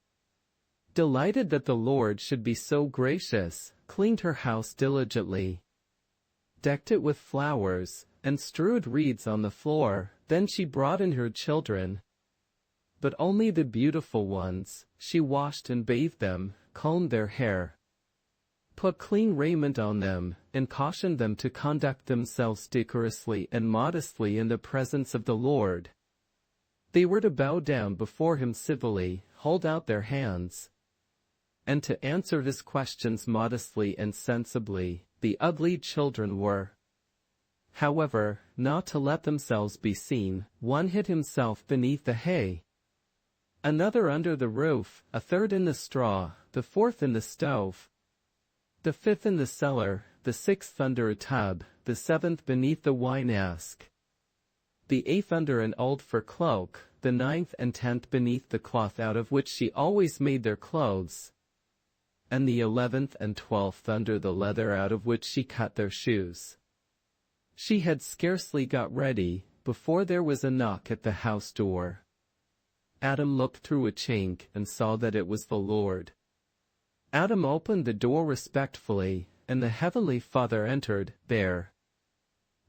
delighted that the Lord should be so gracious, cleaned her house diligently, decked it with flowers, and strewed reeds on the floor. Then she brought in her children, but only the beautiful ones. She washed and bathed them, combed their hair, put clean raiment on them, and cautioned them to conduct themselves decorously and modestly in the presence of the Lord. They were to bow down before him civilly, hold out their hands, and to answer his questions modestly and sensibly. The ugly children were, however, not to let themselves be seen. One hid himself beneath the hay, another under the roof, a third in the straw, the fourth in the stove, the fifth in the cellar, the sixth under a tub, the seventh beneath the wine cask, the eighth under an old fur cloak, the ninth and 10th beneath the cloth out of which she always made their clothes, and the 11th and 12th under the leather out of which she cut their shoes. She had scarcely got ready, before there was a knock at the house door. Adam looked through a chink and saw that it was the Lord. Adam opened the door respectfully, and the Heavenly Father entered. There,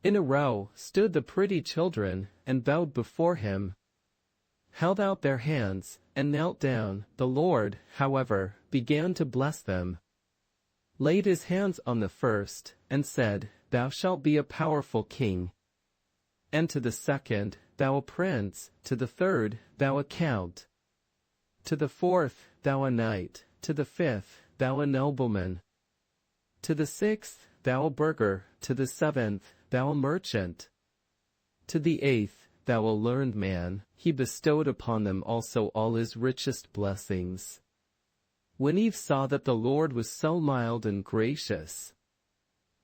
in a row, stood the pretty children, and bowed before him, held out their hands, and knelt down. The Lord, however, began to bless them, laid his hands on the first, and said, "Thou shalt be a powerful king." And to the second, "Thou a prince," to the third, "Thou a count," to the fourth, "Thou a knight," to the fifth, "Thou a nobleman," to the sixth, "Thou a burgher," to the seventh, "Thou a merchant," to the eighth, "Thou a learned man." He bestowed upon them also all his richest blessings. When Eve saw that the Lord was so mild and gracious,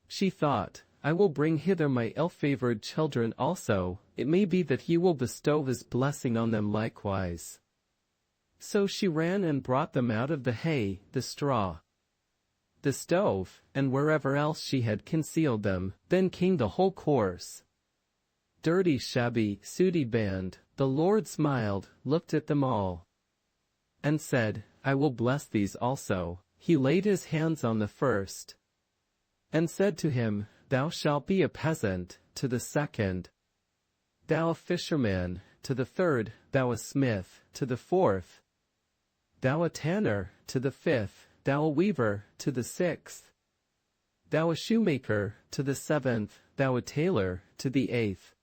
she thought, "I will bring hither my ill-favored children also, it may be that he will bestow his blessing on them likewise." So she ran and brought them out of the hay, the straw, the stove, and wherever else she had concealed them. Then came the whole course. Dirty, shabby, sooty band. The Lord smiled, looked at them all, and said, "I will bless these also." He laid his hands on the first, and said to him, "Thou shalt be a peasant," to the second, "Thou a fisherman," to the third, "Thou a smith," to the fourth, "Thou a tanner," to the fifth, "Thou a weaver," to the sixth, "Thou a shoemaker," to the seventh, "Thou a tailor," to the eighth,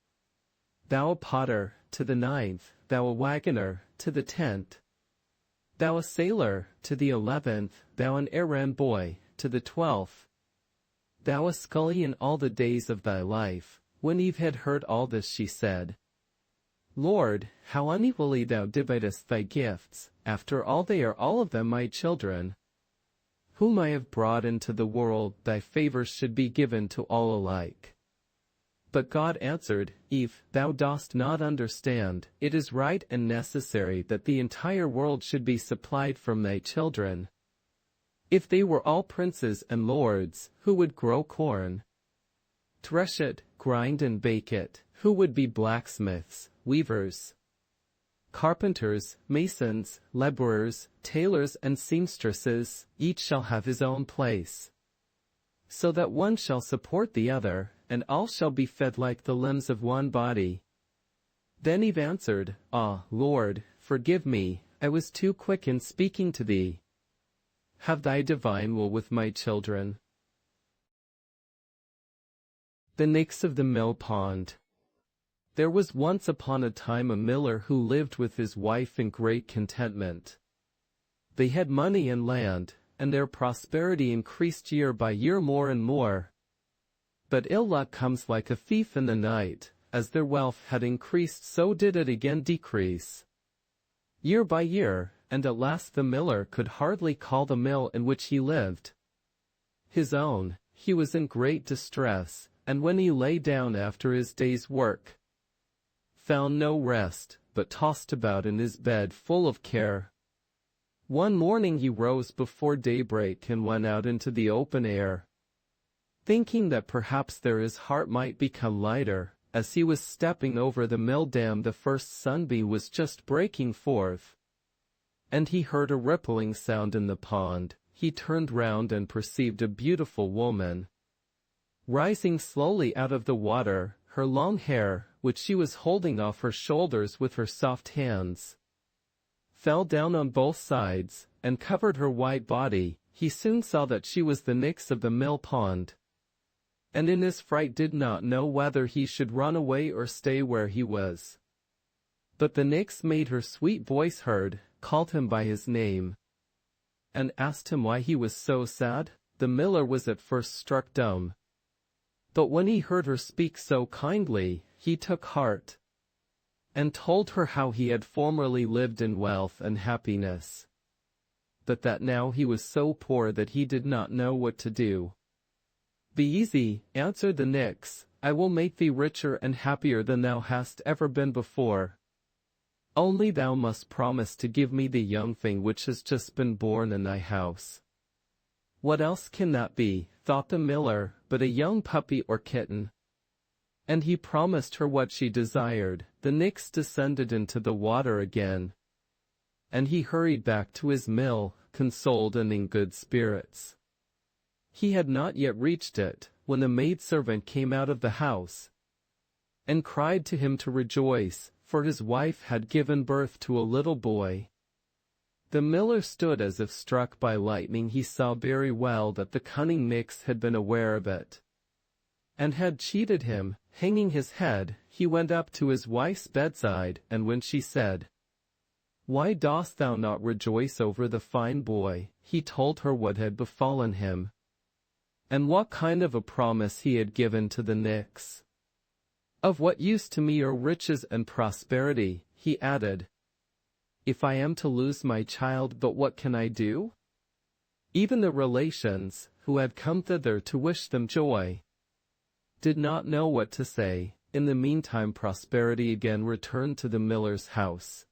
"Thou a potter," to the ninth, "Thou a wagoner," to the 10th, "Thou a sailor," to the 11th, "Thou an errand boy," to the 12th, "Thou a scullion all the days of thy life." When Eve had heard all this, she said, "Lord, how unequally thou dividest thy gifts. After all, they are all of them my children, whom I have brought into the world. Thy favors should be given to all alike." But God answered, "Eve, thou dost not understand. It is right and necessary that the entire world should be supplied from thy children. If they were all princes and lords, who would grow corn, thresh it, grind and bake it? Who would be blacksmiths, weavers, carpenters, masons, laborers, tailors and seamstresses? Each shall have his own place, so that one shall support the other, and all shall be fed like the limbs of one body." Then Eve answered, "Ah, Lord, forgive me, I was too quick in speaking to thee. Have thy divine will with my children." The nix of the mill pond. There was once upon a time a miller who lived with his wife in great contentment. They had money and land, and their prosperity increased year by year more and more. But ill luck comes like a thief in the night. As their wealth had increased, so did it again decrease, year by year, and at last the miller could hardly call the mill in which he lived his own. he was in great distress, and when he lay down after his day's work, found no rest, but tossed about in his bed full of care. One morning he rose before daybreak and went out into the open air, thinking that perhaps there his heart might become lighter. As he was stepping over the mill dam, the first sunbeam was just breaking forth, and he heard a rippling sound in the pond. He turned round and perceived a beautiful woman rising slowly out of the water. Her long hair, which she was holding off her shoulders with her soft hands, fell down on both sides, and covered her white body. He soon saw that she was the nix of the mill pond, and in his fright did not know whether he should run away or stay where he was. But the nix made her sweet voice heard, called him by his name, and asked him why he was so sad. The miller was at first struck dumb, but when he heard her speak so kindly, he took heart, and told her how he had formerly lived in wealth and happiness, but that now he was so poor that he did not know what to do. "Be easy," answered the nix, "I will make thee richer and happier than thou hast ever been before. Only thou must promise to give me the young thing which has just been born in thy house." "What else can that be?" thought the miller, "but a young puppy or kitten?" And he promised her what she desired. The nix descended into the water again, and he hurried back to his mill, consoled and in good spirits. He had not yet reached it, when the maidservant came out of the house, and cried to him to rejoice, for his wife had given birth to a little boy. The miller stood as if struck by lightning. He saw very well that the cunning nix had been aware of it, and had cheated him. Hanging his head, he went up to his wife's bedside, and when she said, "Why dost thou not rejoice over the fine boy?" he told her what had befallen him, and what kind of a promise he had given to the nix. "Of what use to me are riches and prosperity?" he added, "if I am to lose my child. But what can I do?" Even the relations, who had come thither to wish them joy, did not know what to say. In the meantime prosperity again returned to the miller's house.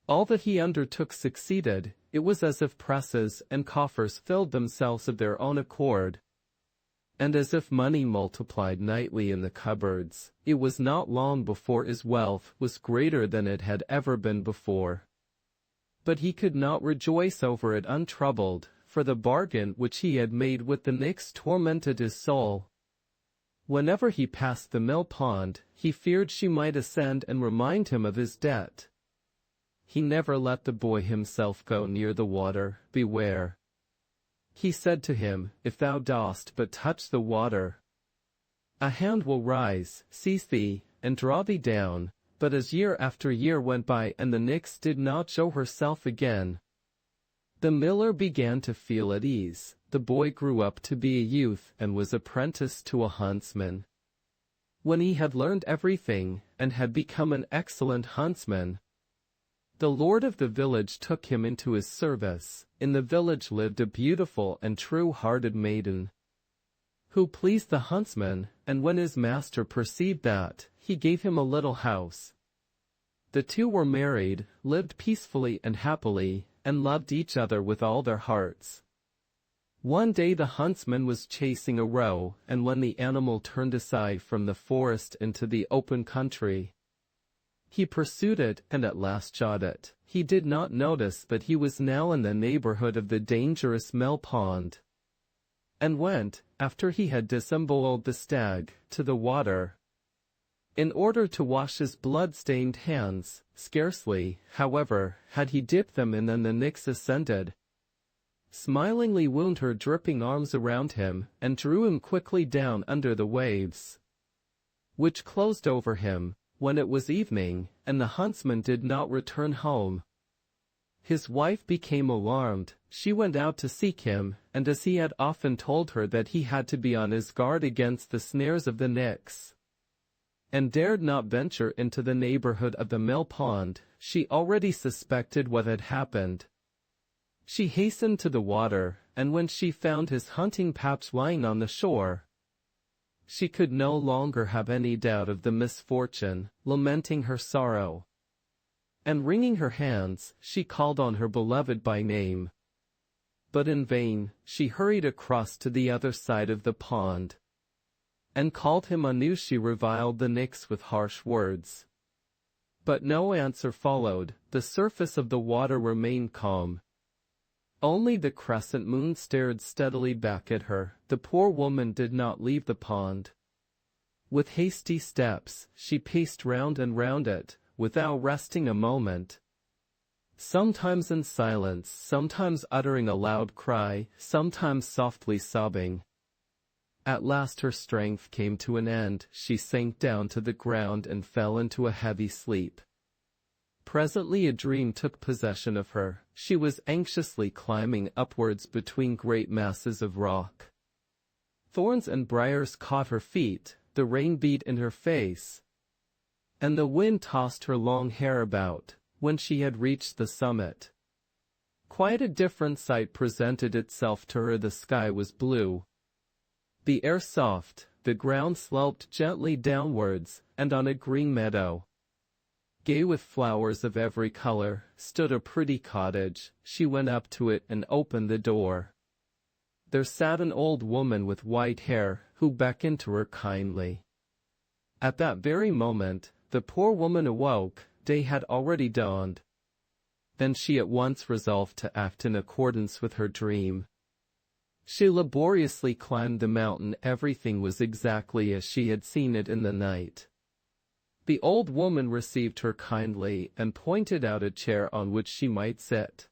All that he undertook succeeded. It was as if presses and coffers filled themselves of their own accord, and as if money multiplied nightly in the cupboards. It was not long before his wealth was greater than it had ever been before. But he could not rejoice over it untroubled, for the bargain which he had made with the nix tormented his soul. Whenever he passed the mill pond, he feared she might ascend and remind him of his debt. He never let the boy himself go near the water. "Beware," he said to him, "if thou dost but touch the water, a hand will rise, seize thee, and draw thee down." But as year after year went by and the nix did not show herself again, the miller began to feel at ease. The boy grew up to be a youth and was apprenticed to a huntsman. When he had learned everything, and had become an excellent huntsman, the lord of the village took him into his service. In the village lived a beautiful and true-hearted maiden, who pleased the huntsman, and when his master perceived that, he gave him a little house. The two were married, lived peacefully and happily, and loved each other with all their hearts. One day the huntsman was chasing a roe, and when the animal turned aside from the forest into the open country, he pursued it and at last shot it. He did not notice that he was now in the neighborhood of the dangerous mill pond, and went, after he had disemboweled the stag, to the water, in order to wash his blood-stained hands. Scarcely, however, had he dipped them in than the nix ascended, smilingly wound her dripping arms around him, and drew him quickly down under the waves, which closed over him. When it was evening, and the huntsman did not return home, his wife became alarmed. She went out to seek him, and as he had often told her that he had to be on his guard against the snares of the nix, and dared not venture into the neighborhood of the mill pond, she already suspected what had happened. She hastened to the water, and when she found his hunting pouch lying on the shore, she could no longer have any doubt of the misfortune, lamenting her sorrow. And wringing her hands, she called on her beloved by name. But in vain, she hurried across to the other side of the pond, and called him anew. She reviled the nix with harsh words. But no answer followed. The surface of the water remained calm. Only the crescent moon stared steadily back at her. The poor woman did not leave the pond. With hasty steps, she paced round and round it, without resting a moment. Sometimes in silence, sometimes uttering a loud cry, sometimes softly sobbing. At last her strength came to an end. She sank down to the ground and fell into a heavy sleep. Presently a dream took possession of her. She was anxiously climbing upwards between great masses of rock. Thorns and briars caught her feet, the rain beat in her face, and the wind tossed her long hair about. When she had reached the summit, quite a different sight presented itself to her. The sky was blue, the air soft, the ground sloped gently downwards, and on a green meadow, gay with flowers of every color, stood a pretty cottage. She went up to it and opened the door. There sat an old woman with white hair, who beckoned to her kindly. At that very moment, the poor woman awoke. Day had already dawned. Then she at once resolved to act in accordance with her dream. She laboriously climbed the mountain. Everything was exactly as she had seen it in the night. The old woman received her kindly and pointed out a chair on which she might sit.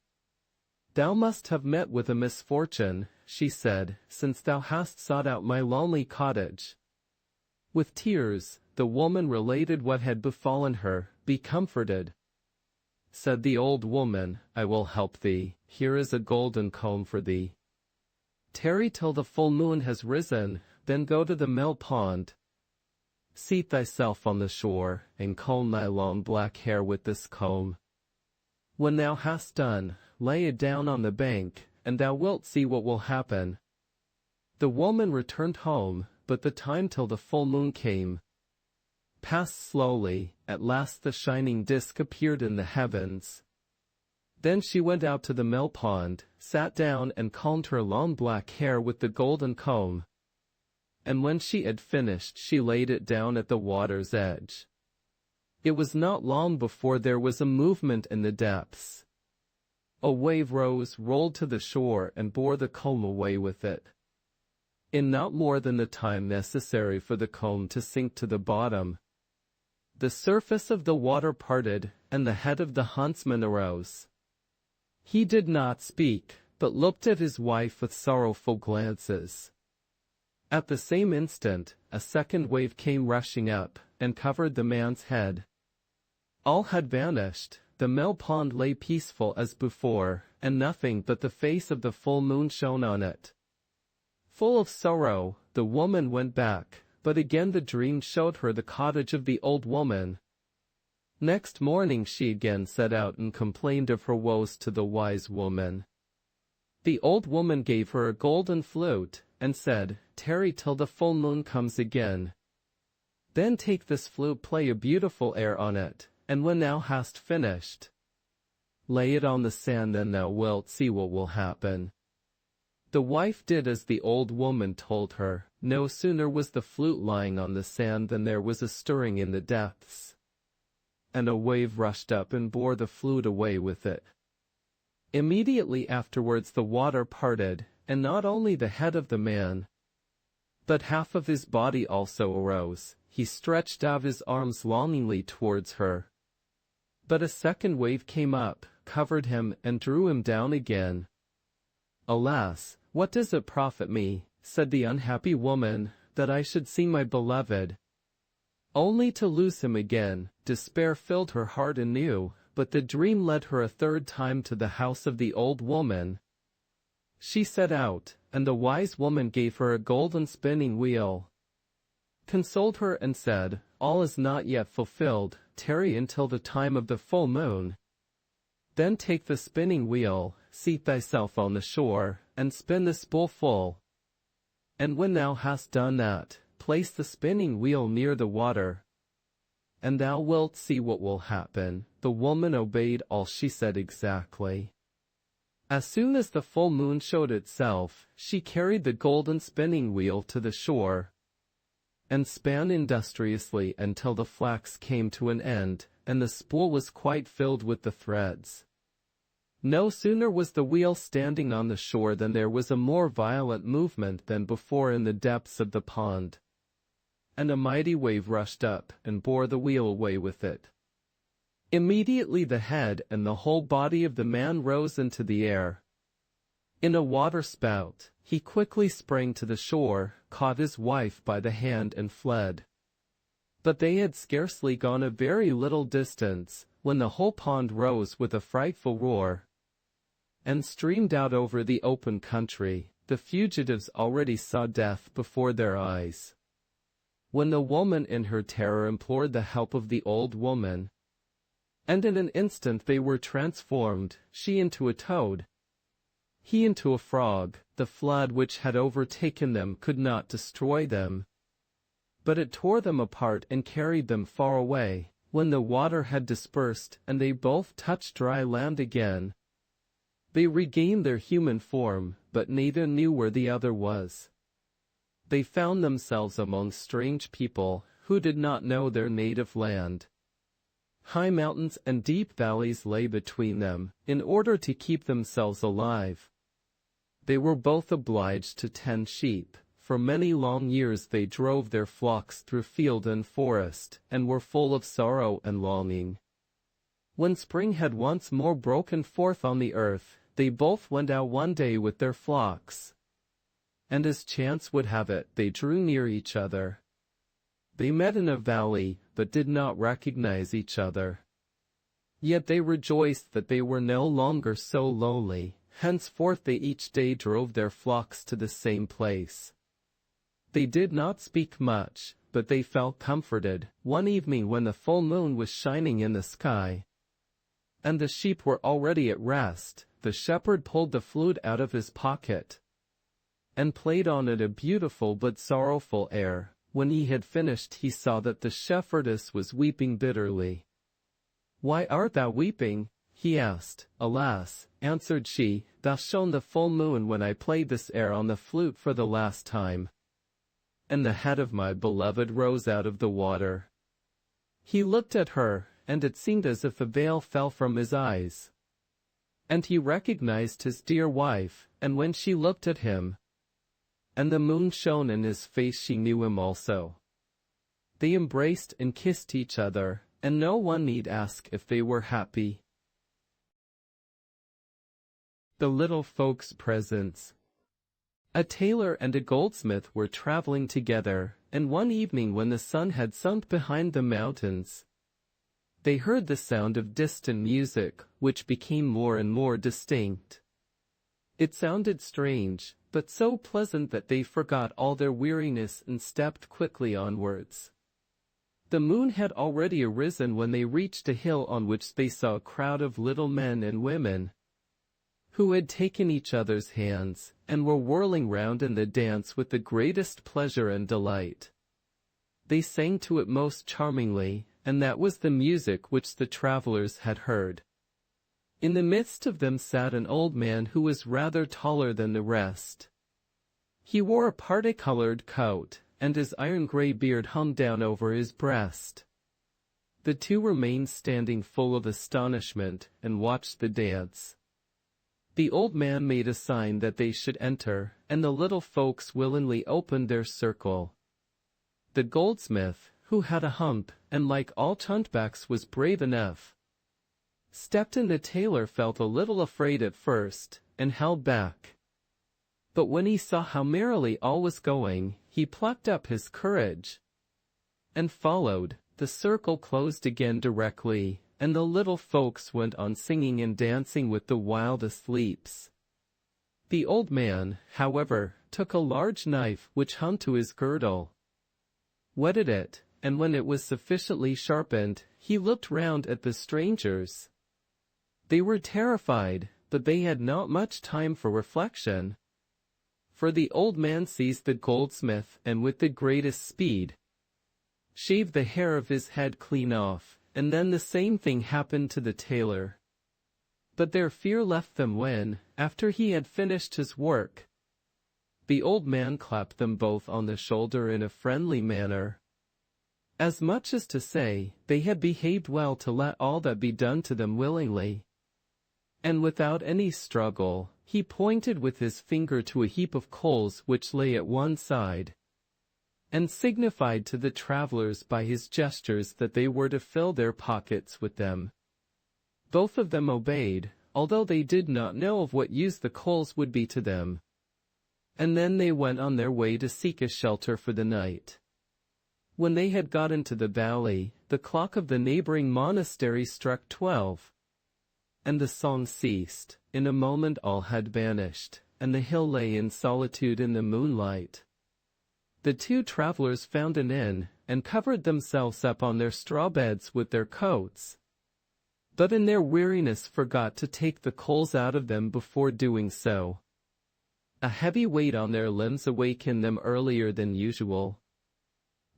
"Thou must have met with a misfortune," she said, "since thou hast sought out my lonely cottage." With tears, the woman related what had befallen her. "Be comforted," said the old woman, "I will help thee. Here is a golden comb for thee. Tarry till the full moon has risen, then go to the mill pond. Seat thyself on the shore, and comb thy long black hair with this comb. When thou hast done, lay it down on the bank, and thou wilt see what will happen." The woman returned home, but the time till the full moon came passed slowly. At last the shining disk appeared in the heavens. Then she went out to the mill pond, sat down and combed her long black hair with the golden comb. And when she had finished, she laid it down at the water's edge. It was not long before there was a movement in the depths. A wave rose, rolled to the shore, and bore the comb away with it. In not more than the time necessary for the comb to sink to the bottom, the surface of the water parted, and the head of the huntsman arose. He did not speak, but looked at his wife with sorrowful glances. At the same instant, a second wave came rushing up, and covered the man's head. All had vanished. The mill pond lay peaceful as before, and nothing but the face of the full moon shone on it. Full of sorrow, the woman went back, but again the dream showed her the cottage of the old woman. Next morning she again set out and complained of her woes to the wise woman. The old woman gave her a golden flute, and said, "Tarry till the full moon comes again. Then take this flute, play a beautiful air on it, and when thou hast finished, lay it on the sand, then thou wilt see what will happen." The wife did as the old woman told her. No sooner was the flute lying on the sand than there was a stirring in the depths, and a wave rushed up and bore the flute away with it. Immediately afterwards the water parted, and not only the head of the man, but half of his body also arose. He stretched out his arms longingly towards her. But a second wave came up, covered him, and drew him down again. "Alas, what does it profit me," said the unhappy woman, "that I should see my beloved, only to lose him again?" Despair filled her heart anew, but the dream led her a third time to the house of the old woman. She set out, and the wise woman gave her a golden spinning wheel, consoled her, and said, "All is not yet fulfilled. Tarry until the time of the full moon. Then take the spinning wheel, seat thyself on the shore, and spin the spool full. And when thou hast done that, place the spinning wheel near the water, and thou wilt see what will happen." The woman obeyed all she said exactly. As soon as the full moon showed itself, she carried the golden spinning wheel to the shore, and span industriously until the flax came to an end, and the spool was quite filled with the threads. No sooner was the wheel standing on the shore than there was a more violent movement than before in the depths of the pond, and a mighty wave rushed up and bore the wheel away with it. Immediately the head and the whole body of the man rose into the air. In a waterspout, he quickly sprang to the shore, caught his wife by the hand and fled. But they had scarcely gone a very little distance, when the whole pond rose with a frightful roar, and streamed out over the open country. The fugitives already saw death before their eyes. When the woman in her terror implored the help of the old woman, and in an instant they were transformed, she into a toad, he into a frog. The flood which had overtaken them could not destroy them, but it tore them apart and carried them far away. When the water had dispersed and they both touched dry land again, they regained their human form, but neither knew where the other was. They found themselves among strange people, who did not know their native land. High mountains and deep valleys lay between them. In order to keep themselves alive, they were both obliged to tend sheep. For many long years they drove their flocks through field and forest, and were full of sorrow and longing. When spring had once more broken forth on the earth, they both went out one day with their flocks, and as chance would have it, they drew near each other. They met in a valley, but did not recognize each other. Yet they rejoiced that they were no longer so lonely. Henceforth they each day drove their flocks to the same place. They did not speak much, but they felt comforted. One evening when the full moon was shining in the sky, and the sheep were already at rest, the shepherd pulled the flute out of his pocket, and played on it a beautiful but sorrowful air. When he had finished, he saw that the shepherdess was weeping bitterly. "Why art thou weeping?" he asked. "Alas," answered she, "thou shone the full moon when I played this air on the flute for the last time, and the head of my beloved rose out of the water." He looked at her, and it seemed as if a veil fell from his eyes, and he recognized his dear wife. And when she looked at him, and the moon shone in his face, she knew him also. They embraced and kissed each other, and no one need ask if they were happy. The little folks' presents. A tailor and a goldsmith were traveling together, and one evening when the sun had sunk behind the mountains, they heard the sound of distant music, which became more and more distinct. It sounded strange, but so pleasant that they forgot all their weariness and stepped quickly onwards. The moon had already arisen when they reached a hill on which they saw a crowd of little men and women, who had taken each other's hands, and were whirling round in the dance with the greatest pleasure and delight. They sang to it most charmingly, and that was the music which the travelers had heard. In the midst of them sat an old man who was rather taller than the rest. He wore a parti-colored coat, and his iron-gray beard hung down over his breast. The two remained standing full of astonishment, and watched the dance. The old man made a sign that they should enter, and the little folks willingly opened their circle. The goldsmith, who had a hump, and like all humpbacks was brave enough, stepped in. The tailor felt a little afraid at first, and held back. But when he saw how merrily all was going, he plucked up his courage, and followed. The circle closed again directly, and the little folks went on singing and dancing with the wildest leaps. The old man, however, took a large knife which hung to his girdle, whetted it, and when it was sufficiently sharpened, he looked round at the strangers. They were terrified, but they had not much time for reflection. For the old man seized the goldsmith and with the greatest speed shaved the hair of his head clean off, and then the same thing happened to the tailor. But their fear left them when, after he had finished his work, the old man clapped them both on the shoulder in a friendly manner, as much as to say, they had behaved well to let all that be done to them willingly. And without any struggle, he pointed with his finger to a heap of coals which lay at one side, and signified to the travelers by his gestures that they were to fill their pockets with them. Both of them obeyed, although they did not know of what use the coals would be to them. And then they went on their way to seek a shelter for the night. When they had got into the valley, the clock of the neighboring monastery struck 12. And the song ceased. In a moment all had vanished, and the hill lay in solitude in the moonlight. The two travelers found an inn, and covered themselves up on their straw beds with their coats, but in their weariness forgot to take the coals out of them before doing so. A heavy weight on their limbs awakened them earlier than usual.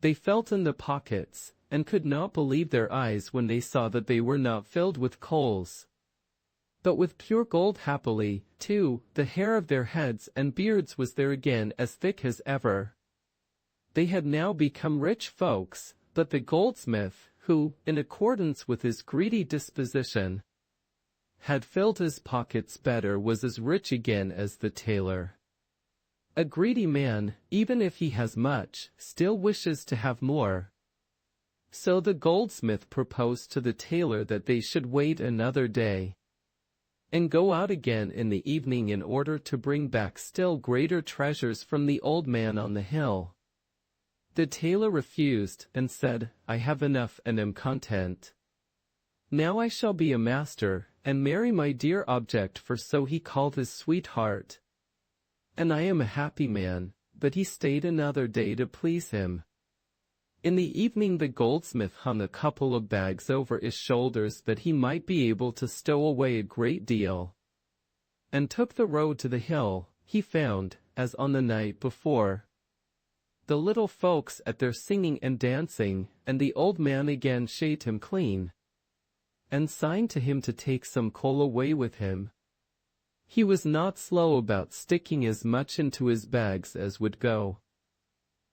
They felt in the pockets, and could not believe their eyes when they saw that they were not filled with coals, but with pure gold. Happily, too, the hair of their heads and beards was there again as thick as ever. They had now become rich folks, but the goldsmith, who, in accordance with his greedy disposition, had filled his pockets better, was as rich again as the tailor. A greedy man, even if he has much, still wishes to have more. So the goldsmith proposed to the tailor that they should wait another day, and go out again in the evening in order to bring back still greater treasures from the old man on the hill. The tailor refused, and said, "I have enough and am content. Now I shall be a master, and marry my dear object," for so he called his sweetheart, "and I am a happy man." But he stayed another day to please him. In the evening the goldsmith hung a couple of bags over his shoulders that he might be able to stow away a great deal, and took the road to the hill. He found, as on the night before, the little folks at their singing and dancing, and the old man again shaved him clean, and signed to him to take some coal away with him. He was not slow about sticking as much into his bags as would go,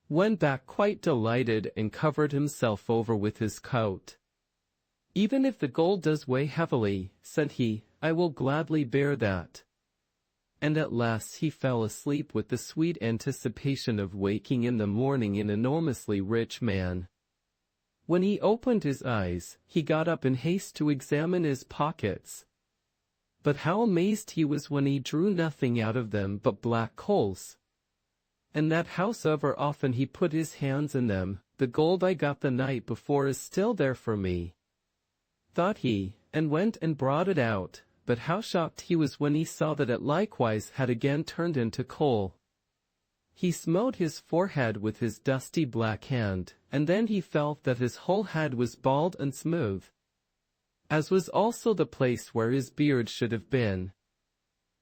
went back quite delighted, and covered himself over with his coat. "Even if the gold does weigh heavily," said he, "I will gladly bear that." And at last he fell asleep with the sweet anticipation of waking in the morning an enormously rich man. When he opened his eyes, he got up in haste to examine his pockets. But how amazed he was when he drew nothing out of them but black coals, and that howsoever often he put his hands in them. "The gold I got the night before is still there for me," thought he, and went and brought it out. But how shocked he was when he saw that it likewise had again turned into coal. He smote his forehead with his dusty black hand, and then he felt that his whole head was bald and smooth, as was also the place where his beard should have been.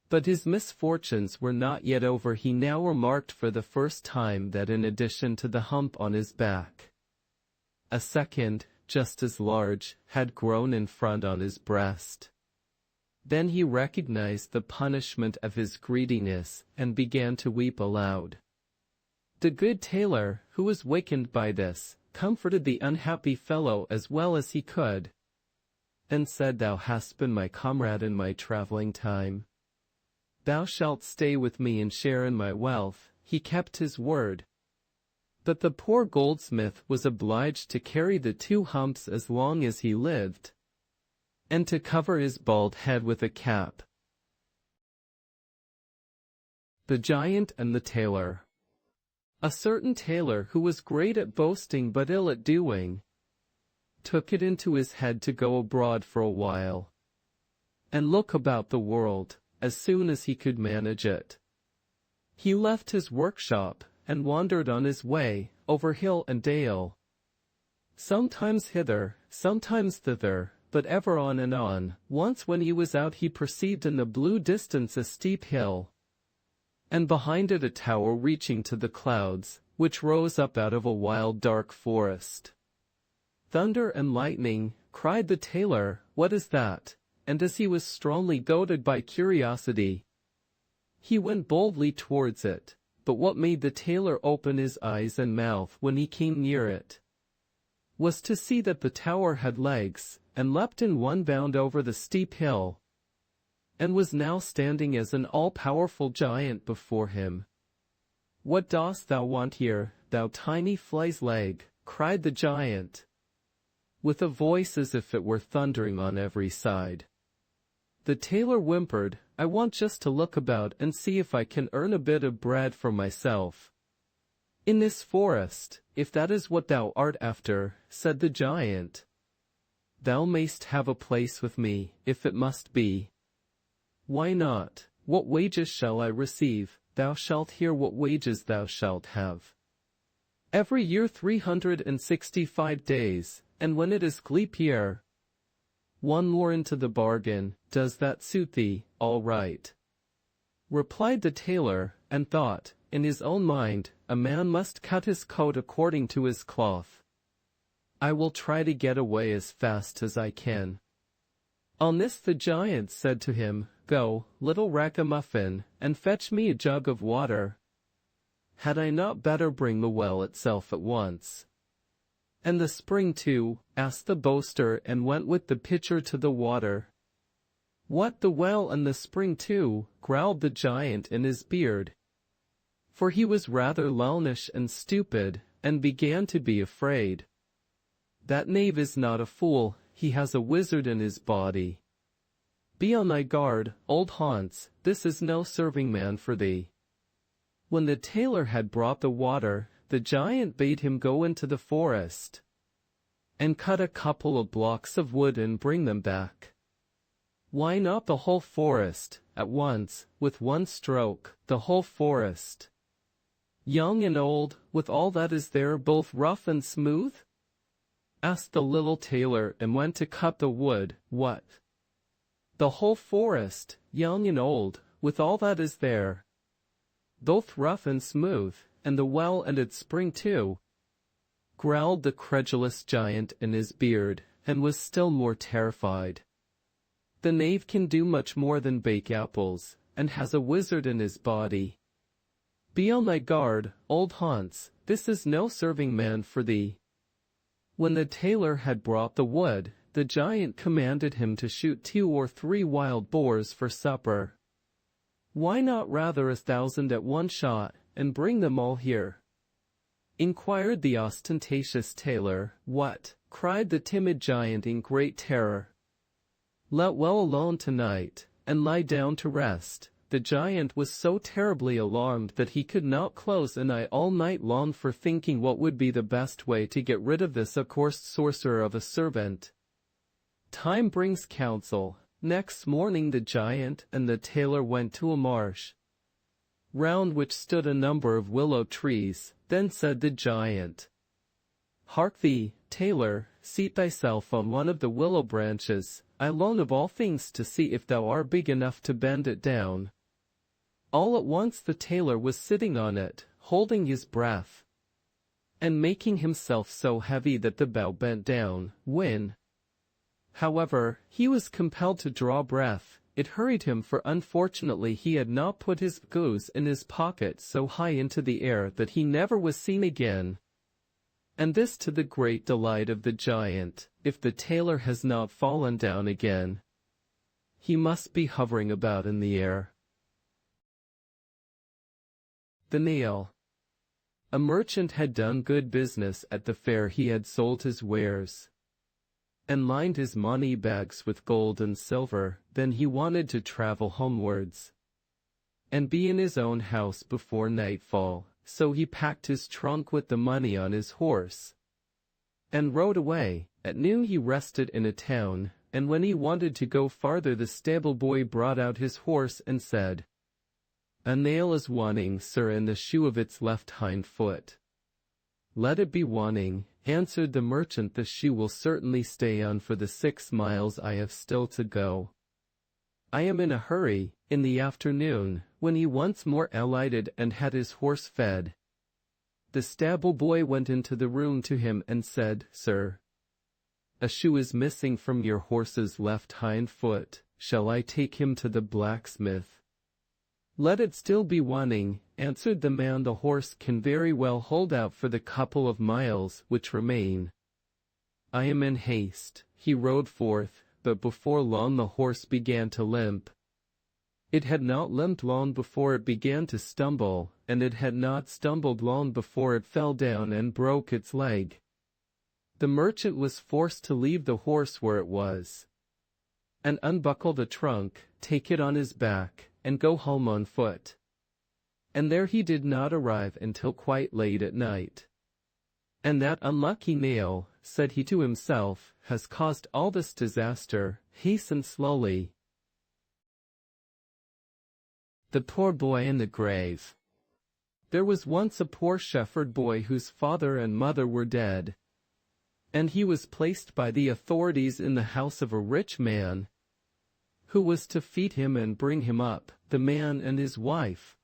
But his misfortunes were not yet over. He now remarked for the first time that in addition to the hump on his back, a second, just as large, had grown in front on his breast. Then he recognized the punishment of his greediness, and began to weep aloud. The good tailor, who was wakened by this, comforted the unhappy fellow as well as he could, and said, "Thou hast been my comrade in my traveling time. Thou shalt stay with me and share in my wealth." He kept his word. But the poor goldsmith was obliged to carry the two humps as long as he lived, and to cover his bald head with a cap. The Giant and the Tailor. A certain tailor, who was great at boasting but ill at doing, took it into his head to go abroad for a while, and look about the world, as soon as he could manage it. He left his workshop, and wandered on his way, over hill and dale, sometimes hither, sometimes thither, but ever on and on. Once when he was out he perceived in the blue distance a steep hill, and behind it a tower reaching to the clouds, which rose up out of a wild dark forest. "Thunder and lightning," cried the tailor, "what is that?" And as he was strongly goaded by curiosity, he went boldly towards it. But what made the tailor open his eyes and mouth when he came near it was to see that the tower had legs, and leapt in one bound over the steep hill, and was now standing as an all-powerful giant before him. "What dost thou want here, thou tiny fly's leg?" cried the giant, with a voice as if it were thundering on every side. The tailor whimpered, "I want just to look about and see if I can earn a bit of bread for myself in this forest." "If that is what thou art after," said the giant, "thou mayst have a place with me, if it must be." "Why not? What wages shall I receive?" "Thou shalt hear what wages thou shalt have. Every year 365 days, and when it is leap year, one more into the bargain. Does that suit thee?" "All right," replied the tailor, and thought, in his own mind, "A man must cut his coat according to his cloth. I will try to get away as fast as I can." On this the giant said to him, "Go, little ragamuffin, and fetch me a jug of water." "Had I not better bring the well itself at once?" "And the spring too?" asked the boaster, and went with the pitcher to the water. "What, the well and the spring too?" growled the giant in his beard, for he was rather lounish and stupid, and began to be afraid. "That knave is not a fool, he has a wizard in his body. Be on thy guard, old Hans, this is no serving man for thee." When the tailor had brought the water, the giant bade him go into the forest and cut a couple of blocks of wood and bring them back. "Why not the whole forest, at once, with one stroke, the whole forest, young and old, with all that is there, both rough and smooth?" asked the little tailor, and went to cut the wood. "What? The whole forest, young and old, with all that is there, both rough and smooth, and the well and its spring too?" growled the credulous giant in his beard, and was still more terrified. "The knave can do much more than bake apples, and has a wizard in his body. Be on thy guard, old Hans, this is no serving man for thee." When the tailor had brought the wood, the giant commanded him to shoot 2 or 3 wild boars for supper. "Why not rather 1,000 at one shot, and bring them all here?" inquired the ostentatious tailor. "What?" cried the timid giant in great terror. "Let well alone tonight, and lie down to rest." The giant was so terribly alarmed that he could not close an eye all night long for thinking what would be the best way to get rid of this accursed sorcerer of a servant. Time brings counsel. Next morning the giant and the tailor went to a marsh, round which stood a number of willow trees. Then said the giant, "Hark thee, tailor, seat thyself on one of the willow branches. I long of all things to see if thou art big enough to bend it down." All at once the tailor was sitting on it, holding his breath, and making himself so heavy that the bough bent down. When, however, he was compelled to draw breath, it hurried him, for unfortunately he had not put his goose in his pocket so high into the air that he never was seen again. And this to the great delight of the giant. If the tailor has not fallen down again, he must be hovering about in the air. The nail. A merchant had done good business at the fair. He had sold his wares and lined his money bags with gold and silver. Then he wanted to travel homewards and be in his own house before nightfall. So he packed his trunk with the money on his horse and rode away. At noon he rested in a town, and when he wanted to go farther the stable boy brought out his horse and said, "A nail is wanting, sir, in the shoe of its left hind foot." "Let it be wanting," answered the merchant. The shoe will certainly stay on for the 6 miles I have still to go. I am in a hurry. In the afternoon, when he once more alighted and had his horse fed, the stable boy went into the room to him and said, "Sir, a shoe is missing from your horse's left hind foot. Shall I take him to the blacksmith?" "Let it still be wanting," answered the man. "The horse can very well hold out for the couple of miles which remain." "I am in haste." He rode forth, but before long the horse began to limp. It had not limped long before it began to stumble, and it had not stumbled long before it fell down and broke its leg. The merchant was forced to leave the horse where it was, and unbuckle the trunk, take it on his back, and go home on foot. And there he did not arrive until quite late at night. "And that unlucky nail," said he to himself, "has caused all this disaster." Hasten slowly. The poor boy in the grave. There was once a poor shepherd boy whose father and mother were dead, and he was placed by the authorities in the house of a rich man, who was to feed him and bring him up. The man and his wife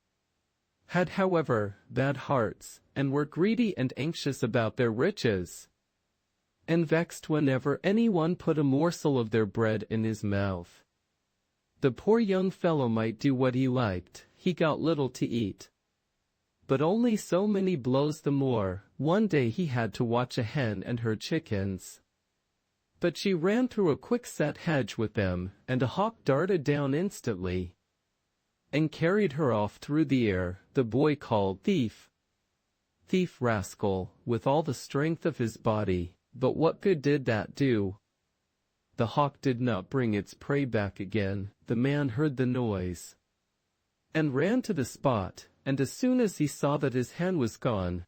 had, however, bad hearts, and were greedy and anxious about their riches, and vexed whenever anyone put a morsel of their bread in his mouth. The poor young fellow might do what he liked, he got little to eat, but only so many blows the more. One day he had to watch a hen and her chickens, but she ran through a quickset hedge with them, and a hawk darted down instantly and carried her off through the air. The boy called, "Thief! Thief, rascal!" with all the strength of his body, but what good did that do? The hawk did not bring its prey back again. The man heard the noise and ran to the spot, and as soon as he saw that his hen was gone,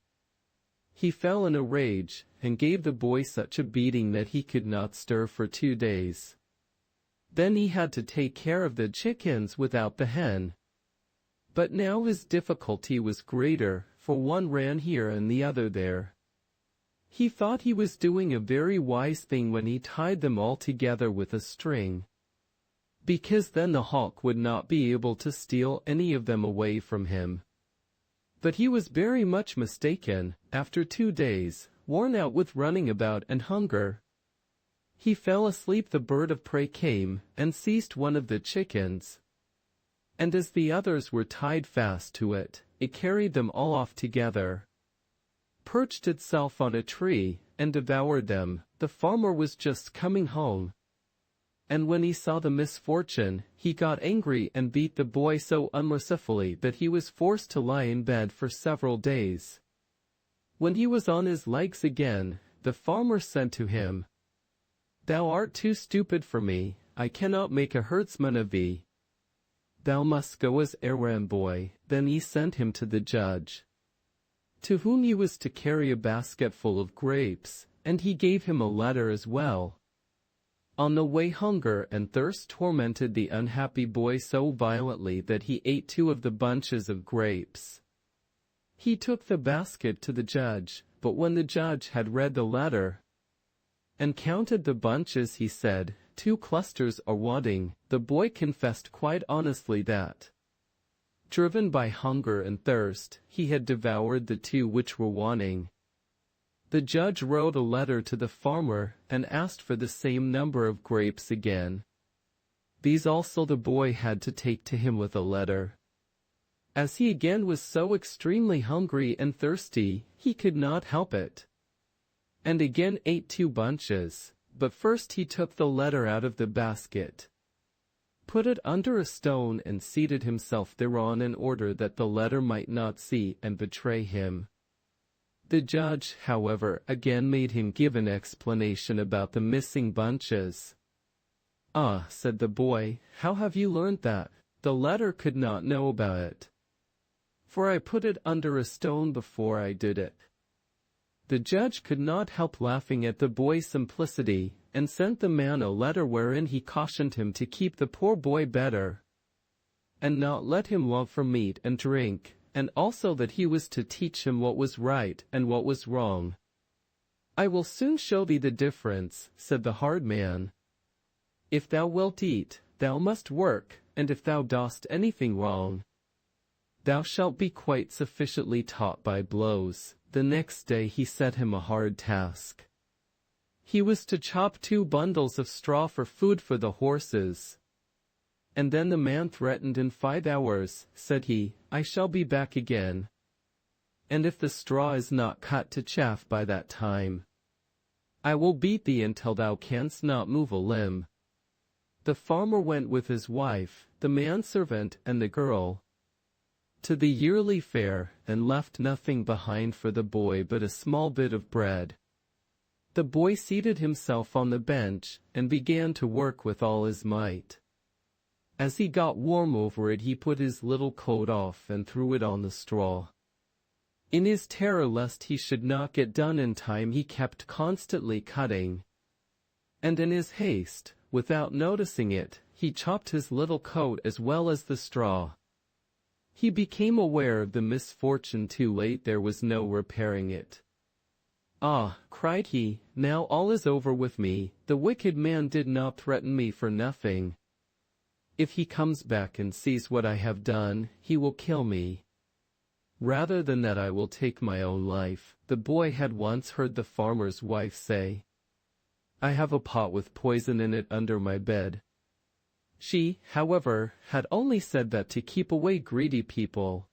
he fell in a rage, and gave the boy such a beating that he could not stir for 2 days. Then he had to take care of the chickens without the hen. But now his difficulty was greater, for one ran here and the other there. He thought he was doing a very wise thing when he tied them all together with a string, because then the hawk would not be able to steal any of them away from him. But he was very much mistaken. After 2 days, worn out with running about and hunger, he fell asleep. The bird of prey came and seized one of the chickens, and as the others were tied fast to it, it carried them all off together, perched itself on a tree, and devoured them. The farmer was just coming home, and when he saw the misfortune, he got angry and beat the boy so unmercifully that he was forced to lie in bed for several days. When he was on his legs again, the farmer said to him, "Thou art too stupid for me. I cannot make a herdsman of thee. Thou must go as errand boy." Then he sent him to the judge, to whom he was to carry a basket full of grapes, and he gave him a letter as well. On the way, hunger and thirst tormented the unhappy boy so violently that he ate 2 of the bunches of grapes. He took the basket to the judge, but when the judge had read the letter and counted the bunches, he said, 2 clusters are wanting." The boy confessed quite honestly that, driven by hunger and thirst, he had devoured the 2 which were wanting. The judge wrote a letter to the farmer and asked for the same number of grapes again. These also the boy had to take to him with a letter. As he again was so extremely hungry and thirsty, he could not help it, and again ate 2 bunches. But first he took the letter out of the basket, put it under a stone, and seated himself thereon in order that the letter might not see and betray him. The judge, however, again made him give an explanation about the missing bunches. "Ah," said the boy, "how have you learned that? The letter could not know about it, for I put it under a stone before I did it." The judge could not help laughing at the boy's simplicity, and sent the man a letter wherein he cautioned him to keep the poor boy better, and not let him love for meat and drink, and also that he was to teach him what was right and what was wrong. "I will soon show thee the difference," said the hard man. "If thou wilt eat, thou must work, and if thou dost anything wrong, thou shalt be quite sufficiently taught by blows." The next day he set him a hard task. He was to chop 2 bundles of straw for food for the horses. And then the man threatened, "In 5 hours," said he, "I shall be back again. And if the straw is not cut to chaff by that time, I will beat thee until thou canst not move a limb." The farmer went with his wife, the manservant, and the girl to the yearly fair, and left nothing behind for the boy but a small bit of bread. The boy seated himself on the bench, and began to work with all his might. As he got warm over it, he put his little coat off and threw it on the straw. In his terror lest he should not get done in time, he kept constantly cutting. And in his haste, without noticing it, he chopped his little coat as well as the straw. He became aware of the misfortune too late. There was no repairing it. "Ah," cried he, "now all is over with me. The wicked man did not threaten me for nothing. If he comes back and sees what I have done, he will kill me. Rather than that I will take my own life." The boy had once heard the farmer's wife say, "I have a pot with poison in it under my bed." She, however, had only said that to keep away greedy people,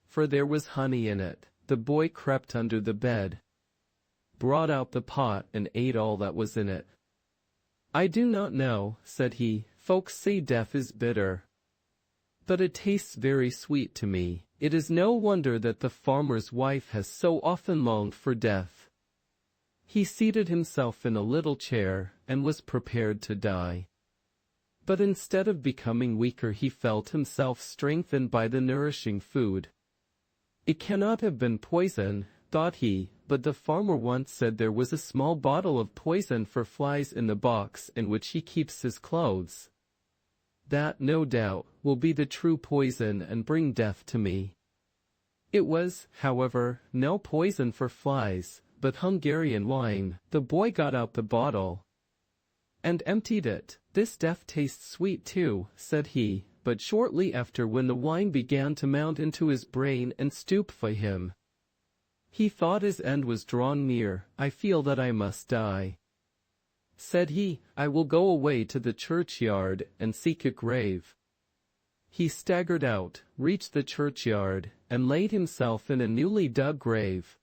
for there was honey in it. The boy crept under the bed, brought out the pot, and ate all that was in it. "I do not know," said he, "folks say death is bitter, but it tastes very sweet to me." It is no wonder that the farmer's wife has so often longed for death. He seated himself in a little chair, and was prepared to die. But instead of becoming weaker, he felt himself strengthened by the nourishing food. "It cannot have been poison," thought he, "but the farmer once said there was a small bottle of poison for flies in the box in which he keeps his clothes. That, no doubt, will be the true poison and bring death to me." It was, however, no poison for flies, but Hungarian wine. The boy got out the bottle and emptied it. "This death tastes sweet too," said he, but shortly after, when the wine began to mount into his brain and stupefy him, he thought his end was drawing near. "I feel that I must die," said he. "I will go away to the churchyard and seek a grave." He staggered out, reached the churchyard, and laid himself in a newly dug grave.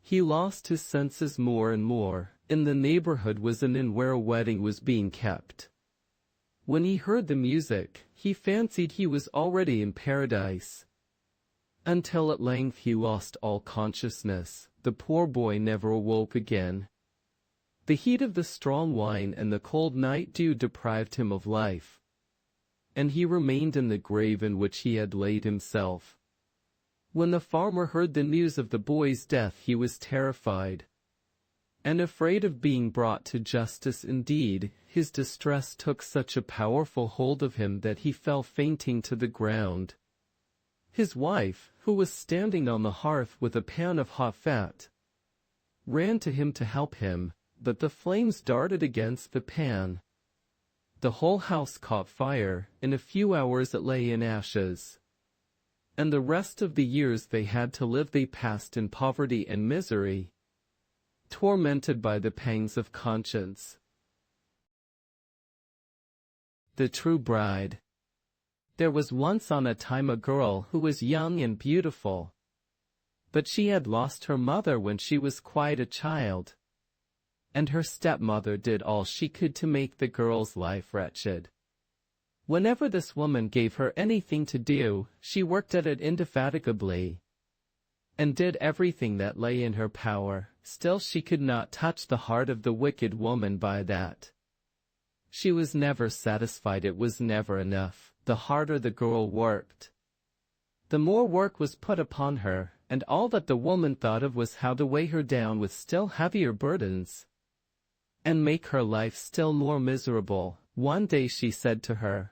He lost his senses more and more. In the neighborhood was an inn where a wedding was being kept. When he heard the music, he fancied he was already in paradise, until at length he lost all consciousness. The poor boy never awoke again. The heat of the strong wine and the cold night dew deprived him of life, and he remained in the grave in which he had laid himself. When the farmer heard the news of the boy's death, he was terrified, and afraid of being brought to justice. Indeed, his distress took such a powerful hold of him that he fell fainting to the ground. His wife, who was standing on the hearth with a pan of hot fat, ran to him to help him, but the flames darted against the pan. The whole house caught fire. In a few hours it lay in ashes, and the rest of the years they had to live they passed in poverty and misery, tormented by the pangs of conscience. The True Bride. There was once on a time a girl who was young and beautiful, but she had lost her mother when she was quite a child, and her stepmother did all she could to make the girl's life wretched. Whenever this woman gave her anything to do, she worked at it indefatigably, and did everything that lay in her power. Still she could not touch the heart of the wicked woman by that. She was never satisfied. It was never enough. The harder the girl worked, the more work was put upon her, and all that the woman thought of was how to weigh her down with still heavier burdens, and make her life still more miserable. One day she said to her,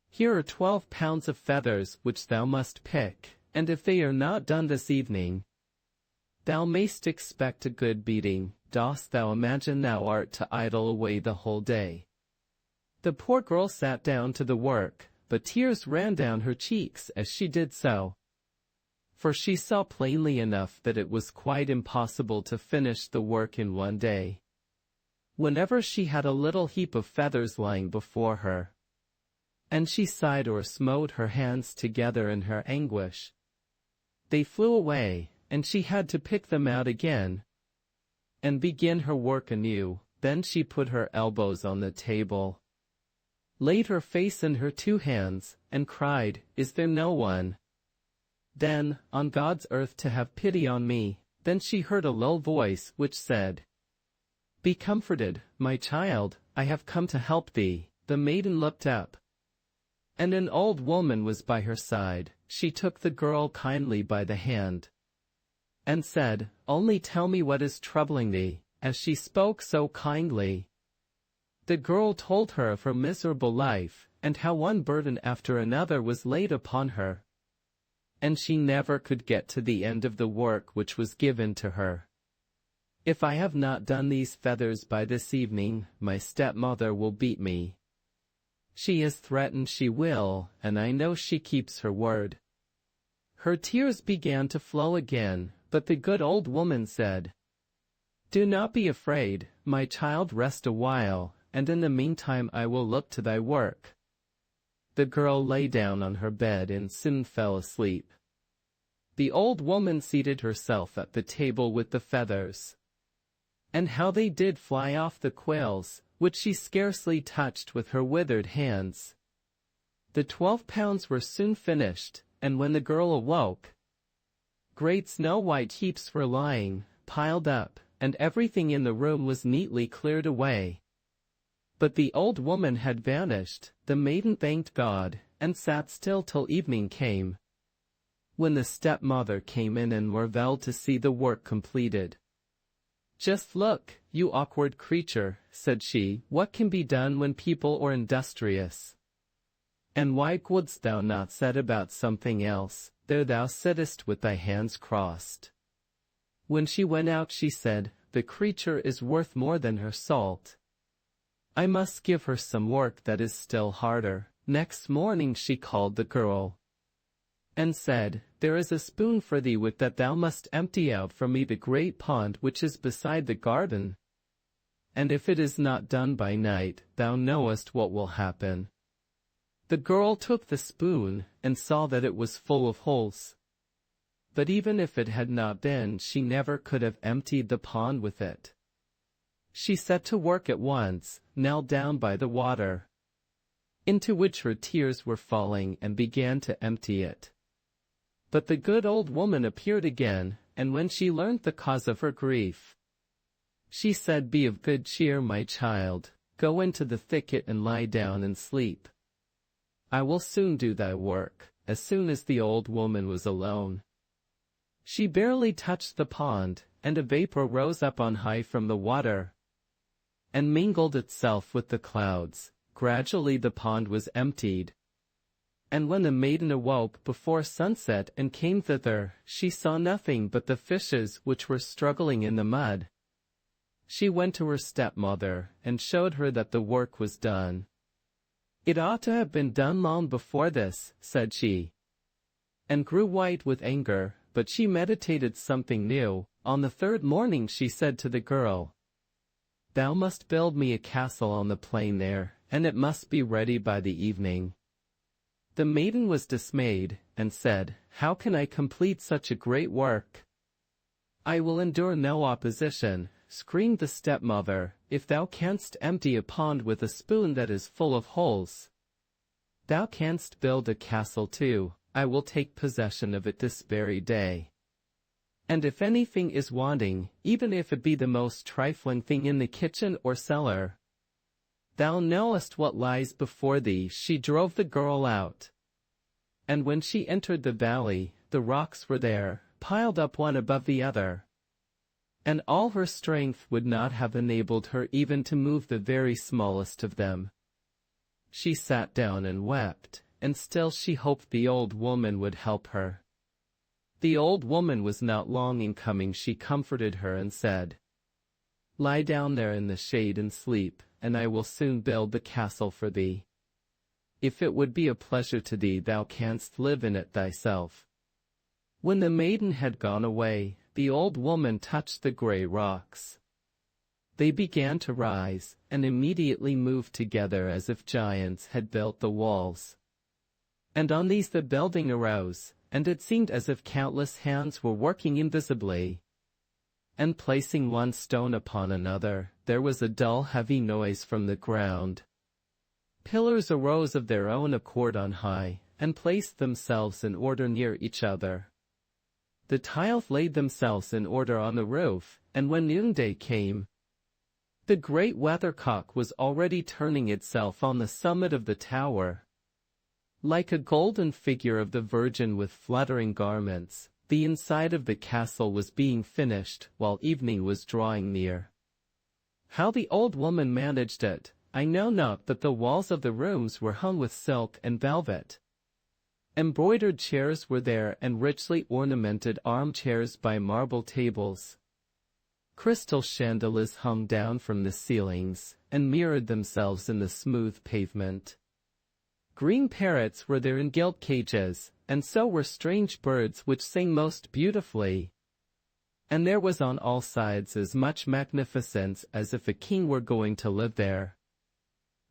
"Here are 12 pounds of feathers which thou must pick, and if they are not done this evening, Thou mayst expect a good beating. Dost thou imagine thou art to idle away the whole day? The poor girl sat down to the work, but tears ran down her cheeks as she did so. For she saw plainly enough that it was quite impossible to finish the work in one day. Whenever she had a little heap of feathers lying before her, and she sighed or smote her hands together in her anguish, they flew away, and she had to pick them out again and begin her work anew. Then she put her elbows on the table, laid her face in her two hands, and cried, "Is there no one, then, on God's earth to have pity on me?" Then she heard a low voice which said, "Be comforted, my child, I have come to help thee." The maiden looked up, and an old woman was by her side. She took the girl kindly by the hand, and said, "Only tell me what is troubling thee." As she spoke so kindly, the girl told her of her miserable life, and how one burden after another was laid upon her, and she never could get to the end of the work which was given to her. "If I have not done these feathers by this evening, my stepmother will beat me. She has threatened she will, and I know she keeps her word." Her tears began to flow again, but the good old woman said, "Do not be afraid, my child, rest a while, and in the meantime I will look to thy work." The girl lay down on her bed and soon fell asleep. The old woman seated herself at the table with the feathers. And how they did fly off the quails, which she scarcely touched with her withered hands. The 12 pounds were soon finished, and when the girl awoke, great snow-white heaps were lying, piled up, and everything in the room was neatly cleared away. But the old woman had vanished. The maiden thanked God, and sat still till evening came, when the stepmother came in and marveled to see the work completed. "Just look, you awkward creature," said she, "what can be done when people are industrious? And why wouldst thou not set about something else? There thou sittest with thy hands crossed." When she went out she said, "The creature is worth more than her salt. I must give her some work that is still harder." Next morning she called the girl, and said, "There is a spoon for thee with that thou must empty out for me the great pond which is beside the garden. And if it is not done by night, thou knowest what will happen." The girl took the spoon, and saw that it was full of holes. But even if it had not been, she never could have emptied the pond with it. She set to work at once, knelt down by the water, into which her tears were falling, and began to empty it. But the good old woman appeared again, and when she learnt the cause of her grief, she said, "Be of good cheer, my child, go into the thicket and lie down and sleep. I will soon do thy work." As soon as the old woman was alone, she barely touched the pond, and a vapor rose up on high from the water, and mingled itself with the clouds. Gradually the pond was emptied, and when the maiden awoke before sunset and came thither, she saw nothing but the fishes which were struggling in the mud. She went to her stepmother, and showed her that the work was done. "It ought to have been done long before this," said she, and grew white with anger, but she meditated something new. On the third morning she said to the girl, "Thou must build me a castle on the plain there, and it must be ready by the evening." The maiden was dismayed, and said, "How can I complete such a great work?" "I will endure no opposition," screamed the stepmother. "If thou canst empty a pond with a spoon that is full of holes, thou canst build a castle too. I will take possession of it this very day. And if anything is wanting, even if it be the most trifling thing in the kitchen or cellar, thou knowest what lies before thee." She drove the girl out, and when she entered the valley, the rocks were there, piled up one above the other, and all her strength would not have enabled her even to move the very smallest of them. She sat down and wept, and still she hoped the old woman would help her. The old woman was not long in coming. She comforted her and said, "Lie down there in the shade and sleep, and I will soon build the castle for thee. If it would be a pleasure to thee, thou canst live in it thyself." When the maiden had gone away, the old woman touched the grey rocks. They began to rise, and immediately moved together as if giants had built the walls. And on these the building arose, and it seemed as if countless hands were working invisibly. And placing one stone upon another, there was a dull heavy noise from the ground. Pillars arose of their own accord on high, and placed themselves in order near each other. The tiles laid themselves in order on the roof, and when noonday came, the great weathercock was already turning itself on the summit of the tower. Like a golden figure of the Virgin with fluttering garments, the inside of the castle was being finished while evening was drawing near. How the old woman managed it, I know not, but the walls of the rooms were hung with silk and velvet. Embroidered chairs were there, and richly ornamented armchairs by marble tables. Crystal chandeliers hung down from the ceilings, and mirrored themselves in the smooth pavement. Green parrots were there in gilt cages, and so were strange birds which sang most beautifully. And there was on all sides as much magnificence as if a king were going to live there.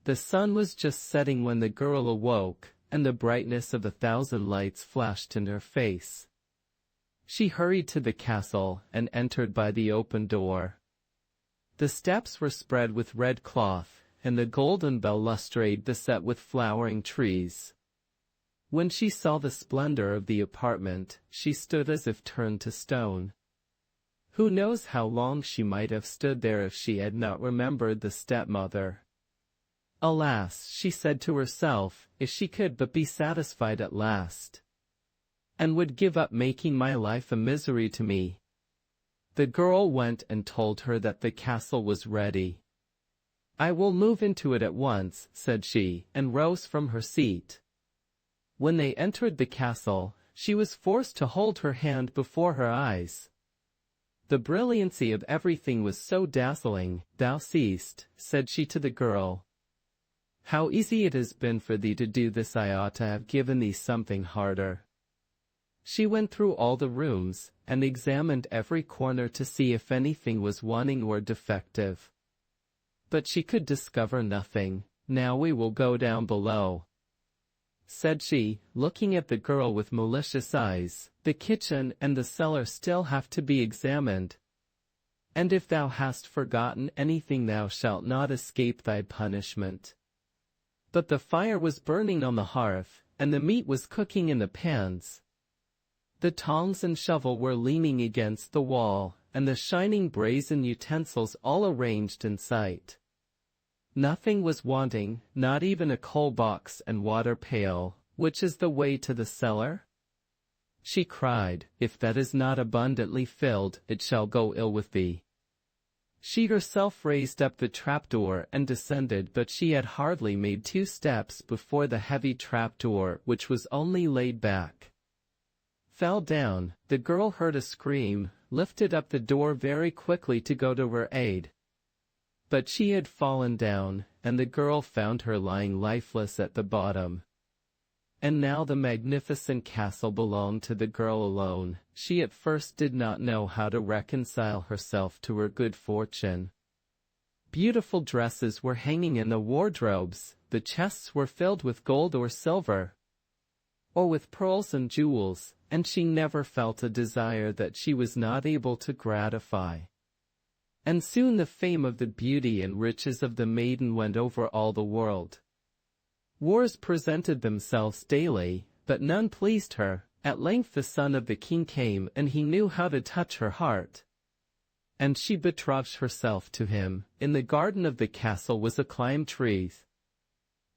The sun was just setting when the girl awoke, and the brightness of 1,000 lights flashed in her face. She hurried to the castle, and entered by the open door. The steps were spread with red cloth, and the golden balustrade beset with flowering trees. When she saw the splendor of the apartment, she stood as if turned to stone. Who knows how long she might have stood there if she had not remembered the stepmother. Alas, she said to herself, if she could but be satisfied at last, and would give up making my life a misery to me. The girl went and told her that the castle was ready. "I will move into it at once," said she, and rose from her seat. When they entered the castle, she was forced to hold her hand before her eyes. The brilliancy of everything was so dazzling. "Thou seest," said she to the girl, "how easy it has been for thee to do this. I ought to have given thee something harder." She went through all the rooms, and examined every corner to see if anything was wanting or defective. But she could discover nothing. "Now we will go down below," said she, looking at the girl with malicious eyes. "The kitchen and the cellar still have to be examined. And if thou hast forgotten anything, thou shalt not escape thy punishment." But the fire was burning on the hearth, and the meat was cooking in the pans. The tongs and shovel were leaning against the wall, and the shining brazen utensils all arranged in sight. Nothing was wanting, not even a coal box and water pail. "Which is the way to the cellar?" she cried. "If that is not abundantly filled, it shall go ill with thee." She herself raised up the trapdoor and descended, but she had hardly made 2 steps before the heavy trapdoor, which was only laid back, fell down. The girl heard a scream, lifted up the door very quickly to go to her aid. But she had fallen down, and the girl found her lying lifeless at the bottom. And now the magnificent castle belonged to the girl alone. She at first did not know how to reconcile herself to her good fortune. Beautiful dresses were hanging in the wardrobes, the chests were filled with gold or silver, or with pearls and jewels, and she never felt a desire that she was not able to gratify. And soon the fame of the beauty and riches of the maiden went over all the world. Wars presented themselves daily, but none pleased her. At length the son of the king came, and he knew how to touch her heart. And she betrothed herself to him. In the garden of the castle was a lime tree,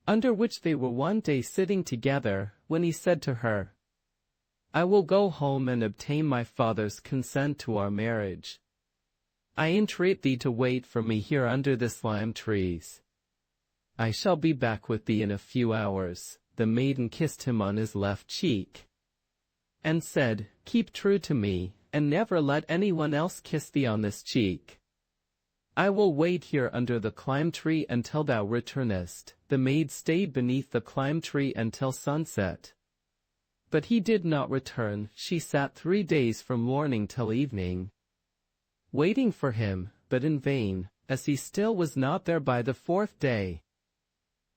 under which they were one day sitting together, when he said to her, "I will go home and obtain my father's consent to our marriage. I entreat thee to wait for me here under this lime tree. I shall be back with thee in a few hours." The maiden kissed him on his left cheek, and said, Keep true to me, and never let anyone else kiss thee on this cheek. I will wait here under the climb tree until thou returnest." The maid stayed beneath the climb tree until sunset. But he did not return. She sat 3 days from morning till evening, waiting for him, but in vain, as he still was not there by the 4th day.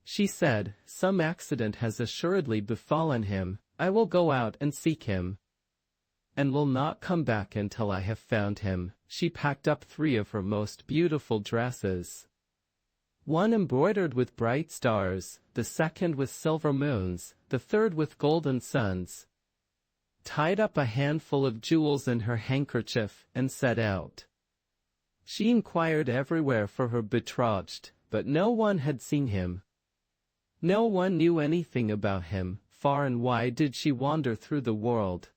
She said, "Some accident has assuredly befallen him. I will go out and seek him, and will not come back until I have found him." She packed up 3 of her most beautiful dresses, one embroidered with bright stars, the second with silver moons, the third with golden suns, tied up a handful of jewels in her handkerchief, and set out. She inquired everywhere for her betrothed, but no one had seen him. No one knew anything about him. Far and wide did she wander through the world,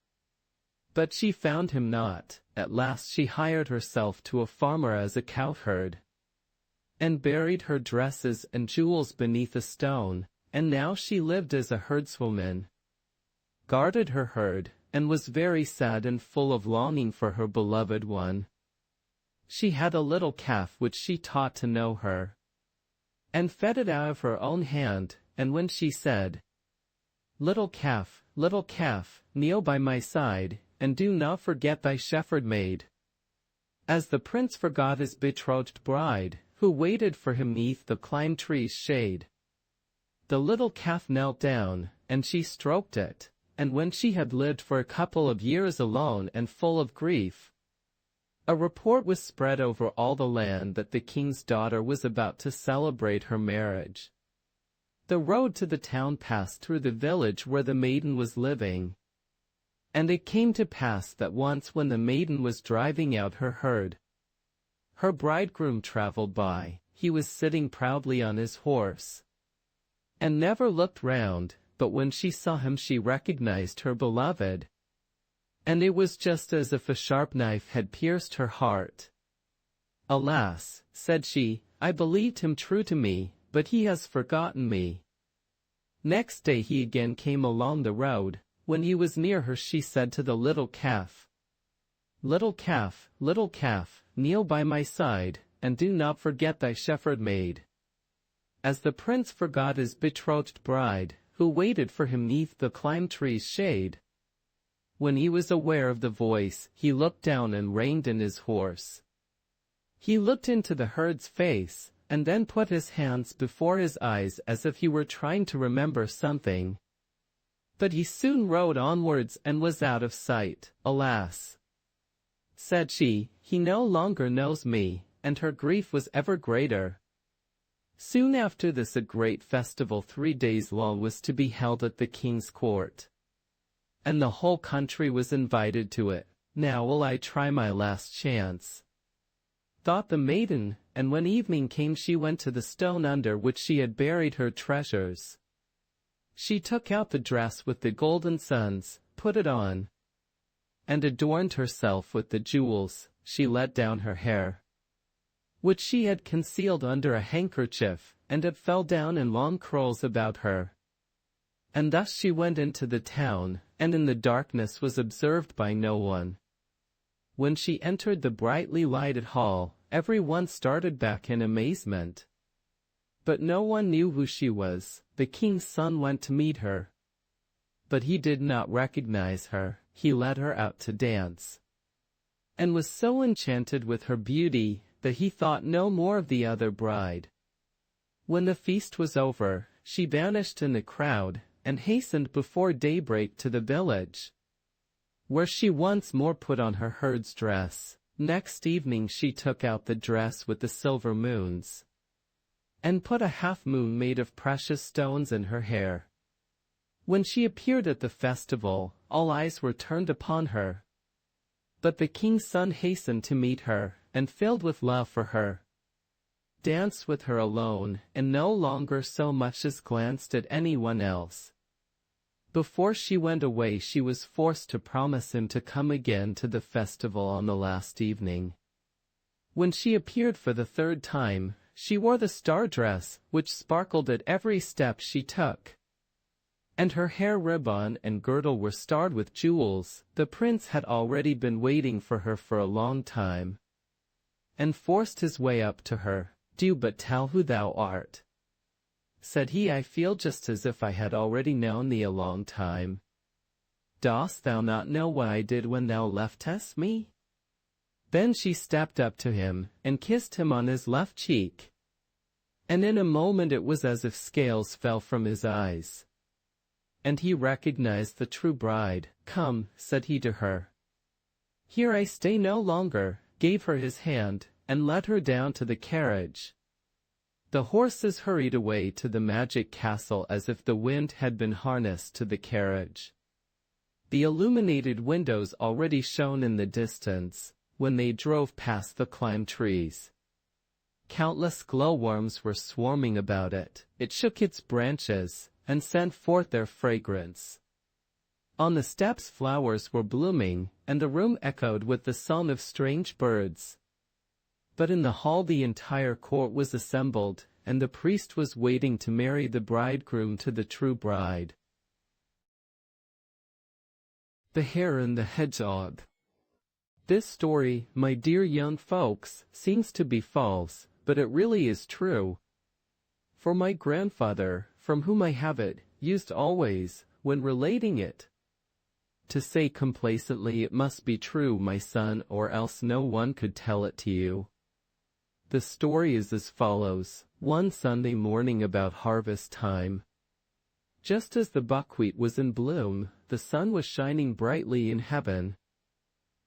but she found him not. At last she hired herself to a farmer as a cowherd, and buried her dresses and jewels beneath a stone, and now she lived as a herdswoman, guarded her herd, and was very sad and full of longing for her beloved one. She had a little calf which she taught to know her, and fed it out of her own hand, and when she said, little calf, kneel by my side, and do not forget thy shepherd maid," as the prince forgot his betrothed bride, who waited for him neath the climb tree's shade. The little calf knelt down, and she stroked it, and when she had lived for a couple of years alone and full of grief, a report was spread over all the land that the king's daughter was about to celebrate her marriage. The road to the town passed through the village where the maiden was living. And it came to pass that once when the maiden was driving out her herd, her bridegroom traveled by. He was sitting proudly on his horse, and never looked round, but when she saw him she recognized her beloved, and it was just as if a sharp knife had pierced her heart. "Alas," said she, "I believed him true to me, but he has forgotten me." Next day he again came along the road. When he was near her she said to the little calf, little calf, kneel by my side, and do not forget thy shepherd maid," as the prince forgot his betrothed bride, who waited for him neath the climb tree's shade. When he was aware of the voice, he looked down and reined in his horse. He looked into the herd's face, and then put his hands before his eyes as if he were trying to remember something. But he soon rode onwards and was out of sight. "Alas," said she, "he no longer knows me," and her grief was ever greater. Soon after this a great festival 3 days long was to be held at the king's court, and the whole country was invited to it. "Now will I try my last chance," thought the maiden, and when evening came she went to the stone under which she had buried her treasures. She took out the dress with the golden suns, put it on, and adorned herself with the jewels. She let down her hair, which she had concealed under a handkerchief, and it fell down in long curls about her. And thus she went into the town, and in the darkness was observed by no one. When she entered the brightly lighted hall, every one started back in amazement. But no one knew who she was. The king's son went to meet her, but he did not recognize her. He led her out to dance, and was so enchanted with her beauty that he thought no more of the other bride. When the feast was over, she vanished in the crowd, and hastened before daybreak to the village, where she once more put on her herd's dress. Next evening she took out the dress with the silver moons, and put a half-moon made of precious stones in her hair. When she appeared at the festival, all eyes were turned upon her. But the king's son hastened to meet her, and filled with love for her, danced with her alone, and no longer so much as glanced at anyone else. Before she went away she was forced to promise him to come again to the festival on the last evening. When she appeared for the 3rd time, she wore the star dress, which sparkled at every step she took. and her hair ribbon and girdle were starred with jewels. The prince had already been waiting for her for a long time, and forced his way up to her. "Do but tell who thou art," said he. "I feel just as if I had already known thee a long time. Dost thou not know what I did when thou leftest me?" Then she stepped up to him, and kissed him on his left cheek, and in a moment it was as if scales fell from his eyes, and he recognized the true bride. "Come," said he to her. "Here I stay no longer," gave her his hand, and led her down to the carriage. The horses hurried away to the magic castle as if the wind had been harnessed to the carriage. The illuminated windows already shone in the distance, when they drove past the lime trees. Countless glowworms were swarming about it. It shook its branches, and sent forth their fragrance. On the steps flowers were blooming, and the room echoed with the song of strange birds. But in the hall the entire court was assembled, and the priest was waiting to marry the bridegroom to the true bride. The Hare and the Hedgehog. This story, my dear young folks, seems to be false, but it really is true. For my grandfather, from whom I have it, used always, when relating it, to say complacently, "It must be true, my son, or else no one could tell it to you." The story is as follows. One Sunday morning about harvest time, just as the buckwheat was in bloom, the sun was shining brightly in heaven.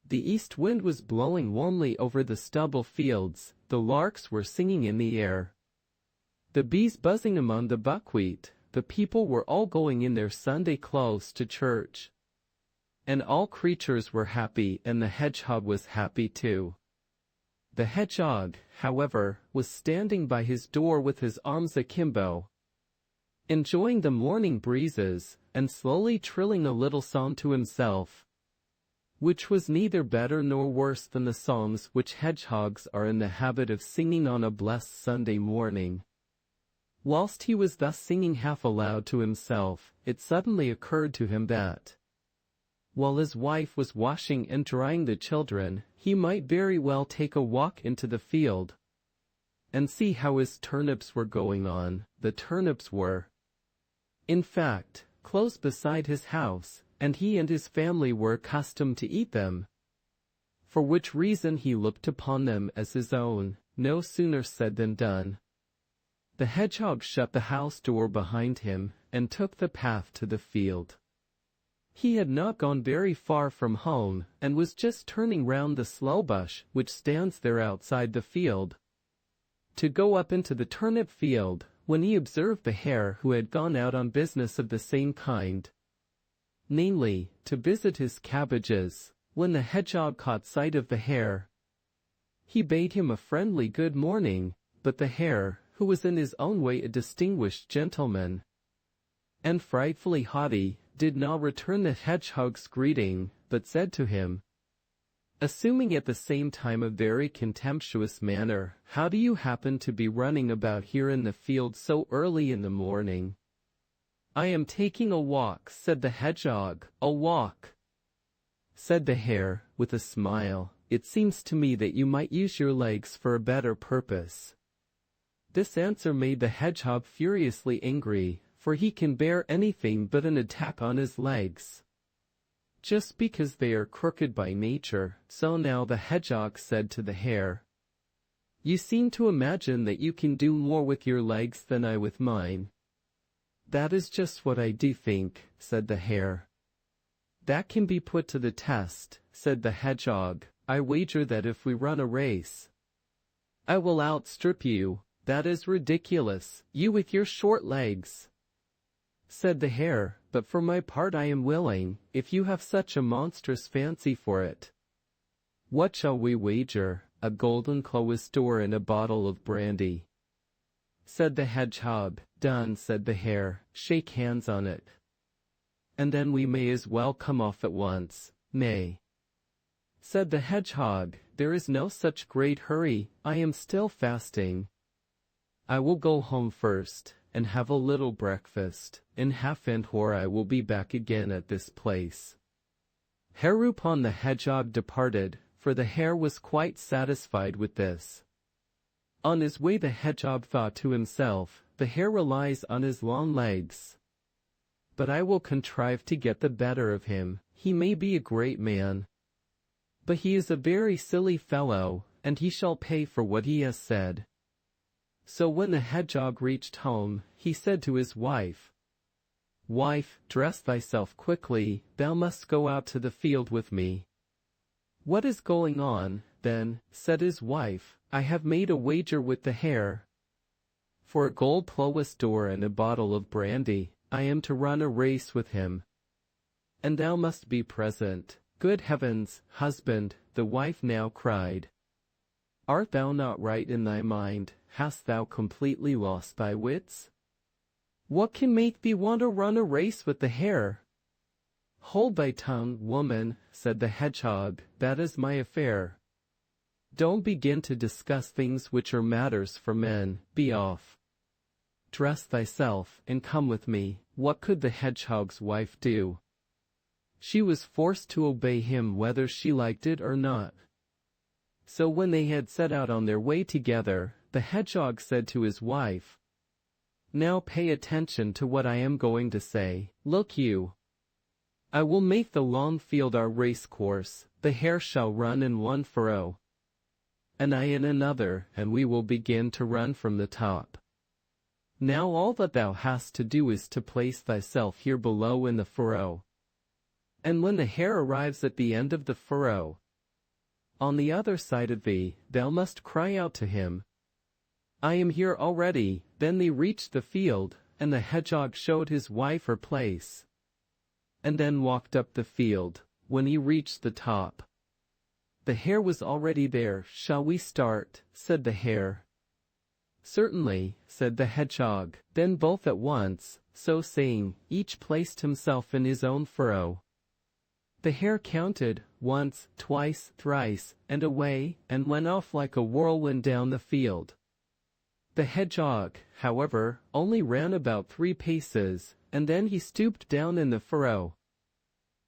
The east wind was blowing warmly over the stubble fields, the larks were singing in the air, the bees buzzing among the buckwheat, the people were all going in their Sunday clothes to church. And all creatures were happy, and the hedgehog was happy too. The hedgehog, however, was standing by his door with his arms akimbo, enjoying the morning breezes, and slowly trilling a little song to himself, which was neither better nor worse than the songs which hedgehogs are in the habit of singing on a blessed Sunday morning. Whilst he was thus singing half aloud to himself, it suddenly occurred to him that, while his wife was washing and drying the children, he might very well take a walk into the field, and see how his turnips were going on. The turnips were, in fact, close beside his house, and he and his family were accustomed to eat them, for which reason he looked upon them as his own. No sooner said than done. The hedgehog shut the house door behind him, and took the path to the field. He had not gone very far from home, and was just turning round the sloe bush which stands there outside the field, to go up into the turnip field, when he observed the hare, who had gone out on business of the same kind, namely, to visit his cabbages. When the hedgehog caught sight of the hare, he bade him a friendly good morning, but the hare, who was in his own way a distinguished gentleman, and frightfully haughty, did not return the hedgehog's greeting, but said to him, assuming at the same time a very contemptuous manner, "How do you happen to be running about here in the field so early in the morning?" "I am taking a walk," said the hedgehog. "A walk," said the hare, with a smile. "It seems to me that you might use your legs for a better purpose." This answer made the hedgehog furiously angry, for he can bear anything but an attack on his legs, just because they are crooked by nature. So now the hedgehog said to the hare, "You seem to imagine that you can do more with your legs than I with mine." "That is just what I do think," said the hare. "That can be put to the test," said the hedgehog. "I wager that if we run a race, I will outstrip you." "That is ridiculous, you with your short legs," said the hare, "but for my part I am willing, if you have such a monstrous fancy for it." "What shall we wager?" "A golden cloistor and a bottle of brandy," said the hedgehog. "Done," said the hare. "Shake hands on it, and then we may as well come off at once." "Nay," said the hedgehog, "there is no such great hurry, I am still fasting. I will go home first, and have a little breakfast. In half an hour I will be back again at this place." Hereupon the hedgehog departed, for the hare was quite satisfied with this. On his way the hedgehog thought to himself, "The hare relies on his long legs. But I will contrive to get the better of him. He may be a great man, but he is a very silly fellow, and he shall pay for what he has said." So when the hedgehog reached home, he said to his wife, "Wife, dress thyself quickly, thou must go out to the field with me." "What is going on, then?" said his wife. "I have made a wager with the hare. For a gold ploas d'or and a bottle of brandy, I am to run a race with him. And thou must be present." "Good heavens, husband," the wife now cried. "Art thou not right in thy mind? Hast thou completely lost thy wits? What can make thee want to run a race with the hare?" "Hold thy tongue, woman," said the hedgehog, "that is my affair. Don't begin to discuss things which are matters for men. Be off. Dress thyself, and come with me." What could the hedgehog's wife do? She was forced to obey him whether she liked it or not. So when they had set out on their way together, the hedgehog said to his wife, "Now pay attention to what I am going to say. Look you, I will make the long field our race course. The hare shall run in one furrow, and I in another, and we will begin to run from the top. Now all that thou hast to do is to place thyself here below in the furrow. And when the hare arrives at the end of the furrow, on the other side of thee, thou must cry out to him, 'I am here already.'" Then they reached the field, and the hedgehog showed his wife her place, and then walked up the field. When he reached the top, the hare was already there. "Shall we start?" said the hare. "Certainly," said the hedgehog. Then both at once, so saying, each placed himself in his own furrow. The hare counted, once, twice, thrice, and away, and went off like a whirlwind down the field. The hedgehog, however, only ran about 3 paces, and then he stooped down in the furrow,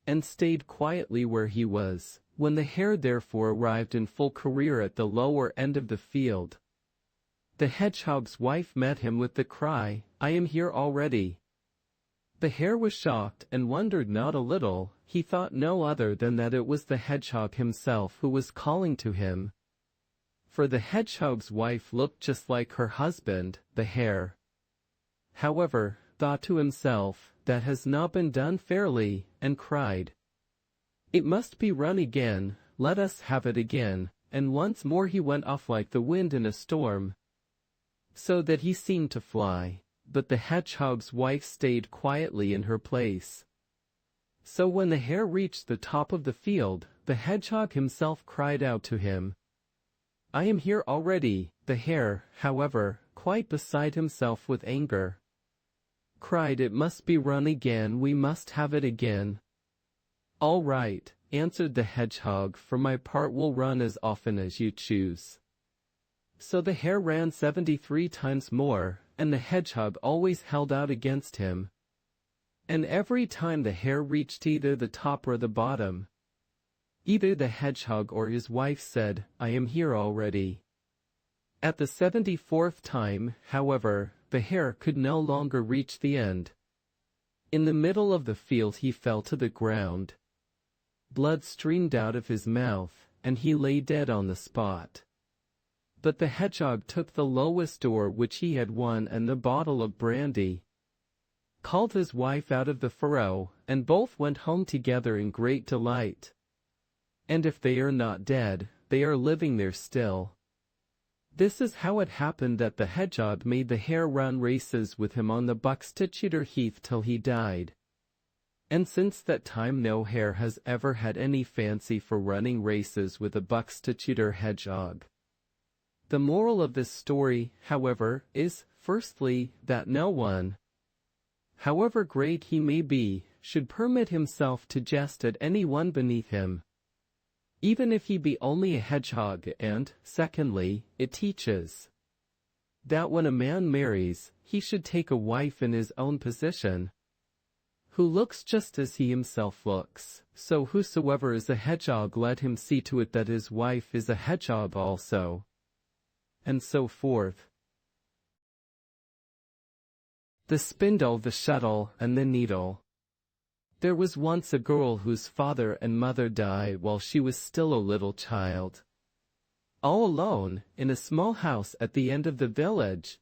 and stayed quietly where he was. When the hare therefore arrived in full career at the lower end of the field, the hedgehog's wife met him with the cry, "I am here already." The hare was shocked and wondered not a little. He thought no other than that it was the hedgehog himself who was calling to him. For the hedgehog's wife looked just like her husband, the hare. However, thought to himself, "That has not been done fairly," and cried, "It must be run again, let us have it again," and once more he went off like the wind in a storm, so that he seemed to fly. But the hedgehog's wife stayed quietly in her place. So when the hare reached the top of the field, the hedgehog himself cried out to him, "I am here already." The hare, however, quite beside himself with anger, cried, "It must be run again, we must have it again." "All right," answered the hedgehog, "for my part will run as often as you choose." So the hare ran 73 times more, and the hedgehog always held out against him. And every time the hare reached either the top or the bottom, either the hedgehog or his wife said, "I am here already." At the 74th time, however, the hare could no longer reach the end. In the middle of the field he fell to the ground. Blood streamed out of his mouth, and he lay dead on the spot. But the hedgehog took the lowest door which he had won and the bottle of brandy, called his wife out of the furrow, and both went home together in great delight. And if they are not dead, they are living there still. This is how it happened that the hedgehog made the hare run races with him on the Buxtehude heath till he died. And since that time no hare has ever had any fancy for running races with a Buxtehude hedgehog. The moral of this story, however, is, firstly, that no one, however great he may be, should permit himself to jest at any one beneath him, even if he be only a hedgehog, and, secondly, it teaches that when a man marries, he should take a wife in his own position, who looks just as he himself looks. So whosoever is a hedgehog, let him see to it that his wife is a hedgehog also. And so forth. The spindle, the shuttle, and the needle. There was once a girl whose father and mother died while she was still a little child. All alone, in a small house at the end of the village,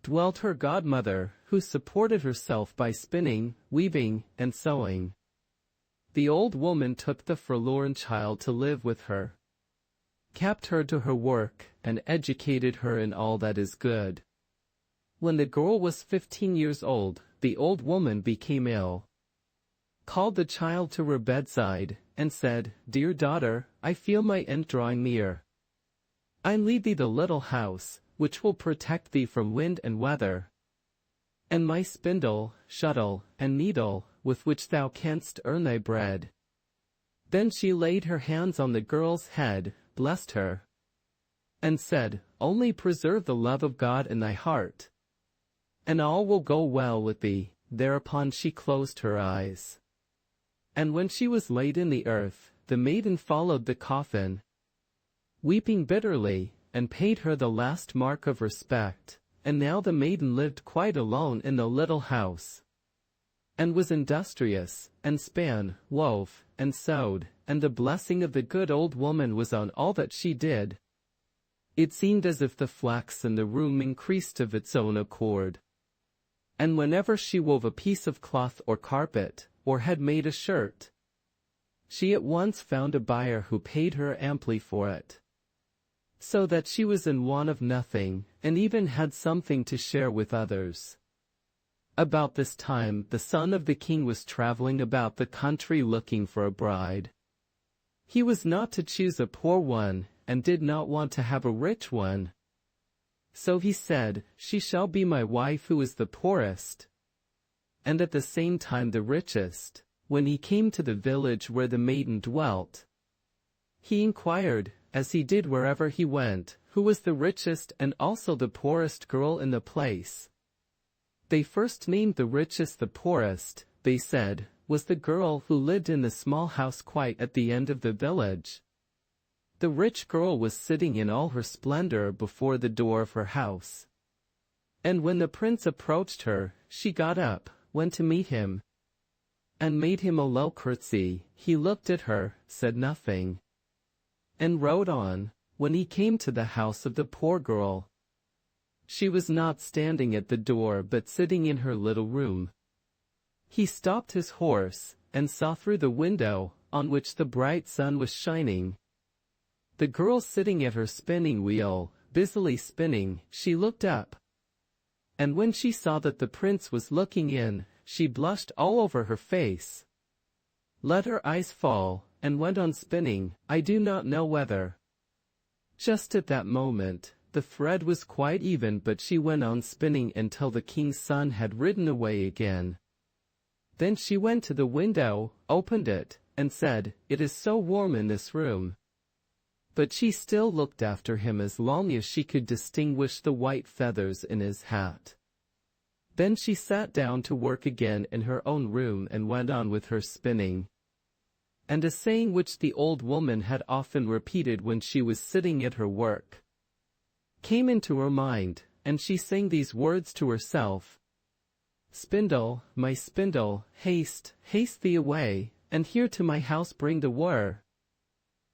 dwelt her godmother, who supported herself by spinning, weaving, and sewing. The old woman took the forlorn child to live with her, kept her to her work, and educated her in all that is good. When the girl was 15 years old, the old woman became ill, called the child to her bedside, and said, "Dear daughter, I feel my end drawing near. I leave thee the little house, which will protect thee from wind and weather, and my spindle, shuttle, and needle, with which thou canst earn thy bread." Then she laid her hands on the girl's head, blessed her, and said, "Only preserve the love of God in thy heart, and all will go well with thee." Thereupon she closed her eyes. And when she was laid in the earth, the maiden followed the coffin, weeping bitterly, and paid her the last mark of respect. And now the maiden lived quite alone in the little house, and was industrious, and span, wove, and sewed, and the blessing of the good old woman was on all that she did. It seemed as if the flax in the room increased of its own accord. And whenever she wove a piece of cloth or carpet, or had made a shirt, she at once found a buyer who paid her amply for it, so that she was in want of nothing, and even had something to share with others. About this time the son of the king was traveling about the country looking for a bride. He was not to choose a poor one, and did not want to have a rich one. So he said, "She shall be my wife who is the poorest, and at the same time the richest." When he came to the village where the maiden dwelt, he inquired, as he did wherever he went, who was the richest and also the poorest girl in the place. They first named the richest the poorest, they said, was the girl who lived in the small house quite at the end of the village. The rich girl was sitting in all her splendor before the door of her house. And when the prince approached her, she got up, went to meet him, and made him a low curtsy. He looked at her, said nothing, and rode on. When he came to the house of the poor girl, she was not standing at the door but sitting in her little room. He stopped his horse, and saw through the window, on which the bright sun was shining, the girl sitting at her spinning wheel, busily spinning. She looked up, and when she saw that the prince was looking in, she blushed all over her face, let her eyes fall, and went on spinning, I do not know whether. Just at that moment, the thread was quite even, but she went on spinning until the king's son had ridden away again. Then she went to the window, opened it, and said, "It is so warm in this room." But she still looked after him as long as she could distinguish the white feathers in his hat. Then she sat down to work again in her own room and went on with her spinning. And a saying which the old woman had often repeated when she was sitting at her work came into her mind, and she sang these words to herself: "Spindle, my spindle, haste, haste thee away, and here to my house bring the ware,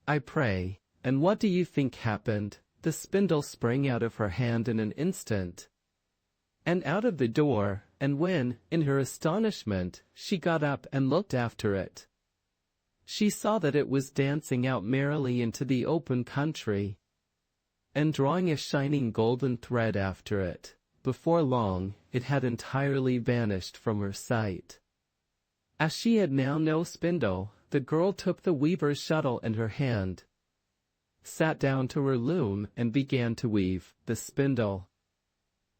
I pray." And what do you think happened? The spindle sprang out of her hand in an instant, and out of the door, and when, in her astonishment, she got up and looked after it, she saw that it was dancing out merrily into the open country, and drawing a shining golden thread after it. Before long, it had entirely vanished from her sight. As she had now no spindle, the girl took the weaver's shuttle in her hand, sat down to her loom, and began to weave. The spindle,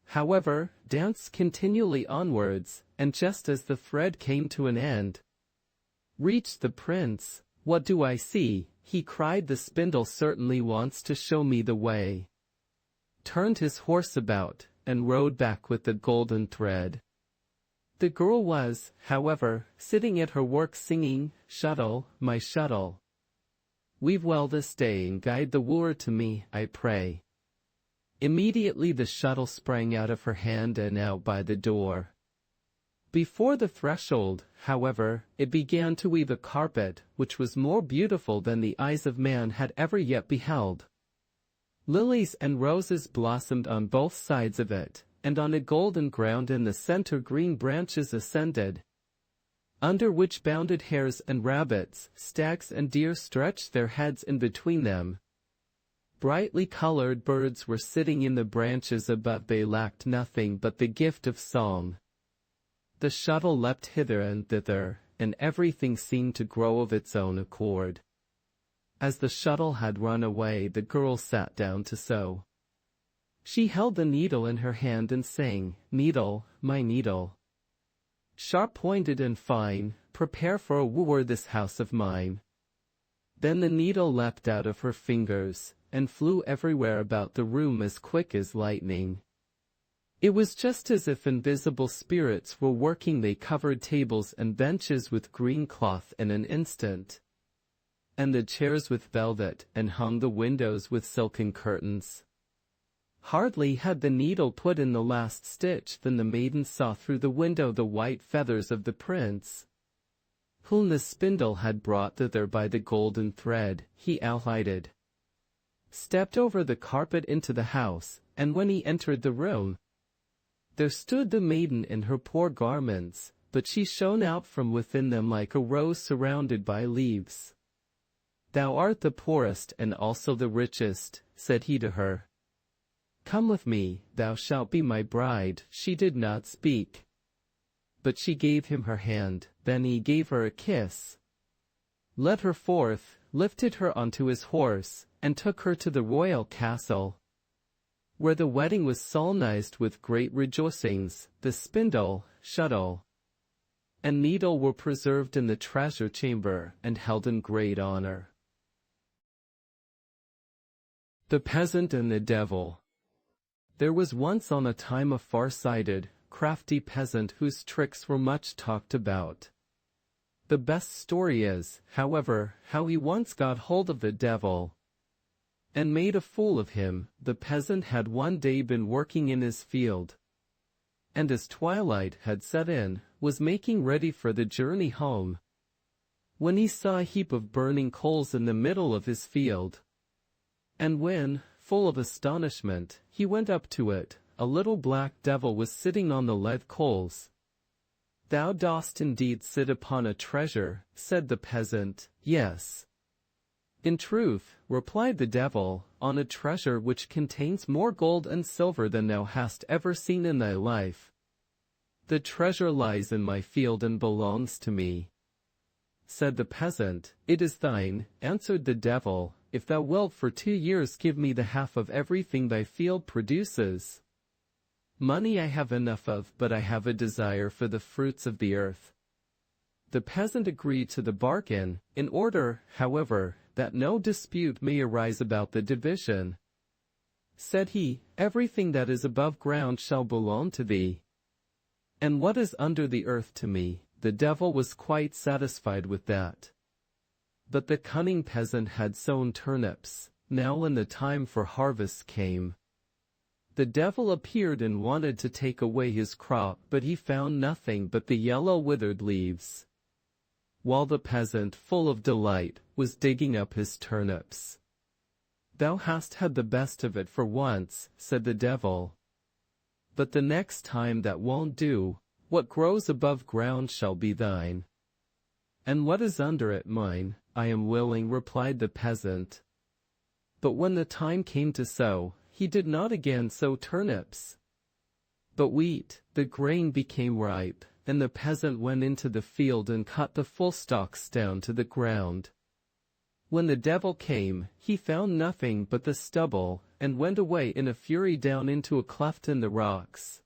however, danced continually onwards, and just as the thread came to an end, reached the prince. "What do I see?" he cried. "The spindle certainly wants to show me the way." turned his horse about, and rode back with the golden thread. The girl was, however, sitting at her work singing, "Shuttle, my shuttle, weave well this day and guide the wooer to me, I pray." Immediately the shuttle sprang out of her hand and out by the door. Before the threshold, however, it began to weave a carpet, which was more beautiful than the eyes of man had ever yet beheld. Lilies and roses blossomed on both sides of it, and on a golden ground in the center green branches ascended, under which bounded hares and rabbits, stags and deer stretched their heads in between them. Brightly colored birds were sitting in the branches above. They lacked nothing but the gift of song. The shuttle leapt hither and thither, and everything seemed to grow of its own accord. As the shuttle had run away, the girl sat down to sew. She held the needle in her hand and sang, "Needle, my needle, sharp-pointed and fine, prepare for a wooer this house of mine." Then the needle leapt out of her fingers, and flew everywhere about the room as quick as lightning. It was just as if invisible spirits were working. They covered tables and benches with green cloth in an instant, and the chairs with velvet, and hung the windows with silken curtains. Hardly had the needle put in the last stitch than the maiden saw through the window the white feathers of the prince, whom the spindle had brought thither by the golden thread. He alighted, stepped over the carpet into the house, and when he entered the room, there stood the maiden in her poor garments, but she shone out from within them like a rose surrounded by leaves. "Thou art the poorest and also the richest," said he to her. "Come with me, thou shalt be my bride." She did not speak, but she gave him her hand. Then he gave her a kiss, led her forth, lifted her onto his horse, and took her to the royal castle, where the wedding was solemnized with great rejoicings. The spindle, shuttle, and needle were preserved in the treasure chamber and held in great honor. The peasant and the devil. There was once on a time a far-sighted, crafty peasant whose tricks were much talked about. The best story is, however, how he once got hold of the devil and made a fool of him. The peasant had one day been working in his field, and as twilight had set in, was making ready for the journey home, when he saw a heap of burning coals in the middle of his field. And when, full of astonishment, he went up to it, a little black devil was sitting on the lead coals. "Thou dost indeed sit upon a treasure," said the peasant. "Yes, in truth," replied the devil, "on a treasure which contains more gold and silver than thou hast ever seen in thy life. The treasure lies in my field and belongs to me." Said the peasant, "It is thine," answered the devil, "if thou wilt for 2 years give me the half of everything thy field produces. Money I have enough of, but I have a desire for the fruits of the earth." The peasant agreed to the bargain, in order, however, that no dispute may arise about the division. Said he, "Everything that is above ground shall belong to thee, and what is under the earth to me." The devil was quite satisfied with that. But the cunning peasant had sown turnips. Now when the time for harvest came, the devil appeared and wanted to take away his crop, but he found nothing but the yellow withered leaves, while the peasant, full of delight, was digging up his turnips. "Thou hast had the best of it for once," said the devil, "but the next time that won't do. What grows above ground shall be thine, and what is under it mine." "I am willing," replied the peasant. But when the time came to sow, he did not again sow turnips, but wheat. The grain became ripe, and the peasant went into the field and cut the full stalks down to the ground. When the devil came, he found nothing but the stubble, and went away in a fury down into a cleft in the rocks.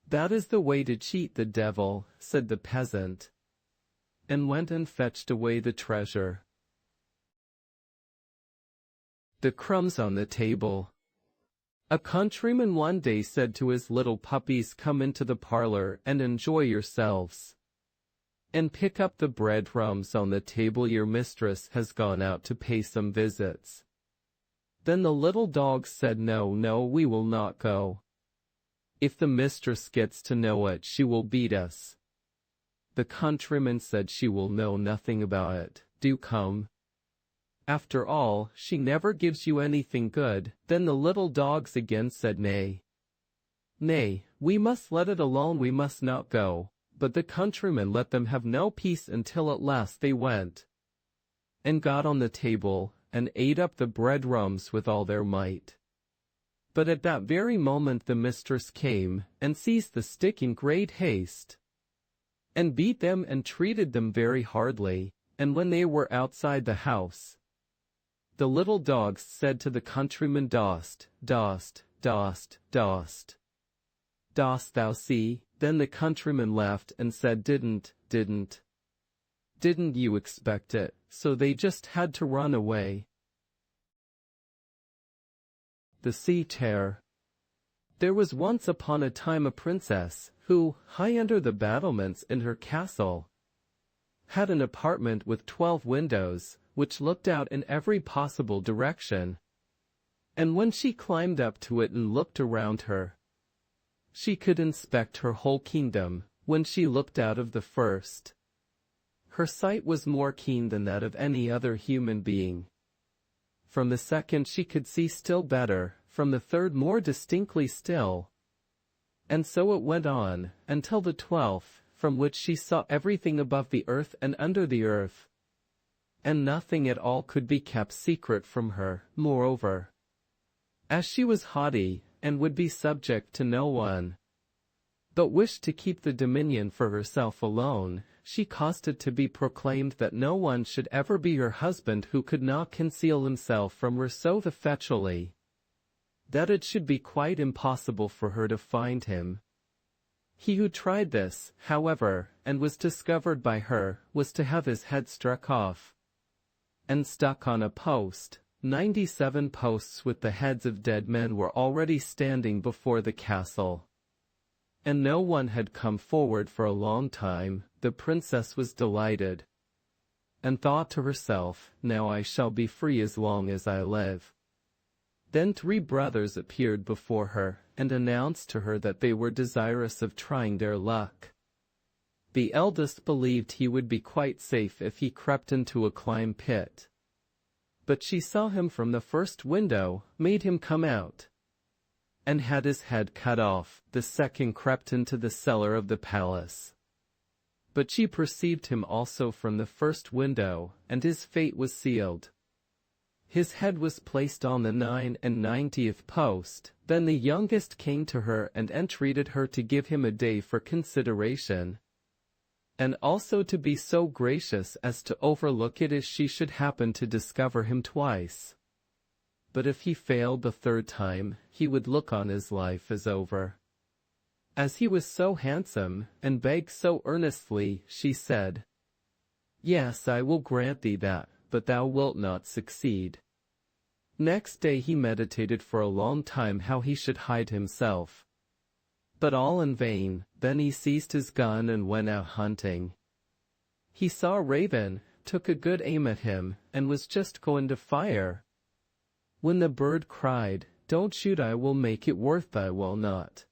"That is the way to cheat the devil," said the peasant, and went and fetched away the treasure. The crumbs on the table. A countryman one day said to his little puppies, "Come into the parlor and enjoy yourselves. And pick up the breadcrumbs on the table, your mistress has gone out to pay some visits." Then the little dogs said, "No, no, we will not go. If the mistress gets to know it, she will beat us." The countryman said, "She will know nothing about it, do come. After all, she never gives you anything good." Then the little dogs again said, "Nay, nay, we must let it alone, we must not go." But the countryman let them have no peace until at last they went and got on the table and ate up the breadcrumbs with all their might. But at that very moment the mistress came and seized the stick in great haste and beat them and treated them very hardly. And when they were outside the house, the little dogs said to the countryman, "Dost, dost, dost, dost. Dost thou see?" Then the countryman laughed and said, Didn't you expect it?" So they just had to run away. The Sea Terror. There was once upon a time a princess who, high under the battlements in her castle, had an apartment with 12 windows, which looked out in every possible direction. And when she climbed up to it and looked around her, she could inspect her whole kingdom. When she looked out of the first, her sight was more keen than that of any other human being. From the second she could see still better, from the third more distinctly still. And so it went on, until the 12th, from which she saw everything above the earth and under the earth. And nothing at all could be kept secret from her. Moreover, as she was haughty, and would be subject to no one, but wished to keep the dominion for herself alone, she caused it to be proclaimed that no one should ever be her husband who could not conceal himself from her so effectually that it should be quite impossible for her to find him. He who tried this, however, and was discovered by her, was to have his head struck off and stuck on a post. 97 posts with the heads of dead men were already standing before the castle, and no one had come forward for a long time. The princess was delighted, and thought to herself, "Now I shall be free as long as I live." Then 3 brothers appeared before her, and announced to her that they were desirous of trying their luck. The eldest believed he would be quite safe if he crept into a lime pit. But she saw him from the first window, made him come out, and had his head cut off. The second crept into the cellar of the palace, but she perceived him also from the first window, and his fate was sealed. His head was placed on the 99th post. Then the youngest came to her and entreated her to give him a day for consideration, and also to be so gracious as to overlook it if she should happen to discover him twice. But if he failed the 3rd time, he would look on his life as over. As he was so handsome, and begged so earnestly, she said, "Yes, I will grant thee that, but thou wilt not succeed." Next day he meditated for a long time how he should hide himself, but all in vain. Then he seized his gun and went out hunting. He saw a raven, took a good aim at him, and was just going to fire, when the bird cried, "Don't shoot, I will make it worth thy while not."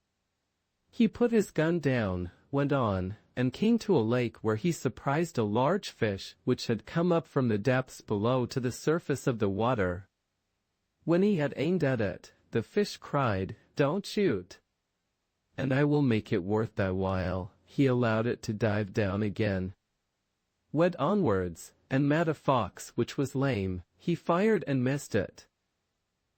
He put his gun down, went on, and came to a lake where he surprised a large fish which had come up from the depths below to the surface of the water. When he had aimed at it, the fish cried, "Don't shoot, and I will make it worth thy while." He allowed it to dive down again, went onwards, and met a fox which was lame. He fired and missed it,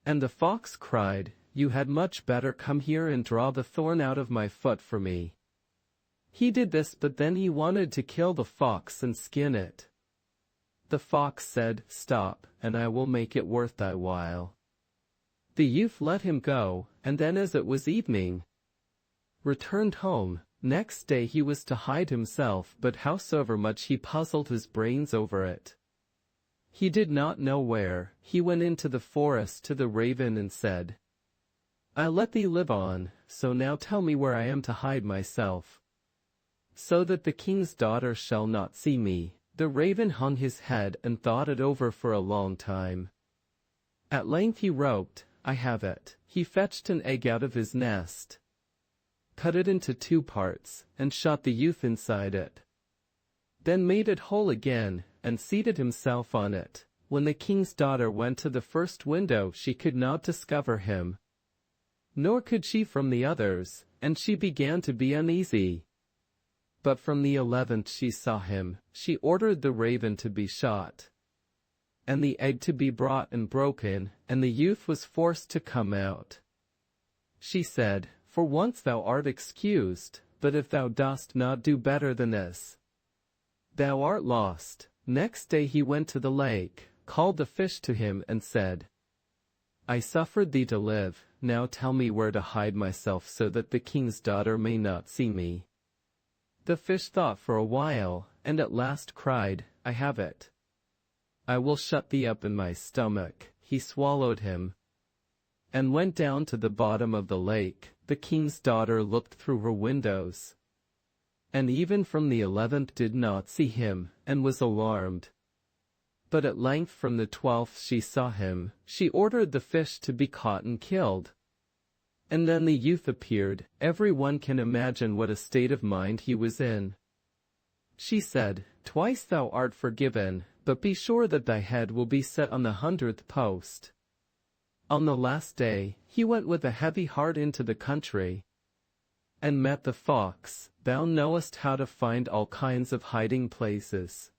and the fox cried, "You had much better come here and draw the thorn out of my foot for me." He did this, but then he wanted to kill the fox and skin it. The fox said, "Stop, and I will make it worth thy while." The youth let him go, and then as it was evening, returned home. Next day he was to hide himself, but howsoever much he puzzled his brains over it, he did not know where. He went into the forest to the raven and said, I let thee live on, so now tell me where I am to hide myself, so that the king's daughter shall not see me." The raven hung his head and thought it over for a long time. At length he roped, "I have it." He fetched an egg out of his nest, cut it into 2 parts, and shot the youth inside it. Then made it whole again, and seated himself on it. When the king's daughter went to the first window, she could not discover him, nor could she from the others, and she began to be uneasy. But from the 11th she saw him. She ordered the raven to be shot, and the egg to be brought and broken, and the youth was forced to come out. She said, "For once thou art excused, but if thou dost not do better than this, thou art lost." Next day he went to the lake, called the fish to him and said, "I suffered thee to live, now tell me where to hide myself so that the king's daughter may not see me." The fish thought for a while, and at last cried, "I have it. I will shut thee up in my stomach." He swallowed him, and went down to the bottom of the lake. The king's daughter looked through her windows, and even from the 11th did not see him, and was alarmed. But at length from the 12th she saw him. She ordered the fish to be caught and killed. And then the youth appeared. Every one can imagine what a state of mind he was in. She said, "Twice thou art forgiven, but be sure that thy head will be set on the 100th post." On the last day, he went with a heavy heart into the country, and met the fox. "Thou knowest how to find all kinds of hiding places,"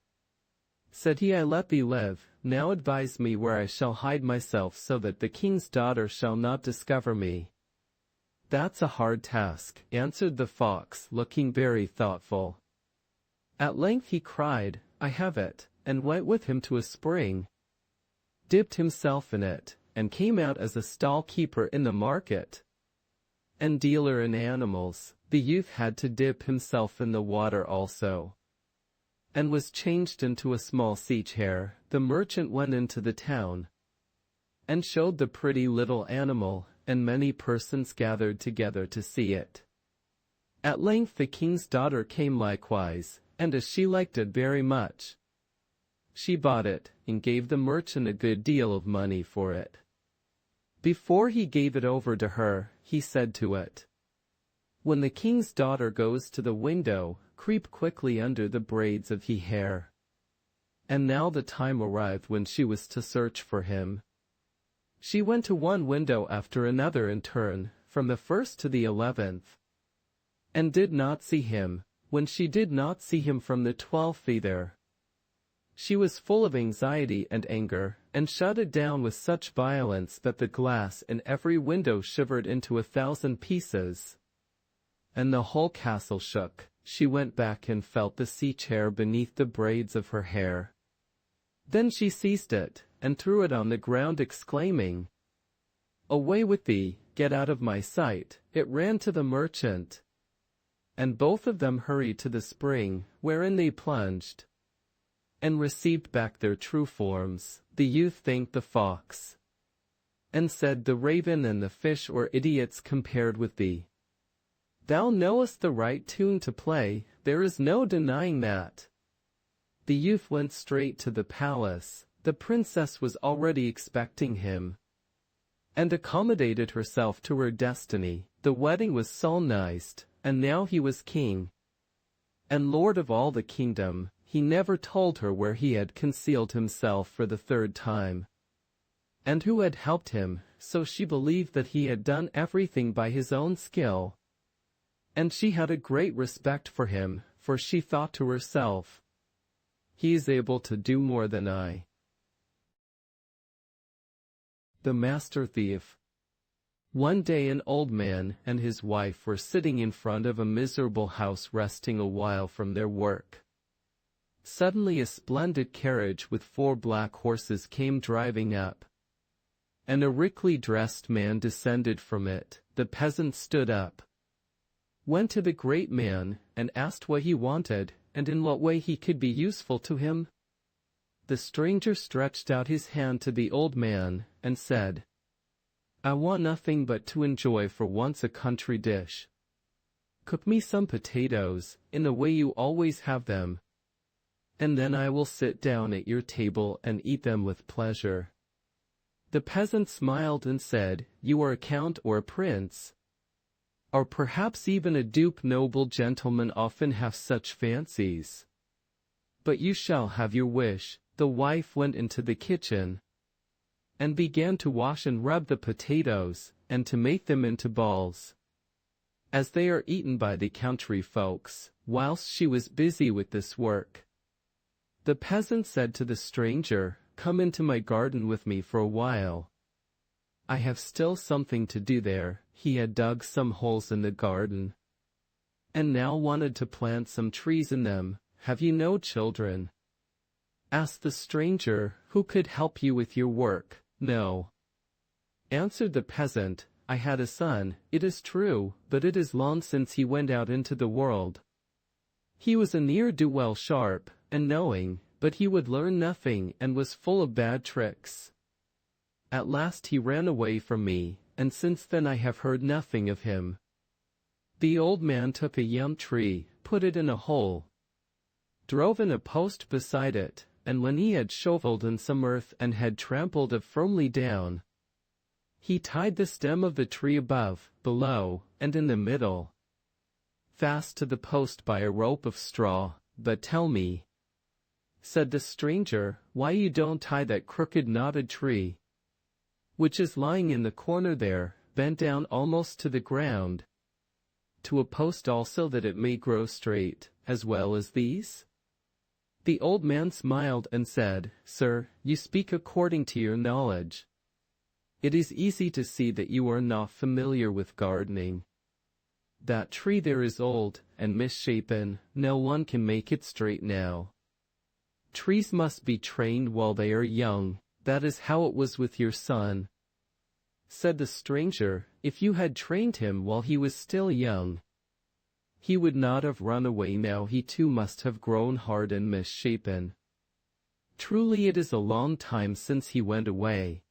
said he. "I let thee live, now advise me where I shall hide myself so that the king's daughter shall not discover me." "That's a hard task," answered the fox, looking very thoughtful. At length he cried, "I have it," and went with him to a spring, dipped himself in it, and came out as a stall keeper in the market, and dealer in animals. The youth had to dip himself in the water also, and was changed into a small sea chair. The merchant went into the town, and showed the pretty little animal, and many persons gathered together to see it. At length the king's daughter came likewise, and as she liked it very much, she bought it, and gave the merchant a good deal of money for it. Before he gave it over to her, he said to it, "When the king's daughter goes to the window, creep quickly under the braids of his hair." And now the time arrived when she was to search for him. She went to one window after another in turn, from the 1st to the 11th, and did not see him. When she did not see him from the 12th either, she was full of anxiety and anger, and shut it down with such violence that the glass in every window shivered into 1,000 pieces, and the whole castle shook. She went back and felt the sea chair beneath the braids of her hair. Then she seized it, and threw it on the ground, exclaiming, "Away with thee, get out of my sight." It ran to the merchant, and both of them hurried to the spring, wherein they plunged, and received back their true forms. The youth thanked the fox, and said, "The raven and the fish were idiots compared with thee. Thou knowest the right tune to play, there is no denying that." The youth went straight to the palace. The princess was already expecting him, and accommodated herself to her destiny. The wedding was solemnized, and now he was king, and lord of all the kingdom. He never told her where he had concealed himself for the 3rd time, and who had helped him, so she believed that he had done everything by his own skill. And she had a great respect for him, for she thought to herself, "He is able to do more than I." The Master Thief. One day an old man and his wife were sitting in front of a miserable house resting a while from their work. Suddenly a splendid carriage with 4 black horses came driving up, and a richly dressed man descended from it. The peasant stood up, went to the great man, and asked what he wanted, and in what way he could be useful to him. The stranger stretched out his hand to the old man, and said, I want nothing but to enjoy for once a country dish. Cook me some potatoes, in the way you always have them, and then I will sit down at your table and eat them with pleasure." The peasant smiled and said, "You are a count or a prince, or perhaps even a duke. Noble gentlemen often have such fancies. But you shall have your wish." The wife went into the kitchen and began to wash and rub the potatoes, and to make them into balls, as they are eaten by the country folks. Whilst she was busy with this work, the peasant said to the stranger, "Come into my garden with me for a while. I have still something to do there." He had dug some holes in the garden, and now wanted to plant some trees in them. "Have you no children?" asked the stranger, "who could help you with your work?" "No," answered the peasant. "I had a son, it is true, but it is long since he went out into the world. He was a ne'er-do-well, sharp and knowing, but he would learn nothing and was full of bad tricks. At last he ran away from me, and since then I have heard nothing of him." The old man took a young tree, put it in a hole, drove in a post beside it, and when he had shoveled in some earth and had trampled it firmly down, he tied the stem of the tree above, below, and in the middle, fast to the post by a rope of straw. "But tell me," said the stranger, "why you don't tie that crooked knotted tree, which is lying in the corner there, bent down almost to the ground, to a post also, that it may grow straight, as well as these?" The old man smiled and said, "Sir, you speak according to your knowledge. It is easy to see that you are not familiar with gardening. That tree there is old and misshapen, no one can make it straight now. Trees must be trained while they are young. That is how it was with your son," said the stranger. "If you had trained him while he was still young, he would not have run away. Now he too must have grown hard and misshapen. Truly it is a long time since he went away,"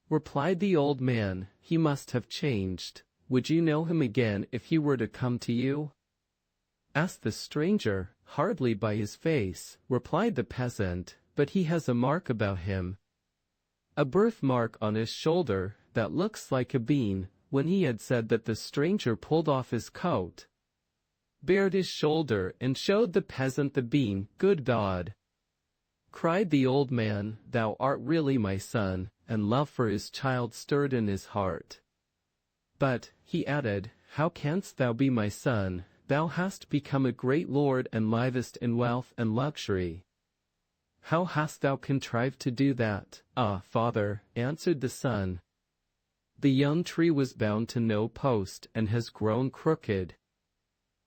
replied the old man. "He must have changed. Would you know him again if he were to come to you?" asked the stranger. "Hardly by his face," replied the peasant, "but he has a mark about him, a birthmark on his shoulder, that looks like a bean." When he had said that, the stranger pulled off his coat, bared his shoulder, and showed the peasant the bean. "Good God!" cried the old man, "thou art really my son," and love for his child stirred in his heart. "But," he added, "how canst thou be my son? Thou hast become a great lord and livest in wealth and luxury. How hast thou contrived to do that?" "Ah, father," answered the son, "the young tree was bound to no post and has grown crooked.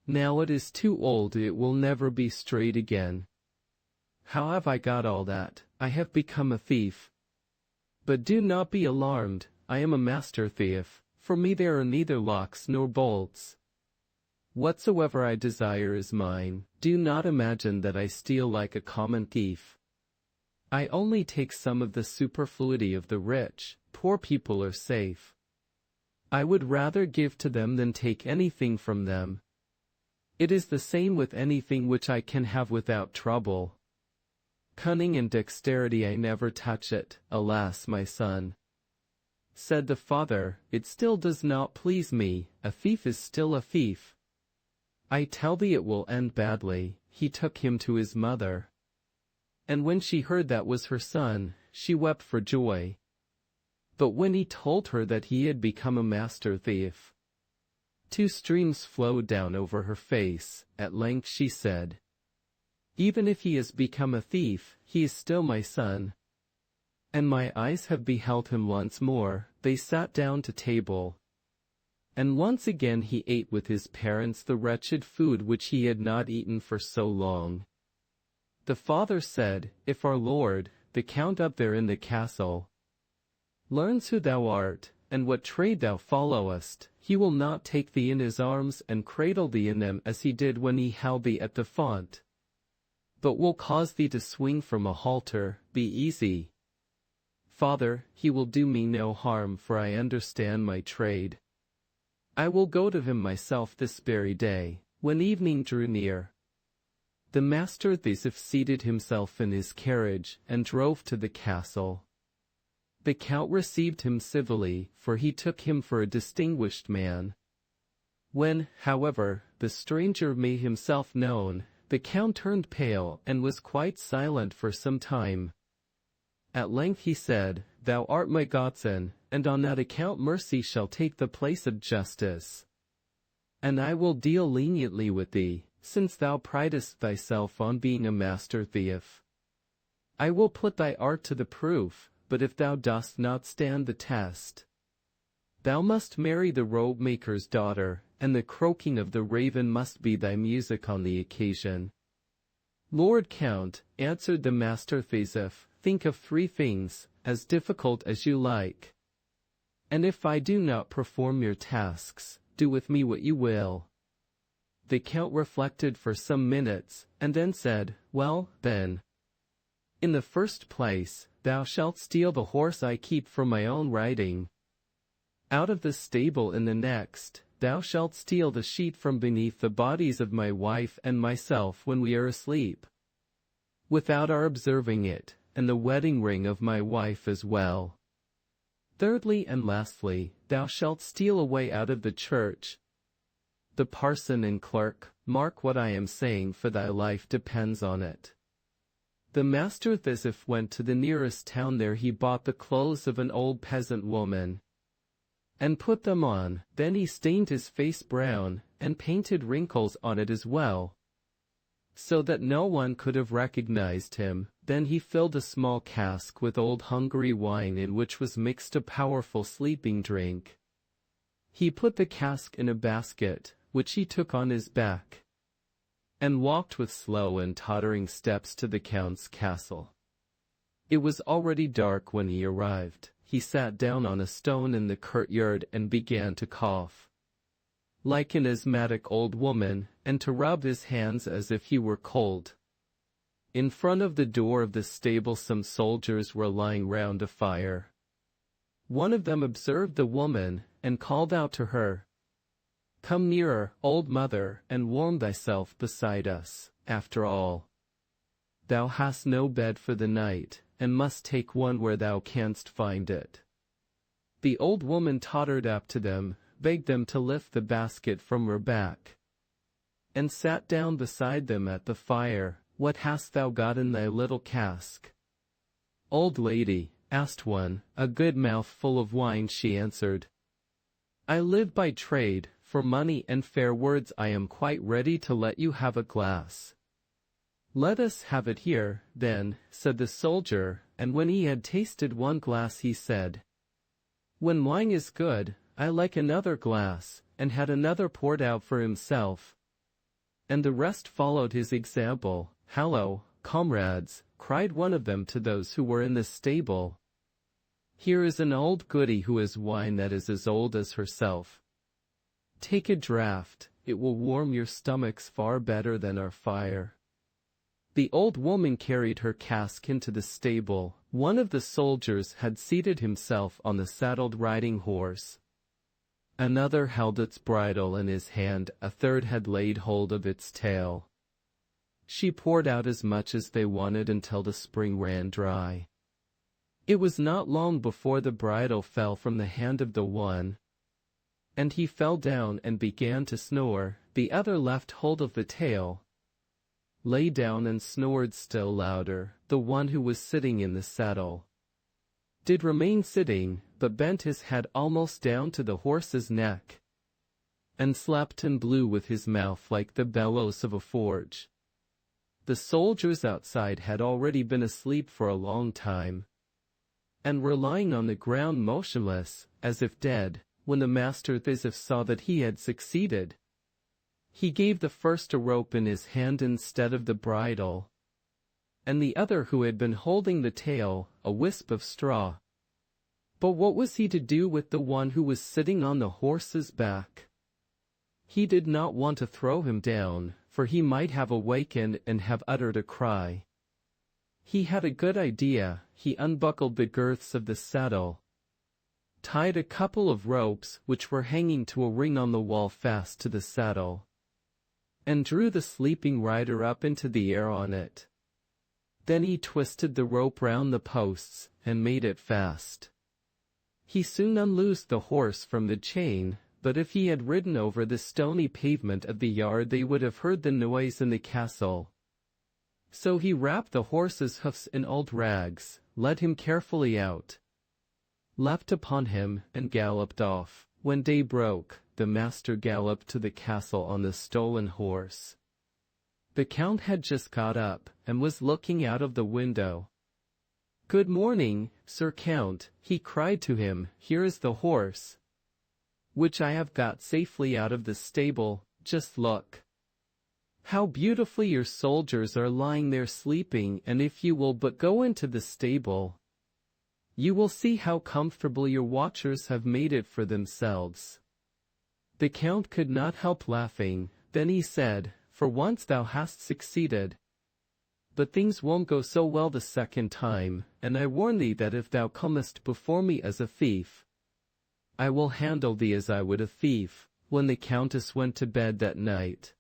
Now it is too old, it will never be straight again. How have I got all that? I have become a thief. But do not be alarmed, I am a master thief. For me there are neither locks nor bolts. Whatsoever I desire is mine. Do not imagine that I steal like a common thief. I only take some of the superfluity of the rich. Poor people are safe. I would rather give to them than take anything from them. It is the same with anything which I can have without trouble. Cunning and dexterity, I never touch it." "Alas, my son," said the father, "it still does not please me. A thief is still a thief. I tell thee it will end badly." He took him to his mother, and when she heard that was her son, she wept for joy. But when he told her that he had become a master thief, 2 streams flowed down over her face. At length she said, "Even if he has become a thief, he is still my son, and my eyes have beheld him once more." They sat down to table, and once again he ate with his parents the wretched food which he had not eaten for so long. The father said, "If our lord, the count up there in the castle, learns who thou art, and what trade thou followest, he will not take thee in his arms and cradle thee in them as he did when he held thee at the font, but will cause thee to swing from a halter. Be easy. "Father, he will do me no harm, for I understand my trade. I will go to him myself this very day." When evening drew near, the master thief seated himself in his carriage and drove to the castle. The count received him civilly, for he took him for a distinguished man. When, however, the stranger made himself known, the count turned pale and was quite silent for some time. At length he said, "Thou art my godson, and on that account mercy shall take the place of justice. And I will deal leniently with thee, since thou pridest thyself on being a master thief. I will put thy art to the proof, but if thou dost not stand the test, thou must marry the robe-maker's daughter, and the croaking of the raven must be thy music on the occasion." "Lord Count," answered the master thief, "think of 3 things, as difficult as you like. And if I do not perform your tasks, do with me what you will." The count reflected for some minutes, and then said, "Well, then, in the first place, thou shalt steal the horse I keep for my own riding. Out of the stable in the next, thou shalt steal the sheet from beneath the bodies of my wife and myself when we are asleep, without our observing it, and the wedding ring of my wife as well. Thirdly and lastly, thou shalt steal away out of the church. The parson and clerk, mark what I am saying, for thy life depends on it." The master thief went to the nearest town. There he bought the clothes of an old peasant woman, and put them on. Then he stained his face brown, and painted wrinkles on it as well, so that no one could have recognized him. Then he filled a small cask with old Hungary wine, in which was mixed a powerful sleeping drink. He put the cask in a basket, which he took on his back, and walked with slow and tottering steps to the count's castle. It was already dark when he arrived. He sat down on a stone in the courtyard and began to cough like an asthmatic old woman, and to rub his hands as if he were cold. In front of the door of the stable some soldiers were lying round a fire. One of them observed the woman, and called out to her, "Come nearer, old mother, and warm thyself beside us. After all, thou hast no bed for the night, and must take one where thou canst find it." The old woman tottered up to them, begged them to lift the basket from her back, and sat down beside them at the fire. "What hast thou got in thy little cask?" "Old lady," asked one, "a good mouthful of wine," she answered. "I live by trade. For money and fair words I am quite ready to let you have a glass." "Let us have it here, then," said the soldier, and when he had tasted one glass he said, "When wine is good, I like another glass," and had another poured out for himself. And the rest followed his example. "Hallo, comrades," cried one of them to those who were in the stable. "Here is an old goody who has wine that is as old as herself. Take a draught, it will warm your stomachs far better than our fire." The old woman carried her cask into the stable. One of the soldiers had seated himself on the saddled riding horse. Another held its bridle in his hand, a third had laid hold of its tail. She poured out as much as they wanted until the spring ran dry. It was not long before the bridle fell from the hand of the one, and he fell down and began to snore. The other left hold of the tail, lay down and snored still louder. The one who was sitting in the saddle did remain sitting, but bent his head almost down to the horse's neck, and slept and blew with his mouth like the bellows of a forge. The soldiers outside had already been asleep for a long time, and were lying on the ground motionless, as if dead. When the master thief saw that he had succeeded, he gave the first a rope in his hand instead of the bridle, and the other, who had been holding the tail, a wisp of straw. But what was he to do with the one who was sitting on the horse's back? He did not want to throw him down, for he might have awakened and have uttered a cry. He had a good idea. He unbuckled the girths of the saddle, tied a couple of ropes which were hanging to a ring on the wall fast to the saddle, and drew the sleeping rider up into the air on it. Then he twisted the rope round the posts and made it fast. He soon unloosed the horse from the chain, but if he had ridden over the stony pavement of the yard they would have heard the noise in the castle. So he wrapped the horse's hoofs in old rags, led him carefully out, leapt upon him, and galloped off. When day broke, the master galloped to the castle on the stolen horse. The count had just got up, and was looking out of the window. "Good morning, Sir Count," he cried to him. "Here is the horse, which I have got safely out of the stable. Just look how beautifully your soldiers are lying there sleeping, and if you will but go into the stable, you will see how comfortable your watchers have made it for themselves." The count could not help laughing. Then he said, "For once thou hast succeeded. But things won't go so well the second time, and I warn thee that if thou comest before me as a thief, I will handle thee as I would a thief." When the countess went to bed that night,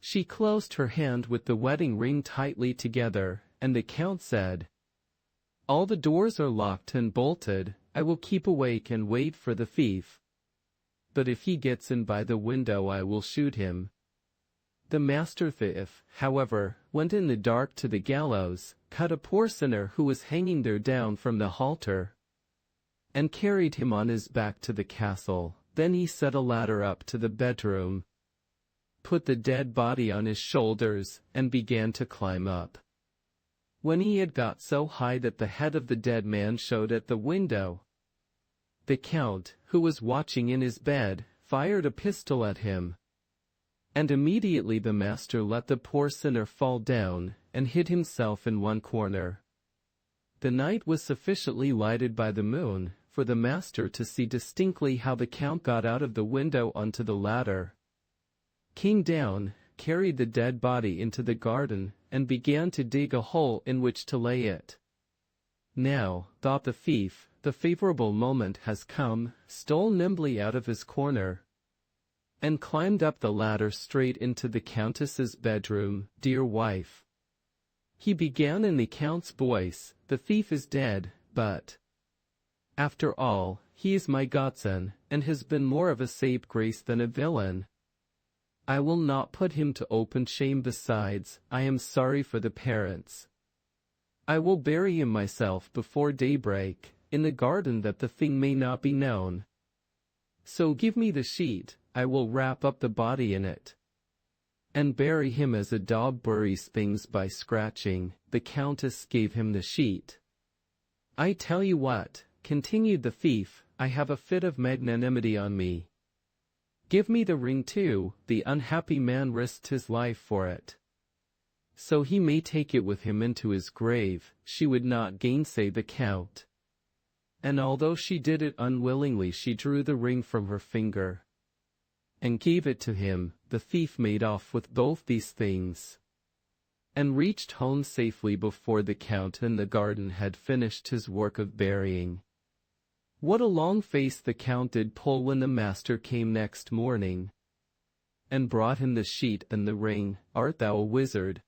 she closed her hand with the wedding ring tightly together, and the count said, "All the doors are locked and bolted. I will keep awake and wait for the thief, but if he gets in by the window I will shoot him." The master thief, however, went in the dark to the gallows, cut a poor sinner who was hanging there down from the halter, and carried him on his back to the castle. Then he set a ladder up to the bedroom, put the dead body on his shoulders, and began to climb up. When he had got so high that the head of the dead man showed at the window, the count, who was watching in his bed, fired a pistol at him, and immediately the master let the poor sinner fall down, and hid himself in one corner. The night was sufficiently lighted by the moon for the master to see distinctly how the count got out of the window onto the ladder, came down, carried the dead body into the garden, and began to dig a hole in which to lay it. "Now," thought the thief, "the favorable moment has come," stole nimbly out of his corner, and climbed up the ladder straight into the countess's bedroom. "Dear wife," he began in the count's voice, "the thief is dead, but, after all, he is my godson, and has been more of a scapegrace than a villain. I will not put him to open shame. Besides, I am sorry for the parents. I will bury him myself before daybreak, in the garden, that the thing may not be known. So give me the sheet, I will wrap up the body in it, and bury him as a dog buries things by scratching." The countess gave him the sheet. "I tell you what," continued the thief, "I have a fit of magnanimity on me. Give me the ring too." The unhappy man risked his life for it, so he may take it with him into his grave. She would not gainsay the count, and although she did it unwillingly, she drew the ring from her finger and gave it to him. The thief made off with both these things, and reached home safely before the count in the garden had finished his work of burying. What a long face the count did pull when the master came next morning, and brought him the sheet and the ring. "Art thou a wizard,"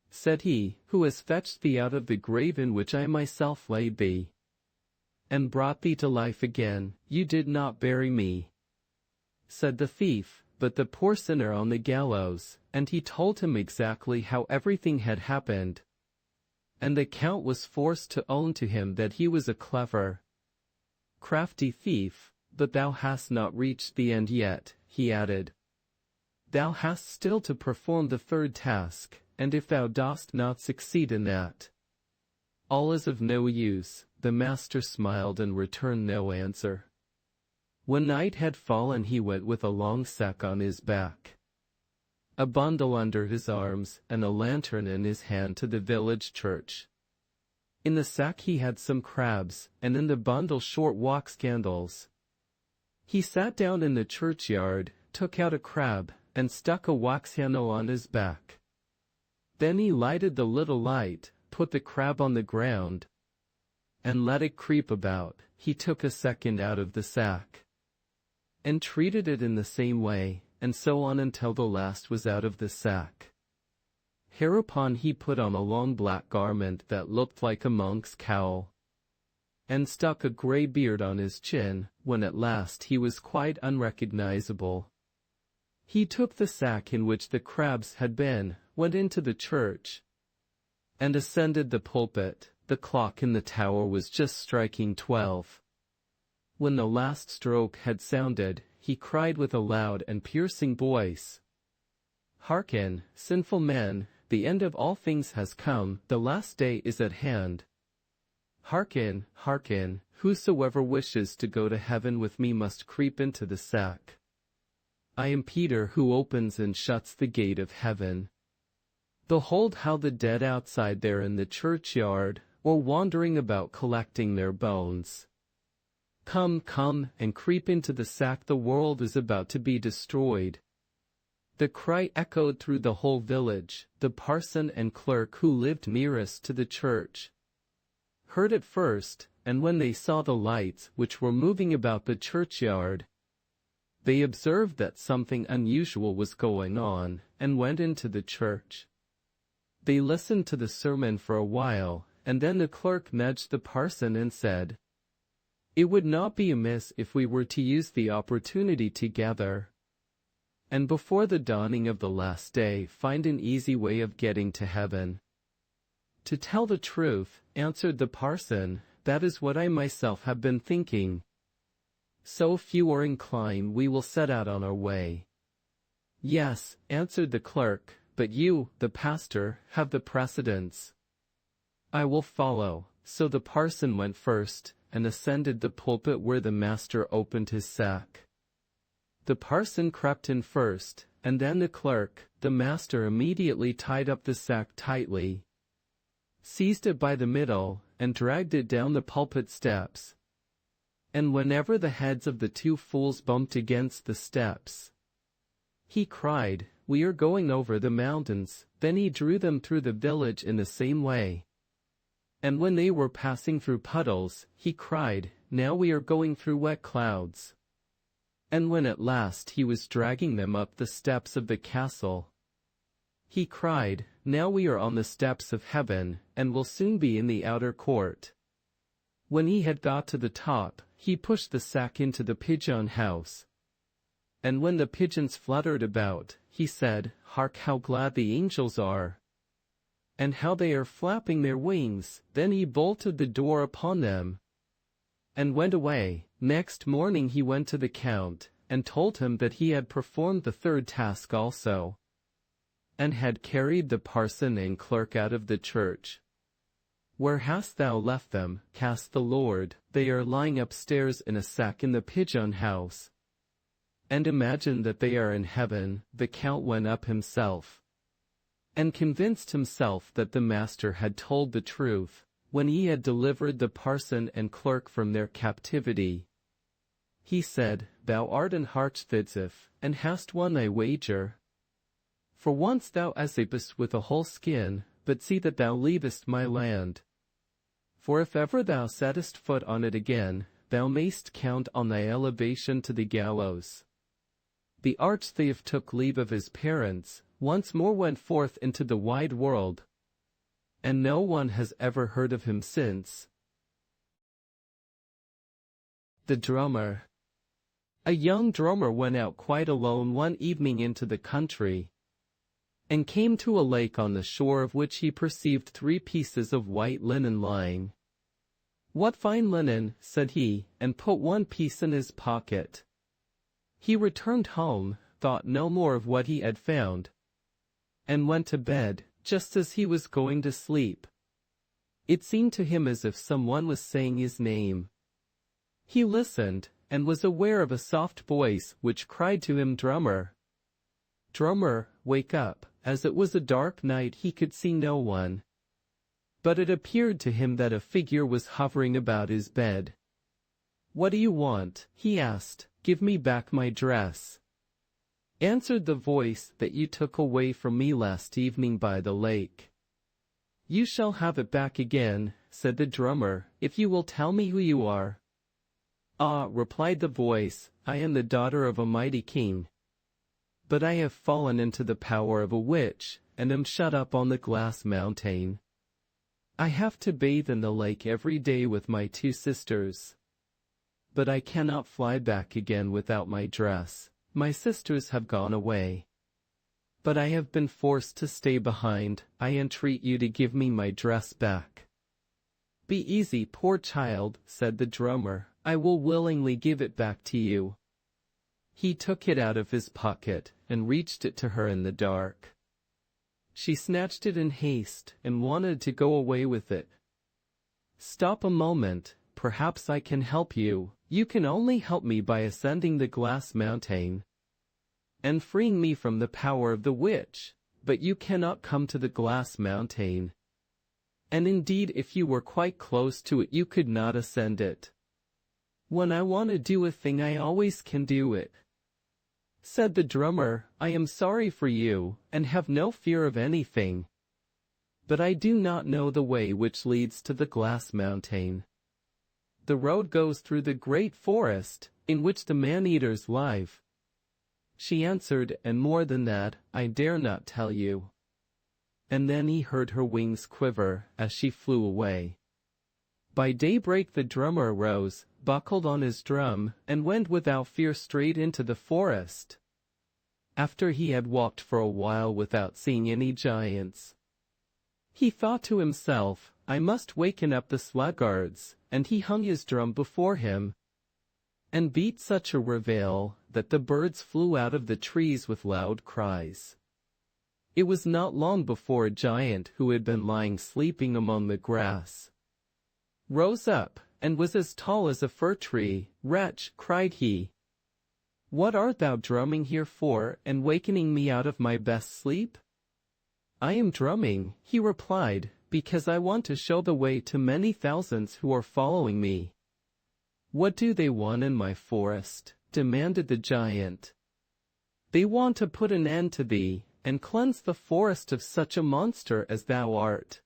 said he, "who has fetched thee out of the grave in which I myself laid thee, and brought thee to life again?" "You did not bury me," said the thief, "but the poor sinner on the gallows," and he told him exactly how everything had happened, and the count was forced to own to him that he was a clever, crafty thief. "But thou hast not reached the end yet," he added. "Thou hast still to perform the third task, and if thou dost not succeed in that, all is of no use." The master smiled and returned no answer. When night had fallen he went with a long sack on his back, a bundle under his arms, and a lantern in his hand to the village church. In the sack he had some crabs, and in the bundle short wax candles. He sat down in the churchyard, took out a crab, and stuck a wax handle on his back. Then he lighted the little light, put the crab on the ground and let it creep about. He took a second out of the sack and treated it in the same way, and so on until the last was out of the sack. Hereupon he put on a long black garment that looked like a monk's cowl, and stuck a grey beard on his chin. When at last he was quite unrecognizable, he took the sack in which the crabs had been, went into the church, and ascended the pulpit. The clock in the tower was just striking 12. When the last stroke had sounded, he cried with a loud and piercing voice, "Hearken, sinful men, the end of all things has come, the last day is at hand. Hearken, hearken, whosoever wishes to go to heaven with me must creep into the sack. I am Peter who opens and shuts the gate of heaven. Behold how the dead outside there in the churchyard, or wandering about collecting their bones. Come, come, and creep into the sack, the world is about to be destroyed." The cry echoed through the whole village. The parson and clerk who lived nearest to the church heard it first, and when they saw the lights which were moving about the churchyard, they observed that something unusual was going on, and went into the church. They listened to the sermon for a while, and then the clerk nudged the parson and said, "It would not be amiss if we were to use the opportunity together, and before the dawning of the last day find an easy way of getting to heaven." "To tell the truth," answered the parson, "that is what I myself have been thinking. So if you are inclined, we will set out on our way." "Yes," answered the clerk, "but you, the pastor, have the precedence." "I will follow." So the parson went first, and ascended the pulpit where the master opened his sack. The parson crept in first, and then the clerk. The master immediately tied up the sack tightly, seized it by the middle, and dragged it down the pulpit steps. And whenever the heads of the two fools bumped against the steps, he cried, "We are going over the mountains." Then he drew them through the village in the same way. And when they were passing through puddles, he cried, "Now we are going through wet clouds." And when at last he was dragging them up the steps of the castle, he cried, "Now we are on the steps of heaven, and will soon be in the outer court." When he had got to the top, he pushed the sack into the pigeon house. And when the pigeons fluttered about, he said, "Hark how glad the angels are, and how they are flapping their wings." Then he bolted the door upon them, and went away. Next morning he went to the count, and told him that he had performed the third task also, and had carried the parson and clerk out of the church. "Where hast thou left them?" asked the Lord. "They are lying upstairs in a sack in the pigeon house." And imagine that they are in heaven. The count went up himself, and convinced himself that the master had told the truth. When he had delivered the parson and clerk from their captivity, he said, "Thou art an arch-thief, and hast won thy wager. For once thou escapest with a whole skin, but see that thou leavest my land. For if ever thou settest foot on it again, thou mayst count on thy elevation to the gallows." The arch-thief took leave of his parents, once more went forth into the wide world, and no one has ever heard of him since. The drummer. A young drummer went out quite alone one evening into the country, and came to a lake on the shore of which he perceived 3 pieces of white linen lying. "What fine linen," said he, and put one piece in his pocket. He returned home, thought no more of what he had found, and went to bed. Just as he was going to sleep, it seemed to him as if someone was saying his name. He listened, and was aware of a soft voice which cried to him, "Drummer, drummer, wake up." As it was a dark night, he could see no one, but it appeared to him that a figure was hovering about his bed. "What do you want?" he asked. "Give me back my dress," answered the voice, "that you took away from me last evening by the lake." "You shall have it back again," said the drummer, "if you will tell me who you are." "Ah," replied the voice, "I am the daughter of a mighty king. But I have fallen into the power of a witch, and am shut up on the glass mountain. I have to bathe in the lake every day with my 2 sisters. But I cannot fly back again without my dress. My sisters have gone away. But I have been forced to stay behind. I entreat you to give me my dress back." "Be easy, poor child," said the drummer. "I will willingly give it back to you." He took it out of his pocket and reached it to her in the dark. She snatched it in haste and wanted to go away with it. "Stop a moment, perhaps I can help you. You can only help me by ascending the glass mountain and freeing me from the power of the witch, but you cannot come to the glass mountain. And indeed, if you were quite close to it, you could not ascend it. When I want to do a thing, I always can do it." Said the drummer, "I am sorry for you, and have no fear of anything. But I do not know the way which leads to the glass mountain. The road goes through the great forest, in which the man-eaters live." She answered, "And more than that, I dare not tell you." And then he heard her wings quiver as she flew away. By daybreak the drummer arose, buckled on his drum, and went without fear straight into the forest. After he had walked for a while without seeing any giants, he thought to himself, "I must waken up the sluggards," and he hung his drum before him, and beat such a reveille that the birds flew out of the trees with loud cries. It was not long before a giant who had been lying sleeping among the grass rose up, and was as tall as a fir tree. "Wretch," cried he, "what art thou drumming here for, and wakening me out of my best sleep?" "I am drumming," he replied, "because I want to show the way to many thousands who are following me." "What do they want in my forest?" demanded the giant. "They want to put an end to thee, and cleanse the forest of such a monster as thou art."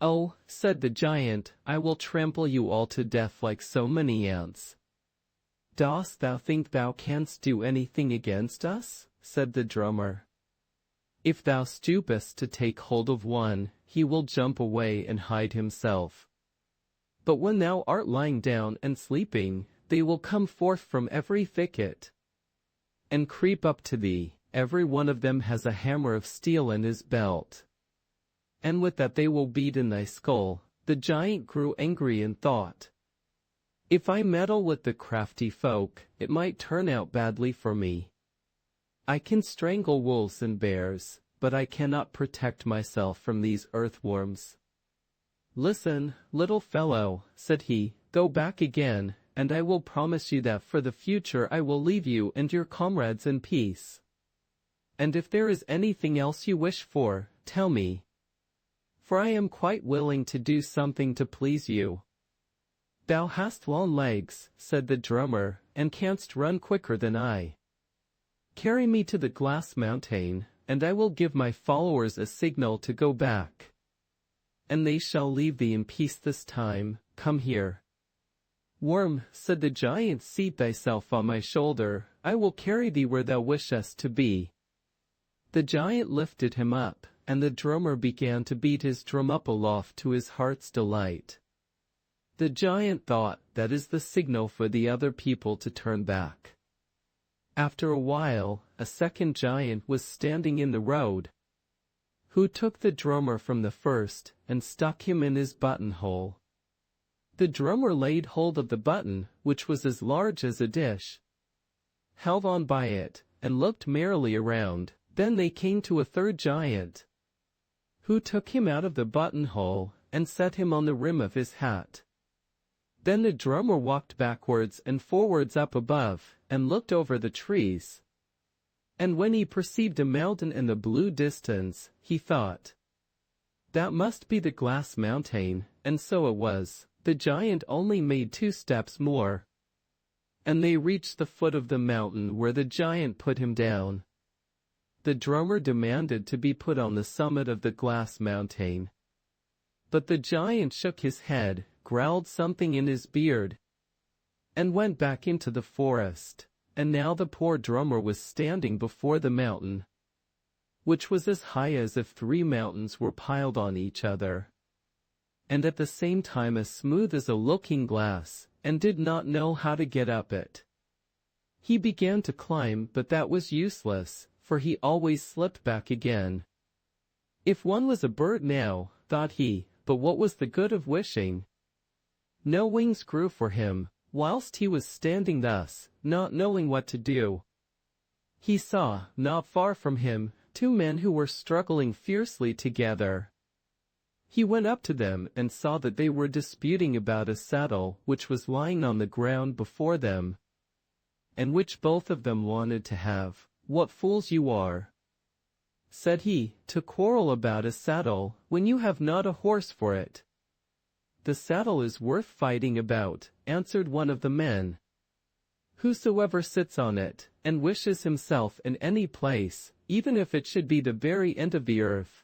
"Oh," said the giant, "I will trample you all to death like so many ants." "Dost thou think thou canst do anything against us?" said the drummer. "If thou stoopest to take hold of one, he will jump away and hide himself. But when thou art lying down and sleeping, they will come forth from every thicket and creep up to thee. Every one of them has a hammer of steel in his belt, and with that they will beat in thy skull." The giant grew angry and thought, "If I meddle with the crafty folk, it might turn out badly for me. I can strangle wolves and bears, but I cannot protect myself from these earthworms. Listen, little fellow," said he, "go back again, and I will promise you that for the future I will leave you and your comrades in peace. And if there is anything else you wish for, tell me, for I am quite willing to do something to please you." "Thou hast long legs," said the drummer, "and canst run quicker than I. Carry me to the glass mountain, and I will give my followers a signal to go back, and they shall leave thee in peace this time. Come here." "Worm," said the giant, "seat thyself on my shoulder, I will carry thee where thou wishest to be." The giant lifted him up, and the drummer began to beat his drum up aloft to his heart's delight. The giant thought, "That is the signal for the other people to turn back." After a while, a second giant was standing in the road, who took the drummer from the first and stuck him in his buttonhole. The drummer laid hold of the button, which was as large as a dish, held on by it, and looked merrily around. Then they came to a third giant, who took him out of the buttonhole and set him on the rim of his hat. Then the drummer walked backwards and forwards up above, and looked over the trees. And when he perceived a mountain in the blue distance, he thought, "That must be the glass mountain," and so it was. The giant only made 2 steps more, and they reached the foot of the mountain, where the giant put him down. The drummer demanded to be put on the summit of the glass mountain. But the giant shook his head, growled something in his beard, and went back into the forest. And now the poor drummer was standing before the mountain, which was as high as if 3 mountains were piled on each other, and at the same time as smooth as a looking-glass, and did not know how to get up it. He began to climb, but that was useless, for he always slipped back again. If one was a bird now, thought he, but what was the good of wishing? No wings grew for him. Whilst he was standing thus, not knowing what to do, he saw, not far from him, 2 men who were struggling fiercely together. He went up to them and saw that they were disputing about a saddle which was lying on the ground before them, and which both of them wanted to have. "What fools you are," said he, "to quarrel about a saddle, when you have not a horse for it." "The saddle is worth fighting about," answered one of the men. "Whosoever sits on it, and wishes himself in any place, even if it should be the very end of the earth,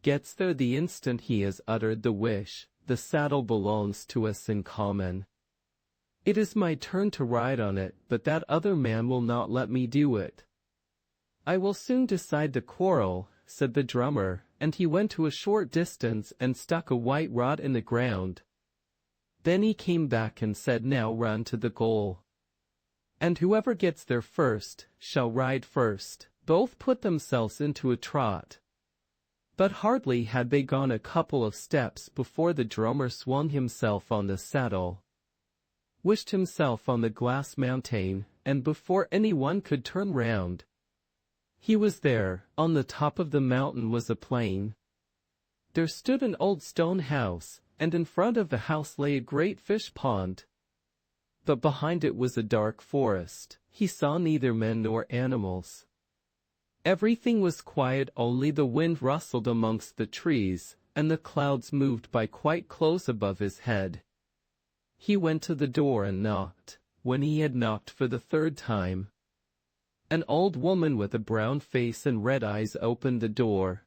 gets there the instant he has uttered the wish. The saddle belongs to us in common. It is my turn to ride on it, but that other man will not let me do it." "I will soon decide the quarrel," said the drummer, and he went to a short distance and stuck a white rod in the ground. Then he came back and said, "Now run to the goal, and whoever gets there first, shall ride first." Both put themselves into a trot, but hardly had they gone a couple of steps before the drummer swung himself on the saddle, wished himself on the glass mountain, and before anyone could turn round, he was there. On the top of the mountain was a plain. There stood an old stone house, and in front of the house lay a great fish pond. But behind it was a dark forest. He saw neither men nor animals. Everything was quiet, only the wind rustled amongst the trees, and the clouds moved by quite close above his head. He went to the door and knocked. When he had knocked for the 3rd time, an old woman with a brown face and red eyes opened the door.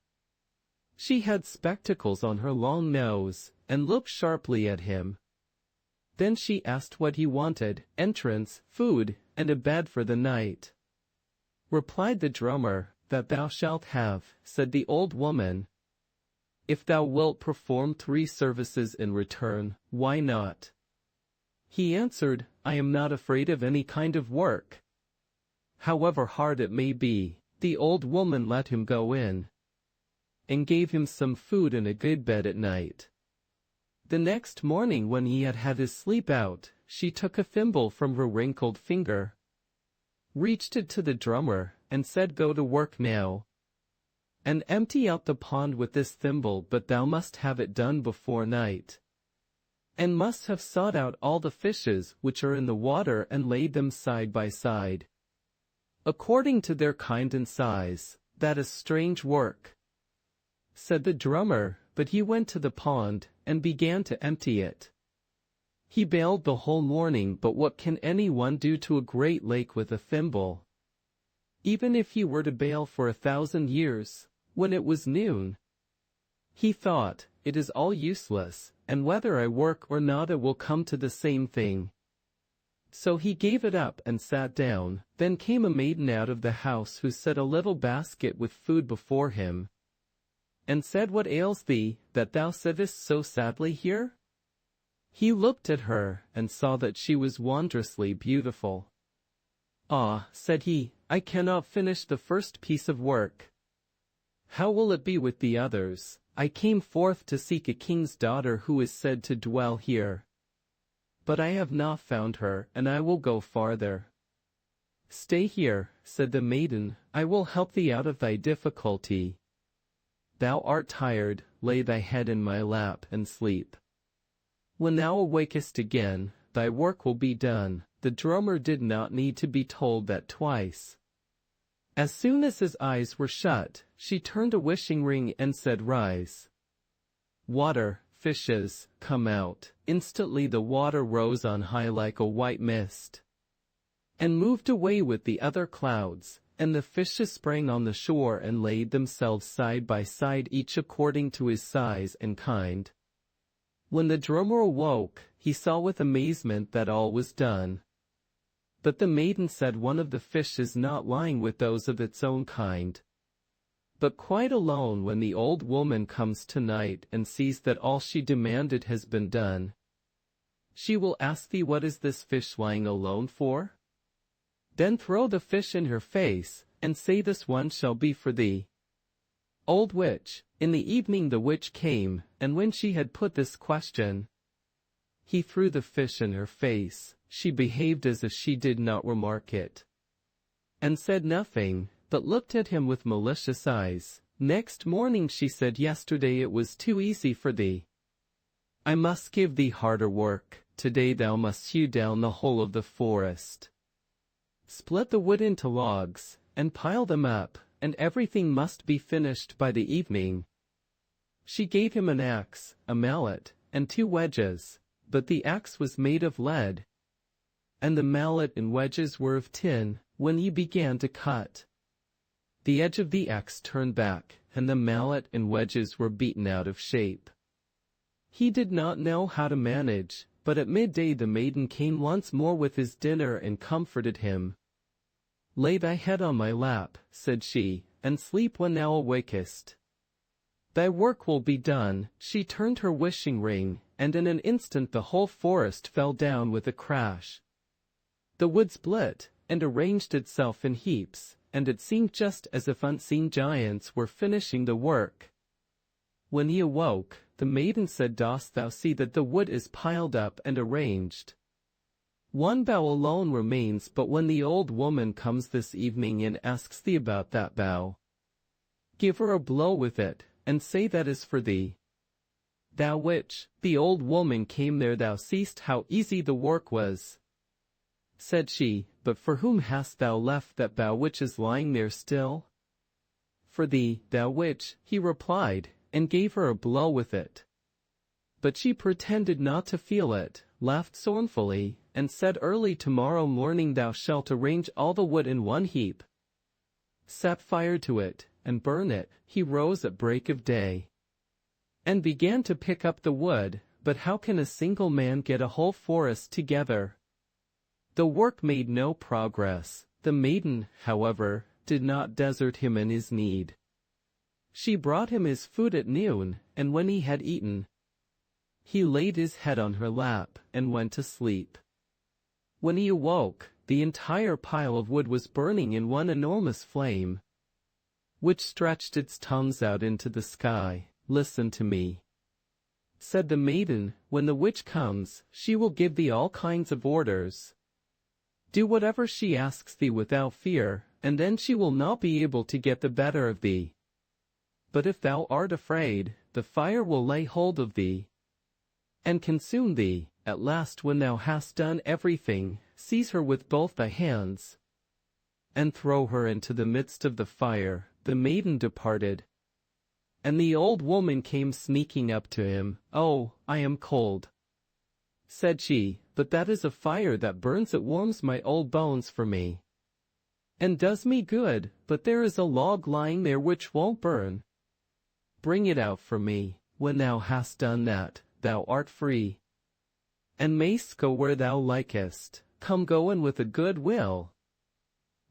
She had spectacles on her long nose, and looked sharply at him. Then she asked what he wanted. "Entrance, food, and a bed for the night," replied the drummer. "That thou shalt have," said the old woman, "if thou wilt perform 3 services in return." "Why not?" he answered. "I am not afraid of any kind of work, however hard it may be." The old woman let him go in, and gave him some food and a good bed at night. The next morning, when he had had his sleep out, she took a thimble from her wrinkled finger, reached it to the drummer, and said, "Go to work now, and empty out the pond with this thimble, but thou must have it done before night, and must have sought out all the fishes which are in the water and laid them side by side, according to their kind and size." "That is strange work," said the drummer, but he went to the pond, and began to empty it. He bailed the whole morning, but what can anyone do to a great lake with a thimble? Even if he were to bail for 1,000 years, when it was noon, he thought, "It is all useless, and whether I work or not it will come to the same thing." So he gave it up and sat down. Then came a maiden out of the house who set a little basket with food before him, and said, "What ails thee, that thou sittest so sadly here?" He looked at her, and saw that she was wondrously beautiful. "Ah," said he, "I cannot finish the first piece of work. How will it be with the others? I came forth to seek a king's daughter who is said to dwell here, but I have not found her, and I will go farther." "Stay here," said the maiden, "I will help thee out of thy difficulty. Thou art tired, lay thy head in my lap and sleep. When thou awakest again, thy work will be done." The drummer did not need to be told that twice. As soon as his eyes were shut, she turned a wishing ring and said, "Rise. Water, fishes, come out." Instantly the water rose on high like a white mist, and moved away with the other clouds, And the fishes sprang on the shore and laid themselves side by side, each according to his size and kind. When the drummer awoke, he saw with amazement that all was done. But the maiden said, one of the fish is not lying with those of its own kind, but quite alone. When the old woman comes tonight and sees that all she demanded has been done, she will ask thee, what is this fish lying alone for? Then throw the fish in her face, and say, this one shall be for thee. Old witch. In the evening the witch came, and when she had put this question, he threw the fish in her face. She behaved as if she did not remark it, and said nothing, but looked at him with malicious eyes. Next morning she said, yesterday it was too easy for thee. I must give thee harder work. Today thou must hew down the whole of the forest, split the wood into logs, and pile them up, and everything must be finished by the evening. She gave him an axe, a mallet, and 2 wedges, but the axe was made of lead, and the mallet and wedges were of tin. When he began to cut, the edge of the axe turned back, and the mallet and wedges were beaten out of shape. He did not know how to manage, but at midday the maiden came once more with his dinner and comforted him. Lay thy head on my lap, said she, and sleep when thou awakest. Thy work will be done. She turned her wishing ring, and in an instant the whole forest fell down with a crash. The wood split, and arranged itself in heaps, and it seemed just as if unseen giants were finishing the work. When he awoke, the maiden said, dost thou see that the wood is piled up and arranged? One bough alone remains, but when the old woman comes this evening and asks thee about that bough, give her a blow with it, and say that is for thee. Thou witch, the old woman came there, thou seest how easy the work was. Said she, but for whom hast thou left that bough which is lying there still? For thee, thou witch, he replied, and gave her a blow with it. But she pretended not to feel it, laughed scornfully, and said, early tomorrow morning thou shalt arrange all the wood in one heap, set fire to it, and burn it. He rose at break of day, and began to pick up the wood, but how can a single man get a whole forest together? The work made no progress. The maiden, however, did not desert him in his need. She brought him his food at noon, and when he had eaten, he laid his head on her lap, and went to sleep. When he awoke, the entire pile of wood was burning in one enormous flame, which stretched its tongues out into the sky. Listen to me, said the maiden. When the witch comes, she will give thee all kinds of orders. Do whatever she asks thee without fear, and then she will not be able to get the better of thee. But if thou art afraid, the fire will lay hold of thee, and consume thee. At last, when thou hast done everything, seize her with both thy hands, and throw her into the midst of the fire. The maiden departed, and the old woman came sneaking up to him. Oh, I am cold, said she, but that is a fire that burns. It warms my old bones for me, and does me good, but there is a log lying there which won't burn. Bring it out for me. When thou hast done that, thou art free, and mayst go where thou likest. Come, go in with a good will.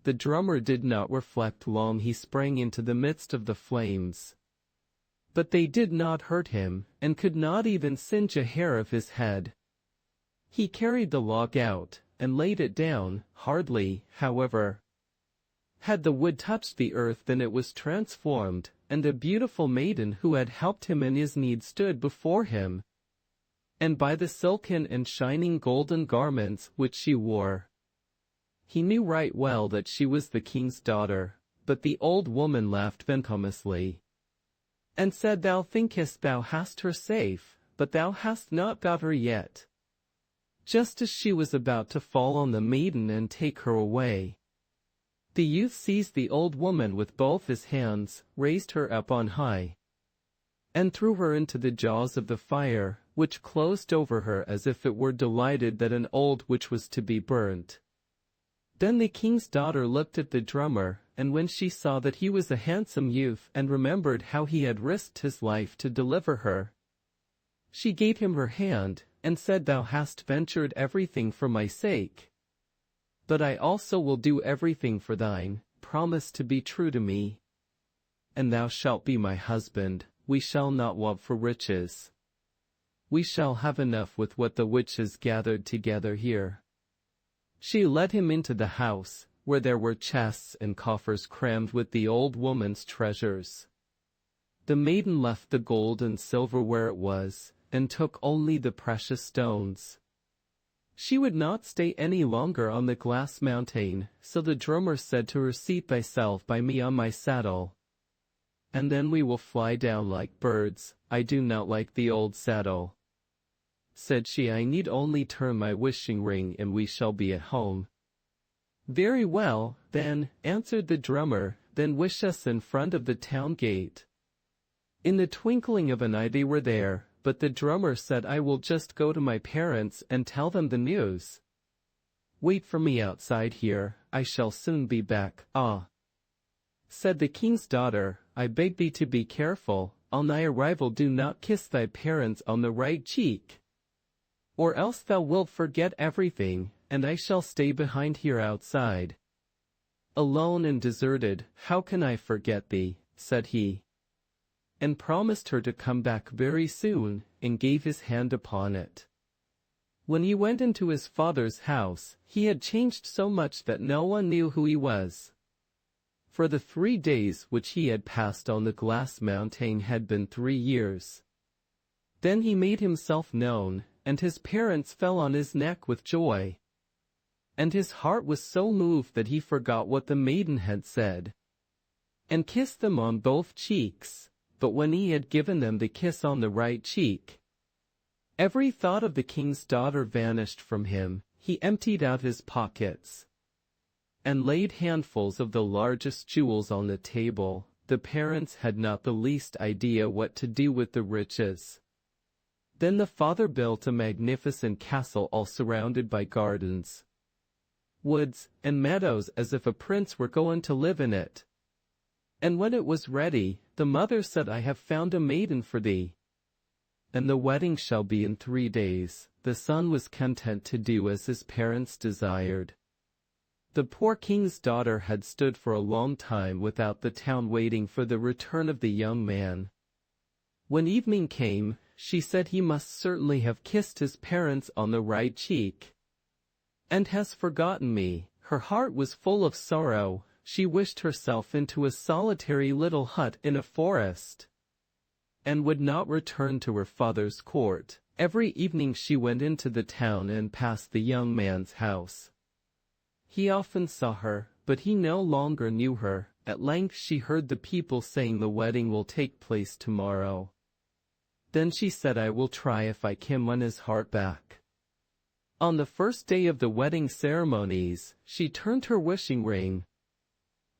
The drummer did not reflect long. He sprang into the midst of the flames, but they did not hurt him, and could not even singe a hair of his head. He carried the log out, and laid it down. Hardly, however, had the wood touched the earth than it was transformed, and a beautiful maiden who had helped him in his need stood before him. And by the silken and shining golden garments which she wore, he knew right well that she was the king's daughter. But the old woman laughed venomously, and said, Thou thinkest thou hast her safe, but thou hast not got her yet. Just as she was about to fall on the maiden and take her away, the youth seized the old woman with both his hands, raised her up on high, and threw her into the jaws of the fire, which closed over her as if it were delighted that an old witch was to be burnt. Then the king's daughter looked at the drummer, and when she saw that he was a handsome youth and remembered how he had risked his life to deliver her, she gave him her hand, and said, "Thou hast ventured everything for my sake. But I also will do everything for thine. Promise to be true to me. And thou shalt be my husband. We shall not want for riches. We shall have enough with what the witches gathered together here." She led him into the house, where there were chests and coffers crammed with the old woman's treasures. The maiden left the gold and silver where it was, and took only the precious stones. She would not stay any longer on the glass mountain, so the drummer said to her, "Seat thyself by me on my saddle, and then we will fly down like birds. I do not like the old saddle," said she. "I need only turn my wishing ring and we shall be at home." "Very well, then," answered the drummer, "then wish us in front of the town gate." In the twinkling of an eye they were there, but the drummer said, "I will just go to my parents and tell them the news. Wait for me outside here, I shall soon be back." "Ah," said the king's daughter, "I beg thee to be careful. On thy arrival do not kiss thy parents on the right cheek, or else thou wilt forget everything, and I shall stay behind here outside, alone and deserted." "How can I forget thee?" said he, and promised her to come back very soon, and gave his hand upon it. When he went into his father's house, he had changed so much that no one knew who he was. For the 3 days which he had passed on the glass mountain had been 3 years. Then he made himself known, and his parents fell on his neck with joy. And his heart was so moved that he forgot what the maiden had said, and kissed them on both cheeks. But when he had given them the kiss on the right cheek, every thought of the king's daughter vanished from him. He emptied out his pockets, and laid handfuls of the largest jewels on the table. The parents had not the least idea what to do with the riches. Then the father built a magnificent castle all surrounded by gardens, woods, and meadows, as if a prince were going to live in it. And when it was ready, the mother said, "I have found a maiden for thee, and the wedding shall be in 3 days." The son was content to do as his parents desired. The poor king's daughter had stood for a long time without the town waiting for the return of the young man. When evening came, she said he must certainly have kissed his parents on the right cheek, and has forgotten me. Her heart was full of sorrow. She wished herself into a solitary little hut in a forest, and would not return to her father's court. Every evening she went into the town and passed the young man's house. He often saw her, but he no longer knew her. At length she heard the people saying, "The wedding will take place tomorrow." Then she said, "I will try if I can win his heart back." On the first day of the wedding ceremonies, she turned her wishing ring,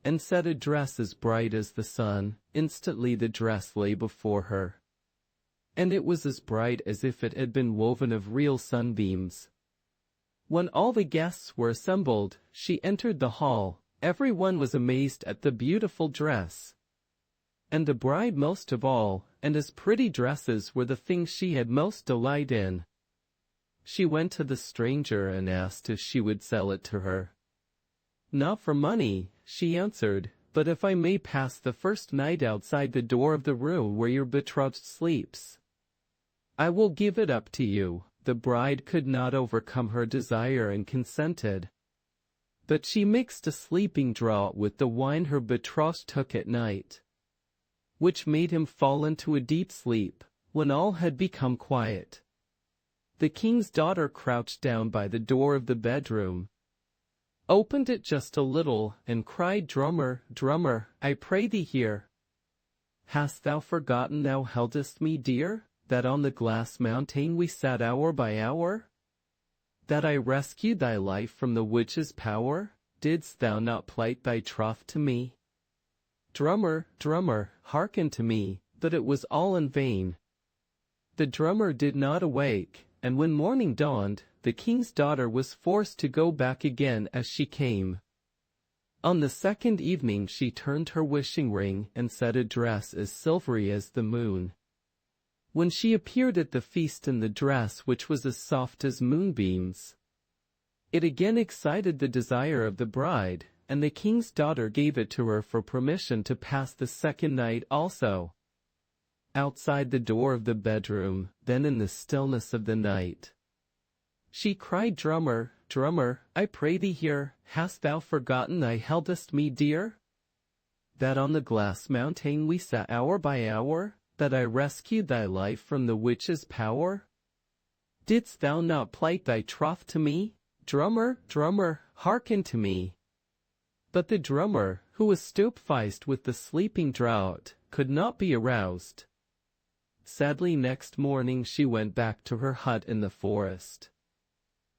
and said, "A dress as bright as the sun." Instantly the dress lay before her, and it was as bright as if it had been woven of real sunbeams. When all the guests were assembled, she entered the hall. Every one was amazed at the beautiful dress, and the bride most of all, and as pretty dresses were the things she had most delight in. She went to the stranger and asked if she would sell it to her. "Not for money," she answered, "but if I may pass the first night outside the door of the room where your betrothed sleeps, I will give it up to you." The bride could not overcome her desire and consented. But she mixed a sleeping draught with the wine her betrothed took at night, which made him fall into a deep sleep. When all had become quiet, the king's daughter crouched down by the door of the bedroom, opened it just a little, and cried, "Drummer, drummer, I pray thee hear. Hast thou forgotten thou heldest me dear? That on the glass mountain we sat hour by hour? That I rescued thy life from the witch's power? Didst thou not plight thy troth to me? Drummer, drummer, hearken to me." But it was all in vain. The drummer did not awake, and when morning dawned, the king's daughter was forced to go back again as she came. On the second evening she turned her wishing ring and set a dress as silvery as the moon. When she appeared at the feast in the dress which was as soft as moonbeams, it again excited the desire of the bride, and the king's daughter gave it to her for permission to pass the second night also. Outside the door of the bedroom, then in the stillness of the night, she cried, "Drummer, drummer, I pray thee hear, hast thou forgotten thou heldest me dear? That on the glass mountain we sat hour by hour, that I rescued thy life from the witch's power? Didst thou not plight thy troth to me? Drummer, drummer, hearken to me." But the drummer, who was stupefied with the sleeping draught, could not be aroused. Sadly next morning she went back to her hut in the forest.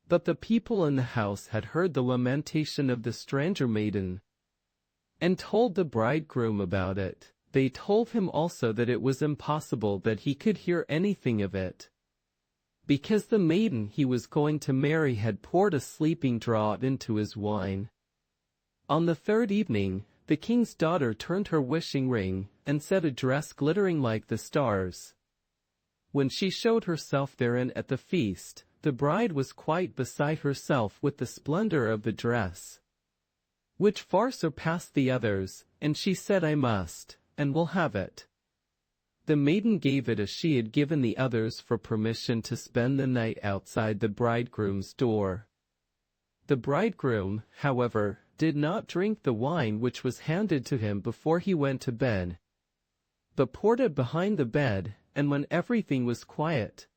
But the people in the house had heard the lamentation of the stranger maiden, and told the bridegroom about it. They told him also that it was impossible that he could hear anything of it, because the maiden he was going to marry had poured a sleeping draught into his wine. On the third evening, the king's daughter turned her wishing ring, and set a dress glittering like the stars. When she showed herself therein at the feast, the bride was quite beside herself with the splendor of the dress, which far surpassed the others, and she said, "I must, and will have it." The maiden gave it as she had given the others for permission to spend the night outside the bridegroom's door. The bridegroom, however, did not drink the wine which was handed to him before he went to bed, but poured it behind the bed, and when everything was quiet,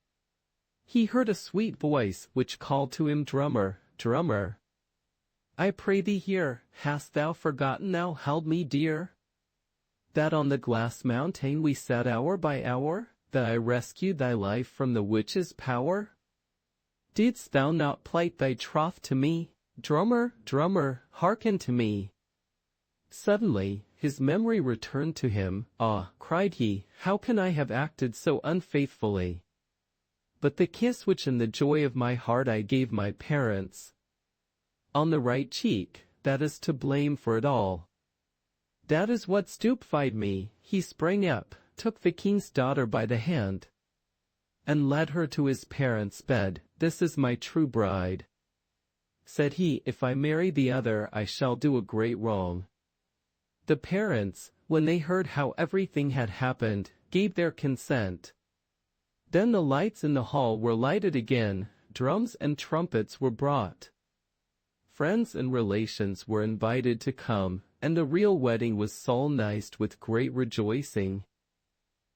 he heard a sweet voice which called to him, "Drummer, drummer, I pray thee hear, hast thou forgotten thou held me dear? That on the glass mountain we sat hour by hour, that I rescued thy life from the witch's power? Didst thou not plight thy troth to me? Drummer, drummer, hearken to me." Suddenly, his memory returned to him. "Ah," cried he, "how can I have acted so unfaithfully? But the kiss which in the joy of my heart I gave my parents on the right cheek, that is to blame for it all. That is what stupefied me." He sprang up, took the king's daughter by the hand, and led her to his parents' bed. "This is my true bride," said he. "If I marry the other I shall do a great wrong." The parents, when they heard how everything had happened, gave their consent. Then the lights in the hall were lighted again, drums and trumpets were brought. Friends and relations were invited to come, and the real wedding was solemnized with great rejoicing.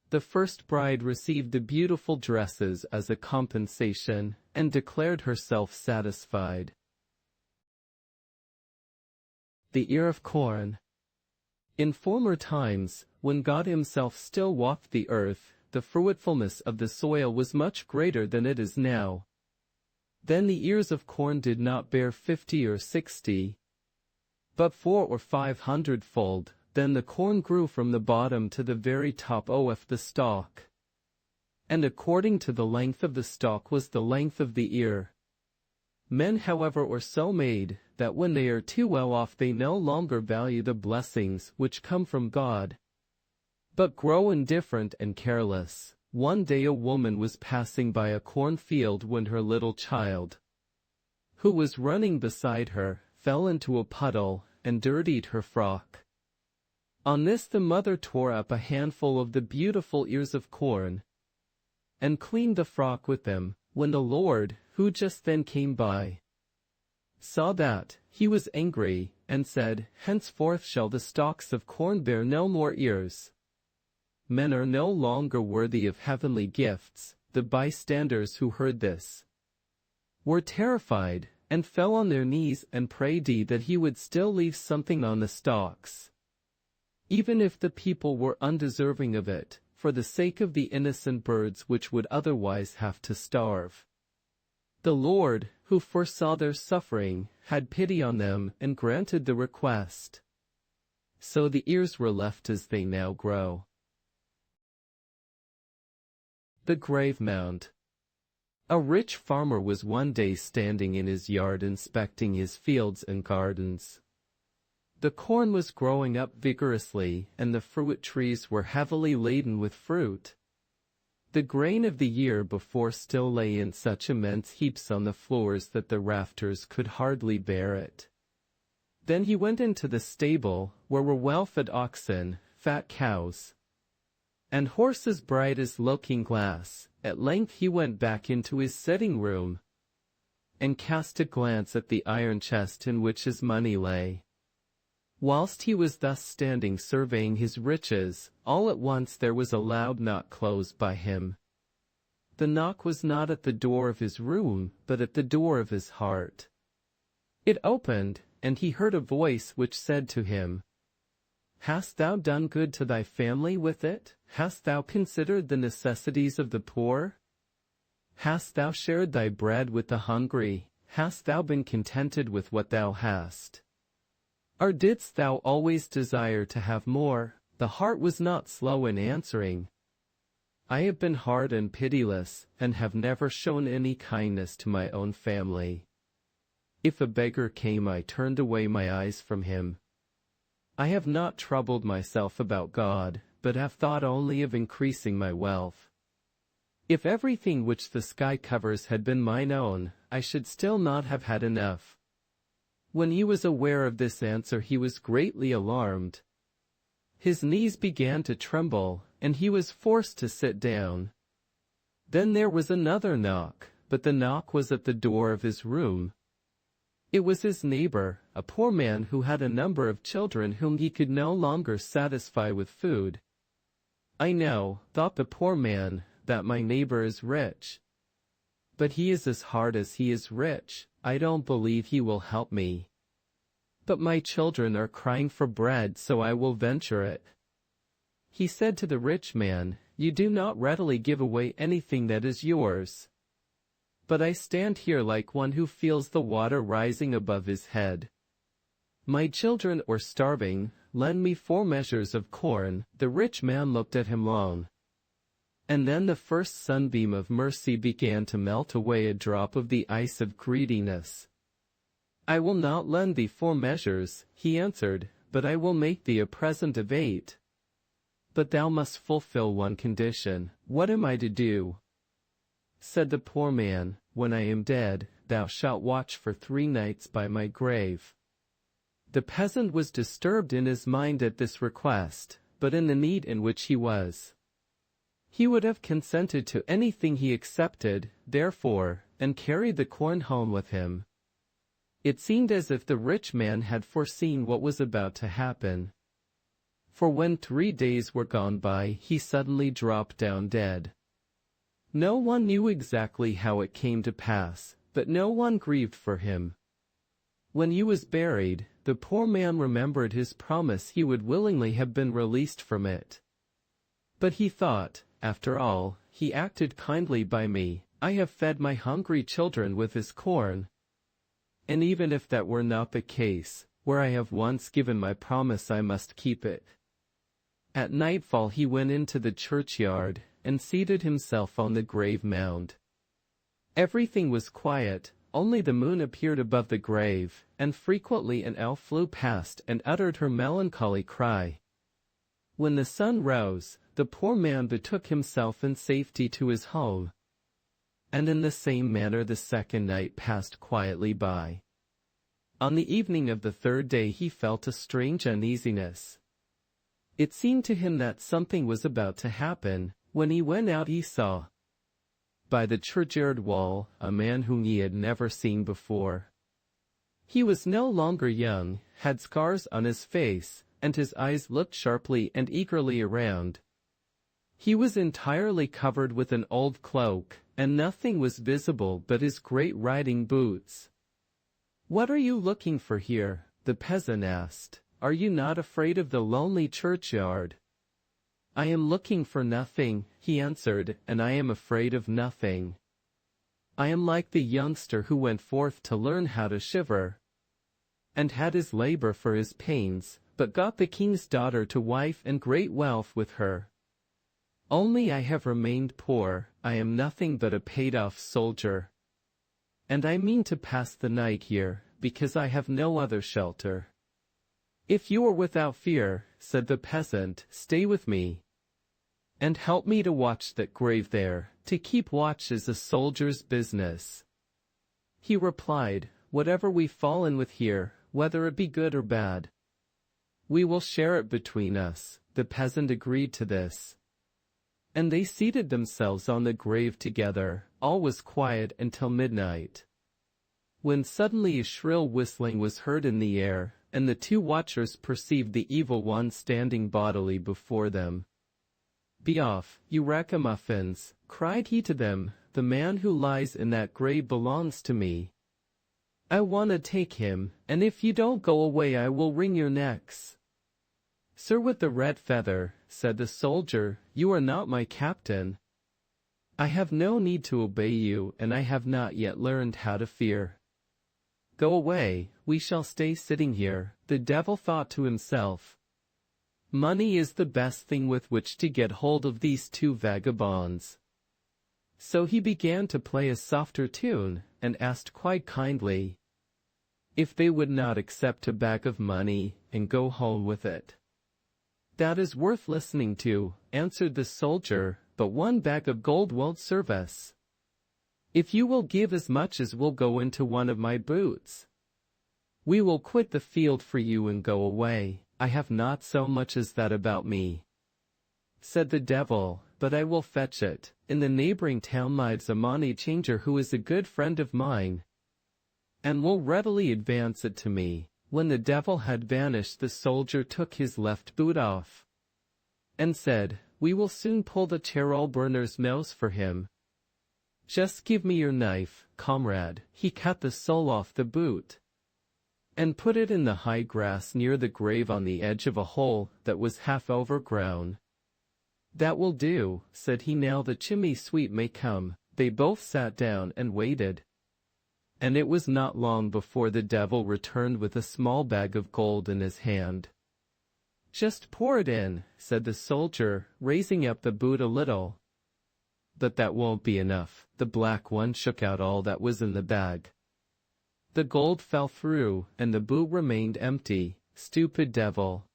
The first bride received the beautiful dresses as a compensation, and declared herself satisfied. The ear of corn. In former times, when God himself still walked the earth, the fruitfulness of the soil was much greater than it is now. Then the ears of corn did not bear 50 or 60, but 400 or 500-fold. Then the corn grew from the bottom to the very top of the stalk, and according to the length of the stalk was the length of the ear. Men, however, are so made, that when they are too well off they no longer value the blessings which come from God, but grow indifferent and careless. One day a woman was passing by a cornfield when her little child, who was running beside her, fell into a puddle, and dirtied her frock. On this the mother tore up a handful of the beautiful ears of corn, and cleaned the frock with them. When the Lord, who just then came by, saw that, he was angry, and said, "Henceforth shall the stalks of corn bear no more ears." Men are no longer worthy of heavenly gifts. The bystanders who heard this were terrified, and fell on their knees and prayed that he would still leave something on the stalks, even if the people were undeserving of it, for the sake of the innocent birds which would otherwise have to starve. The Lord, who foresaw their suffering, had pity on them and granted the request. So the ears were left as they now grow. The grave mound. A rich farmer was one day standing in his yard inspecting his fields and gardens. The corn was growing up vigorously, and the fruit trees were heavily laden with fruit. The grain of the year before still lay in such immense heaps on the floors that the rafters could hardly bear it. Then he went into the stable, where were well-fed oxen, fat cows, and horses bright as looking-glass. At length he went back into his sitting-room, and cast a glance at the iron chest in which his money lay. Whilst he was thus standing surveying his riches, all at once there was a loud knock close by him. The knock was not at the door of his room, but at the door of his heart. It opened, and he heard a voice which said to him, "Hast thou done good to thy family with it? Hast thou considered the necessities of the poor? Hast thou shared thy bread with the hungry? Hast thou been contented with what thou hast? Or didst thou always desire to have more?" The heart was not slow in answering, "I have been hard and pitiless, and have never shown any kindness to my own family. If a beggar came, I turned away my eyes from him. I have not troubled myself about God, but have thought only of increasing my wealth. If everything which the sky covers had been mine own, I should still not have had enough." When he was aware of this answer, he was greatly alarmed. His knees began to tremble, and he was forced to sit down. Then there was another knock, but the knock was at the door of his room. It was his neighbor, a poor man who had a number of children whom he could no longer satisfy with food. "I know," thought the poor man, "that my neighbor is rich. But he is as hard as he is rich. I don't believe he will help me. But my children are crying for bread, so I will venture it." He said to the rich man, "You do not readily give away anything that is yours. But I stand here like one who feels the water rising above his head. My children are starving. Lend me 4 measures of corn." The rich man looked at him long, and then the first sunbeam of mercy began to melt away a drop of the ice of greediness. "I will not lend thee 4 measures, he answered, "but I will make thee a present of 8. But thou must fulfill one condition." "What am I to do?" Said the poor man, "When I am dead, thou shalt watch for 3 nights by my grave." The peasant was disturbed in his mind at this request, but in the need in which he was, he would have consented to anything he accepted, therefore, and carried the corn home with him. It seemed as if the rich man had foreseen what was about to happen. For when 3 days were gone by, he suddenly dropped down dead. No one knew exactly how it came to pass, but no one grieved for him. When he was buried, the poor man remembered his promise. He would willingly have been released from it. But he thought, "After all, he acted kindly by me. I have fed my hungry children with his corn. And even if that were not the case, where I have once given my promise, I must keep it." At nightfall he went into the churchyard, and seated himself on the grave mound. Everything was quiet, only the moon appeared above the grave, and frequently an owl flew past and uttered her melancholy cry. When the sun rose, the poor man betook himself in safety to his home. And in the same manner the second night passed quietly by. On the evening of the 3rd day he felt a strange uneasiness. It seemed to him that something was about to happen. When he went out he saw, by the churchyard wall, a man whom he had never seen before. He was no longer young, had scars on his face, and his eyes looked sharply and eagerly around. He was entirely covered with an old cloak, and nothing was visible but his great riding boots. "What are you looking for here?" the peasant asked. "Are you not afraid of the lonely churchyard?" "I am looking for nothing," he answered, "and I am afraid of nothing. I am like the youngster who went forth to learn how to shiver, and had his labor for his pains, but got the king's daughter to wife and great wealth with her. Only I have remained poor. I am nothing but a paid-off soldier, and I mean to pass the night here, because I have no other shelter." "If you are without fear," said the peasant, "stay with me, and help me to watch that grave there. To keep watch is a soldier's business." He replied, "Whatever we fall in with here, whether it be good or bad, we will share it between us." The peasant agreed to this, and they seated themselves on the grave together. All was quiet until midnight, when suddenly a shrill whistling was heard in the air, and the two watchers perceived the evil one standing bodily before them. "Be off, you ragamuffins," cried he to them, "the man who lies in that grave belongs to me. I want to take him, and if you don't go away I will wring your necks." "Sir with the red feather," said the soldier, "you are not my captain. I have no need to obey you, and I have not yet learned how to fear. Go away, we shall stay sitting here." The devil thought to himself, "Money is the best thing with which to get hold of these two vagabonds." So he began to play a softer tune, and asked quite kindly if they would not accept a bag of money, and go home with it. "That is worth listening to," answered the soldier, "but one bag of gold won't serve us. If you will give as much as will go into one of my boots, we will quit the field for you and go away." "I have not so much as that about me," said the devil, "but I will fetch it. In the neighboring town lives a money changer who is a good friend of mine, and will readily advance it to me." When the devil had vanished, the soldier took his left boot off, and said, "We will soon pull the charol burner's nose for him. Just give me your knife, comrade." He cut the sole off the boot, and put it in the high grass near the grave on the edge of a hole that was half overgrown. "That will do," said he, "now the chimney sweep may come." They both sat down and waited, and it was not long before the devil returned with a small bag of gold in his hand. "Just pour it in," said the soldier, raising up the boot a little. "But that won't be enough." The black one shook out all that was in the bag. The gold fell through, and the boot remained empty. "Stupid devil,"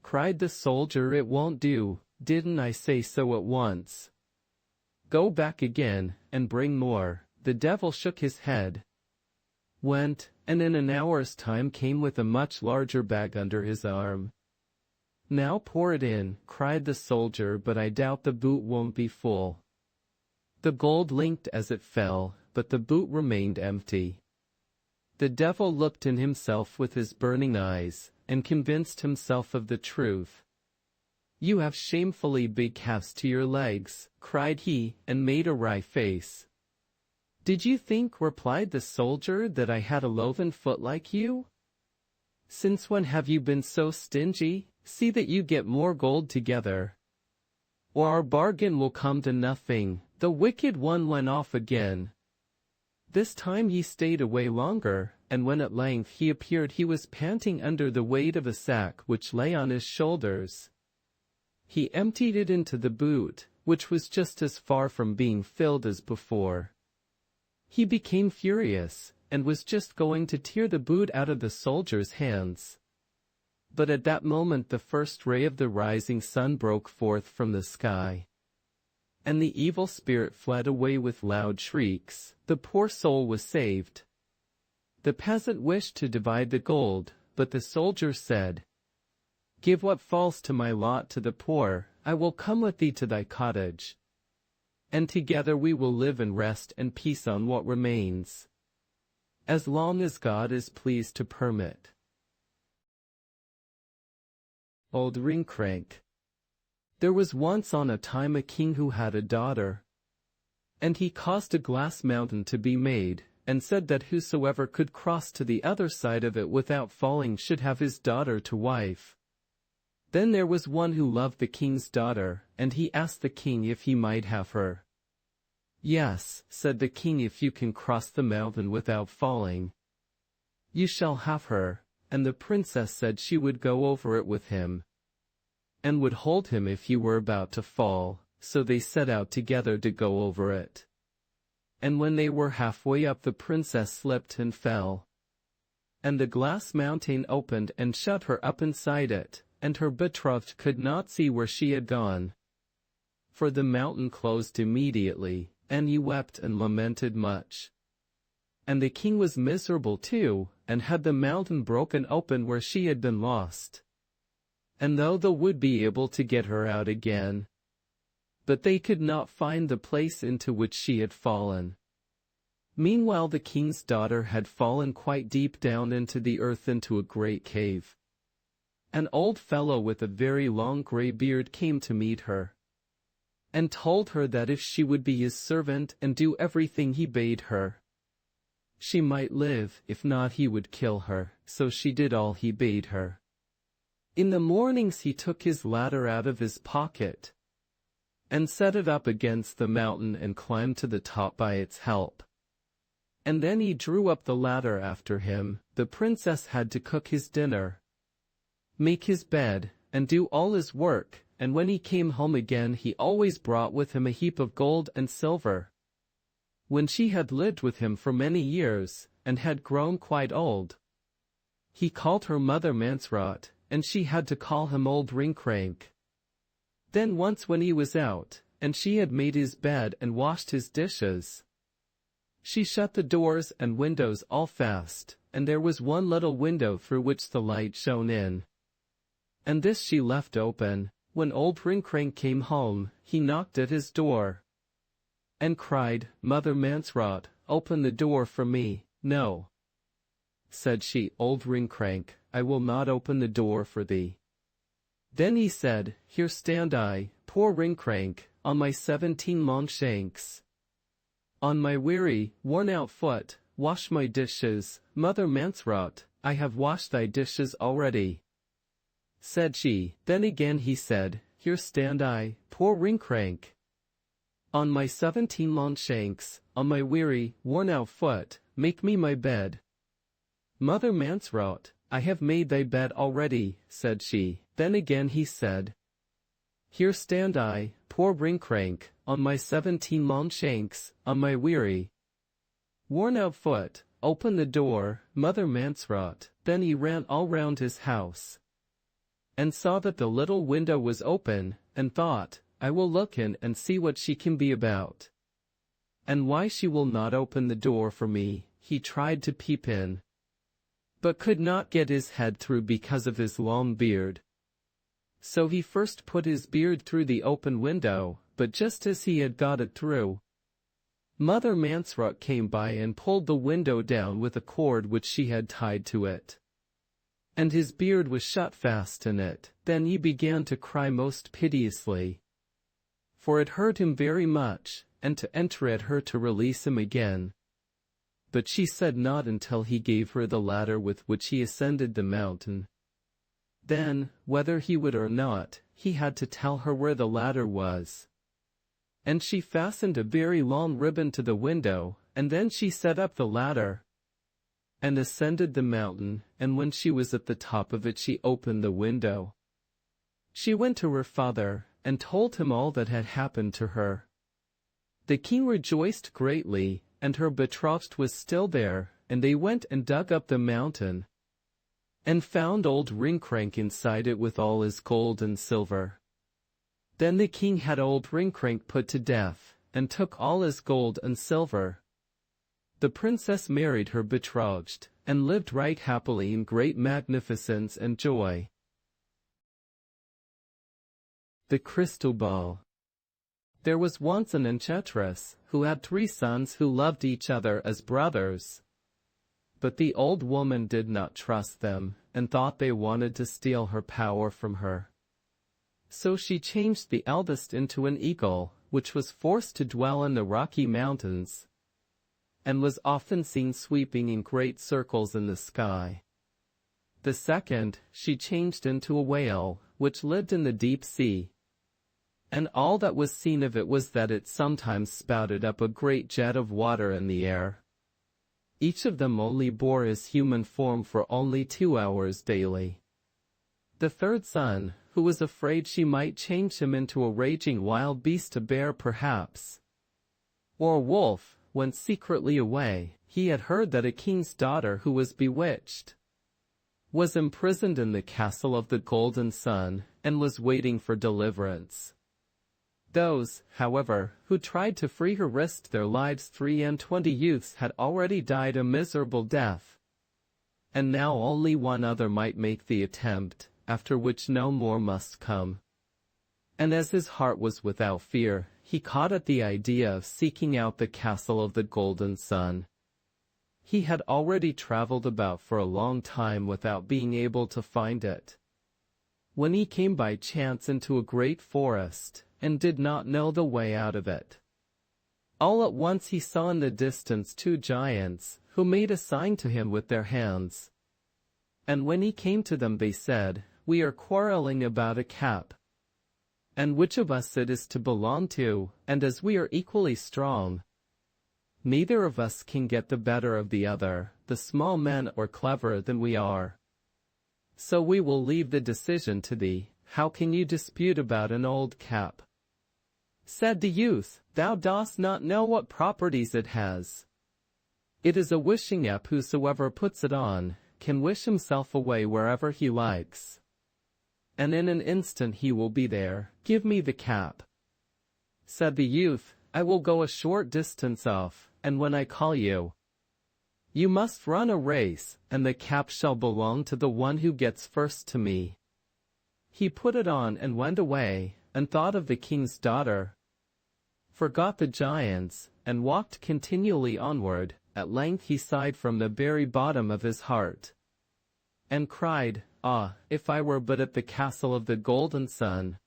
cried the soldier, "it won't do. Didn't I say so at once? Go back again, and bring more." The devil shook his head, went, and in an hour's time came with a much larger bag under his arm. "Now pour it in," cried the soldier, "but I doubt the boot won't be full." The gold linked as it fell, but the boot remained empty. The devil looked in himself with his burning eyes, and convinced himself of the truth. "You have shamefully big calves to your legs," cried he, and made a wry face. "Did you think," replied the soldier, "that I had a loaven foot like you? Since when have you been so stingy? See that you get more gold together, or our bargain will come to nothing." The wicked one went off again. This time he stayed away longer, and when at length he appeared he was panting under the weight of a sack which lay on his shoulders. He emptied it into the boot, which was just as far from being filled as before. He became furious, and was just going to tear the boot out of the soldier's hands. But at that moment the first ray of the rising sun broke forth from the sky, and the evil spirit fled away with loud shrieks. The poor soul was saved. The peasant wished to divide the gold, but the soldier said, "Give what falls to my lot to the poor. I will come with thee to thy cottage, and together we will live in rest and peace on what remains, as long as God is pleased to permit." Old Ringcrank. There was once on a time a king who had a daughter, and he caused a glass mountain to be made, and said that whosoever could cross to the other side of it without falling should have his daughter to wife. Then there was one who loved the king's daughter, and he asked the king if he might have her. "Yes," said the king, "if you can cross the mountain without falling, you shall have her." And the princess said she would go over it with him, and would hold him if he were about to fall. So they set out together to go over it. And when they were halfway up, the princess slipped and fell. And the glass mountain opened and shut her up inside it, and her betrothed could not see where she had gone. For the mountain closed immediately, and he wept and lamented much. And the king was miserable too, and had the mountain broken open where she had been lost. And though they would be able to get her out again, but they could not find the place into which she had fallen. Meanwhile the king's daughter had fallen quite deep down into the earth into a great cave. An old fellow with a very long grey beard came to meet her, and told her that if she would be his servant and do everything he bade her, she might live; if not, he would kill her. So she did all he bade her. In the mornings he took his ladder out of his pocket, and set it up against the mountain and climbed to the top by its help. And then he drew up the ladder after him. The princess had to cook his dinner, make his bed, and do all his work, and when he came home again he always brought with him a heap of gold and silver. When she had lived with him for many years, and had grown quite old, he called her Mother Mansrot, and she had to call him Old Ringcrank. Then once when he was out, and she had made his bed and washed his dishes, she shut the doors and windows all fast, and there was one little window through which the light shone in, and this she left open. When Old Ringcrank came home, he knocked at his door, and cried, "Mother Mansrot, open the door for me." "No," said she, "Old Ringcrank, I will not open the door for thee." Then he said, "Here stand I, poor Ringcrank, on my 17 long shanks. On my weary, worn-out foot, wash my dishes. Mother Mansrot, I have washed thy dishes already," said she. Then again he said, "Here stand I, poor Ringcrank, on my 17 long shanks. On my weary, worn-out foot, make me my bed." "Mother Mansrot, I have made thy bed already," said she. Then again he said, "Here stand I, poor Ringcrank, on my 17 long shanks. On my weary, worn-out foot, open the door, Mother Mansrot." Then he ran all round his house, and saw that the little window was open, and thought, "I will look in and see what she can be about, and why she will not open the door for me." He tried to peep in, but could not get his head through because of his long beard. So he first put his beard through the open window, but just as he had got it through, Mother Mansrot came by and pulled the window down with a cord which she had tied to it, and his beard was shut fast in it. Then he began to cry most piteously, for it hurt him very much, and to enter at her to release him again. But she said not until he gave her the ladder with which he ascended the mountain. Then, whether he would or not, he had to tell her where the ladder was. And she fastened a very long ribbon to the window, and then she set up the ladder, and ascended the mountain, and when she was at the top of it she opened the window. She went to her father, and told him all that had happened to her. The king rejoiced greatly, and her betrothed was still there, and they went and dug up the mountain, and found Old Ringcrank inside it with all his gold and silver. Then the king had Old Ringcrank put to death, and took all his gold and silver. The princess married her betrothed, and lived right happily in great magnificence and joy. The Crystal Ball. There was once an enchantress, who had 3 sons who loved each other as brothers. But the old woman did not trust them, and thought they wanted to steal her power from her. So she changed the eldest into an eagle, which was forced to dwell in the Rocky Mountains, and was often seen sweeping in great circles in the sky. The second she changed into a whale, which lived in the deep sea, and all that was seen of it was that it sometimes spouted up a great jet of water in the air. Each of them only bore his human form for only 2 hours daily. The third son, who was afraid she might change him into a raging wild beast, a bear perhaps, or a wolf, went secretly away, He had heard that a king's daughter who was bewitched was imprisoned in the castle of the Golden Sun and was waiting for deliverance. Those, however, who tried to free her risked their lives. 23 youths had already died a miserable death, and now only one other might make the attempt, after which no more must come. And as his heart was without fear, he caught at the idea of seeking out the castle of the Golden Sun. He had already traveled about for a long time without being able to find it. When he came by chance into a great forest, and did not know the way out of it, all at once he saw in the distance 2 giants, who made a sign to him with their hands. And when he came to them they said, "We are quarreling about a cap, and which of us it is to belong to, and as we are equally strong, neither of us can get the better of the other, the small men are cleverer than we are. So we will leave the decision to thee. How can you dispute about an old cap?" Said the youth, "Thou dost not know what properties it has. It is a wishing cap. Whosoever puts it on can wish himself away wherever he likes, and in an instant he will be there. Give me the cap." Said the youth, "I will go a short distance off, and when I call you, you must run a race, and the cap shall belong to the one who gets first to me." He put it on and went away, and thought of the king's daughter, forgot the giants, and walked continually onward. At length he sighed from the very bottom of his heart, and cried, "Ah, if I were but at the castle of the Golden Sun!"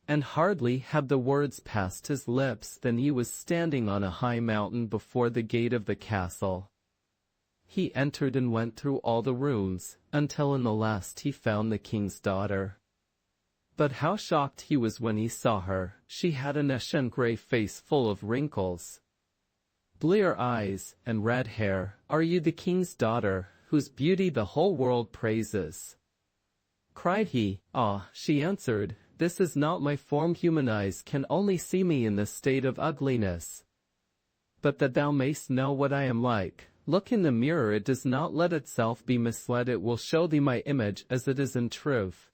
And hardly had the words passed his lips than he was standing on a high mountain before the gate of the castle. He entered and went through all the rooms, until in the last he found the king's daughter. But how shocked he was when he saw her! She had an ashen grey face full of wrinkles, blear eyes, and red hair. "Are you the king's daughter, whose beauty the whole world praises?" cried he. "Ah," she answered, "this is not my form. Human eyes can only see me in the state of ugliness. But that thou mayst know what I am like, look in the mirror. It does not let itself be misled. It will show thee my image as it is in truth."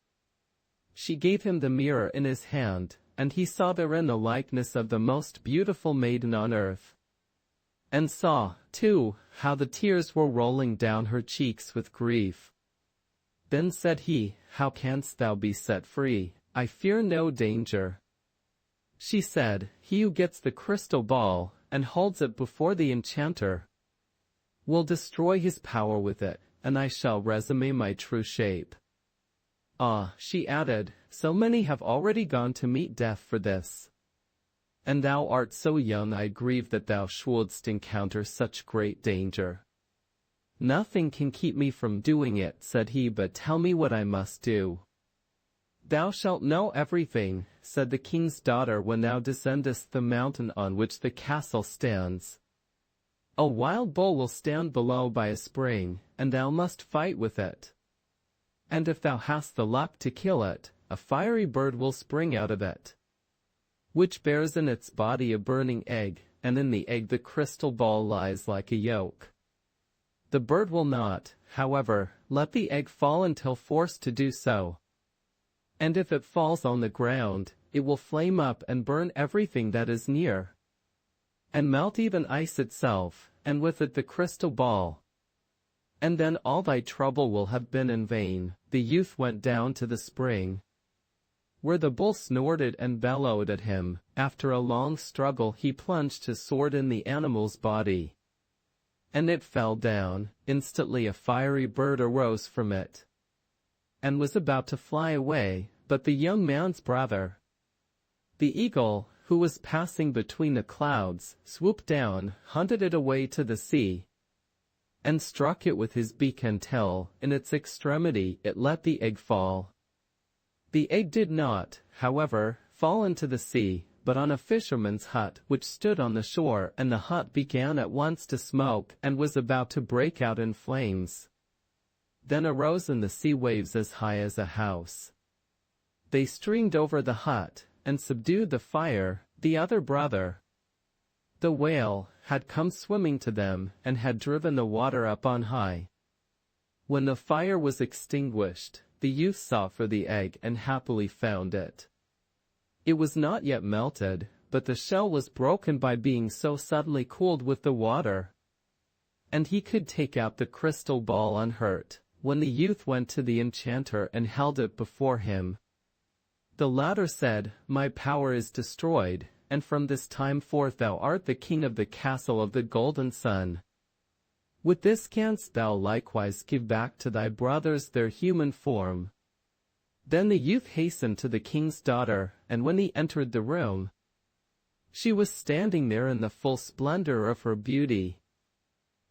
She gave him the mirror in his hand, and he saw therein the likeness of the most beautiful maiden on earth, and saw, too, how the tears were rolling down her cheeks with grief. Then said he, "How canst thou be set free?" "I fear no danger." She said, "He who gets the crystal ball, and holds it before the enchanter, will destroy his power with it, and I shall resume my true shape." "Ah," she added, "so many have already gone to meet death for this. And thou art so young. I grieve that thou shouldst encounter such great danger." "Nothing can keep me from doing it," said he, "but tell me what I must do." "Thou shalt know everything," said the king's daughter, "when thou descendest the mountain on which the castle stands. A wild bull will stand below by a spring, and thou must fight with it. And if thou hast the luck to kill it, a fiery bird will spring out of it, which bears in its body a burning egg, and in the egg the crystal ball lies like a yolk. The bird will not, however, let the egg fall until forced to do so. And if it falls on the ground, it will flame up and burn everything that is near, and melt even ice itself, and with it the crystal ball. And then all thy trouble will have been in vain." The youth went down to the spring, where the bull snorted and bellowed at him. After a long struggle he plunged his sword in the animal's body, and it fell down. Instantly a fiery bird arose from it, and was about to fly away, but the young man's brother, the eagle, who was passing between the clouds, swooped down, hunted it away to the sea, and struck it with his beak until, in its extremity, it let the egg fall. The egg did not, however, fall into the sea, but on a fisherman's hut which stood on the shore, and the hut began at once to smoke, and was about to break out in flames. Then arose in the sea waves as high as a house. They streamed over the hut, and subdued the fire. The other brother, the whale, had come swimming to them and had driven the water up on high. When the fire was extinguished, the youth sought for the egg and happily found it. It was not yet melted, but the shell was broken by being so suddenly cooled with the water, and he could take out the crystal ball unhurt. When the youth went to the enchanter and held it before him, the latter said, "My power is destroyed, and from this time forth thou art the king of the castle of the golden sun. With this canst thou likewise give back to thy brothers their human form." Then the youth hastened to the king's daughter, and when he entered the room, she was standing there in the full splendor of her beauty,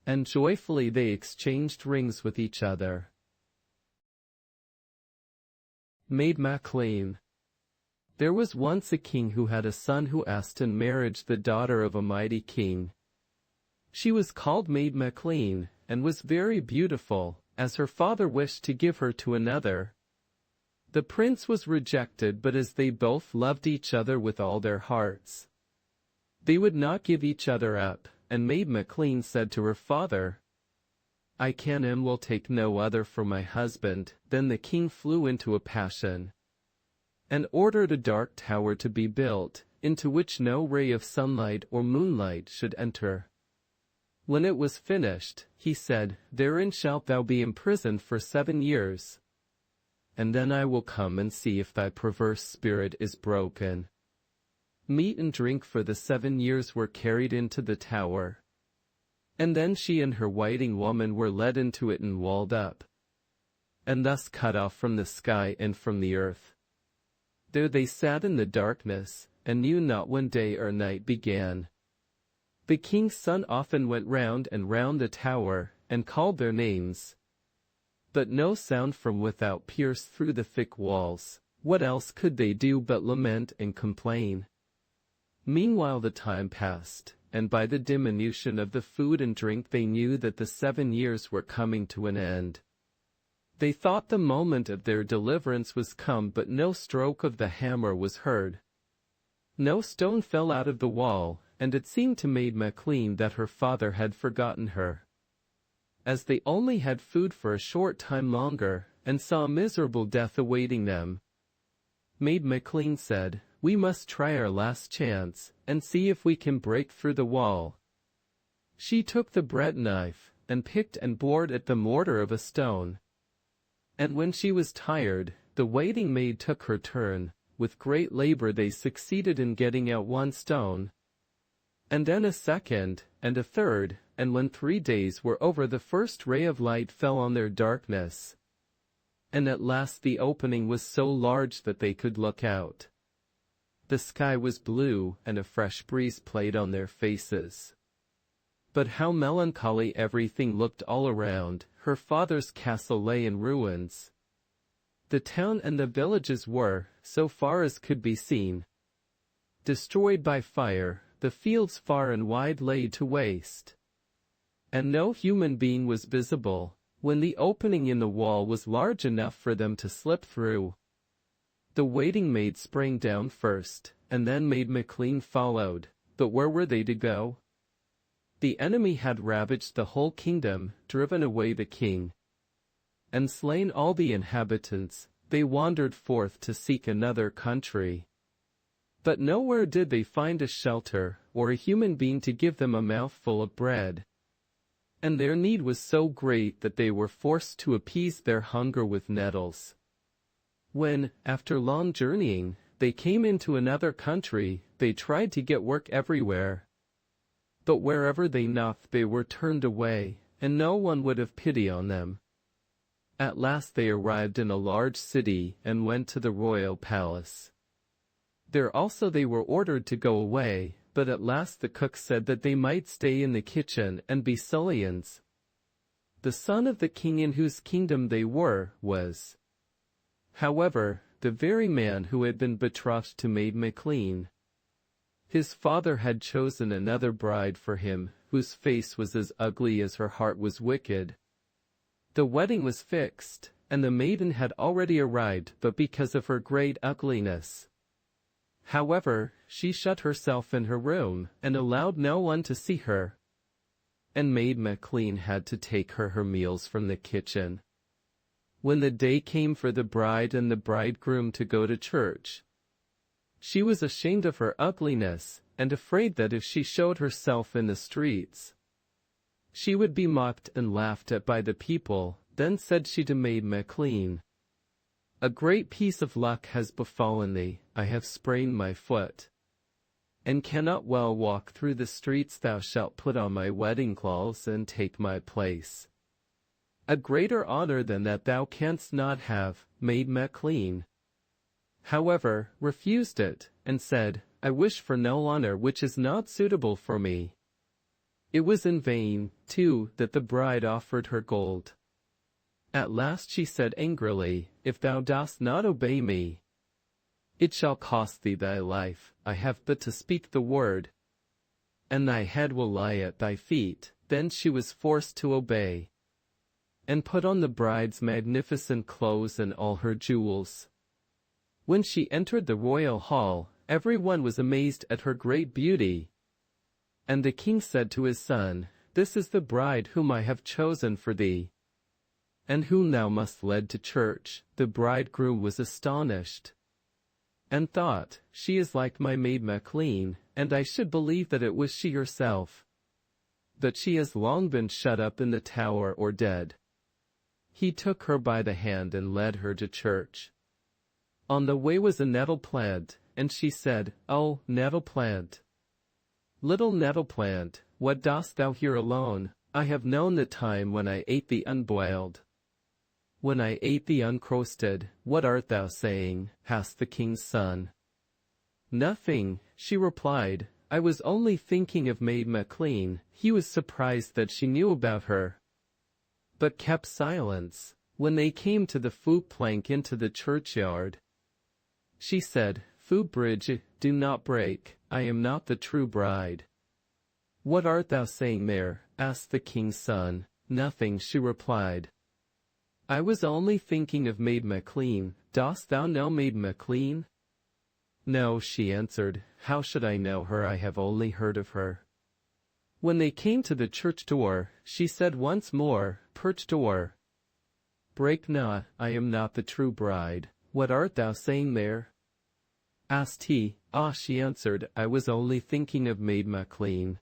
and joyfully they exchanged rings with each other. Maid MacLean. There was once a king who had a son who asked in marriage the daughter of a mighty king. She was called Maid MacLean, and was very beautiful, as her father wished to give her to another. The prince was rejected, but as they both loved each other with all their hearts, they would not give each other up, and Maid MacLean said to her father, "I can and will take no other for my husband." Then the king flew into a passion, and ordered a dark tower to be built, into which no ray of sunlight or moonlight should enter. When it was finished, he said, "Therein shalt thou be imprisoned for 7 years, and then I will come and see if thy perverse spirit is broken." Meat and drink for the 7 years were carried into the tower, and then she and her waiting woman were led into it and walled up, and thus cut off from the sky and from the earth. There they sat in the darkness, and knew not when day or night began. The king's son often went round and round the tower, and called their names, but no sound from without pierced through the thick walls. What else could they do but lament and complain? Meanwhile the time passed, and by the diminution of the food and drink they knew that the 7 years were coming to an end. They thought the moment of their deliverance was come, but no stroke of the hammer was heard. No stone fell out of the wall, and it seemed to Maid MacLean that her father had forgotten her. As they only had food for a short time longer, and saw a miserable death awaiting them, Maid MacLean said, "We must try our last chance, and see if we can break through the wall." She took the bread knife, and picked and bored at the mortar of a stone. And when she was tired, the waiting maid took her turn. With great labor they succeeded in getting out 1 stone, and then a second, and a third, and when 3 days were over the first ray of light fell on their darkness, and at last the opening was so large that they could look out. The sky was blue, and a fresh breeze played on their faces. But how melancholy everything looked all around. Her father's castle lay in ruins. The town and the villages were, so far as could be seen, destroyed by fire. The fields far and wide lay to waste, and no human being was visible. When the opening in the wall was large enough for them to slip through, the waiting maid sprang down first, and then Maid MacLean followed. But where were they to go? The enemy had ravaged the whole kingdom, driven away the king, and slain all the inhabitants. They wandered forth to seek another country, but nowhere did they find a shelter, or a human being to give them a mouthful of bread. And their need was so great that they were forced to appease their hunger with nettles. When, after long journeying, they came into another country, they tried to get work everywhere, but wherever they knocked they were turned away, and no one would have pity on them. At last they arrived in a large city, and went to the royal palace. There also they were ordered to go away, but at last the cook said that they might stay in the kitchen and be scullions. The son of the king in whose kingdom they were, was, however, the very man who had been betrothed to Maid MacLean. His father had chosen another bride for him, whose face was as ugly as her heart was wicked. The wedding was fixed, and the maiden had already arrived, but because of her great ugliness, However, she shut herself in her room, and allowed no one to see her. And Maid McLean had to take her meals from the kitchen. When the day came for the bride and the bridegroom to go to church, she was ashamed of her ugliness, and afraid that if she showed herself in the streets, she would be mocked and laughed at by the people. Then said she to Maid McLean, "A great piece of luck has befallen thee. I have sprained my foot, and cannot well walk through the streets. Thou shalt put on my wedding clothes and take my place. A greater honor than that thou canst not have." Maid McLean, however, refused it, and said, "I wish for no honor which is not suitable for me." It was in vain, too, that the bride offered her gold. At last she said angrily, "If thou dost not obey me, it shall cost thee thy life. I have but to speak the word, and thy head will lie at thy feet." Then she was forced to obey, and put on the bride's magnificent clothes and all her jewels. When she entered the royal hall, everyone was amazed at her great beauty. And the king said to his son, "This is the bride whom I have chosen for thee, and whom thou must lead to church." The bridegroom was astonished, and thought, "She is like my Maid McLean, and I should believe that it was she herself. But she has long been shut up in the tower or dead." He took her by the hand and led her to church. On the way was a nettle plant, and she said, "Oh, nettle plant, little nettle plant, what dost thou here alone? I have known the time when I ate thee unboiled, when I ate thee uncroasted." "What art thou saying?" asked the king's son. "Nothing," she replied. "I was only thinking of Maid McLean." He was surprised that she knew about her, but kept silence. When they came to the footplank into the churchyard, she said, "Footbridge, do not break. I am not the true bride." "What art thou saying there?" asked the king's son. "Nothing," she replied. "I was only thinking of Maid McLean." "Dost thou know Maid McLean?" "No," she answered. "How should I know her? I have only heard of her." When they came to the church door, she said once more, "Perch door, break not. I am not the true bride." "What art thou saying there?" asked he. "Ah," she answered, "I was only thinking of Maid McLean."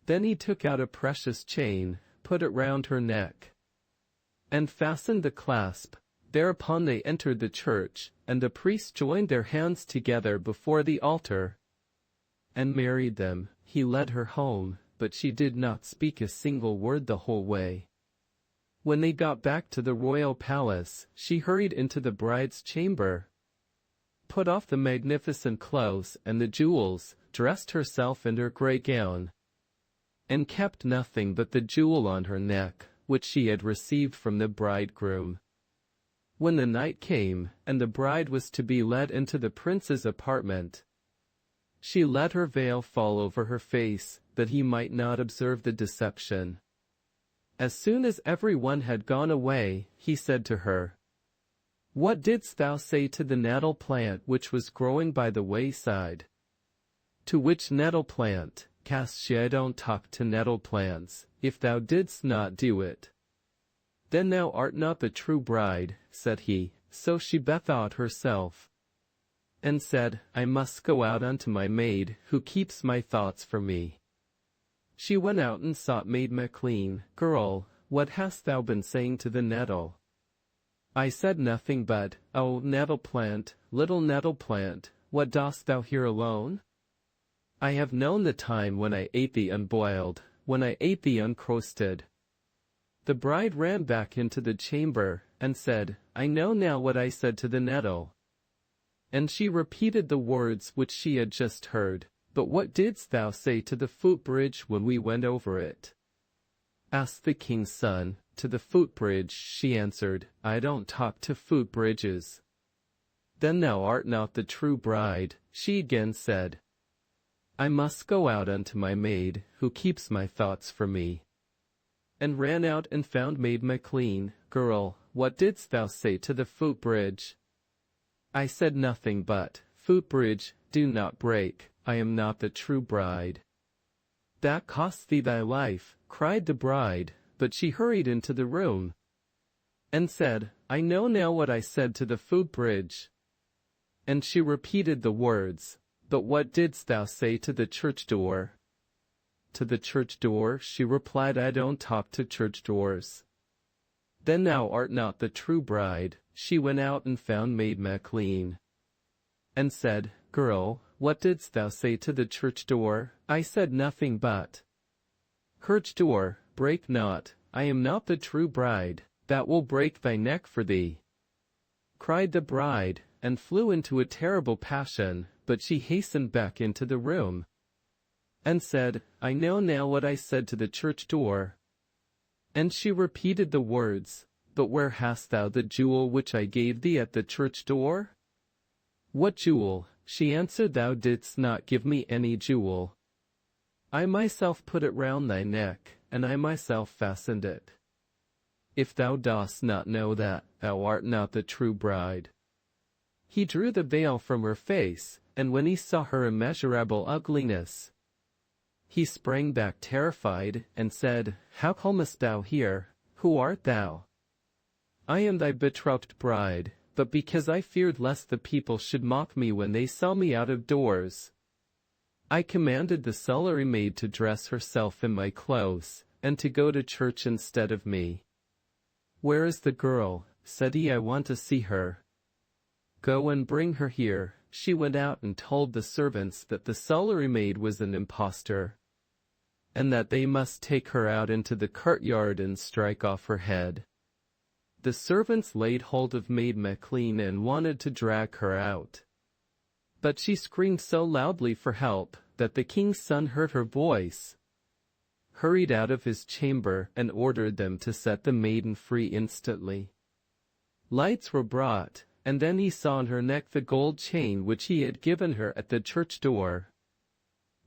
Then he took out a precious chain, put it round her neck, and fastened the clasp. Thereupon they entered the church, and the priests joined their hands together before the altar, and married them. He led her home, but she did not speak a single word the whole way. When they got back to the royal palace, she hurried into the bride's chamber, put off the magnificent clothes and the jewels, dressed herself in her grey gown, and kept nothing but the jewel on her neck, which she had received from the bridegroom. When the night came, and the bride was to be led into the prince's apartment, she let her veil fall over her face, that he might not observe the deception. As soon as everyone had gone away, he said to her, "What didst thou say to the nettle plant which was growing by the wayside?" "To which nettle plant?" asked she. "I don't talk to nettle plants. If thou didst not do it, then thou art not the true bride," said he. So she bethought herself, and said, "I must go out unto my maid, who keeps my thoughts for me." She went out and sought Maid McLean. "Girl, what hast thou been saying to the nettle?" "I said nothing but, 'Oh, nettle plant, little nettle plant, what dost thou here alone? I have known the time when I ate thee unboiled, when I ate thee uncroasted." The bride ran back into the chamber, and said, "I know now what I said to the nettle." And she repeated the words which she had just heard. "But what didst thou say to the footbridge when we went over it?" asked the king's son. "To the footbridge," she answered. "I don't talk to footbridges." "Then thou art not the true bride," she again said. "I must go out unto my maid, who keeps my thoughts for me." And ran out and found Maid McLean. "Girl, what didst thou say to the footbridge?" "I said nothing but, 'Footbridge, Do not break, I am not the true bride. That costs thee thy life, cried the bride, but she hurried into the room and said, I know now what I said to the footbridge. And she repeated the words, but what didst thou say to the church door? To the church door, she replied, I don't talk to church doors. Then thou art not the true bride. She went out and found Maid MacLean, and said, Girl, what didst thou say to the church door? I said nothing but, Church door, break not, I am not the true bride, that will break thy neck for thee. Cried the bride, and flew into a terrible passion, but she hastened back into the room, and said, I know now what I said to the church door. And she repeated the words, but where hast thou the jewel which I gave thee at the church door? What jewel? She answered, Thou didst not give me any jewel. I myself put it round thy neck, and I myself fastened it. If thou dost not know that, thou art not the true bride. He drew the veil from her face, and when he saw her immeasurable ugliness, he sprang back terrified, and said, How comest thou here? Who art thou? I am thy betrothed bride, but because I feared lest the people should mock me when they saw me out of doors, I commanded the scullery maid to dress herself in my clothes, and to go to church instead of me. Where is the girl? Said he, I want to see her. Go and bring her here. She went out and told the servants that the scullery maid was an impostor, and that they must take her out into the courtyard and strike off her head. The servants laid hold of Maid MacLean and wanted to drag her out, but she screamed so loudly for help that the king's son heard her voice, hurried out of his chamber, and ordered them to set the maiden free instantly. Lights were brought, and then he saw on her neck the gold chain which he had given her at the church door.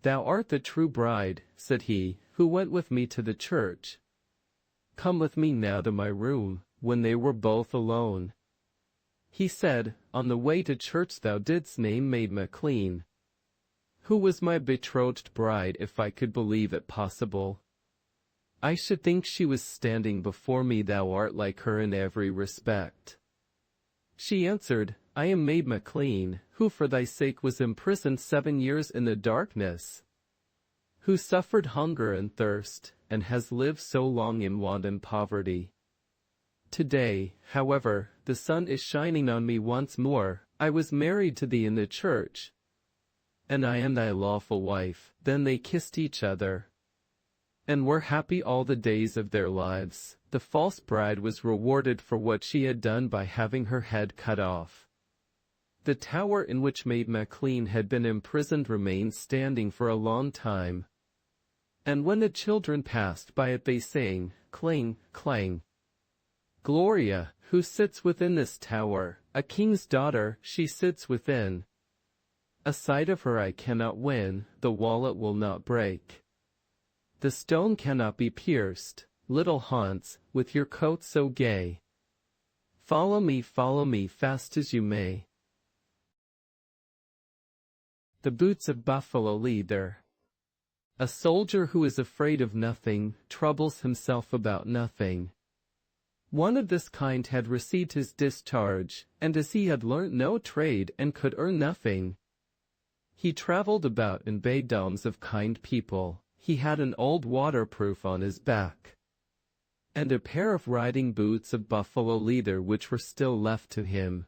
Thou art the true bride, said he, who went with me to the church. Come with me now to my room. When they were both alone, he said, On the way to church thou didst name Maid MacLean, who was my betrothed bride. If I could believe it possible, I should think she was standing before me. Thou art like her in every respect. She answered, I am Maid MacLean, who for thy sake was imprisoned 7 years in the darkness, who suffered hunger and thirst, and has lived so long in want and poverty. Today, however, the sun is shining on me once more. I was married to thee in the church, and I am thy lawful wife. Then they kissed each other, and were happy all the days of their lives. The false bride was rewarded for what she had done by having her head cut off. The tower in which Maid MacLean had been imprisoned remained standing for a long time, and when the children passed by it they sang, Clang, clang. Gloria, who sits within this tower, a king's daughter, she sits within. A sight of her I cannot win, the wallet will not break. The stone cannot be pierced, little Hans, with your coat so gay. Follow me, fast as you may. The boots of buffalo leather. A soldier who is afraid of nothing, troubles himself about nothing. One of this kind had received his discharge, and as he had learnt no trade and could earn nothing, he travelled about and begged alms of kind people. He had an old waterproof on his back, and a pair of riding boots of buffalo leather which were still left to him.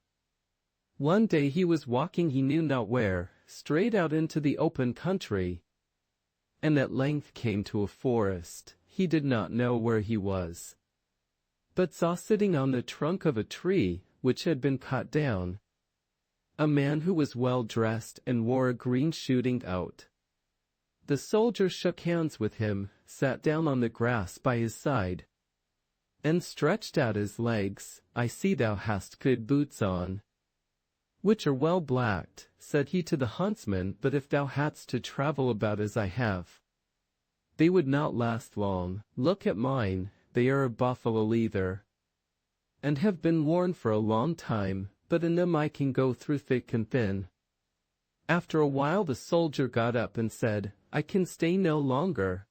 One day he was walking he knew not where, straight out into the open country, and at length came to a forest. He did not know where he was, but saw sitting on the trunk of a tree, which had been cut down, a man who was well dressed and wore a green shooting out. The soldier shook hands with him, sat down on the grass by his side, and stretched out his legs. I see thou hast good boots on, which are well blacked, said he to the huntsman, but if thou hadst to travel about as I have, they would not last long. Look at mine. They are of buffalo leather, and have been worn for a long time, but in them I can go through thick and thin. After a while the soldier got up and said, "I can stay no longer.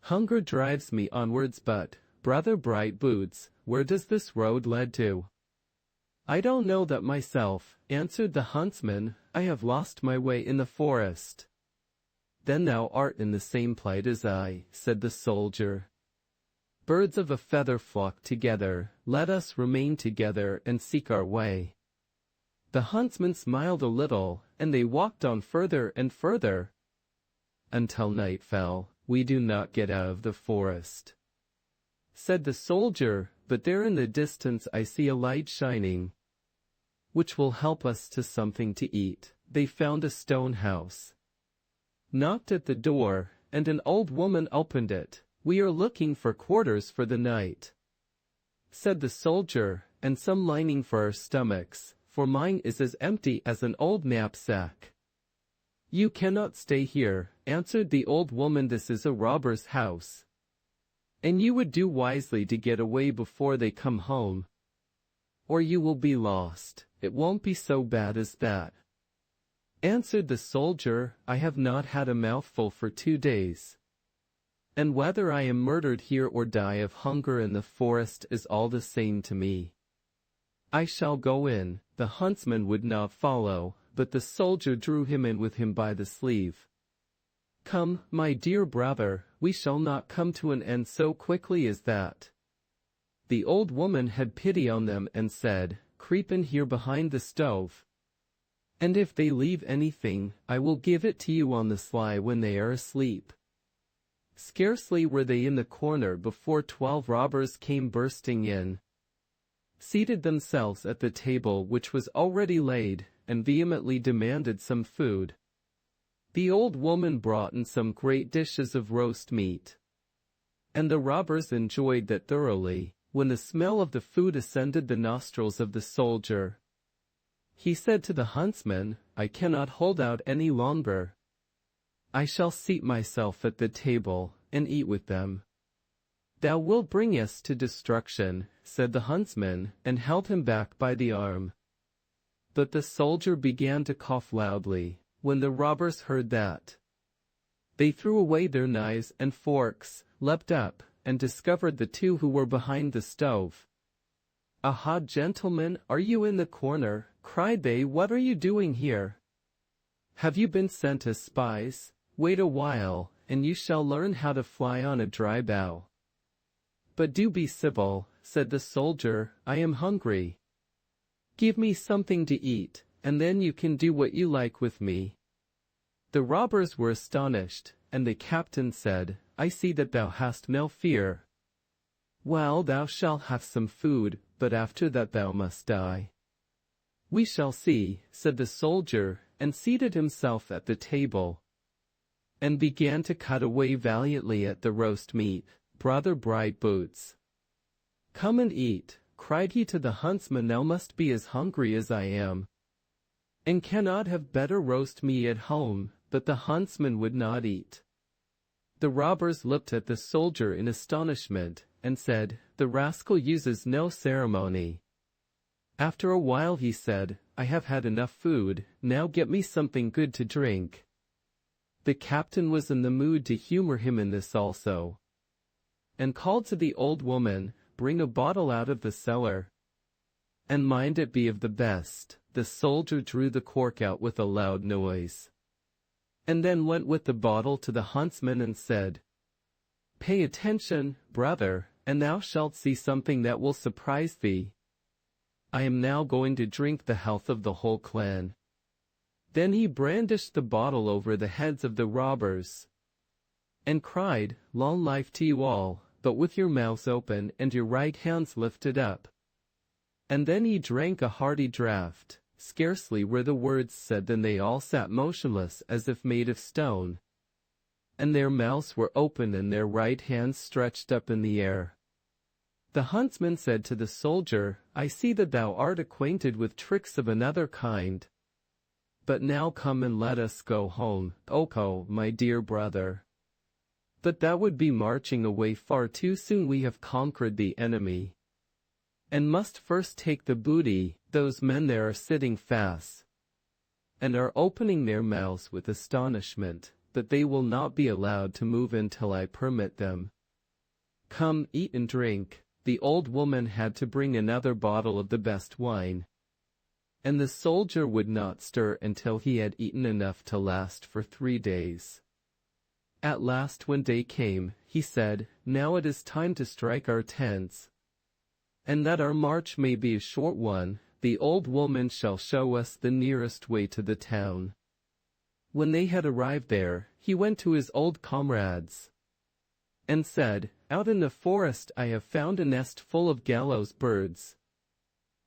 Hunger drives me onwards, but, Brother Bright Boots, where does this road lead to?" "I don't know that myself," answered the huntsman. "I have lost my way in the forest." "Then thou art in the same plight as I," said the soldier. "Birds of a feather flock together, let us remain together and seek our way." The huntsman smiled a little, and they walked on further and further. "Until night fell, we do not get out of the forest," said the soldier, "but there in the distance I see a light shining, which will help us to something to eat." They found a stone house, knocked at the door, and an old woman opened it. "We are looking for quarters for the night," said the soldier, "and some lining for our stomachs, for mine is as empty as an old knapsack." "You cannot stay here," answered the old woman. "This is a robber's house, and you would do wisely to get away before they come home, or you will be lost." "It won't be so bad as that," answered the soldier. "I have not had a mouthful for 2 days, and whether I am murdered here or die of hunger in the forest is all the same to me. I shall go in." The huntsman would not follow, but the soldier drew him in with him by the sleeve. "Come, my dear brother, we shall not come to an end so quickly as that." The old woman had pity on them and said, "Creep in here behind the stove, and if they leave anything, I will give it to you on the sly when they are asleep." Scarcely were they in the corner before 12 robbers came bursting in, seated themselves at the table which was already laid, and vehemently demanded some food. The old woman brought in some great dishes of roast meat, and the robbers enjoyed that thoroughly. When the smell of the food ascended the nostrils of the soldier, he said to the huntsman, "I cannot hold out any longer. I shall seat myself at the table, and eat with them." "Thou wilt bring us to destruction," said the huntsman, and held him back by the arm. But the soldier began to cough loudly. When the robbers heard that, they threw away their knives and forks, leapt up, and discovered the 2 who were behind the stove. "Aha, gentlemen, are you in the corner?" cried they. "What are you doing here? Have you been sent as spies? Wait a while, and you shall learn how to fly on a dry bough." "But do be civil," said the soldier. "I am hungry. Give me something to eat, and then you can do what you like with me." The robbers were astonished, and the captain said, "I see that thou hast no fear. Well, thou shalt have some food, but after that thou must die." "We shall see," said the soldier, and seated himself at the table, and began to cut away valiantly at the roast meat. "Brother Bright Boots, come and eat," cried he to the huntsman. "Thou must be as hungry as I am, and cannot have better roast me at home." But the huntsman would not eat. The robbers looked at the soldier in astonishment, and said, "The rascal uses no ceremony." After a while he said, "I have had enough food, now get me something good to drink." The captain was in the mood to humor him in this also, and called to the old woman, "Bring a bottle out of the cellar, and mind it be of the best." The soldier drew the cork out with a loud noise, and then went with the bottle to the huntsman and said, "Pay attention, brother, and thou shalt see something that will surprise thee. I am now going to drink the health of the whole clan." Then he brandished the bottle over the heads of the robbers, and cried, "Long life to you all, but with your mouths open and your right hands lifted up." And then he drank a hearty draught. Scarcely were the words said than they all sat motionless as if made of stone, and their mouths were open and their right hands stretched up in the air. The huntsman said to the soldier, "I see that thou art acquainted with tricks of another kind. But now come and let us go home, Oko, my dear brother." "But that would be marching away far too soon. We have conquered the enemy, and must first take the booty. Those men there are sitting fast, and are opening their mouths with astonishment, but they will not be allowed to move until I permit them. Come, eat and drink." The old woman had to bring another bottle of the best wine, and the soldier would not stir until he had eaten enough to last for 3 days. At last, when day came, he said, "Now it is time to strike our tents. And that our march may be a short one, the old woman shall show us the nearest way to the town." When they had arrived there, he went to his old comrades and said, "Out in the forest I have found a nest full of gallows birds.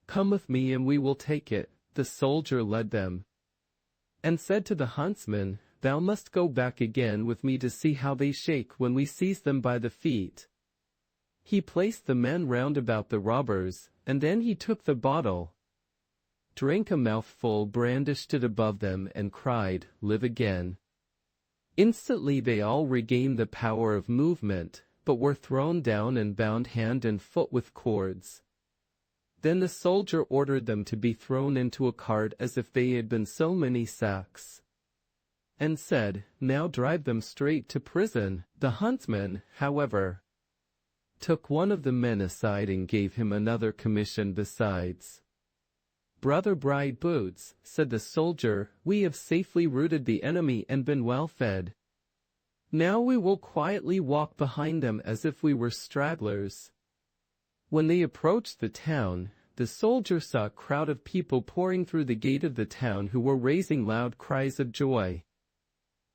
Come with me and we will take it." The soldier led them and said to the huntsman, "Thou must go back again with me to see how they shake when we seize them by the feet." He placed the men round about the robbers, and then he took the bottle, drank a mouthful, brandished it above them, and cried, "Live again." Instantly they all regained the power of movement, but were thrown down and bound hand and foot with cords. Then the soldier ordered them to be thrown into a cart as if they had been so many sacks, and said, "Now drive them straight to prison." The huntsman, however, took one of the men aside and gave him another commission besides. "Brother Bright Boots," said the soldier, "we have safely routed the enemy and been well fed. Now we will quietly walk behind them as if we were stragglers." When they approached the town, the soldier saw a crowd of people pouring through the gate of the town who were raising loud cries of joy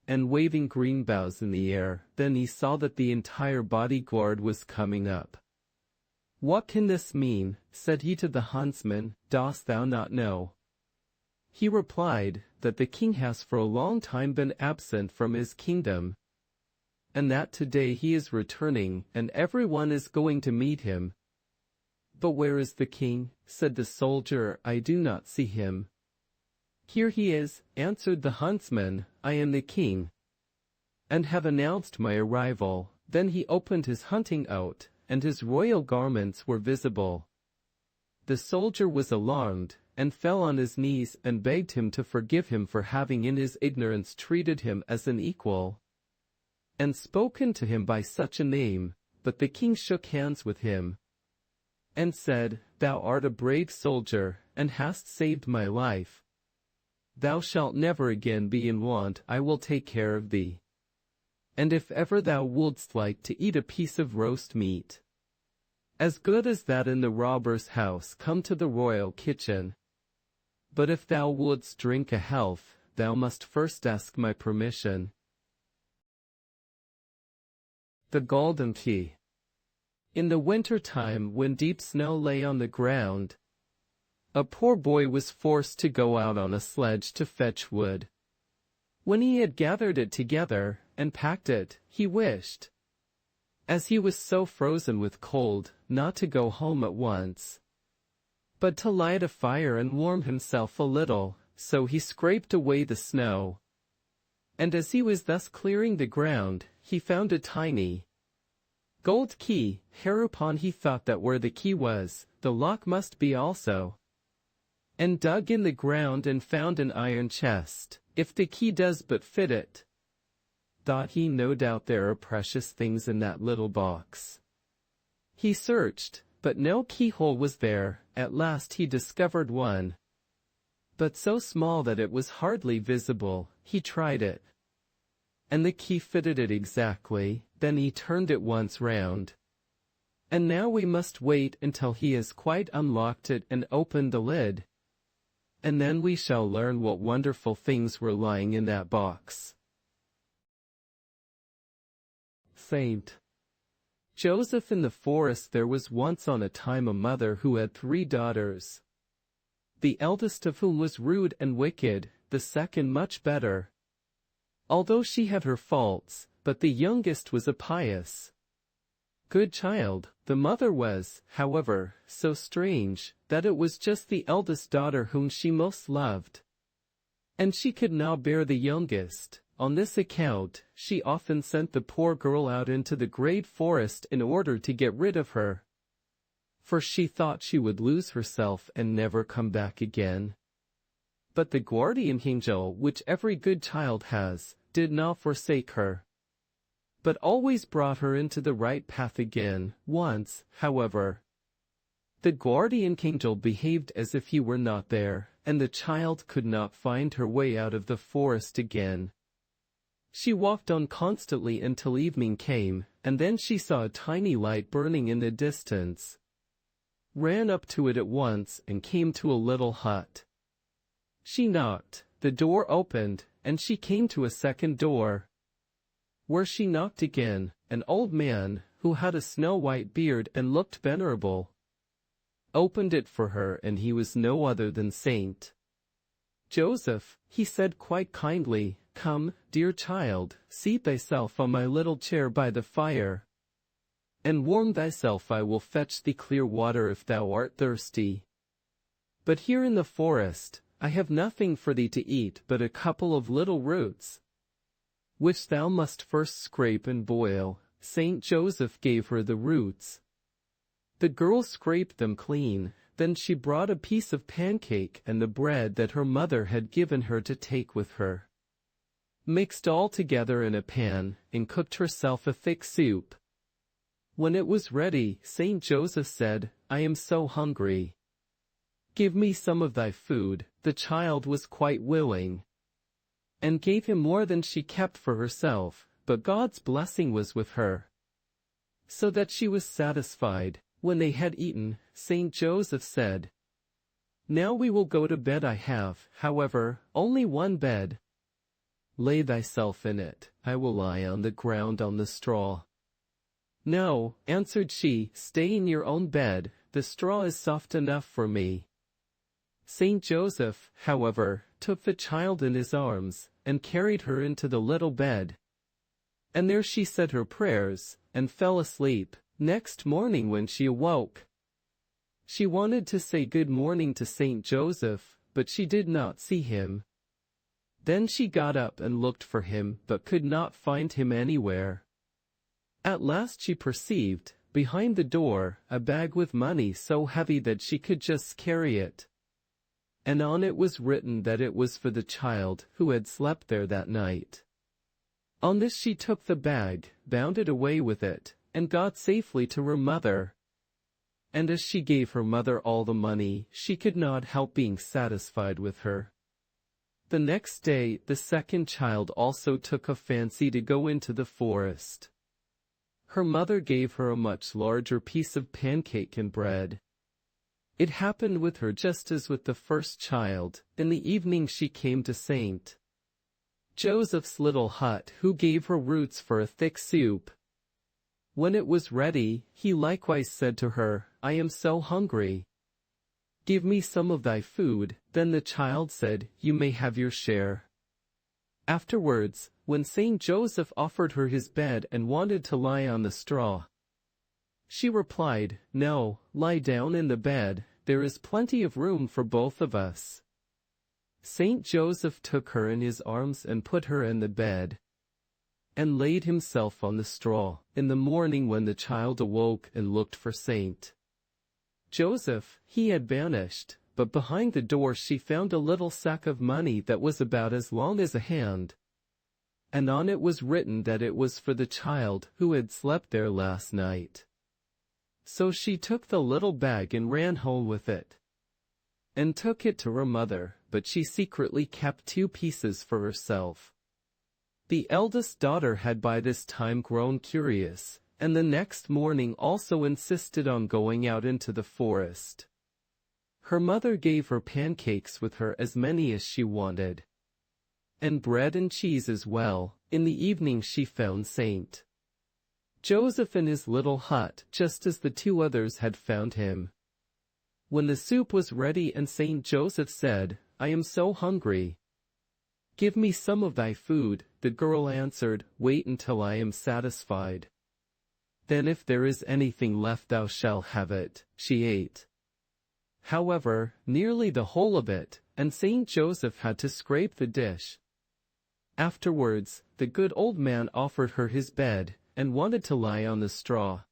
and waving green boughs in the air. Then he saw that the entire bodyguard was coming up. "What can this mean?" said he to the huntsman. "Dost thou not know?" He replied, "That the king has for a long time been absent from his kingdom, and that today he is returning, and everyone is going to meet him." "But where is the king?" said the soldier. "I do not see him." "Here he is," answered the huntsman. "I am the king, and have announced my arrival." Then he opened his hunting out, and his royal garments were visible. The soldier was alarmed, and fell on his knees and begged him to forgive him for having in his ignorance treated him as an equal, and spoken to him by such a name. But the king shook hands with him, and said, "Thou art a brave soldier, and hast saved my life. Thou shalt never again be in want. I will take care of thee. And if ever thou wouldst like to eat a piece of roast meat, as good as that in the robber's house, come to the royal kitchen. But if thou wouldst drink a health, thou must first ask my permission." The Golden Key. In the winter time, when deep snow lay on the ground, a poor boy was forced to go out on a sledge to fetch wood. When he had gathered it together and packed it, he wished, as he was so frozen with cold, not to go home at once, but to light a fire and warm himself a little. So he scraped away the snow, and as he was thus clearing the ground, he found a tiny gold key. Hereupon he thought that where the key was, the lock must be also, and dug in the ground and found an iron chest. "If the key does but fit it," thought he, "no doubt there are precious things in that little box." He searched, but no keyhole was there. At last he discovered one, but so small that it was hardly visible. He tried it, and the key fitted it exactly. Then he turned it once round, and now we must wait until he has quite unlocked it and opened the lid, and then we shall learn what wonderful things were lying in that box. Saint Joseph. In the forest there was once on a time a mother who had 3 daughters, the eldest of whom was rude and wicked, the second much better, although she had her faults, but the youngest was a pious, good child. The mother was, however, so strange, that it was just the eldest daughter whom she most loved, and she could not bear the youngest. On this account, she often sent the poor girl out into the great forest in order to get rid of her, for she thought she would lose herself and never come back again. But the guardian angel, which every good child has, did not forsake her, but always brought her into the right path again. Once, however, the guardian angel behaved as if he were not there, and the child could not find her way out of the forest again. She walked on constantly until evening came, and then she saw a tiny light burning in the distance, ran up to it at once, and came to a little hut. She knocked, the door opened, and she came to a second door, where she knocked again. An old man, who had a snow-white beard and looked venerable, opened it for her, and he was no other than Saint Joseph. He said quite kindly, "Come, dear child, seat thyself on my little chair by the fire, and warm thyself. I will fetch thee clear water if thou art thirsty. But here in the forest, I have nothing for thee to eat but a couple of little roots, which thou must first scrape and boil." Saint Joseph gave her the roots. The girl scraped them clean, then she brought a piece of pancake and the bread that her mother had given her to take with her, mixed all together in a pan, and cooked herself a thick soup. When it was ready, Saint Joseph said, "I am so hungry. Give me some of thy food." The child was quite willing, and gave him more than she kept for herself, but God's blessing was with her, so that she was satisfied. When they had eaten, Saint Joseph said, "Now we will go to bed. I have, however, only one bed. Lay thyself in it. I will lie on the ground on the straw." "No," answered she, "stay in your own bed. The straw is soft enough for me." Saint Joseph, however, took the child in his arms, and carried her into the little bed, and there she said her prayers, and fell asleep. Next morning when she awoke, she wanted to say good morning to Saint Joseph, but she did not see him. Then she got up and looked for him, but could not find him anywhere. At last she perceived, behind the door, a bag with money so heavy that she could just carry it, and on it was written that it was for the child who had slept there that night. On this she took the bag, bounded away with it, and got safely to her mother. And as she gave her mother all the money, she could not help being satisfied with her. The next day, the second child also took a fancy to go into the forest. Her mother gave her a much larger piece of pancake and bread. It happened with her just as with the first child. In the evening she came to Saint Joseph's little hut, who gave her roots for a thick soup. When it was ready, he likewise said to her, "I am so hungry. Give me some of thy food." Then the child said, "You may have your share." Afterwards, when Saint Joseph offered her his bed and wanted to lie on the straw, she replied, "No, lie down in the bed. There is plenty of room for both of us." Saint Joseph took her in his arms and put her in the bed, and laid himself on the straw. In the morning when the child awoke and looked for Saint Joseph, he had vanished, but behind the door she found a little sack of money that was about as long as a hand, and on it was written that it was for the child who had slept there last night. So she took the little bag and ran home with it, and took it to her mother, but she secretly kept 2 pieces for herself. The eldest daughter had by this time grown curious, and the next morning also insisted on going out into the forest. Her mother gave her pancakes with her, as many as she wanted, and bread and cheese as well. In the evening she found Saint Joseph in his little hut, just as the 2 others had found him. When the soup was ready and Saint Joseph said, "I am so hungry. Give me some of thy food," the girl answered, "Wait until I am satisfied. Then if there is anything left thou shalt have it." She ate, however, nearly the whole of it, and Saint Joseph had to scrape the dish. Afterwards, the good old man offered her his bed, and wanted to lie on the straw.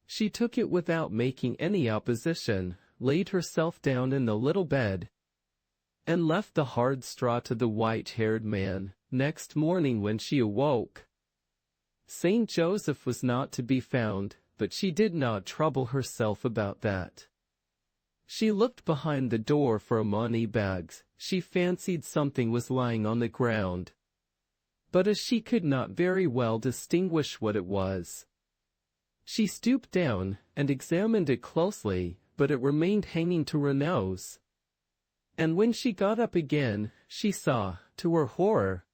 She took it without making any opposition, laid herself down in the little bed, and left the hard straw to the white-haired man. Next morning when she awoke, Saint Joseph was not to be found, but she did not trouble herself about that. She looked behind the door for a money bag. She fancied something was lying on the ground, but as she could not very well distinguish what it was, she stooped down and examined it closely, but it remained hanging to her nose. And when she got up again, she saw, to her horror,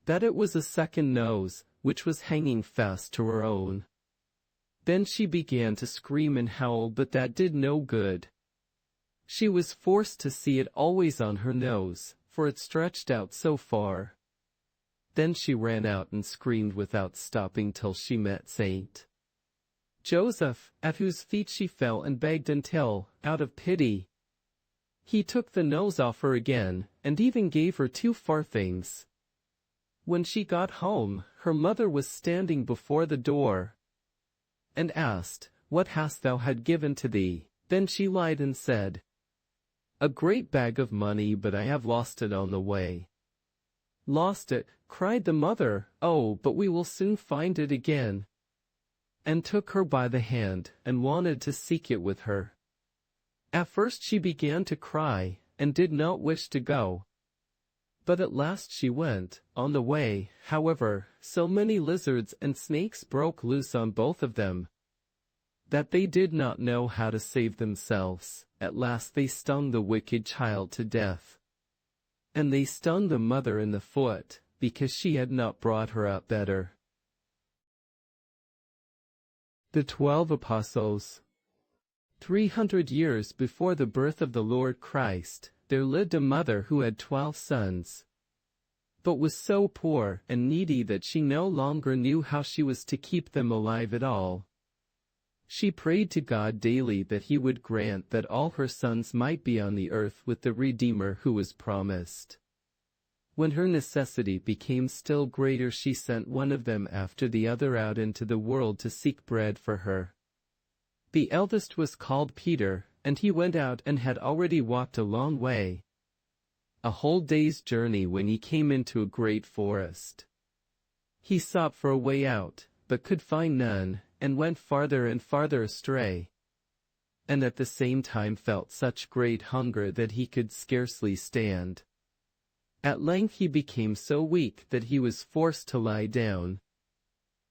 that it was a second nose, which was hanging fast to her own. Then she began to scream and howl, but that did no good. She was forced to see it always on her nose, for it stretched out so far. Then she ran out and screamed without stopping till she met Saint Joseph, at whose feet she fell and begged until, out of pity, he took the nose off her again, and even gave her 2 farthings. When she got home, her mother was standing before the door, and asked, "What hast thou had given to thee?" Then she lied and said, "A great bag of money, but I have lost it on the way." "Lost it?" cried the mother. "Oh, but we will soon find it again," and took her by the hand, and wanted to seek it with her. At first she began to cry, and did not wish to go. But at last she went. On the way, however, so many lizards and snakes broke loose on both of them, that they did not know how to save themselves. At last they stung the wicked child to death. And they stung the mother in the foot, because she had not brought her up better. The 12 Apostles. 300 years before the birth of the Lord Christ, there lived a mother who had 12 sons, but was so poor and needy that she no longer knew how she was to keep them alive at all. She prayed to God daily that he would grant that all her sons might be on the earth with the Redeemer who was promised. When her necessity became still greater, she sent one of them after the other out into the world to seek bread for her. The eldest was called Peter, and he went out and had already walked a long way, a whole day's journey, when he came into a great forest. He sought for a way out, but could find none, and went farther and farther astray, and at the same time felt such great hunger that he could scarcely stand. At length he became so weak that he was forced to lie down,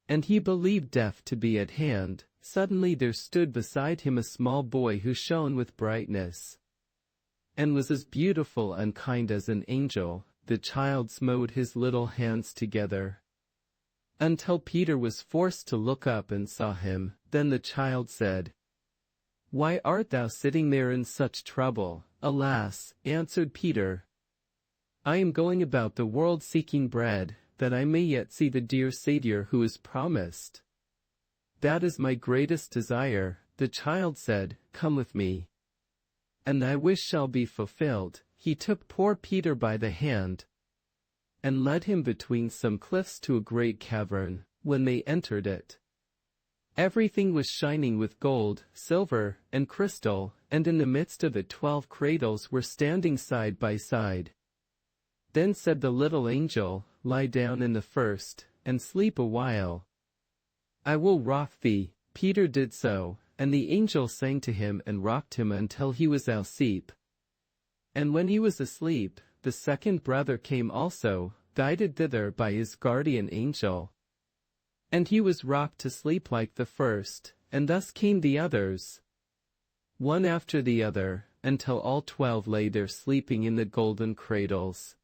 and he believed death to be at hand. Suddenly there stood beside him a small boy who shone with brightness, and was as beautiful and kind as an angel. The child smote his little hands together, until Peter was forced to look up and saw him. Then the child said, "Why art thou sitting there in such trouble?" "Alas," answered Peter, "I am going about the world seeking bread, that I may yet see the dear Saviour who is promised. That is my greatest desire." The child said, "Come with me, and thy wish shall be fulfilled." He took poor Peter by the hand, and led him between some cliffs to a great cavern. When they entered it, everything was shining with gold, silver, and crystal, and in the midst of it 12 cradles were standing side by side. Then said the little angel, "Lie down in the first, and sleep a while. I will rock thee." Peter did so, and the angel sang to him and rocked him until he was asleep. And when he was asleep, the second brother came also, guided thither by his guardian angel. And he was rocked to sleep like the first, and thus came the others, one after the other, until all 12 lay there sleeping in the golden cradles.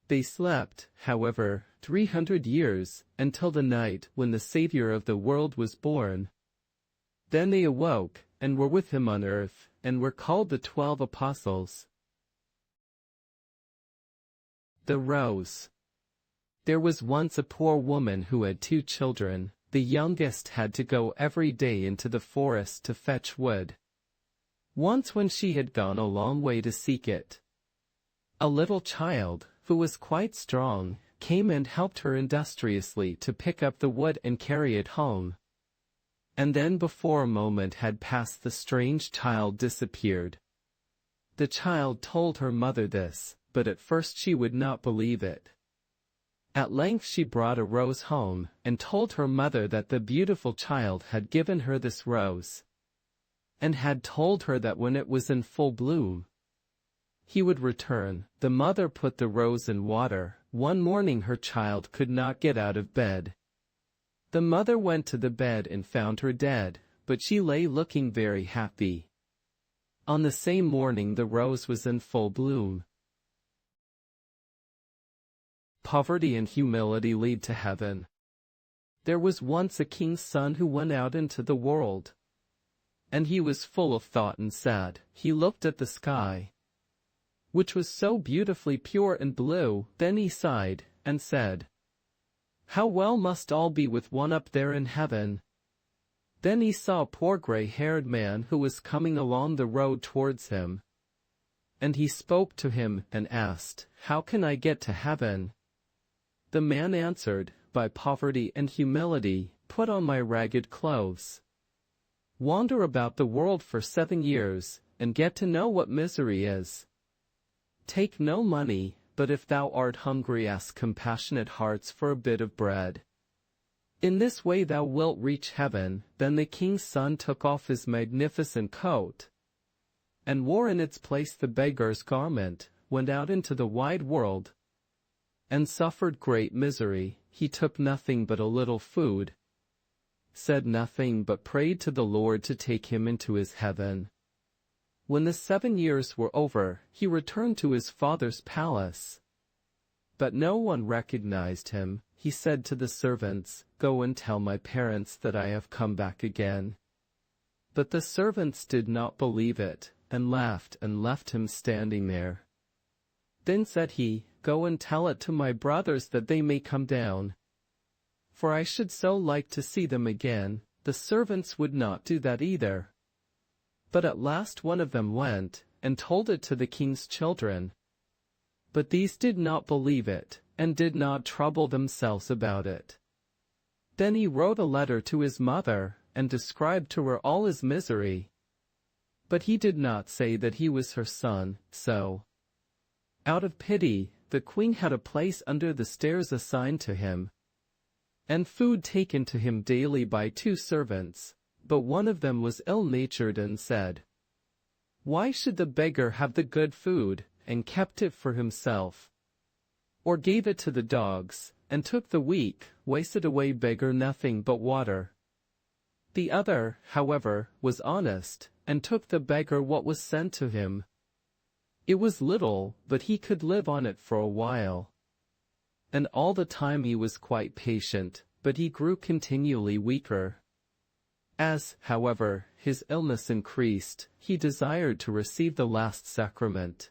They slept, however, 300 years, until the night when the Saviour of the world was born. Then they awoke, and were with him on earth, and were called the 12 Apostles. The Rose. There was once a poor woman who had 2 children. The youngest had to go every day into the forest to fetch wood. Once when she had gone a long way to seek it, a little child, who was quite strong, came and helped her industriously to pick up the wood and carry it home. And then before a moment had passed the strange child disappeared. The child told her mother this, but at first she would not believe it. At length she brought a rose home, and told her mother that the beautiful child had given her this rose, and had told her that when it was in full bloom, he would return. The mother put the rose in water. One morning her child could not get out of bed. The mother went to the bed and found her dead, but she lay looking very happy. On the same morning the rose was in full bloom. Poverty and humility lead to heaven. There was once a king's son who went out into the world, and he was full of thought and sad. He looked at the sky, which was so beautifully pure and blue. Then he sighed, and said, "How well must all be with one up there in heaven." Then he saw a poor gray-haired man who was coming along the road towards him, and he spoke to him and asked, "How can I get to heaven?" The man answered, "By poverty and humility. Put on my ragged clothes, wander about the world for 7 years, and get to know what misery is. Take no money, but if thou art hungry ask compassionate hearts for a bit of bread. In this way thou wilt reach heaven." Then the king's son took off his magnificent coat, and wore in its place the beggar's garment, went out into the wide world, and suffered great misery. He took nothing but a little food, said nothing but prayed to the Lord to take him into his heaven. When the 7 years were over, he returned to his father's palace, but no one recognized him. He said to the servants, "Go and tell my parents that I have come back again." But the servants did not believe it, and laughed and left him standing there. Then said he, "Go and tell it to my brothers that they may come down, for I should so like to see them again." The servants would not do that either. But at last one of them went, and told it to the king's children. But these did not believe it, and did not trouble themselves about it. Then he wrote a letter to his mother, and described to her all his misery. But he did not say that he was her son, so, out of pity, the queen had a place under the stairs assigned to him, and food taken to him daily by 2 servants. But one of them was ill-natured and said, "Why should the beggar have the good food?" and kept it for himself, or gave it to the dogs, and took the weak, wasted-away beggar nothing but water. The other, however, was honest, and took the beggar what was sent to him. It was little, but he could live on it for a while. And all the time he was quite patient, but he grew continually weaker. As, however, his illness increased, he desired to receive the last sacrament.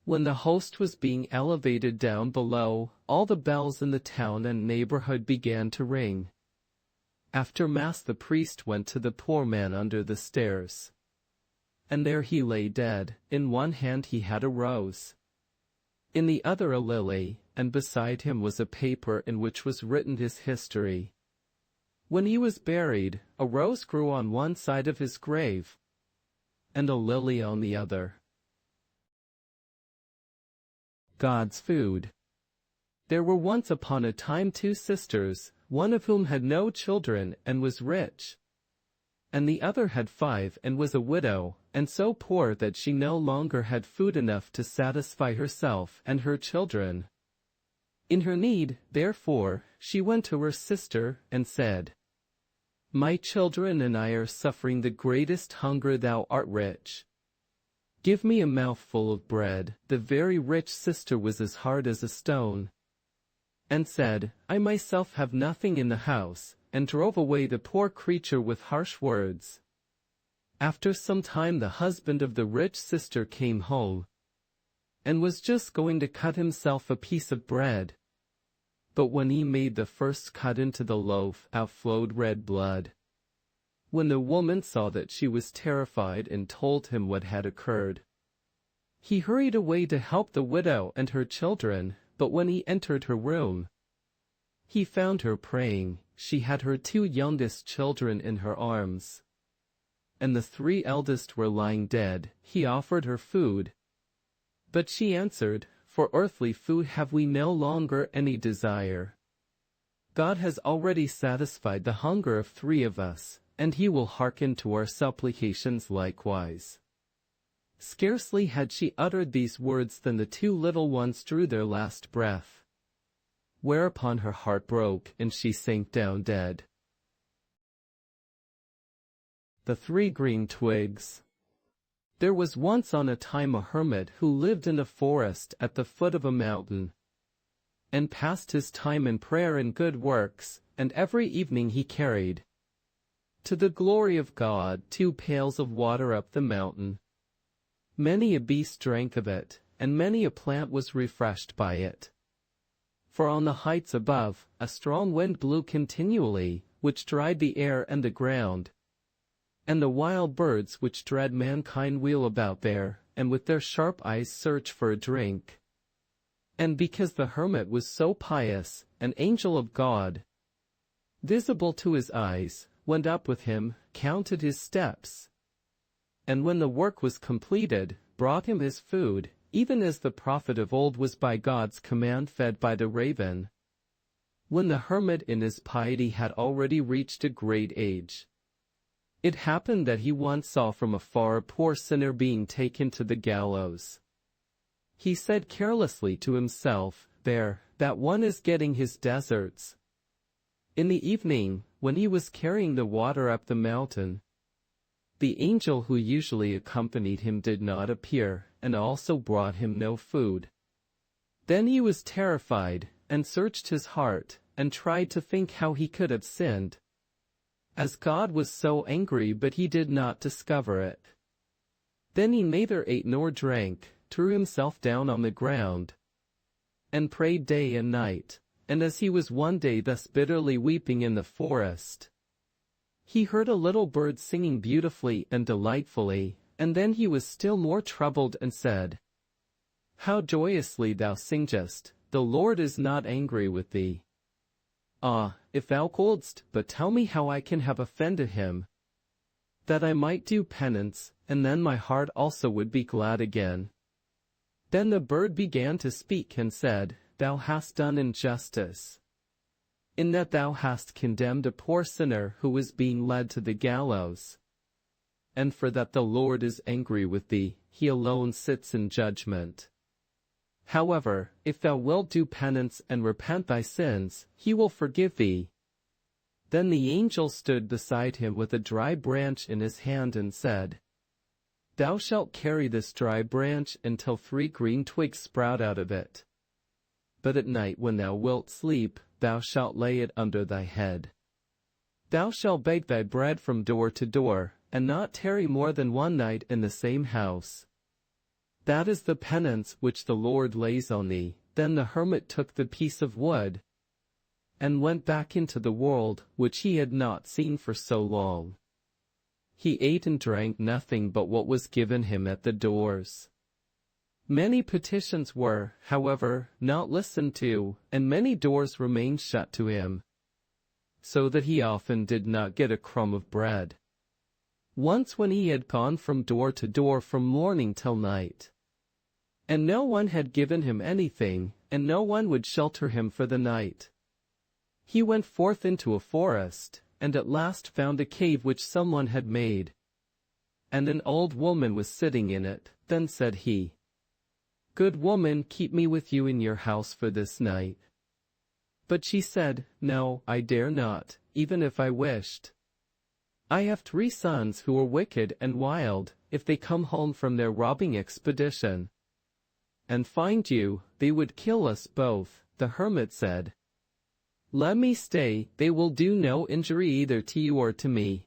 When the host was being elevated down below, all the bells in the town and neighborhood began to ring. After Mass the priest went to the poor man under the stairs, and there he lay dead. In one hand he had a rose, in the other a lily, and beside him was a paper in which was written his history. When he was buried, a rose grew on one side of his grave, and a lily on the other. God's food. There were once upon a time 2 sisters, one of whom had no children and was rich, and the other had 5 and was a widow, and so poor that she no longer had food enough to satisfy herself and her children. In her need, therefore, she went to her sister, and said, "My children and I are suffering the greatest hunger. Thou art rich. Give me a mouthful of bread." The very rich sister was as hard as a stone, and said, "I myself have nothing in the house," and drove away the poor creature with harsh words. After some time the husband of the rich sister came home, and was just going to cut himself a piece of bread. But when he made the first cut into the loaf, out flowed red blood. When the woman saw that, she was terrified and told him what had occurred. He hurried away to help the widow and her children, but when he entered her room, he found her praying. She had her 2 youngest children in her arms, and the 3 eldest were lying dead, he offered her food. But she answered, "For earthly food have we no longer any desire. God has already satisfied the hunger of 3 of us, and he will hearken to our supplications likewise." Scarcely had she uttered these words than the 2 little ones drew their last breath. Whereupon her heart broke, and she sank down dead. The 3 green twigs. There was once on a time a hermit who lived in a forest at the foot of a mountain, and passed his time in prayer and good works, and every evening he carried, to the glory of God, 2 pails of water up the mountain. Many a beast drank of it, and many a plant was refreshed by it. For on the heights above, a strong wind blew continually, which dried the air and the ground. And the wild birds which dread mankind wheel about there, and with their sharp eyes search for a drink. And because the hermit was so pious, an angel of God, visible to his eyes, went up with him, counted his steps, and when the work was completed, brought him his food, even as the prophet of old was by God's command fed by the raven. When the hermit in his piety had already reached a great age, it happened that he once saw from afar a poor sinner being taken to the gallows. He said carelessly to himself, "There, that one is getting his deserts." In the evening, when he was carrying the water up the mountain, the angel who usually accompanied him did not appear, and also brought him no food. Then he was terrified, and searched his heart, and tried to think how he could have sinned, as God was so angry, but he did not discover it. Then he neither ate nor drank, threw himself down on the ground, and prayed day and night. And as he was one day thus bitterly weeping in the forest, he heard a little bird singing beautifully and delightfully, and then he was still more troubled and said, "How joyously thou singest, the Lord is not angry with thee. Ah, if thou couldst but tell me how I can have offended him, that I might do penance, and then my heart also would be glad again." Then the bird began to speak and said, "Thou hast done injustice, in that thou hast condemned a poor sinner who is being led to the gallows. And for that the Lord is angry with thee, he alone sits in judgment. However, if thou wilt do penance and repent thy sins, he will forgive thee." Then the angel stood beside him with a dry branch in his hand and said, "Thou shalt carry this dry branch until 3 green twigs sprout out of it. But at night when thou wilt sleep, thou shalt lay it under thy head. Thou shalt bake thy bread from door to door, and not tarry more than 1 night in the same house. That is the penance which the Lord lays on thee." Then the hermit took the piece of wood, and went back into the world, which he had not seen for so long. He ate and drank nothing but what was given him at the doors. Many petitions were, however, not listened to, and many doors remained shut to him, so that he often did not get a crumb of bread. Once when he had gone from door to door from morning till night, and no one had given him anything, and no one would shelter him for the night, he went forth into a forest, and at last found a cave which someone had made, and an old woman was sitting in it. Then said he, "Good woman, keep me with you in your house for this night." But she said, "No, I dare not, even if I wished. I have 3 sons who are wicked and wild. If they come home from their robbing expedition and find you, they would kill us both." The hermit said, "Let me stay, they will do no injury either to you or to me."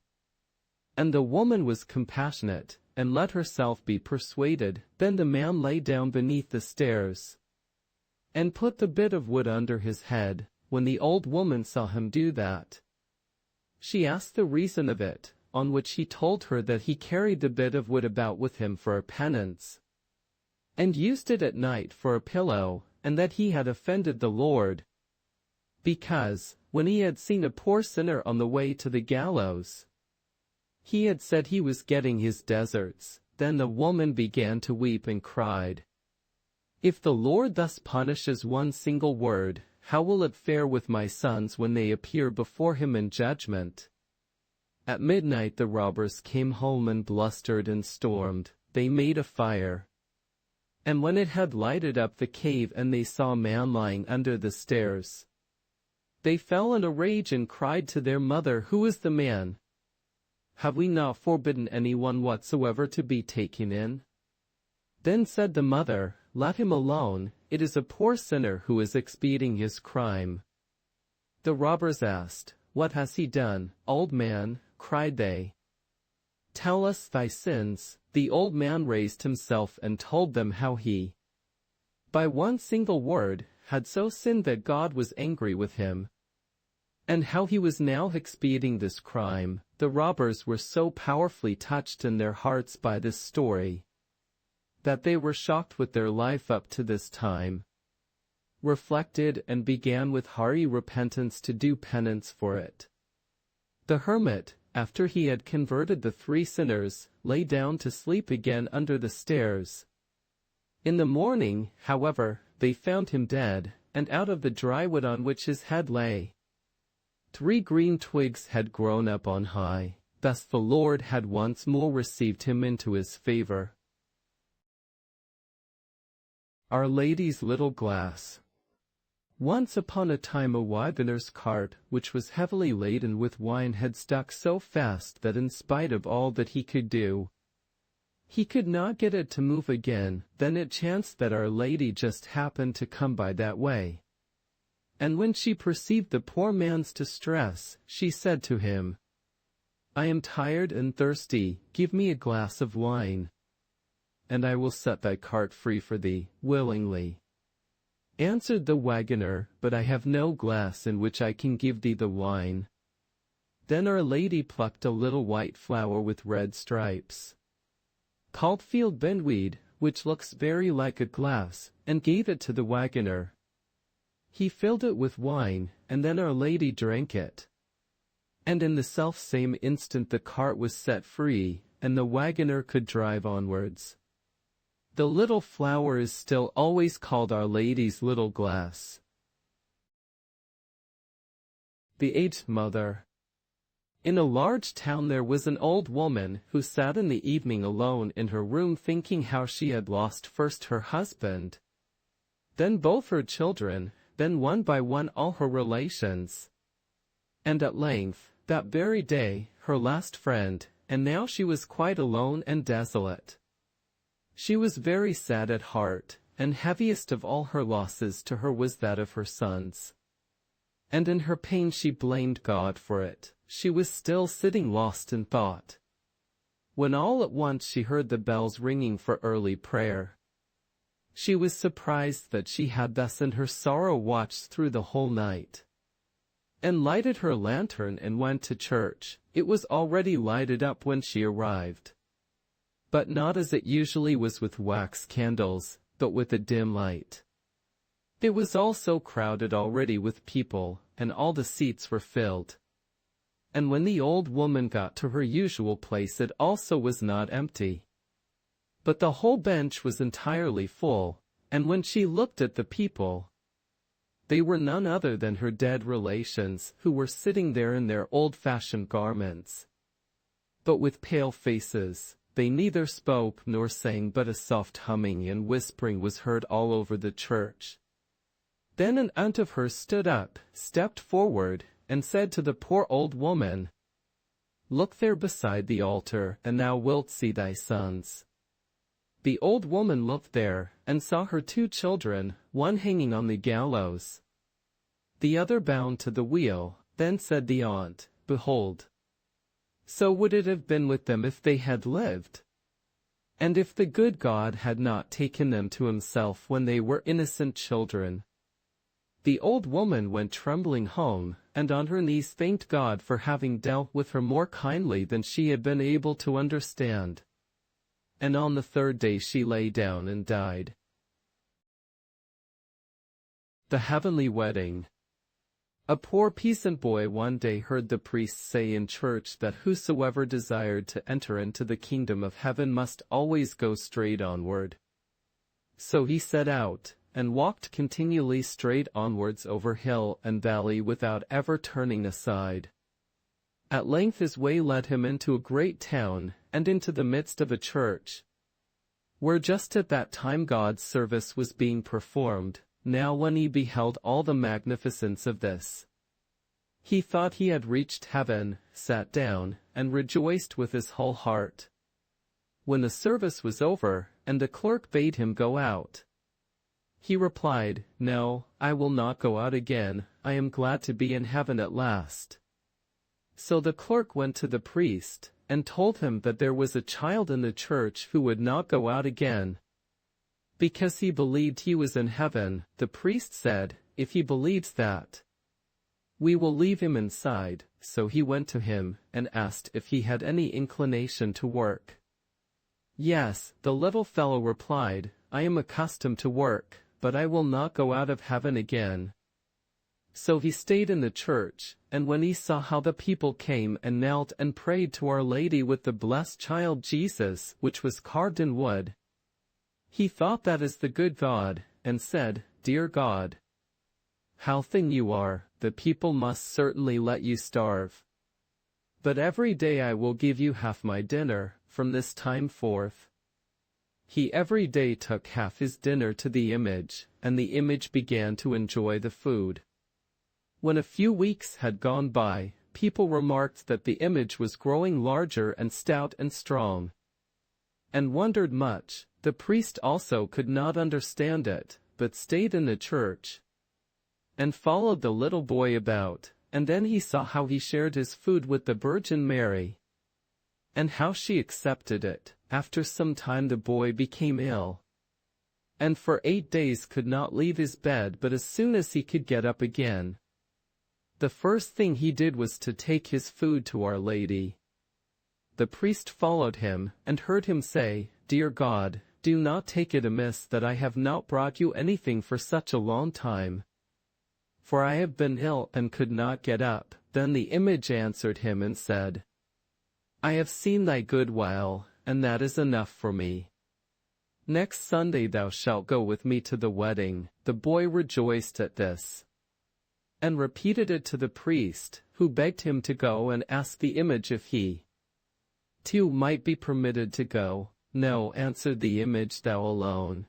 And the woman was compassionate, and let herself be persuaded. Then the man lay down beneath the stairs, and put the bit of wood under his head. When the old woman saw him do that, she asked the reason of it, on which he told her that he carried the bit of wood about with him for a penance, and used it at night for a pillow, and that he had offended the Lord, because, when he had seen a poor sinner on the way to the gallows, He had said he was getting his deserts. Then the woman began to weep and cried, "If the Lord thus punishes one single word, how will it fare with my sons when they appear before him in judgment?" At midnight the robbers came home and blustered and stormed. They made a fire. And when it had lighted up the cave and they saw a man lying under the stairs, they fell in a rage and cried to their mother, "Who is the man? Have we not forbidden anyone whatsoever to be taken in?" Then said the mother, "Let him alone, it is a poor sinner who is expiating his crime." The robbers asked, "What has he done, old man?" cried they. "Tell us thy sins." The old man raised himself and told them how he, by one single word, had so sinned that God was angry with him, and how he was now expiating this crime. The robbers were so powerfully touched in their hearts by this story that they were shocked with their life up to this time, reflected and began with hearty repentance to do penance for it. The hermit, after he had converted the 3 sinners, lay down to sleep again under the stairs. In the morning, however, they found him dead, and out of the dry wood on which his head lay, 3 green twigs had grown up on high. Thus the Lord had once more received him into his favor. Our Lady's Little Glass. Once upon a time a wagoner's cart, which was heavily laden with wine, had stuck so fast that in spite of all that he could do, he could not get it to move again. Then it chanced that Our Lady just happened to come by that way. And when she perceived the poor man's distress, she said to him, "I am tired and thirsty, give me a glass of wine, and I will set thy cart free for thee, willingly." Answered the wagoner, "But I have no glass in which I can give thee the wine." Then Our Lady plucked a little white flower with red stripes, called field bindweed, which looks very like a glass, and gave it to the wagoner. He filled it with wine, and then Our Lady drank it. And in the self-same instant the cart was set free, and the wagoner could drive onwards. The little flower is still always called Our Lady's Little Glass. The Aged Mother. In a large town there was an old woman who sat in the evening alone in her room thinking how she had lost first her husband, then both her children, then one by one all her relations, and at length, that very day, her last friend, and now she was quite alone and desolate. She was very sad at heart, and heaviest of all her losses to her was that of her sons. And in her pain she blamed God for it. She was still sitting lost in thought, when all at once she heard the bells ringing for early prayer. She was surprised that she had thus in her sorrow watched through the whole night, and lighted her lantern and went to church. It was already lighted up when she arrived, but not as it usually was with wax candles, but with a dim light. It was all so crowded already with people, and all the seats were filled. And when the old woman got to her usual place it also was not empty, but the whole bench was entirely full, and when she looked at the people, they were none other than her dead relations, who were sitting there in their old-fashioned garments, but with pale faces. They neither spoke nor sang, but a soft humming and whispering was heard all over the church. Then an aunt of hers stood up, stepped forward, and said to the poor old woman, "Look there beside the altar, and thou wilt see thy sons." The old woman looked there, and saw her 2 children, one hanging on the gallows, the other bound to the wheel. Then said the aunt, "Behold, so would it have been with them if they had lived, and if the good God had not taken them to himself when they were innocent children." The old woman went trembling home, and on her knees thanked God for having dealt with her more kindly than she had been able to understand. And on the 3rd day she lay down and died. The Heavenly Wedding. A poor peasant boy one day heard the priest say in church that whosoever desired to enter into the kingdom of heaven must always go straight onward. So he set out, and walked continually straight onwards over hill and valley without ever turning aside. At length his way led him into a great town, and into the midst of a church, where just at that time God's service was being performed. Now when he beheld all the magnificence of this, he thought he had reached heaven, sat down, and rejoiced with his whole heart. When the service was over, and the clerk bade him go out, he replied, "No, I will not go out again, I am glad to be in heaven at last." So the clerk went to the priest, and told him that there was a child in the church who would not go out again, because he believed he was in heaven. The priest said, "If he believes that, we will leave him inside." So he went to him, and asked if he had any inclination to work. "Yes," the little fellow replied, "I am accustomed to work, but I will not go out of heaven again." So he stayed in the church, and when he saw how the people came and knelt and prayed to Our Lady with the blessed child Jesus, which was carved in wood, he thought that is the good God, and said, "Dear God, how thin you are, the people must certainly let you starve. But every day I will give you half my dinner, from this time forth." He every day took half his dinner to the image, and the image began to enjoy the food. When a few weeks had gone by, people remarked that the image was growing larger and stout and strong, and wondered much. The priest also could not understand it, but stayed in the church, and followed the little boy about, and then he saw how he shared his food with the Virgin Mary, and how she accepted it. After some time the boy became ill, and for 8 days could not leave his bed, but as soon as he could get up again, the first thing he did was to take his food to Our Lady. The priest followed him, and heard him say, "Dear God, do not take it amiss that I have not brought you anything for such a long time, for I have been ill and could not get up." Then the image answered him and said, "I have seen thy good while, and that is enough for me. Next Sunday thou shalt go with me to the wedding." The boy rejoiced at this, and repeated it to the priest, who begged him to go, and asked the image if he, too, might be permitted to go. "No," answered the image, "thou alone."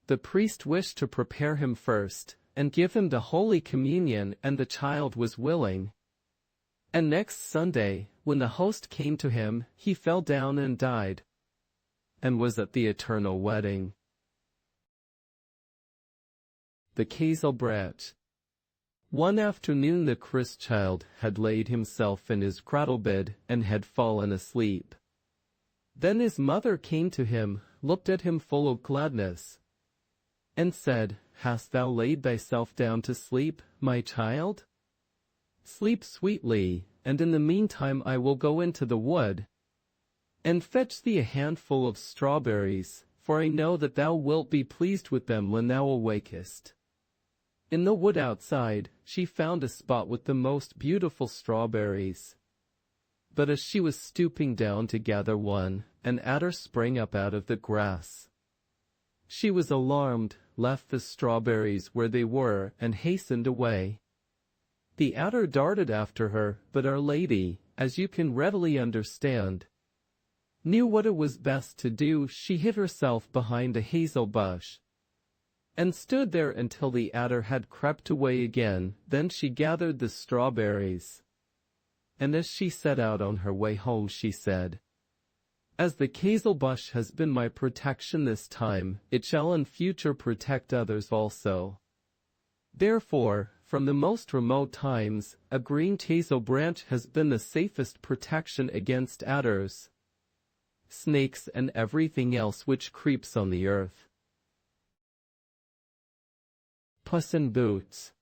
The priest wished to prepare him first, and give him the Holy Communion, and the child was willing. And next Sunday, when the host came to him, he fell down and died, and was at the eternal wedding. The Käselbrat. One afternoon the Christ child had laid himself in his cradle bed, and had fallen asleep. Then his mother came to him, looked at him full of gladness, and said, "Hast thou laid thyself down to sleep, my child? Sleep sweetly, and in the meantime I will go into the wood, and fetch thee a handful of strawberries, for I know that thou wilt be pleased with them when thou awakest." In the wood outside, she found a spot with the most beautiful strawberries. But as she was stooping down to gather one, an adder sprang up out of the grass. She was alarmed, left the strawberries where they were, and hastened away. The adder darted after her, but Our Lady, as you can readily understand, knew what it was best to do. She hid herself behind a hazel bush, and stood there until the adder had crept away again. Then she gathered the strawberries, and as she set out on her way home she said, "As the hazel bush has been my protection this time, it shall in future protect others also. Therefore, from the most remote times, a green hazel branch has been the safest protection against adders, snakes, and everything else which creeps on the earth." Puss in Boots.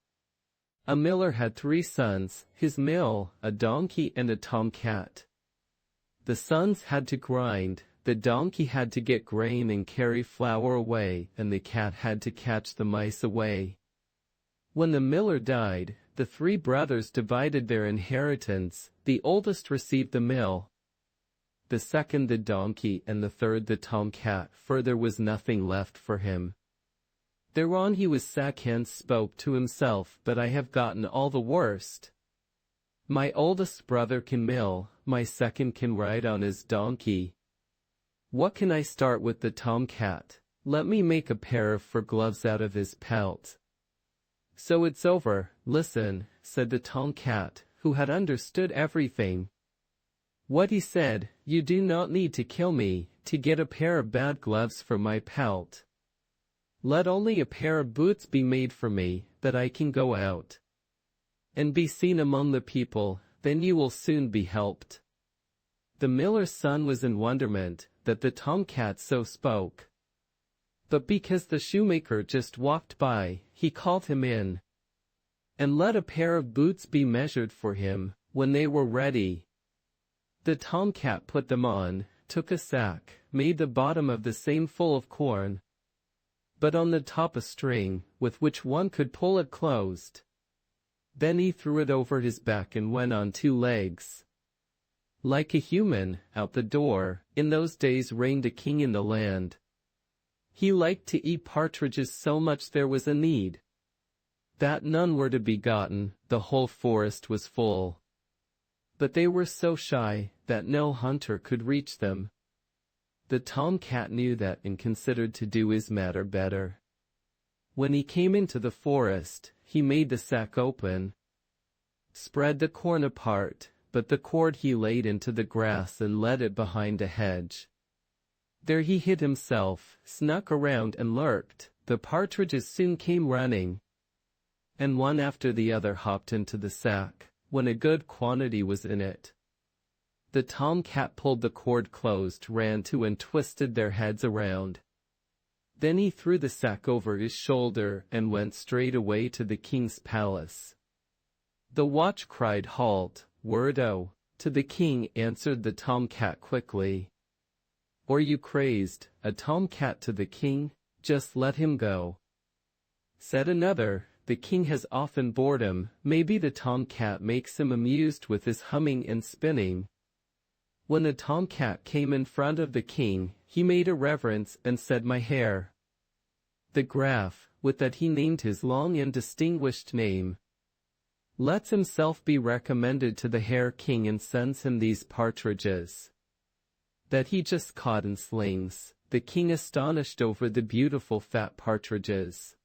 A miller had 3 sons, his mill, a donkey and a tomcat. The sons had to grind, the donkey had to get grain and carry flour away, and the cat had to catch the mice away. When the miller died, the three brothers divided their inheritance. The oldest received the mill, the second the donkey, and the third the tomcat, for there was nothing left for him. Thereon he was sick, hence spoke to himself, "But I have gotten all the worst. My oldest brother can mill, my second can ride on his donkey. What can I start with the tomcat? Let me make a pair of fur gloves out of his pelt." "So it's over, listen," said the tomcat, who had understood everything. What he said, "You do not need to kill me, to get a pair of bad gloves for my pelt. Let only a pair of boots be made for me, that I can go out and be seen among the people, then you will soon be helped." The miller's son was in wonderment, that the tomcat so spoke. But because the shoemaker just walked by, he called him in, and let a pair of boots be measured for him. When they were ready, the tomcat put them on, took a sack, made the bottom of the same full of corn, but on the top a string, with which one could pull it closed. Then he threw it over his back and went on two legs, like a human, out the door. In those days reigned a king in the land. He liked to eat partridges so much there was a need that none were to be gotten. The whole forest was full, but they were so shy that no hunter could reach them. The tomcat knew that and considered to do his matter better. When he came into the forest, he made the sack open, spread the corn apart, but the cord he laid into the grass and led it behind a hedge. There he hid himself, snuck around and lurked. The partridges soon came running, and one after the other hopped into the sack, when a good quantity was in it. The tomcat pulled the cord closed, ran to and twisted their heads around. Then he threw the sack over his shoulder and went straight away to the king's palace. The watch cried, "Halt, Wordo!" To the king answered the tomcat quickly. "Or you crazed, a tomcat to the king? Just let him go." Said another, "The king has often boredom, maybe the tomcat makes him amused with his humming and spinning." When the tomcat came in front of the king, he made a reverence and said, "My hair." The Graf, with that he named his long and distinguished name, lets himself be recommended to the Hare King and sends him these partridges that he just caught in slings. The king, astonished over the beautiful fat partridges,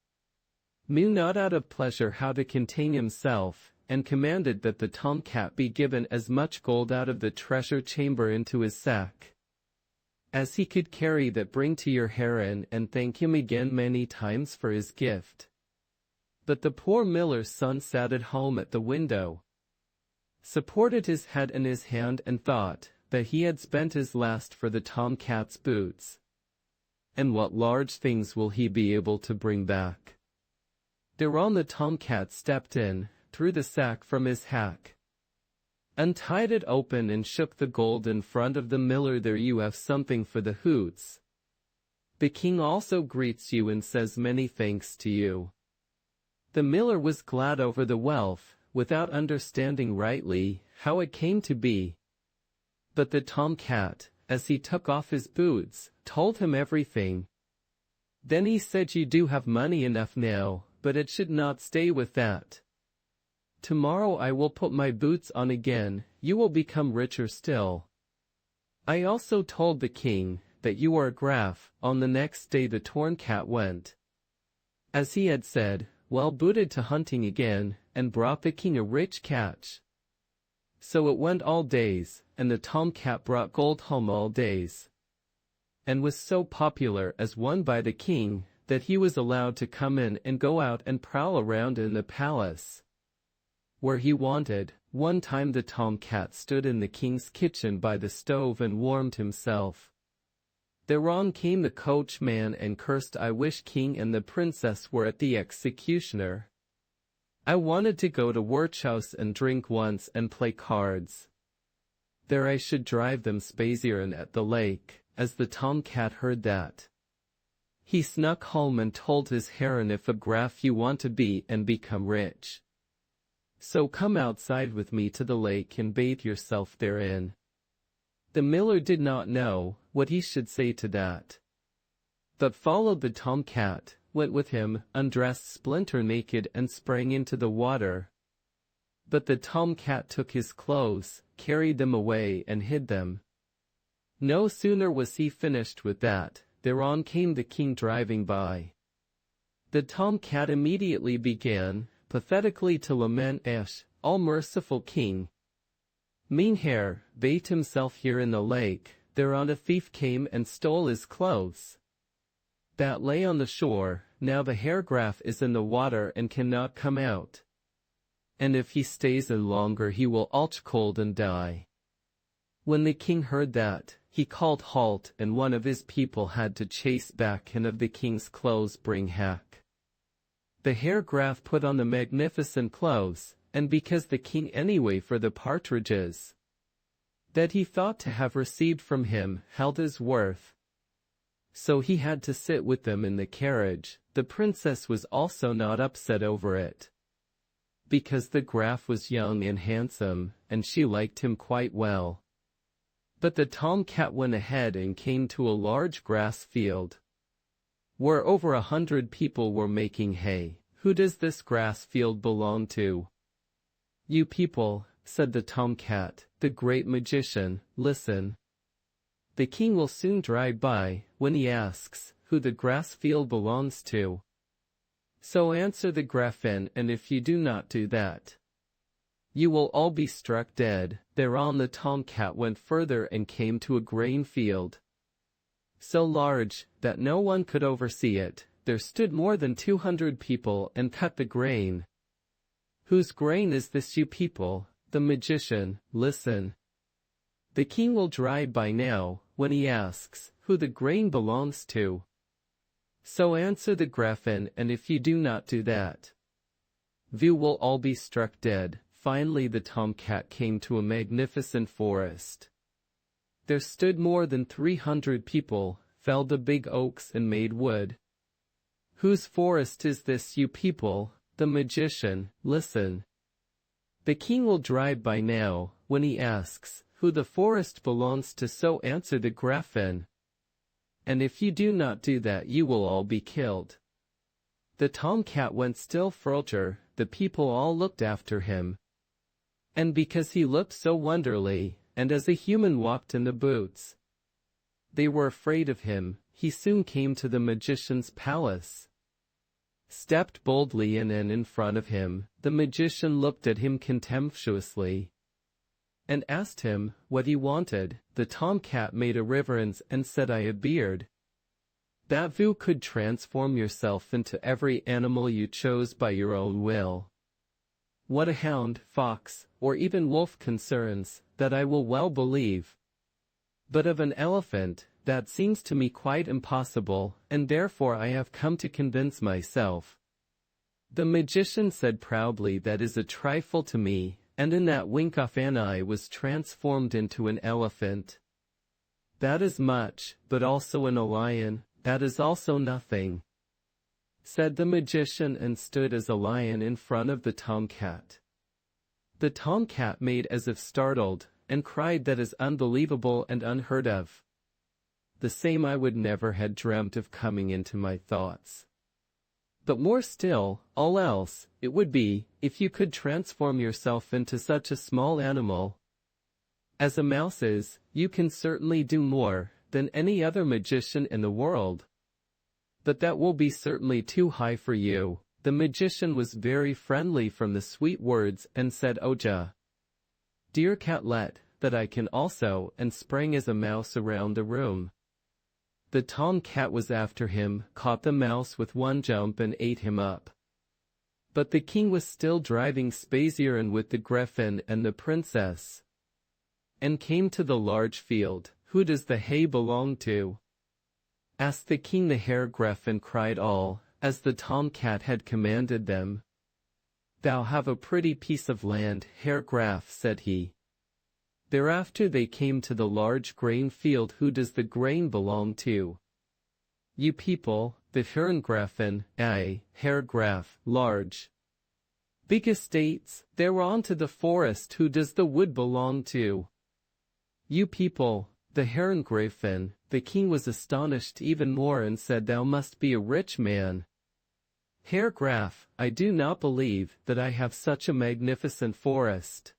knew not out of pleasure how to contain himself, and commanded that the tomcat be given as much gold out of the treasure chamber into his sack as he could carry. That bring to your heron, and thank him again many times for his gift. But the poor miller's son sat at home at the window, supported his head in his hand, and thought that he had spent his last for the tomcat's boots. And what large things will he be able to bring back? Thereon the tomcat stepped in, threw the sack from his hack, untied it open, and shook the gold in front of the miller. "There you have something for the hoots. The king also greets you and says many thanks to you." The miller was glad over the wealth, without understanding rightly how it came to be. But the tomcat, as he took off his boots, told him everything. Then he said, "You do have money enough now, but it should not stay with that. Tomorrow I will put my boots on again, you will become richer still." I also told the king that you are a Graf. On the next day the tomcat went, as he had said, well booted, to hunting again, and brought the king a rich catch. So it went all days, and the tomcat brought gold home all days, and was so popular as one by the king, that he was allowed to come in and go out and prowl around in the palace where he wanted. One time the tomcat stood in the king's kitchen by the stove and warmed himself. Thereon came the coachman and cursed, "I wish king and the princess were at the executioner. I wanted to go to Wirtshaus and drink once and play cards. There I should drive them spazieren at the lake." As the tomcat heard that, He snuck home and told his heron, if a graf you want to be and become rich, so come outside with me to the lake and bathe yourself therein. The miller did not know what he should say to that, but followed the tomcat, went with him, undressed splinter naked and sprang into the water. But the tomcat took his clothes, carried them away and hid them. No sooner was he finished with that, thereon came the king driving by. The tomcat immediately began pathetically to lament, all-merciful king, Mynheer bathed himself here in the lake, thereon a thief came and stole his clothes that lay on the shore. Now the Herr Graf is in the water and cannot come out, and if he stays in longer he will alch cold and die. When the king heard that, he called halt, and one of his people had to chase back and of the king's clothes bring hack. The Herr Graf put on the magnificent clothes, and because the king anyway for the partridges that he thought to have received from him held his worth, so he had to sit with them in the carriage. The princess was also not upset over it, because the Graf was young and handsome, and she liked him quite well. But the tomcat went ahead and came to a large grass field, where over 100 people were making hay. Who does this grass field belong to? You people, said the tomcat, the great magician. Listen. The king will soon drive by, when he asks who the grass field belongs to. So answer the Gräfin, and if you do not do that, you will all be struck dead. Thereon the tomcat went further and came to a grain field, so large that no one could oversee it. There stood more than 200 people and cut the grain. Whose grain is this, you people? The magician. Listen. The king will drive by now, when he asks who the grain belongs to. So answer the Gräfin, and if you do not do that, you will all be struck dead. Finally the tomcat came to a magnificent forest. There stood more than 300 people, felled the big oaks and made wood. Whose forest is this, you people? The magician. Listen. The king will drive by now, when he asks who the forest belongs to. So answer the Gräfin, and if you do not do that you will all be killed. The tomcat went still further. The people all looked after him, and because he looked so wonderly, and as a human walked in the boots, they were afraid of him. He soon came to the magician's palace, stepped boldly in, and in front of him, the magician looked at him contemptuously, and asked him what he wanted. The tomcat made a reverence and said, I have beard, that you could transform yourself into every animal you chose by your own will. What a hound, fox, or even wolf concerns, that I will well believe. But of an elephant, that seems to me quite impossible, and therefore I have come to convince myself. The magician said proudly, that is a trifle to me, and in that wink of an eye was transformed into an elephant. That is much, but also in a lion, that is also nothing, said the magician, and stood as a lion in front of the tomcat. The tomcat made as if startled, and cried, that is unbelievable and unheard of. The same I would never had dreamt of coming into my thoughts. But more still, all else, it would be, if you could transform yourself into such a small animal as a mouse is. You can certainly do more than any other magician in the world. But that will be certainly too high for you. The magician was very friendly from the sweet words, and said, Oja, dear catlet, that I can also, and sprang as a mouse around the room. The tomcat was after him, caught the mouse with one jump and ate him up. But the king was still driving spazieren with the Gräfin and the princess, and came to the large field. Who does the hay belong to? Asked the king. The Herr Gräfin cried all, as the tomcat had commanded them. Thou have a pretty piece of land, Herr Graf, said he. Thereafter they came to the large grain field. Who does the grain belong to? You people, the Herrengrafen, Herr Graf, large, big estates, they're on to the forest. Who does the wood belong to? You people, the Herrengrafen. The king was astonished even more and said, Thou must be a rich man. Herr Graf, I do not believe that I have such a magnificent forest.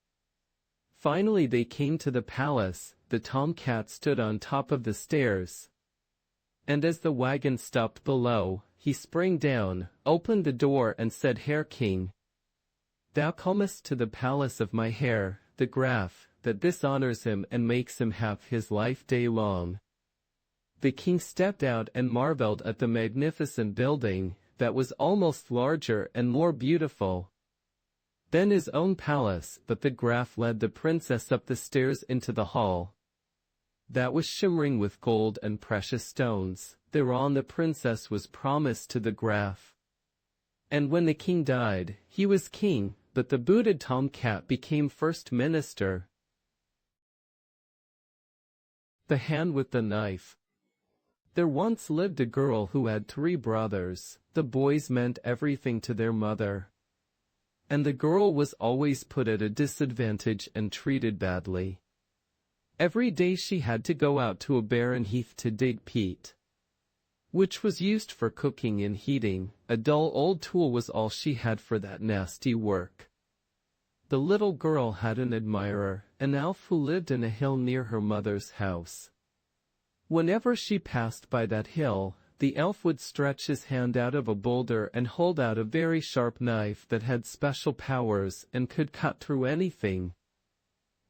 Finally they came to the palace. The tomcat stood on top of the stairs, and as the wagon stopped below, he sprang down, opened the door and said, Herr King, thou comest to the palace of my Herr, the Graf, that this honors him and makes him have his life day long. The king stepped out and marveled at the magnificent building, that was almost larger and more beautiful than his own palace, but the Graf led the princess up the stairs into the hall that was shimmering with gold and precious stones. Thereon the princess was promised to the Graf. And when the king died, he was king, but the booted tomcat became first minister. The hand with the knife. There once lived a girl who had 3 brothers. The boys meant everything to their mother, and the girl was always put at a disadvantage and treated badly. Every day she had to go out to a barren heath to dig peat, which was used for cooking and heating. A dull old tool was all she had for that nasty work. The little girl had an admirer, an elf who lived in a hill near her mother's house. Whenever she passed by that hill, the elf would stretch his hand out of a boulder and hold out a very sharp knife that had special powers and could cut through anything.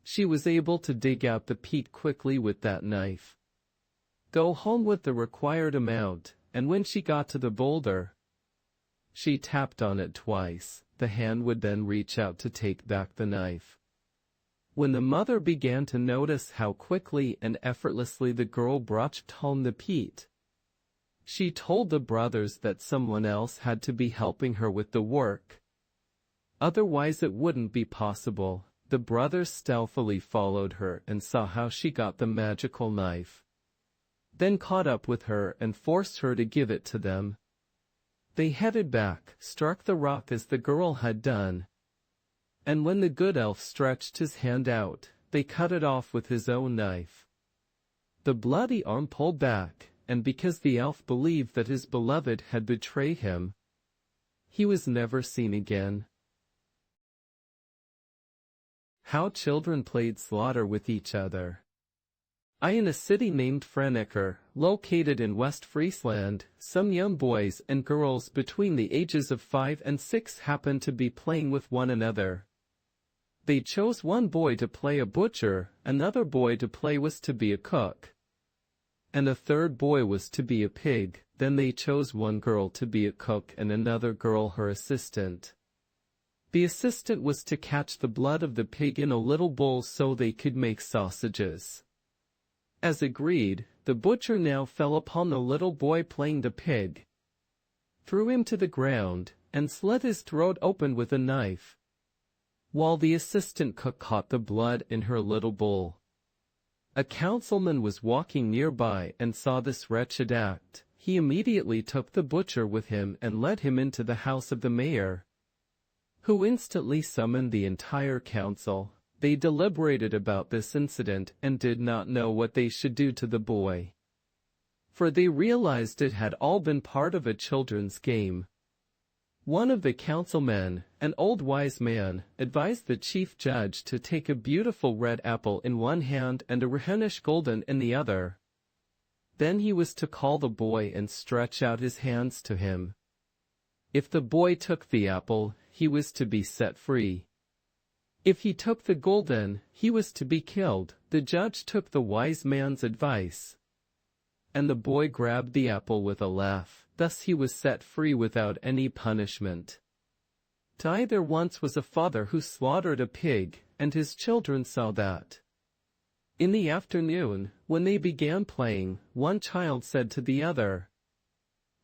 She was able to dig out the peat quickly with that knife, go home with the required amount, and when she got to the boulder, she tapped on it twice. The hand would then reach out to take back the knife. When the mother began to notice how quickly and effortlessly the girl brought home the peat, she told the brothers that someone else had to be helping her with the work. Otherwise it wouldn't be possible. The brothers stealthily followed her and saw how she got the magical knife, then caught up with her and forced her to give it to them. They headed back, struck the rock as the girl had done, and when the good elf stretched his hand out, they cut it off with his own knife. The bloody arm pulled back, and because the elf believed that his beloved had betrayed him, he was never seen again. How children played slaughter with each other. In a city named Franeker, located in West Friesland, some young boys and girls between the ages of 5 and 6 happened to be playing with one another. They chose one boy to play a butcher, another boy to play was to be a cook, and a third boy was to be a pig. Then they chose one girl to be a cook and another girl her assistant. The assistant was to catch the blood of the pig in a little bowl so they could make sausages. As agreed, the butcher now fell upon the little boy playing the pig, threw him to the ground, and slit his throat open with a knife, while the assistant cook caught the blood in her little bowl. A councilman was walking nearby and saw this wretched act. He immediately took the butcher with him and led him into the house of the mayor, who instantly summoned the entire council. They deliberated about this incident and did not know what they should do to the boy, for they realized it had all been part of a children's game. One of the councilmen, an old wise man, advised the chief judge to take a beautiful red apple in one hand and a Rhenish golden in the other. Then he was to call the boy and stretch out his hands to him. If the boy took the apple, he was to be set free. If he took the golden, he was to be killed. The judge took the wise man's advice, and the boy grabbed the apple with a laugh. Thus he was set free without any punishment. There once was a father who slaughtered a pig, and his children saw that. In the afternoon, when they began playing, one child said to the other,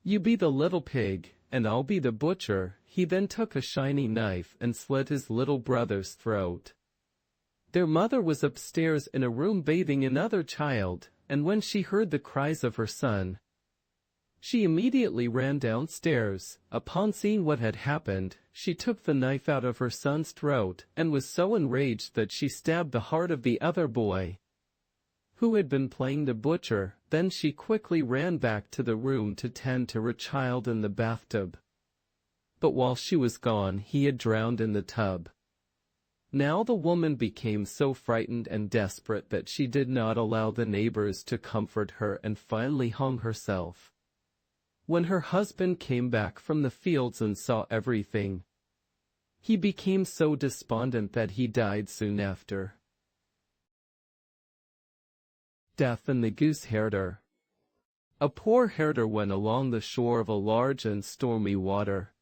"You be the little pig, and I'll be the butcher." He then took a shiny knife and slit his little brother's throat. Their mother was upstairs in a room bathing another child, and when she heard the cries of her son, She immediately ran downstairs. Upon seeing what had happened, she took the knife out of her son's throat and was so enraged that she stabbed the heart of the other boy, who had been playing the butcher. Then she quickly ran back to the room to tend to her child in the bathtub. But while she was gone, he had drowned in the tub. Now the woman became so frightened and desperate that she did not allow the neighbors to comfort her and finally hung herself. When her husband came back from the fields and saw everything, he became so despondent that he died soon after. Death and the goose herder. A poor herder went along the shore of a large and stormy water,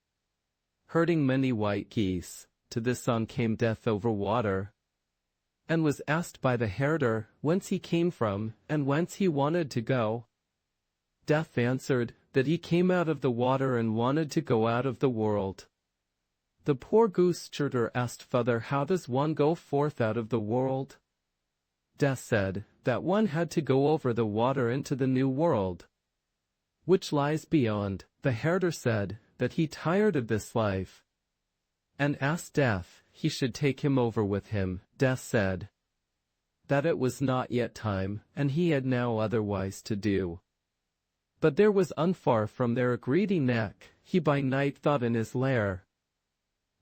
herding many white geese. To this on came Death over water, and was asked by the herder whence he came from and whence he wanted to go. Death answered that he came out of the water and wanted to go out of the world. The poor goose herder asked further, how does one go forth out of the world? Death said that one had to go over the water into the new world, which lies beyond. The herder said that he tired of this life, and asked Death he should take him over with him. Death said that it was not yet time, and he had now otherwise to do. But there was unfar from there a greedy neck. He by night thought in his lair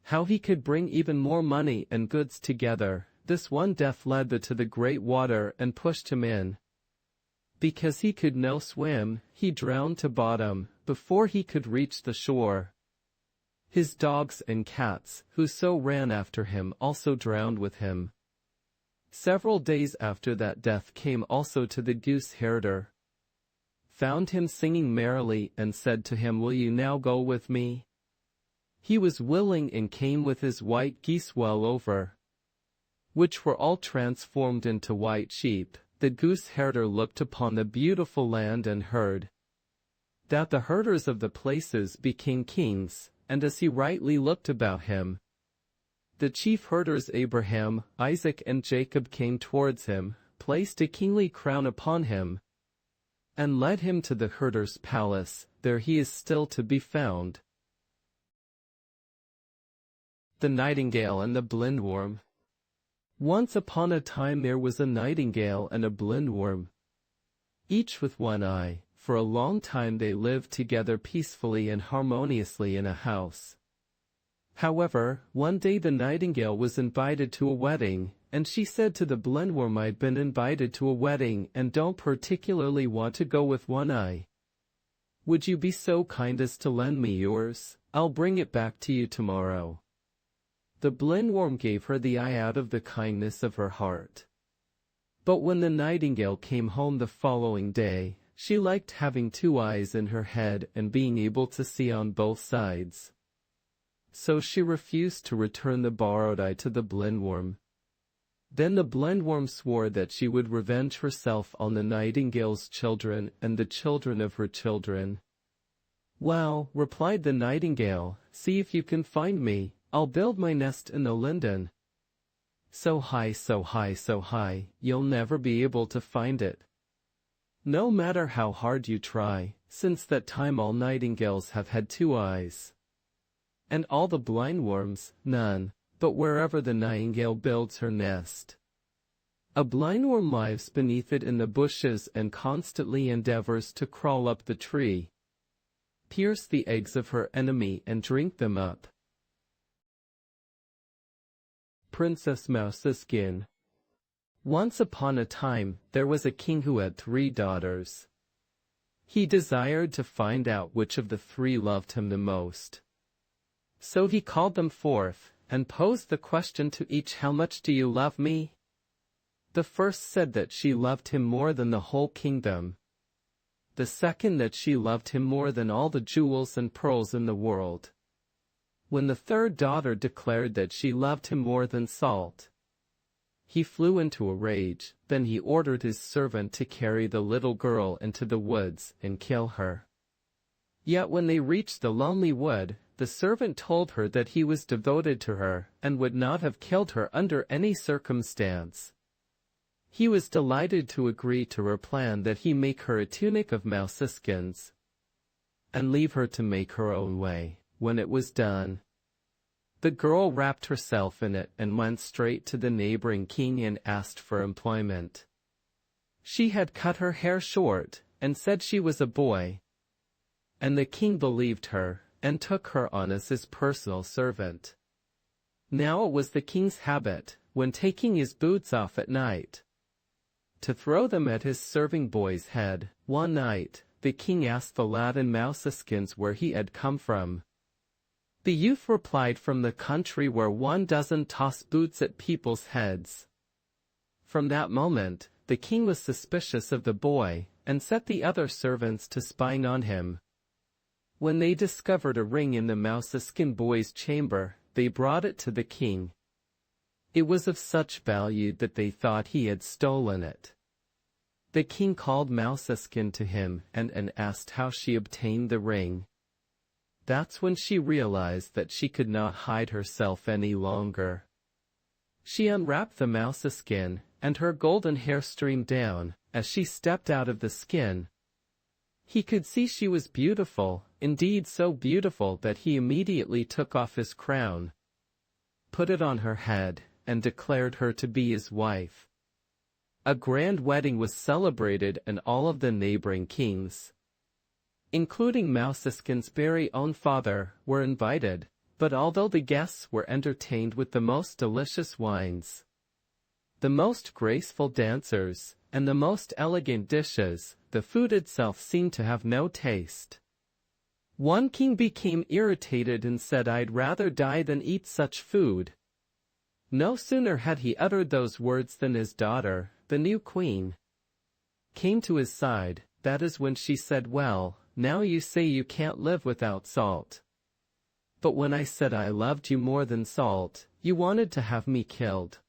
how he could bring even more money and goods together. This one Death led to the great water and pushed him in. Because he could no swim, he drowned to bottom before he could reach the shore. His dogs and cats, who so ran after him, also drowned with him. Several days after that, Death came also to the goose herder, found him singing merrily, and said to him, will you now go with me? He was willing and came with his white geese well over, which were all transformed into white sheep. The goose herder looked upon the beautiful land and heard that the herders of the places became kings. And as he rightly looked about him, the chief herders Abraham, Isaac and Jacob came towards him, placed a kingly crown upon him, and led him to the herder's palace. There he is still to be found. The nightingale and the blindworm. Once upon a time there was a nightingale and a blindworm, each with one eye. For a long time they lived together peacefully and harmoniously in a house. However, one day the nightingale was invited to a wedding, and she said to the blindworm, I've been invited to a wedding and don't particularly want to go with one eye. Would you be so kind as to lend me yours? I'll bring it back to you tomorrow. The blindworm gave her the eye out of the kindness of her heart. But when the nightingale came home the following day, she liked having two eyes in her head and being able to see on both sides. So she refused to return the borrowed eye to the blindworm. Then the blindworm swore that she would revenge herself on the nightingale's children and the children of her children. Well, replied the nightingale, see if you can find me. I'll build my nest in the linden. So high, so high, so high, you'll never be able to find it, no matter how hard you try. Since that time all nightingales have had two eyes, and all the blindworms, none. But wherever the nightingale builds her nest, a blindworm lives beneath it in the bushes and constantly endeavors to crawl up the tree, pierce the eggs of her enemy and drink them up. Princess Mouse's Skin. Once upon a time, there was a king who had 3 daughters. He desired to find out which of the 3 loved him the most. So he called them forth, and posed the question to each, how much do you love me? The first said that she loved him more than the whole kingdom. The second that she loved him more than all the jewels and pearls in the world. When the third daughter declared that she loved him more than salt, he flew into a rage. Then he ordered his servant to carry the little girl into the woods and kill her. Yet when they reached the lonely wood, the servant told her that he was devoted to her and would not have killed her under any circumstance. He was delighted to agree to her plan that he make her a tunic of mouse skins. and leave her to make her own way. When it was done, the girl wrapped herself in it and went straight to the neighboring king and asked for employment. She had cut her hair short, and said she was a boy. And the king believed her, and took her on as his personal servant. Now it was the king's habit, when taking his boots off at night, to throw them at his serving boy's head. One night, the king asked the lad in mouseskins where he had come from. The youth replied, from the country where one doesn't toss boots at people's heads. From that moment, the king was suspicious of the boy, and set the other servants to spying on him. When they discovered a ring in the mouseskin boy's chamber, they brought it to the king. It was of such value that they thought he had stolen it. The king called Mouseskin to him and asked how she obtained the ring. That's when she realized that she could not hide herself any longer. She unwrapped the mouseskin, and her golden hair streamed down. As she stepped out of the skin, he could see she was beautiful, indeed so beautiful that he immediately took off his crown, put it on her head, and declared her to be his wife. A grand wedding was celebrated, and all of the neighboring kings, including Mouseskin's very own father, were invited. But although the guests were entertained with the most delicious wines, the most graceful dancers, and the most elegant dishes, the food itself seemed to have no taste. One king became irritated and said, "I'd rather die than eat such food." No sooner had he uttered those words than his daughter, the new queen, came to his side. That is when she said, "Well, now you say you can't live without salt. But when I said I loved you more than salt, you wanted to have me killed."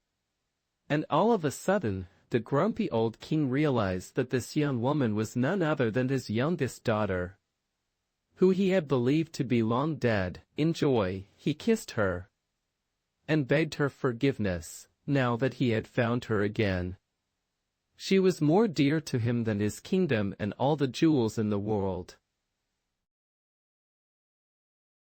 And all of a sudden, the grumpy old king realized that this young woman was none other than his youngest daughter, who he had believed to be long dead. In joy, he kissed her and begged her forgiveness, now that he had found her again. She was more dear to him than his kingdom and all the jewels in the world.